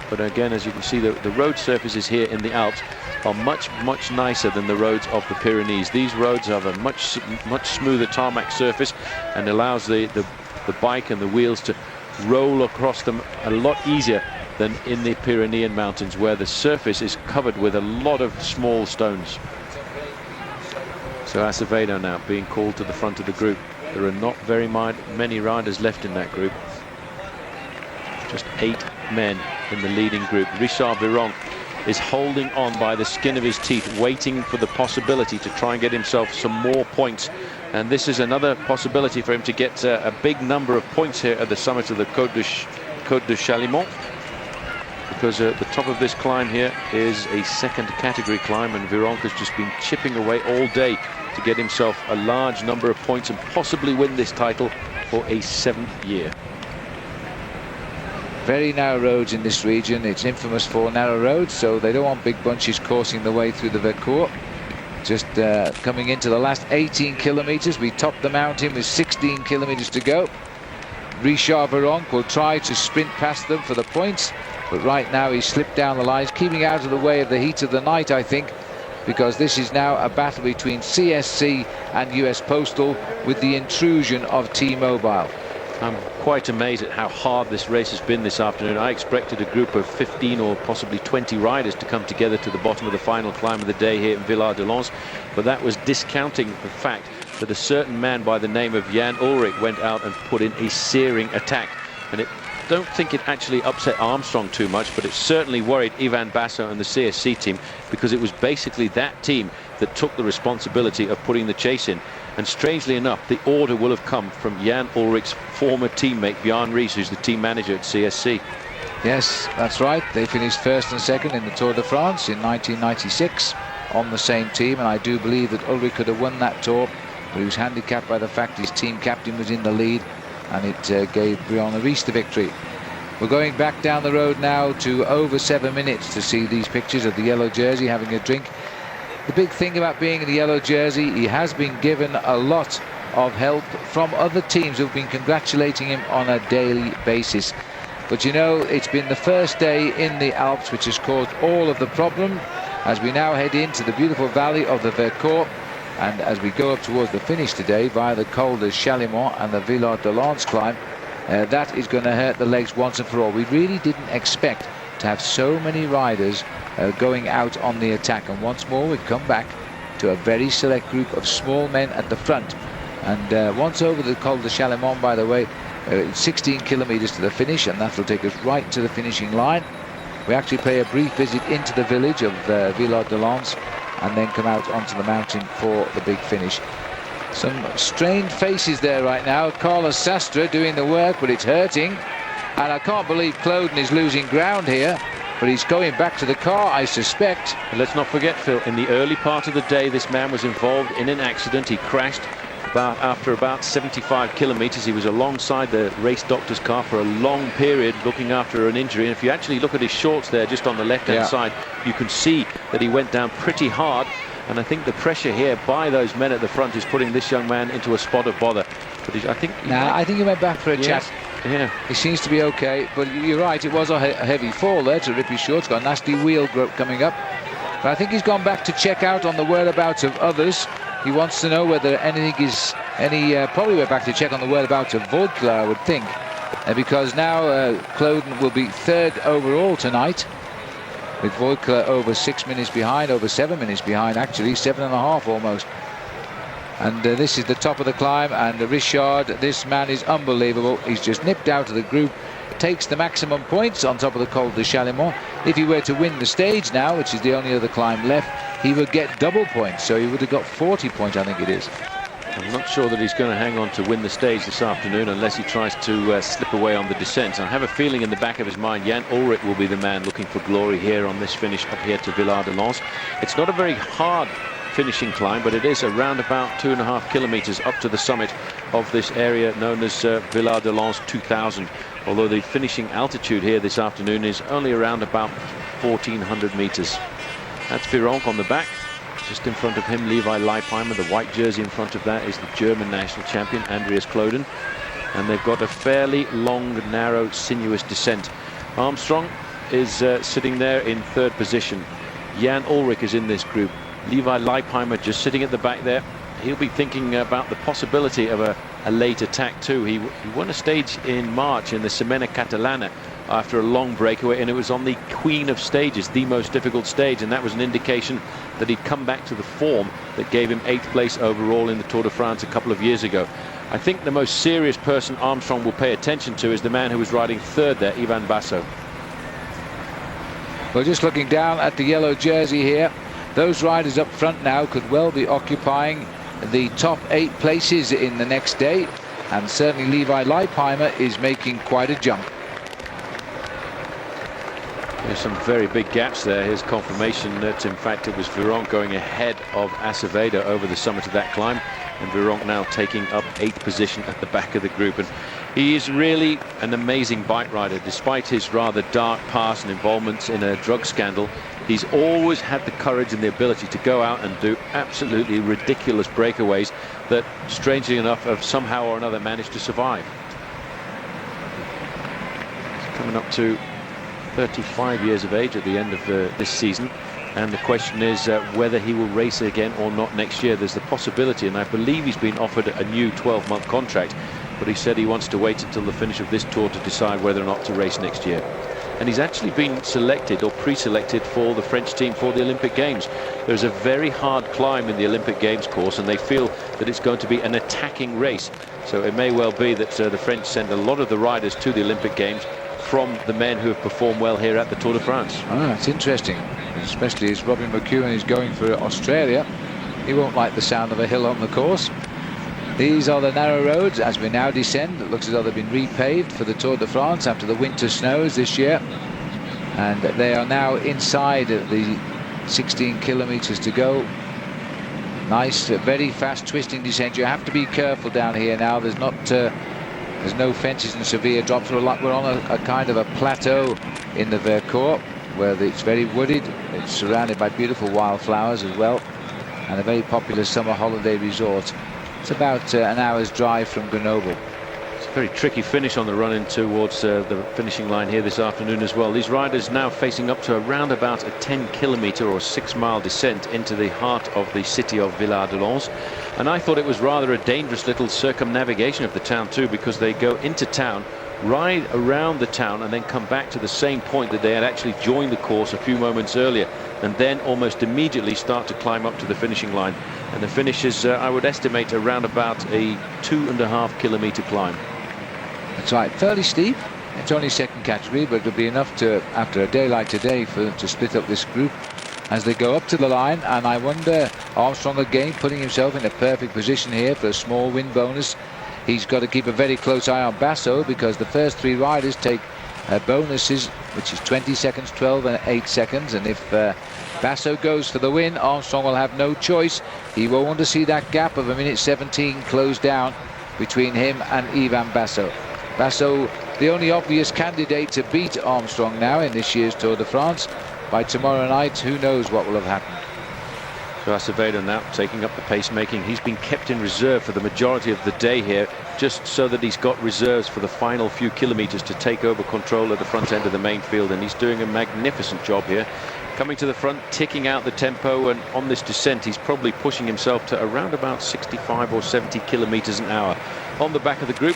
but again, as you can see, the road surfaces here in the Alps are much nicer than the roads of the Pyrenees. These roads have a much smoother tarmac surface and allows the bike and the wheels to roll across them a lot easier than in the Pyrenean mountains, where the surface is covered with a lot of small stones. So Acevedo now being called to the front of the group. There are not very many riders left in that group. Just 8 men in the leading group. Richard Viron is holding on by the skin of his teeth, waiting for the possibility to try and get himself some more points. And this is another possibility for him to get a big number of points here at the summit of the Côte de Chalimont, because the top of this climb here is a second category climb, and Viron has just been chipping away all day to get himself a large number of points and possibly win this title for a 7th year. Very narrow roads in this region. It's infamous for narrow roads, so they don't want big bunches coursing the way through the Vercors. Just coming into the last 18 kilometers. We topped the mountain with 16 kilometers to go. Richard Viron will try to sprint past them for the points, but right now he's slipped down the lines, keeping out of the way of the heat of the night, I think, because this is now a battle between CSC and US Postal with the intrusion of T-Mobile. I'm quite amazed at how hard this race has been this afternoon. I expected a group of 15 or possibly 20 riders to come together to the bottom of the final climb of the day here in Villard-de-Lans, but that was discounting the fact that a certain man by the name of Jan Ullrich went out and put in a searing attack. And I don't think it actually upset Armstrong too much, but it certainly worried Ivan Basso and the CSC team, because it was basically that team that took the responsibility of putting the chase in. And strangely enough, the order will have come from Jan Ullrich's former teammate Björn Ries, who's the team manager at CSC. Yes, that's right. They finished first and second in the Tour de France in 1996 on the same team, and I do believe that Ullrich could have won that Tour, but he was handicapped by the fact his team captain was in the lead, and it gave Björn Ries the victory. We're going back down the road now to over 7 minutes to see these pictures of the yellow jersey having a drink. The big thing about being in the yellow jersey, he has been given a lot of help from other teams who've been congratulating him on a daily basis. But you know, it's been the first day in the Alps which has caused all of the problem, as we now head into the beautiful valley of the Vercors, and as we go up towards the finish today via the Col de Chalimont and the Villard-de-Lans climb, that is going to hurt the legs once and for all. We really didn't expect to have so many riders going out on the attack, and once more we've come back to a very select group of small men at the front. And once over the Col de Chalimont, by the way, 16 kilometers to the finish, and that will take us right to the finishing line. We actually pay a brief visit into the village of Villard-de-Lans and then come out onto the mountain for the big finish. Some strained faces there right now. Carlos Sastre doing the work, but it's hurting. And I can't believe Cloden is losing ground here, but he's going back to the car, I suspect. And let's not forget, Phil, in the early part of the day, this man was involved in an accident. He crashed after about 75 kilometers. He was alongside the race doctor's car for a long period looking after an injury. And if you actually look at his shorts there, just on the left-hand side, you can see that he went down pretty hard. And I think the pressure here by those men at the front is putting this young man into a spot of bother. But I think he went back for a chat. Yeah, he seems to be okay, but you're right, it was a heavy fall there to rip his shorts. Got a nasty wheel coming up, but I think he's gone back to check out on the whereabouts of others. He wants to know whether anything is probably went back to check on the whereabouts of Voigtler, I would think, because now Cloden will be third overall tonight, with Voigtler over 6 minutes behind, over 7 minutes behind, actually 7.5 almost. And this is the top of the climb, and Richard, this man is unbelievable. He's just nipped out of the group, takes the maximum points on top of the Col de Chalimont. If he were to win the stage now, which is the only other climb left, he would get double points, so he would have got 40 points, I think it is. I'm not sure that he's going to hang on to win the stage this afternoon unless he tries to slip away on the descent. I have a feeling in the back of his mind Jan Ullrich will be the man looking for glory here on this finish up here to Villard-de-Lans. It's not a very hard finishing climb, but it is around about 2.5 kilometers up to the summit of this area known as Villard-de-Lans 2000, although the finishing altitude here this afternoon is only around about 1,400 meters. That's Viron on the back. Just in front of him, Levi Leipheimer. The white jersey in front of that is the German national champion, Andreas Cloden. And they've got a fairly long, narrow, sinuous descent. Armstrong is sitting there in third position. Jan Ullrich is in this group. Levi Leipheimer just sitting at the back there. He'll be thinking about the possibility of a late attack too. He won a stage in March in the Semana Catalana after a long breakaway, and it was on the queen of stages, the most difficult stage, and that was an indication that he'd come back to the form that gave him 8th place overall in the Tour de France a couple of years ago. I think the most serious person Armstrong will pay attention to is the man who was riding 3rd there, Ivan Basso. Well, just looking down at the yellow jersey here, those riders up front now could well be occupying the top 8 places in the next day, and certainly Levi Leipheimer is making quite a jump. There's some very big gaps there. Here's confirmation that in fact it was Vironk going ahead of Acevedo over the summit of that climb, and Vironk now taking up 8th position at the back of the group. And he is really an amazing bike rider. Despite his rather dark past and involvement in a drug scandal, he's always had the courage and the ability to go out and do absolutely ridiculous breakaways that, strangely enough, have somehow or another managed to survive. He's coming up to 35 years of age at the end of this season, and the question is whether he will race again or not next year. There's the possibility, and I believe he's been offered a new 12-month contract, but he said he wants to wait until the finish of this tour to decide whether or not to race next year. And he's actually been selected or pre-selected for the French team for the Olympic Games. There's a very hard climb in the Olympic Games course, and they feel that it's going to be an attacking race. So it may well be that the French send a lot of the riders to the Olympic Games from the men who have performed well here at the Tour de France. It's interesting, especially as Robin McEwen is going for Australia. He won't like the sound of a hill on the course. These are the narrow roads as we now descend. It looks as though they've been repaved for the Tour de France after the winter snows this year, and they are now inside the 16 kilometers to go. Nice, very fast twisting descent. You have to be careful down here now. There's no fences and severe drops. We're on a kind of a plateau in the Vercors where it's very wooded. It's surrounded by beautiful wildflowers as well, and a very popular summer holiday resort. It's about an hour's drive from Grenoble. It's a very tricky finish on the run in towards the finishing line here this afternoon as well. These riders now facing up to around about a 10-kilometer or 6-mile descent into the heart of the city of Villard-de-Lans. And I thought it was rather a dangerous little circumnavigation of the town too, because they go into town, ride around the town, and then come back to the same point that they had actually joined the course a few moments earlier, and then almost immediately start to climb up to the finishing line. And the finish is, I would estimate, around about a 2.5-kilometer climb. That's right, fairly steep. It's only second category, but it'll be enough to, after a day like today, to split up this group as they go up to the line. And I wonder, Armstrong again putting himself in a perfect position here for a small win bonus. He's got to keep a very close eye on Basso, because the first 3 riders take bonuses, which is 20 seconds, 12 and 8 seconds. And if Basso goes for the win, Armstrong will have no choice. He will want to see that gap of 1:17 closed down between him and Ivan Basso. Basso, the only obvious candidate to beat Armstrong now in this year's Tour de France. By tomorrow night, who knows what will have happened. So Acevedo now taking up the pacemaking. He's been kept in reserve for the majority of the day here, just so that he's got reserves for the final few kilometers to take over control at the front end of the main field, and he's doing a magnificent job here. Coming to the front, ticking out the tempo, and on this descent he's probably pushing himself to around about 65 or 70 kilometers an hour. On the back of the group,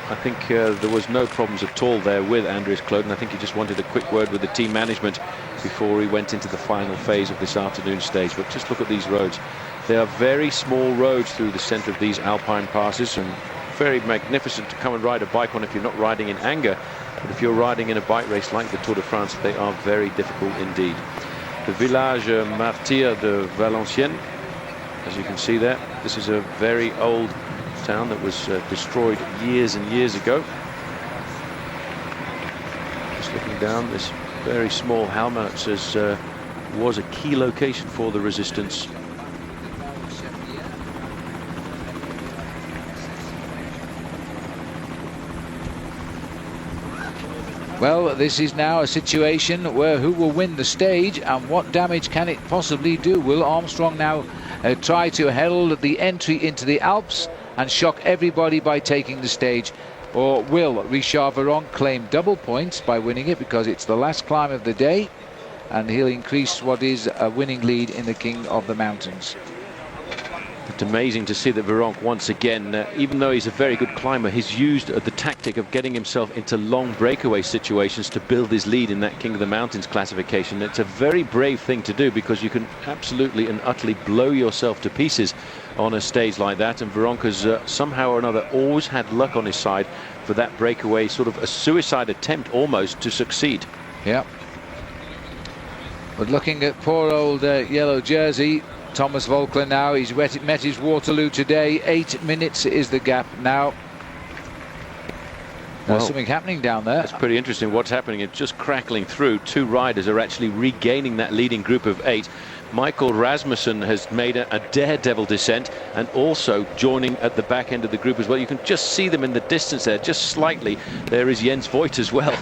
I think there was no problems at all there with Andreas Kloden. I think he just wanted a quick word with the team management before he went into the final phase of this afternoon stage. But just look at these roads. They are very small roads through the center of these alpine passes, and very magnificent to come and ride a bike on if you're not riding in anger. But if you're riding in a bike race like the Tour de France, they are very difficult indeed. The village Martyr de Valenciennes, as you can see there, this is a very old town that was destroyed years and years ago. Just looking down, this very small hamlet was a key location for the resistance. Well, this is now a situation where who will win the stage and what damage can it possibly do? Will Armstrong now try to herald the entry into the Alps and shock everybody by taking the stage? Or will Richard Vironk claim double points by winning it, because it's the last climb of the day, and he'll increase what is a winning lead in the King of the Mountains? It's amazing to see that Vironk once again, even though he's a very good climber, he's used the tactic of getting himself into long breakaway situations to build his lead in that King of the Mountains classification. It's a very brave thing to do, because you can absolutely and utterly blow yourself to pieces on a stage like that, and Vironk has somehow or another always had luck on his side for that breakaway, sort of a suicide attempt almost, to succeed. Yeah. But looking at poor old yellow jersey, Thomas Voeckler now, he's met his Waterloo today. 8 minutes is the gap now. There's something happening down there. It's pretty interesting what's happening. It's just crackling through. 2 riders are actually regaining that leading group of 8. Michael Rasmussen has made a daredevil descent, and also joining at the back end of the group as well. You can just see them in the distance there, just slightly. There is Jens Voigt as well.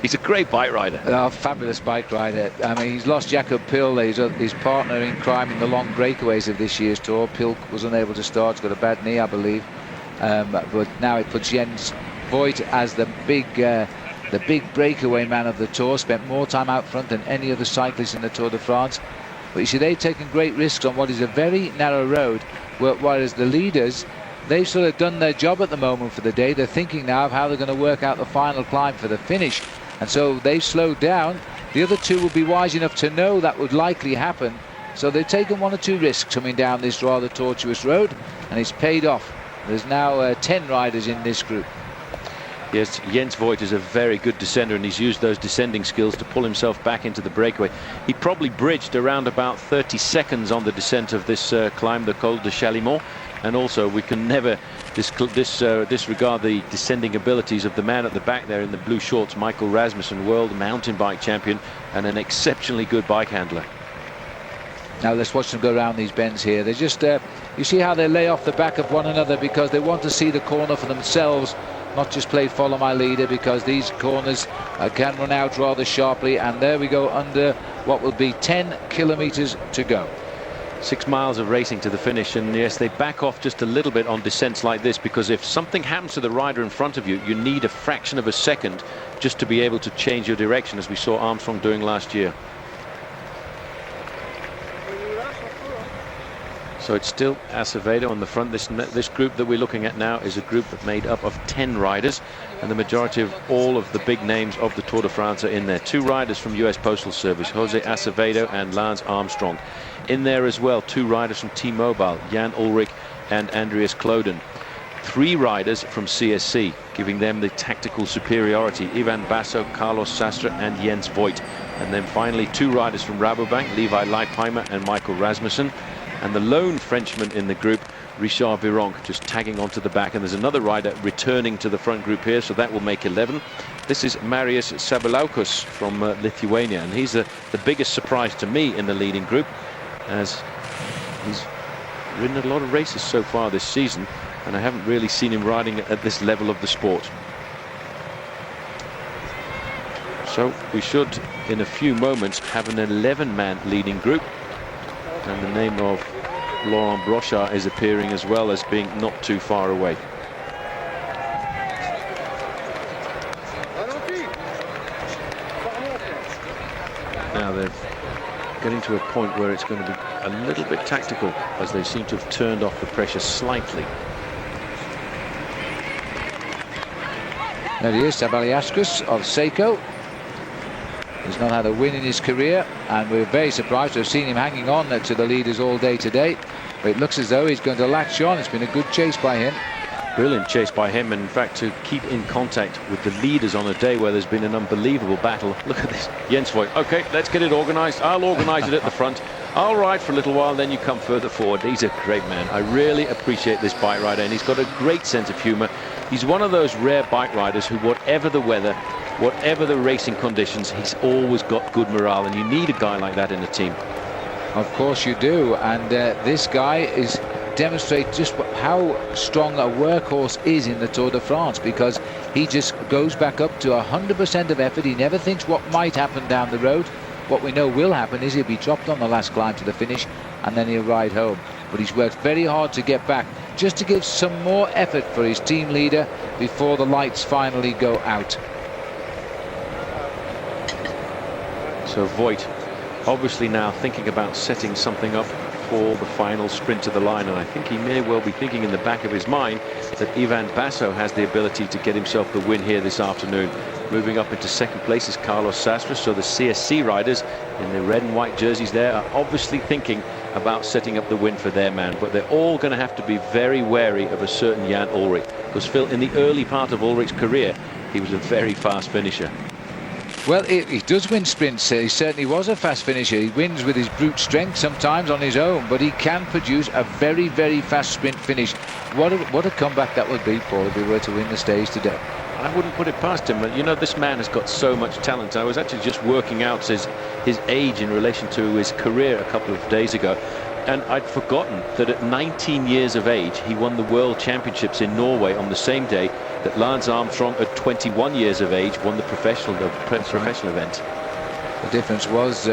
He's a great bike rider. Oh, fabulous bike rider. I mean, he's lost Jakob Pil, his partner in crime in the long breakaways of this year's tour. Pil was unable to start, he's got a bad knee, I believe. But now it puts Jens Voigt as the big breakaway man of the tour. Spent more time out front than any other cyclist in the Tour de France. But you see, they've taken great risks on what is a very narrow road, whereas the leaders, they've sort of done their job at the moment for the day. They're thinking now of how they're going to work out the final climb for the finish. And so they've slowed down. The other 2 will be wise enough to know that would likely happen. So they've taken 1 or 2 risks coming down this rather tortuous road, and it's paid off. There's now 10 riders in this group. Yes, Jens Voigt is a very good descender, and he's used those descending skills to pull himself back into the breakaway. He probably bridged around about 30 seconds on the descent of this climb, the Col de Chalimont. And also, we can never disregard the descending abilities of the man at the back there in the blue shorts, Michael Rasmussen, world mountain bike champion and an exceptionally good bike handler. Now let's watch them go around these bends here. They just, you see how they lay off the back of one another, because they want to see the corner for themselves, not just play follow my leader, because these corners can run out rather sharply. And there we go, under what will be 10 kilometers to go. 6 miles of racing to the finish, and yes, they back off just a little bit on descents like this, because if something happens to the rider in front of you, you need a fraction of a second just to be able to change your direction, as we saw Armstrong doing last year. So it's still Acevedo on the front. This group that we're looking at now is a group made up of 10 riders, and the majority of all of the big names of the Tour de France are in there. 2 riders from US Postal Service, Jose Acevedo and Lance Armstrong. In there as well, 2 riders from T-Mobile, Jan Ullrich and Andreas Kloden. 3 riders from CSC, giving them the tactical superiority, Ivan Basso, Carlos Sastre and Jens Voigt. And then finally 2 riders from Rabobank, Levi Leipheimer and Michael Rasmussen. And the lone Frenchman in the group, Richard Vironk, just tagging onto the back. And there's another rider returning to the front group here, so that will make 11. This is Marius Sabalauskas from Lithuania, and he's the biggest surprise to me in the leading group, as he's ridden a lot of races so far this season, and I haven't really seen him riding at this level of the sport. So we should, in a few moments, have an 11-man leading group, and the name of Laurent Brochard is appearing as well as being not too far away. Now they're getting to a point where it's going to be a little bit tactical, as they seem to have turned off the pressure slightly. There he is, Sabaliauskas of Seiko. He's not had a win in his career, and we're very surprised to have seen him hanging on to the leaders all day today. But it looks as though he's going to latch on. It's been a good chase by him. Brilliant chase by him, and in fact to keep in contact with the leaders on a day where there's been an unbelievable battle. Look at this, Jens Voigt. Okay, let's get it organised. I'll organise it at the front. I'll ride for a little while, then you come further forward. He's a great man. I really appreciate this bike rider, and he's got a great sense of humour. He's one of those rare bike riders who, whatever the weather, whatever the racing conditions, he's always got good morale, and you need a guy like that in a team. Of course you do, and this guy demonstrates just how strong a workhorse is in the Tour de France, because he just goes back up to 100% of effort. He never thinks what might happen down the road. What we know will happen is he'll be dropped on the last climb to the finish, and then he'll ride home. But he's worked very hard to get back, just to give some more effort for his team leader before the lights finally go out. So Voigt obviously now thinking about setting something up for the final sprint to the line, and I think he may well be thinking in the back of his mind that Ivan Basso has the ability to get himself the win here this afternoon. Moving up into second place is Carlos Sastre, so the CSC riders in the red and white jerseys there are obviously thinking about setting up the win for their man, but they're all going to have to be very wary of a certain Jan Ullrich, because Phil, in the early part of Ullrich's career, he was a very fast finisher. Well, he does win sprints. He certainly was a fast finisher. He wins with his brute strength sometimes on his own, but he can produce a very, very fast sprint finish. What a comeback that would be, Paul, if he were to win the stage today. I wouldn't put it past him. You know, this man has got so much talent. I was actually just working out his age in relation to his career a couple of days ago, and I'd forgotten that at 19 years of age he won the World Championships in Norway on the same day that Lance Armstrong at 21 years of age won the professional event. The difference was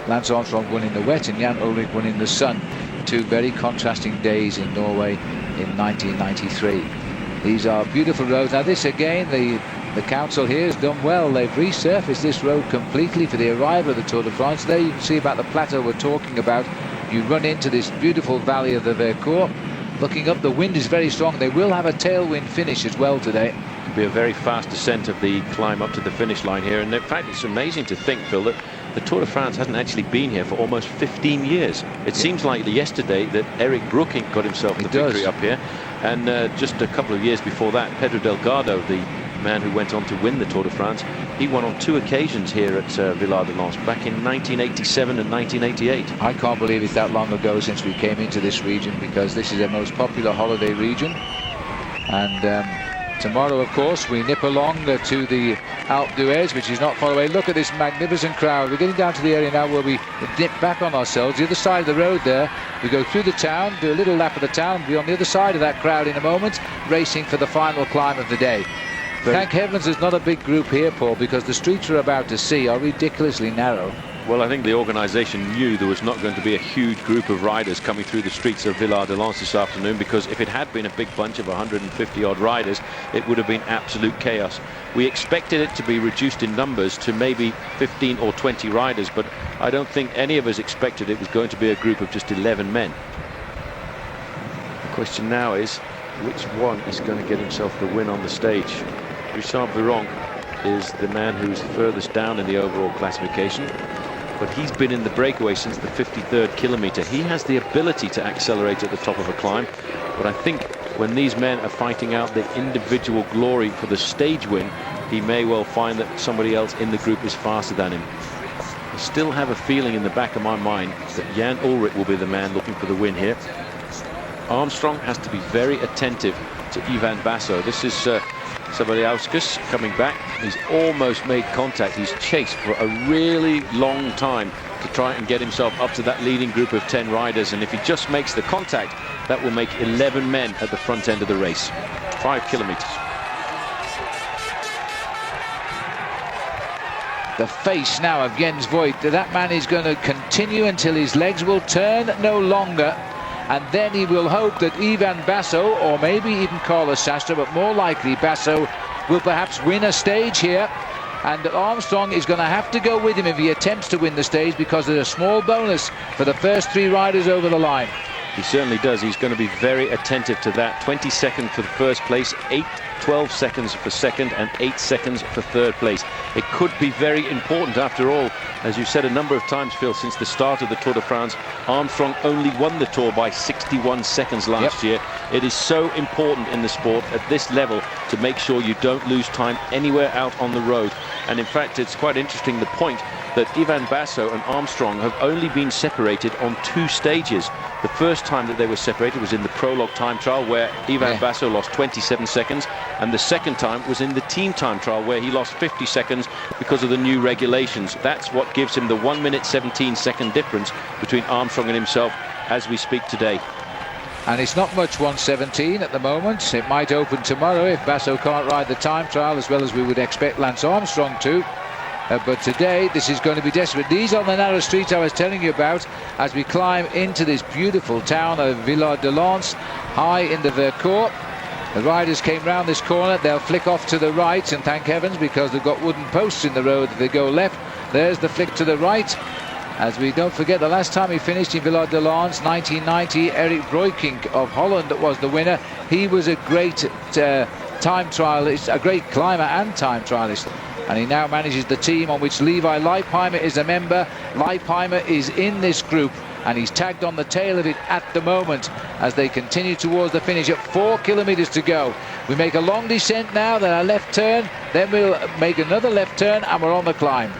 Lance Armstrong won in the wet and Jan Ullrich won in the sun. Two very contrasting days in Norway in 1993. These are beautiful roads. Now this again, the council here has done well. They've resurfaced this road completely for the arrival of the Tour de France. There you can see about the plateau we're talking about. You run into this beautiful valley of the Vercors. Looking up, the wind is very strong. They will have a tailwind finish as well today. It'll be a very fast descent of the climb up to the finish line here. And in fact, it's amazing to think, Phil, that the Tour de France hasn't actually been here for almost 15 years. It seems like yesterday that Eric Brookink got himself the victory up here. And just a couple of years before that, Pedro Delgado, the man who went on to win the Tour de France, he won on 2 occasions here at Villard-de-Lans back in 1987 and 1988. I can't believe it's that long ago since we came into this region, because this is a most popular holiday region. And tomorrow, of course, we nip along to the Alpe d'Huez, which is not far away. Look at this magnificent crowd. We're getting down to the area now where we dip back on ourselves. The other side of the road there, we go through the town, do a little lap of the town, be on the other side of that crowd in a moment, racing for the final climb of the day. Thank heavens there's not a big group here, Paul, because the streets we're about to see are ridiculously narrow. Well, I think the organisation knew there was not going to be a huge group of riders coming through the streets of Villard-de-Lans this afternoon, because if it had been a big bunch of 150-odd riders, it would have been absolute chaos. We expected it to be reduced in numbers to maybe 15 or 20 riders, but I don't think any of us expected it was going to be a group of just 11 men. The question now is, which one is going to get himself the win on the stage? Richard Viron is the man who's furthest down in the overall classification, but he's been in the breakaway since the 53rd kilometre. He has the ability to accelerate at the top of a climb, but I think when these men are fighting out the individual glory for the stage win, he may well find that somebody else in the group is faster than him. I still have a feeling in the back of my mind that Jan Ullrich will be the man looking for the win here. Armstrong has to be very attentive to Ivan Basso. This is Sabaliauskas coming back. He's almost made contact. He's chased for a really long time to try and get himself up to that leading group of 10 riders, and if he just makes the contact, that will make 11 men at the front end of the race. 5 kilometers. The face now of Jens Voigt. That man is going to continue until his legs will turn no longer, and then he will hope that Ivan Basso, or maybe even Carlos Sastre, but more likely Basso, will perhaps win a stage here, and that Armstrong is going to have to go with him if he attempts to win the stage, because there's a small bonus for the first 3 riders over the line. He certainly does. He's going to be very attentive to that. 20 seconds for the first place, 12 seconds for second, and 8 seconds for third place. It could be very important after all. As you said a number of times, Phil, since the start of the Tour de France, Armstrong only won the Tour by 61 seconds last year. It is so important in the sport at this level to make sure you don't lose time anywhere out on the road. And in fact, it's quite interesting, the point that Ivan Basso and Armstrong have only been separated on 2 stages. The first time that they were separated was in the prologue time trial, where Ivan Basso lost 27 seconds, and the second time was in the team time trial, where he lost 50 seconds because of the new regulations. That's what gives him the 1 minute 17-second difference between Armstrong and himself as we speak today. And it's not much 1:17 at the moment. It might open tomorrow if Basso can't ride the time trial as well as we would expect Lance Armstrong to. But today this is going to be desperate. These are the narrow streets I was telling you about as we climb into this beautiful town of Villard-de-Lans, high in the Vercors. The riders came round this corner. They'll flick off to the right, and thank heavens, because they've got wooden posts in the road. If they go left, there's the flick to the right. As we don't forget, the last time he finished in Villard de Lans, 1990, Eric Breukink of Holland was the winner. He was a great time trialist, a great climber and time trialist. And he now manages the team on which Levi Leipheimer is a member. Leipheimer is in this group, and he's tagged on the tail of it at the moment as they continue towards the finish at 4 kilometers to go. We make a long descent now, then a left turn, then we'll make another left turn, and we're on the climb.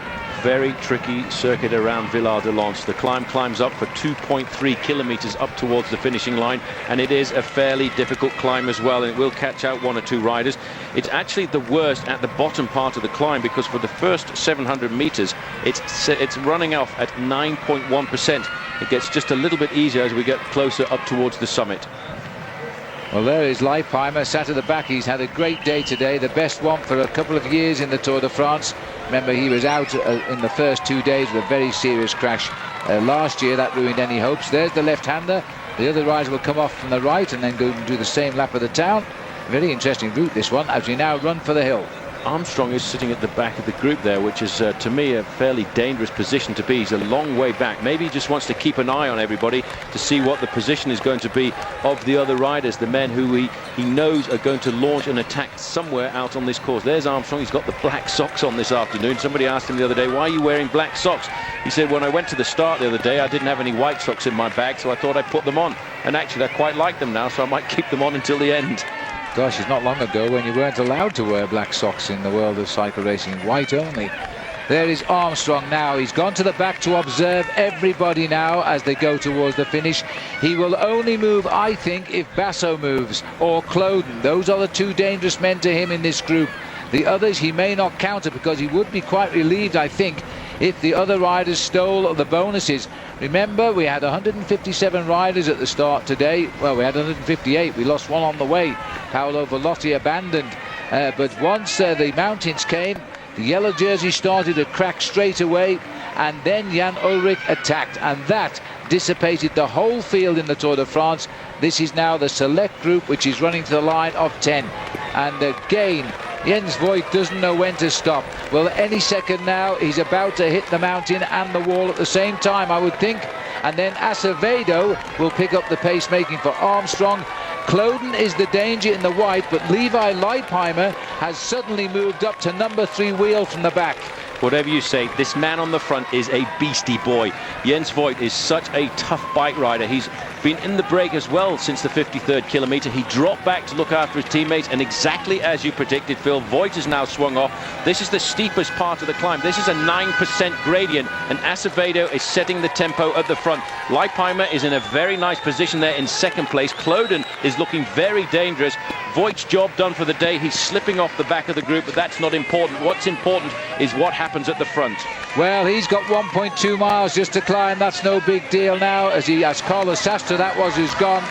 Very tricky circuit around Villard de Lans. The climb climbs up for 2.3 kilometers up towards the finishing line, and it is a fairly difficult climb as well, and it will catch out 1 or 2 riders. It's actually the worst at the bottom part of the climb, because for the first 700 meters it's running off at 9.1%. It gets just a little bit easier as we get closer up towards the summit. Well, there is Leipheimer sat at the back. He's had a great day today, the best one for a couple of years in the Tour de France. Remember, he was out in the first 2 days with a very serious crash last year. That ruined any hopes. There's the left-hander. The other rider will come off from the right and then go and do the same lap of the town. Very interesting route, this one, as we now run for the hill. Armstrong is sitting at the back of the group there, which is to me a fairly dangerous position to be. He's a long way back. Maybe he just wants to keep an eye on everybody to see what the position is going to be of the other riders, the men who he knows are going to launch an attack somewhere out on this course. There's Armstrong. He's got the black socks on this afternoon. Somebody asked him the other day, why are you wearing black socks? He said, when I went to the start the other day, I didn't have any white socks in my bag, so I thought I'd put them on. And actually I quite like them now, so I might keep them on until the end. Gosh, it's not long ago when you weren't allowed to wear black socks in the world of cycle racing, white only. There is Armstrong now. He's gone to the back to observe everybody now as they go towards the finish. He will only move, I think, if Basso moves or Cloden. Those are the 2 dangerous men to him in this group. The others he may not counter, because he would be quite relieved, I think, if the other riders stole the bonuses. Remember, we had 157 riders at the start today. Well, we had 158. We lost 1 on the way. Paolo Velotti abandoned. But once the mountains came, the yellow jersey started to crack straight away, and then Jan Ullrich attacked, and that dissipated the whole field in the Tour de France. This is now the select group, which is running to the line of 10. And again, Jens Voigt doesn't know when to stop. Well, any second now, he's about to hit the mountain and the wall at the same time, I would think. And then Acevedo will pick up the pace making for Armstrong. Cloden is the danger in the white, but Levi Leipheimer has suddenly moved up to number 3 wheel from the back. Whatever you say, this man on the front is a beastie boy. Jens Voigt is such a tough bike rider. He's been in the break as well since the 53rd kilometre. He dropped back to look after his teammates, and exactly as you predicted, Phil, Voigt has now swung off. This is the steepest part of the climb. This is a 9% gradient, and Acevedo is setting the tempo at the front. Leipheimer is in a very nice position there in second place. Cloden is looking very dangerous. Voigt's job done for the day. He's slipping off the back of the group, but that's not important. What's important is what happens at the front. Well, he's got 1.2 miles just to climb. That's no big deal now, as Carlos Sastre, that was, who's gone.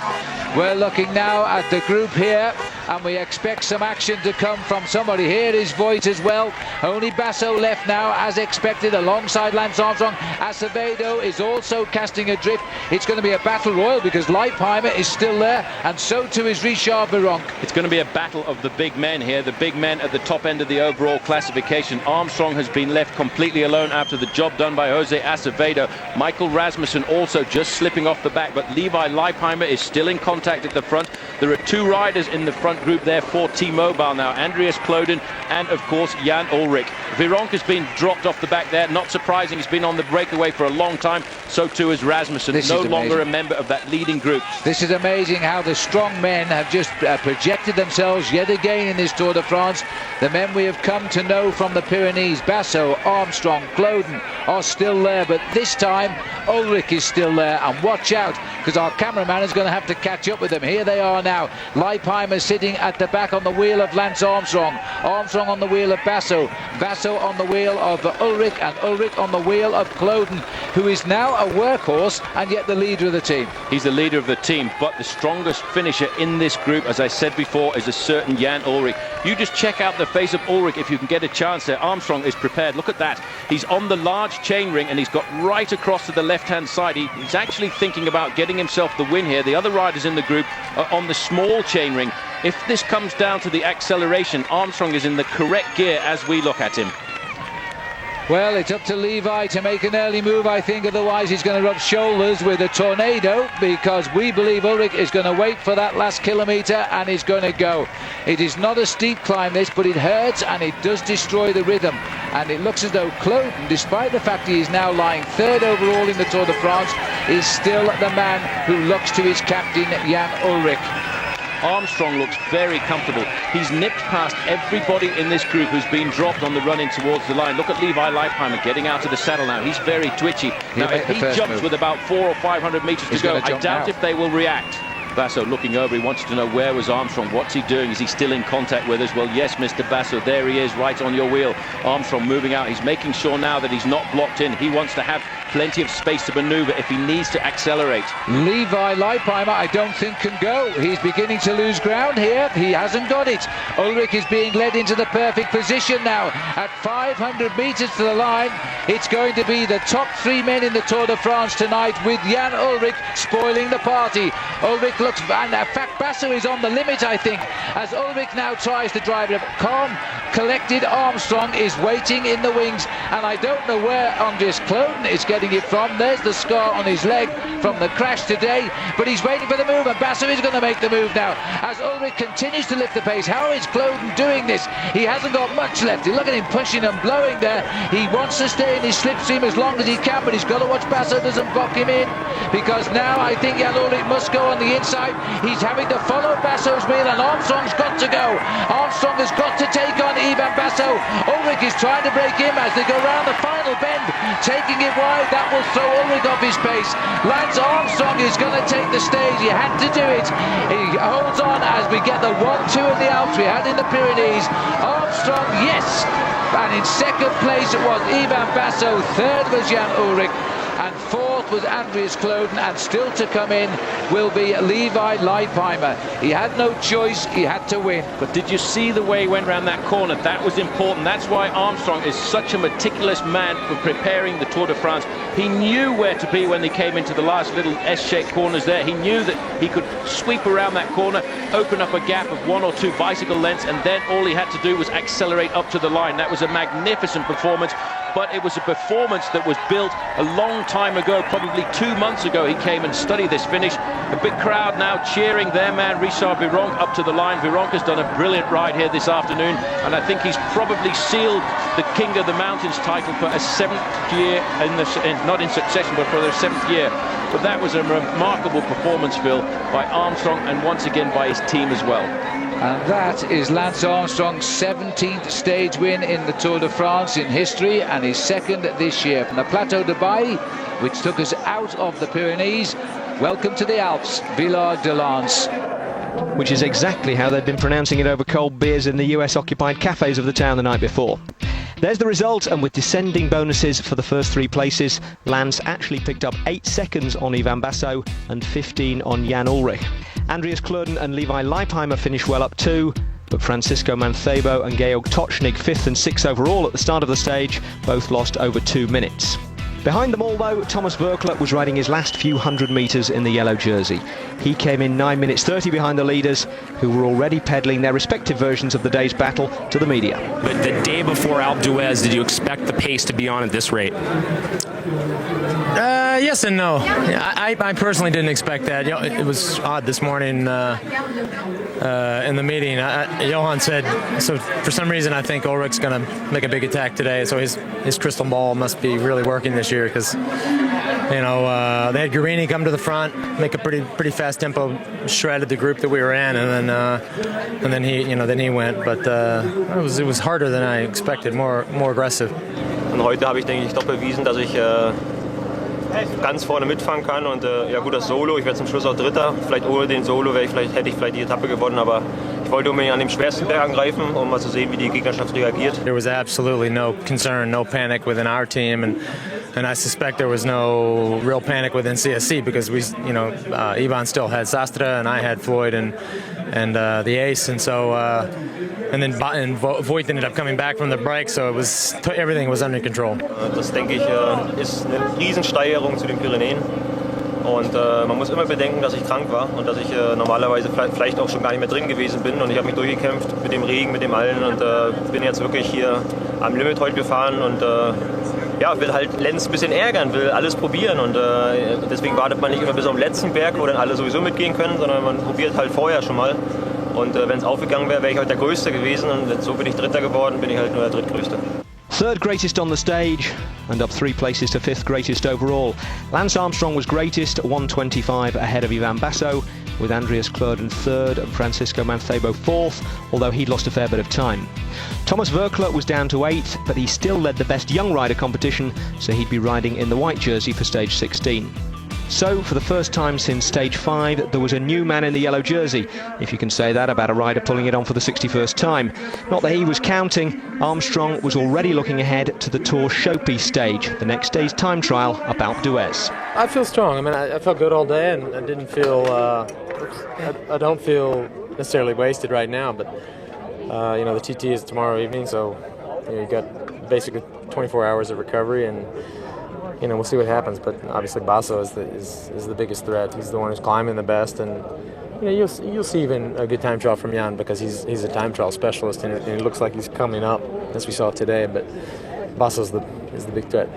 We're looking now at the group here, and we expect some action to come from somebody. Here is Voigt as well. Only Basso left now, as expected, alongside Lance Armstrong. Acevedo is also casting adrift. It's going to be a battle royal, because Leipheimer is still there, and so too is Richard Virenque. It's going to be a battle of the big men here, the big men at the top end of the overall classification. Armstrong has been left completely alone after the job done by Jose Acevedo. Michael Rasmussen also just slipping off the back, but Levi Leipheimer is still in contact at the front. There are 2 riders in the front group there for T-Mobile now, Andreas Cloden and of course Jan Ullrich. Virenque has been dropped off the back there, not surprising. He's been on the breakaway for a long time, so too is Rasmussen, no longer a member of that leading group. This is amazing how the strong men have just projected themselves yet again in this Tour de France. The men we have come to know from the Pyrenees, Basso, Armstrong, Cloden, are still there, but this time Ullrich is still there, and watch out, because our cameraman is going to have to catch up with them. Here they are now. Leipheimer sitting at the back on the wheel of Lance Armstrong. Armstrong on the wheel of Basso. Basso on the wheel of Ullrich, and Ullrich on the wheel of Cloden, who is now a workhorse and yet the leader of the team. He's the leader of the team, but the strongest finisher in this group, as I said before, is a certain Jan Ullrich. You just check out the face of Ullrich if you can get a chance there. Armstrong is prepared. Look at that. He's on the large chain ring, and he's got right across to the left-hand side. He's actually thinking about getting himself the win here. The other riders in the group are on the small chain ring. If this comes down to the acceleration, Armstrong is in the correct gear as we look at him. Well, it's up to Levi to make an early move, I think. Otherwise, he's going to rub shoulders with a tornado, because we believe Ulrich is going to wait for that last kilometre and is going to go. It is not a steep climb, this, but it hurts and it does destroy the rhythm. And it looks as though Kloden, despite the fact he is now lying third overall in the Tour de France, is still the man who looks to his captain, Jan Ullrich. Armstrong looks very comfortable. He's nipped past everybody in this group who's been dropped on the run-in towards the line. Look at Levi Leipheimer getting out of the saddle now. He's very twitchy. Now, if he jumps with about 400 or 500 metres to go, I doubt if they will react. Basso looking over, he wants to know where was Armstrong, what's he doing, is he still in contact with us? Well, yes, Mr. Basso, there he is, right on your wheel. Armstrong moving out, he's making sure now that he's not blocked in. He wants to have plenty of space to manoeuvre if he needs to accelerate. Levi Leipheimer, I don't think, can go. He's beginning to lose ground here. He hasn't got it. Ulrich is being led into the perfect position now. At 500 metres to the line, it's going to be the top three men in the Tour de France tonight, with Jan Ullrich spoiling the party. Ullrich looks, and in fact Basso is on the limit, I think, as Ullrich now tries to drive it up. Calm, collected Armstrong is waiting in the wings, and I don't know where Andreas Kloden is getting it from. There's the scar on his leg from the crash today, but he's waiting for the move, and Basso is going to make the move now as Ullrich continues to lift the pace. How is Kloden doing this? He hasn't got much left. Look at him pushing and blowing there. He wants to stay in his slipstream as long as he can, but he's got to watch Basso doesn't block him in, because now I think Jan Ullrich must go on the inside. He's having to follow Basso's wheel, and Armstrong's got to go. Armstrong has got to take on Ivan Basso. Ullrich is trying to break him as they go round the final bend, taking it wide. That will throw Ullrich off his pace. Lance Armstrong is going to take the stage. He had to do it. He holds on as we get the 1-2 in the Alps we had in the Pyrenees. Armstrong, yes. And in second place it was Ivan Basso. Third was Jan Ullrich. And fourth was Andreas Kloden, and still to come in will be Levi Leipheimer. He had no choice, he had to win. But did you see the way he went around that corner? That was important. That's why Armstrong is such a meticulous man for preparing the Tour de France. He knew where to be when they came into the last little S-shaped corners there. He knew that he could sweep around that corner, open up a gap of 1 or 2 bicycle lengths, and then all he had to do was accelerate up to the line. That was a magnificent performance. But it was a performance that was built a long time ago, probably 2 months ago. He came and studied this finish. A big crowd now cheering their man Richard Virenque up to the line. Virenque has done a brilliant ride here this afternoon, and I think he's probably sealed the King of the Mountains title for a 7th year, not in succession, but for their 7th year. But that was a remarkable performance, Phil, by Armstrong, and once again by his team as well. And that is Lance Armstrong's 17th stage win in the Tour de France in history, and his second this year. From the Plateau de Bailly, which took us out of the Pyrenees, welcome to the Alps, Villard de Lans. Which is exactly how they'd been pronouncing it over cold beers in the US-occupied cafes of the town the night before. There's the result, and with descending bonuses for the first 3 places, Lance actually picked up 8 seconds on Ivan Basso and 15 on Jan Ullrich. Andreas Kloden and Levi Leipheimer finished well up too, but Francisco Mancebo and Georg Tocznik, 5th and 6th overall at the start of the stage, both lost over 2 minutes. Behind them all, though, Thomas Voeckler was riding his last few hundred metres in the yellow jersey. He came in 9 minutes 30 behind the leaders, who were already peddling their respective versions of the day's battle to the media. But the day before Alpe d'Huez, did you expect the pace to be on at this rate? Yes and no. I personally didn't expect that. It was odd this morning in the meeting. Johan said, so for some reason I think Ulrich's going to make a big attack today, so his crystal ball must be really working this year, because they had Guerini come to the front, make a pretty fast tempo shred of the group that we were in, and then he went. But it was harder than I expected, more aggressive. Und heute habe ich, denke ich, doch bewiesen, dass ich ganz vorne mitfahren kann, und ja gut, das Solo, ich werde zum Schluss auch Dritter, vielleicht ohne den Solo hätte ich vielleicht die Etappe gewonnen, aber ich wollte unbedingt an dem schwersten Berg angreifen, um mal zu sehen, wie die Gegnerschaft reagiert. There was absolutely no concern, no panic within our team, and I suspect there was no real panic within CSC, because Ivan still had Sastre and I had Floyd and the ace, and so and then Voigt ended up coming back from the break, so everything was under control. Das, denke ich, ist eine Riesensteigerung zu den Pyrenäen, und man muss immer bedenken, dass ich krank war und dass ich normalerweise vielleicht auch schon gar nicht mehr drin gewesen bin, und ich habe mich durchgekämpft mit dem Regen, mit dem allen, und bin jetzt wirklich hier am Limit heute gefahren, und ja, will halt Lenz ein bisschen ärgern, will alles probieren und deswegen wartet man nicht immer bis auf den letzten Berg, wo dann alle sowieso mitgehen können, sondern man probiert halt vorher schon mal. Und wenn es aufgegangen wäre, wäre ich heute der Größte gewesen und so bin ich Dritter geworden, bin ich halt nur der Drittgrößte. Third greatest on the stage and up 3 places to 5th greatest overall. Lance Armstrong was greatest, 1:25 ahead of Ivan Basso, with Andreas Klöden third and Francisco Mancebo fourth, although he'd lost a fair bit of time. Thomas Voeckler was down to 8th, but he still led the best young rider competition, so he'd be riding in the white jersey for stage 16. So, for the first time since stage 5, there was a new man in the yellow jersey, if you can say that about a rider pulling it on for the 61st time. Not that he was counting, Armstrong was already looking ahead to the Tour showpiece stage, the next day's time trial up Alpe d'Huez. I feel strong. I mean, I felt good all day, and I didn't feel. I don't feel necessarily wasted right now, but you know, the TT is tomorrow evening, so you got basically 24 hours of recovery, and you know, we'll see what happens. But obviously, Basso is the biggest threat. He's the one who's climbing the best, and you know, you'll see even a good time trial from Jan because he's a time trial specialist, and it looks like he's coming up as we saw today. But Basso is the big threat.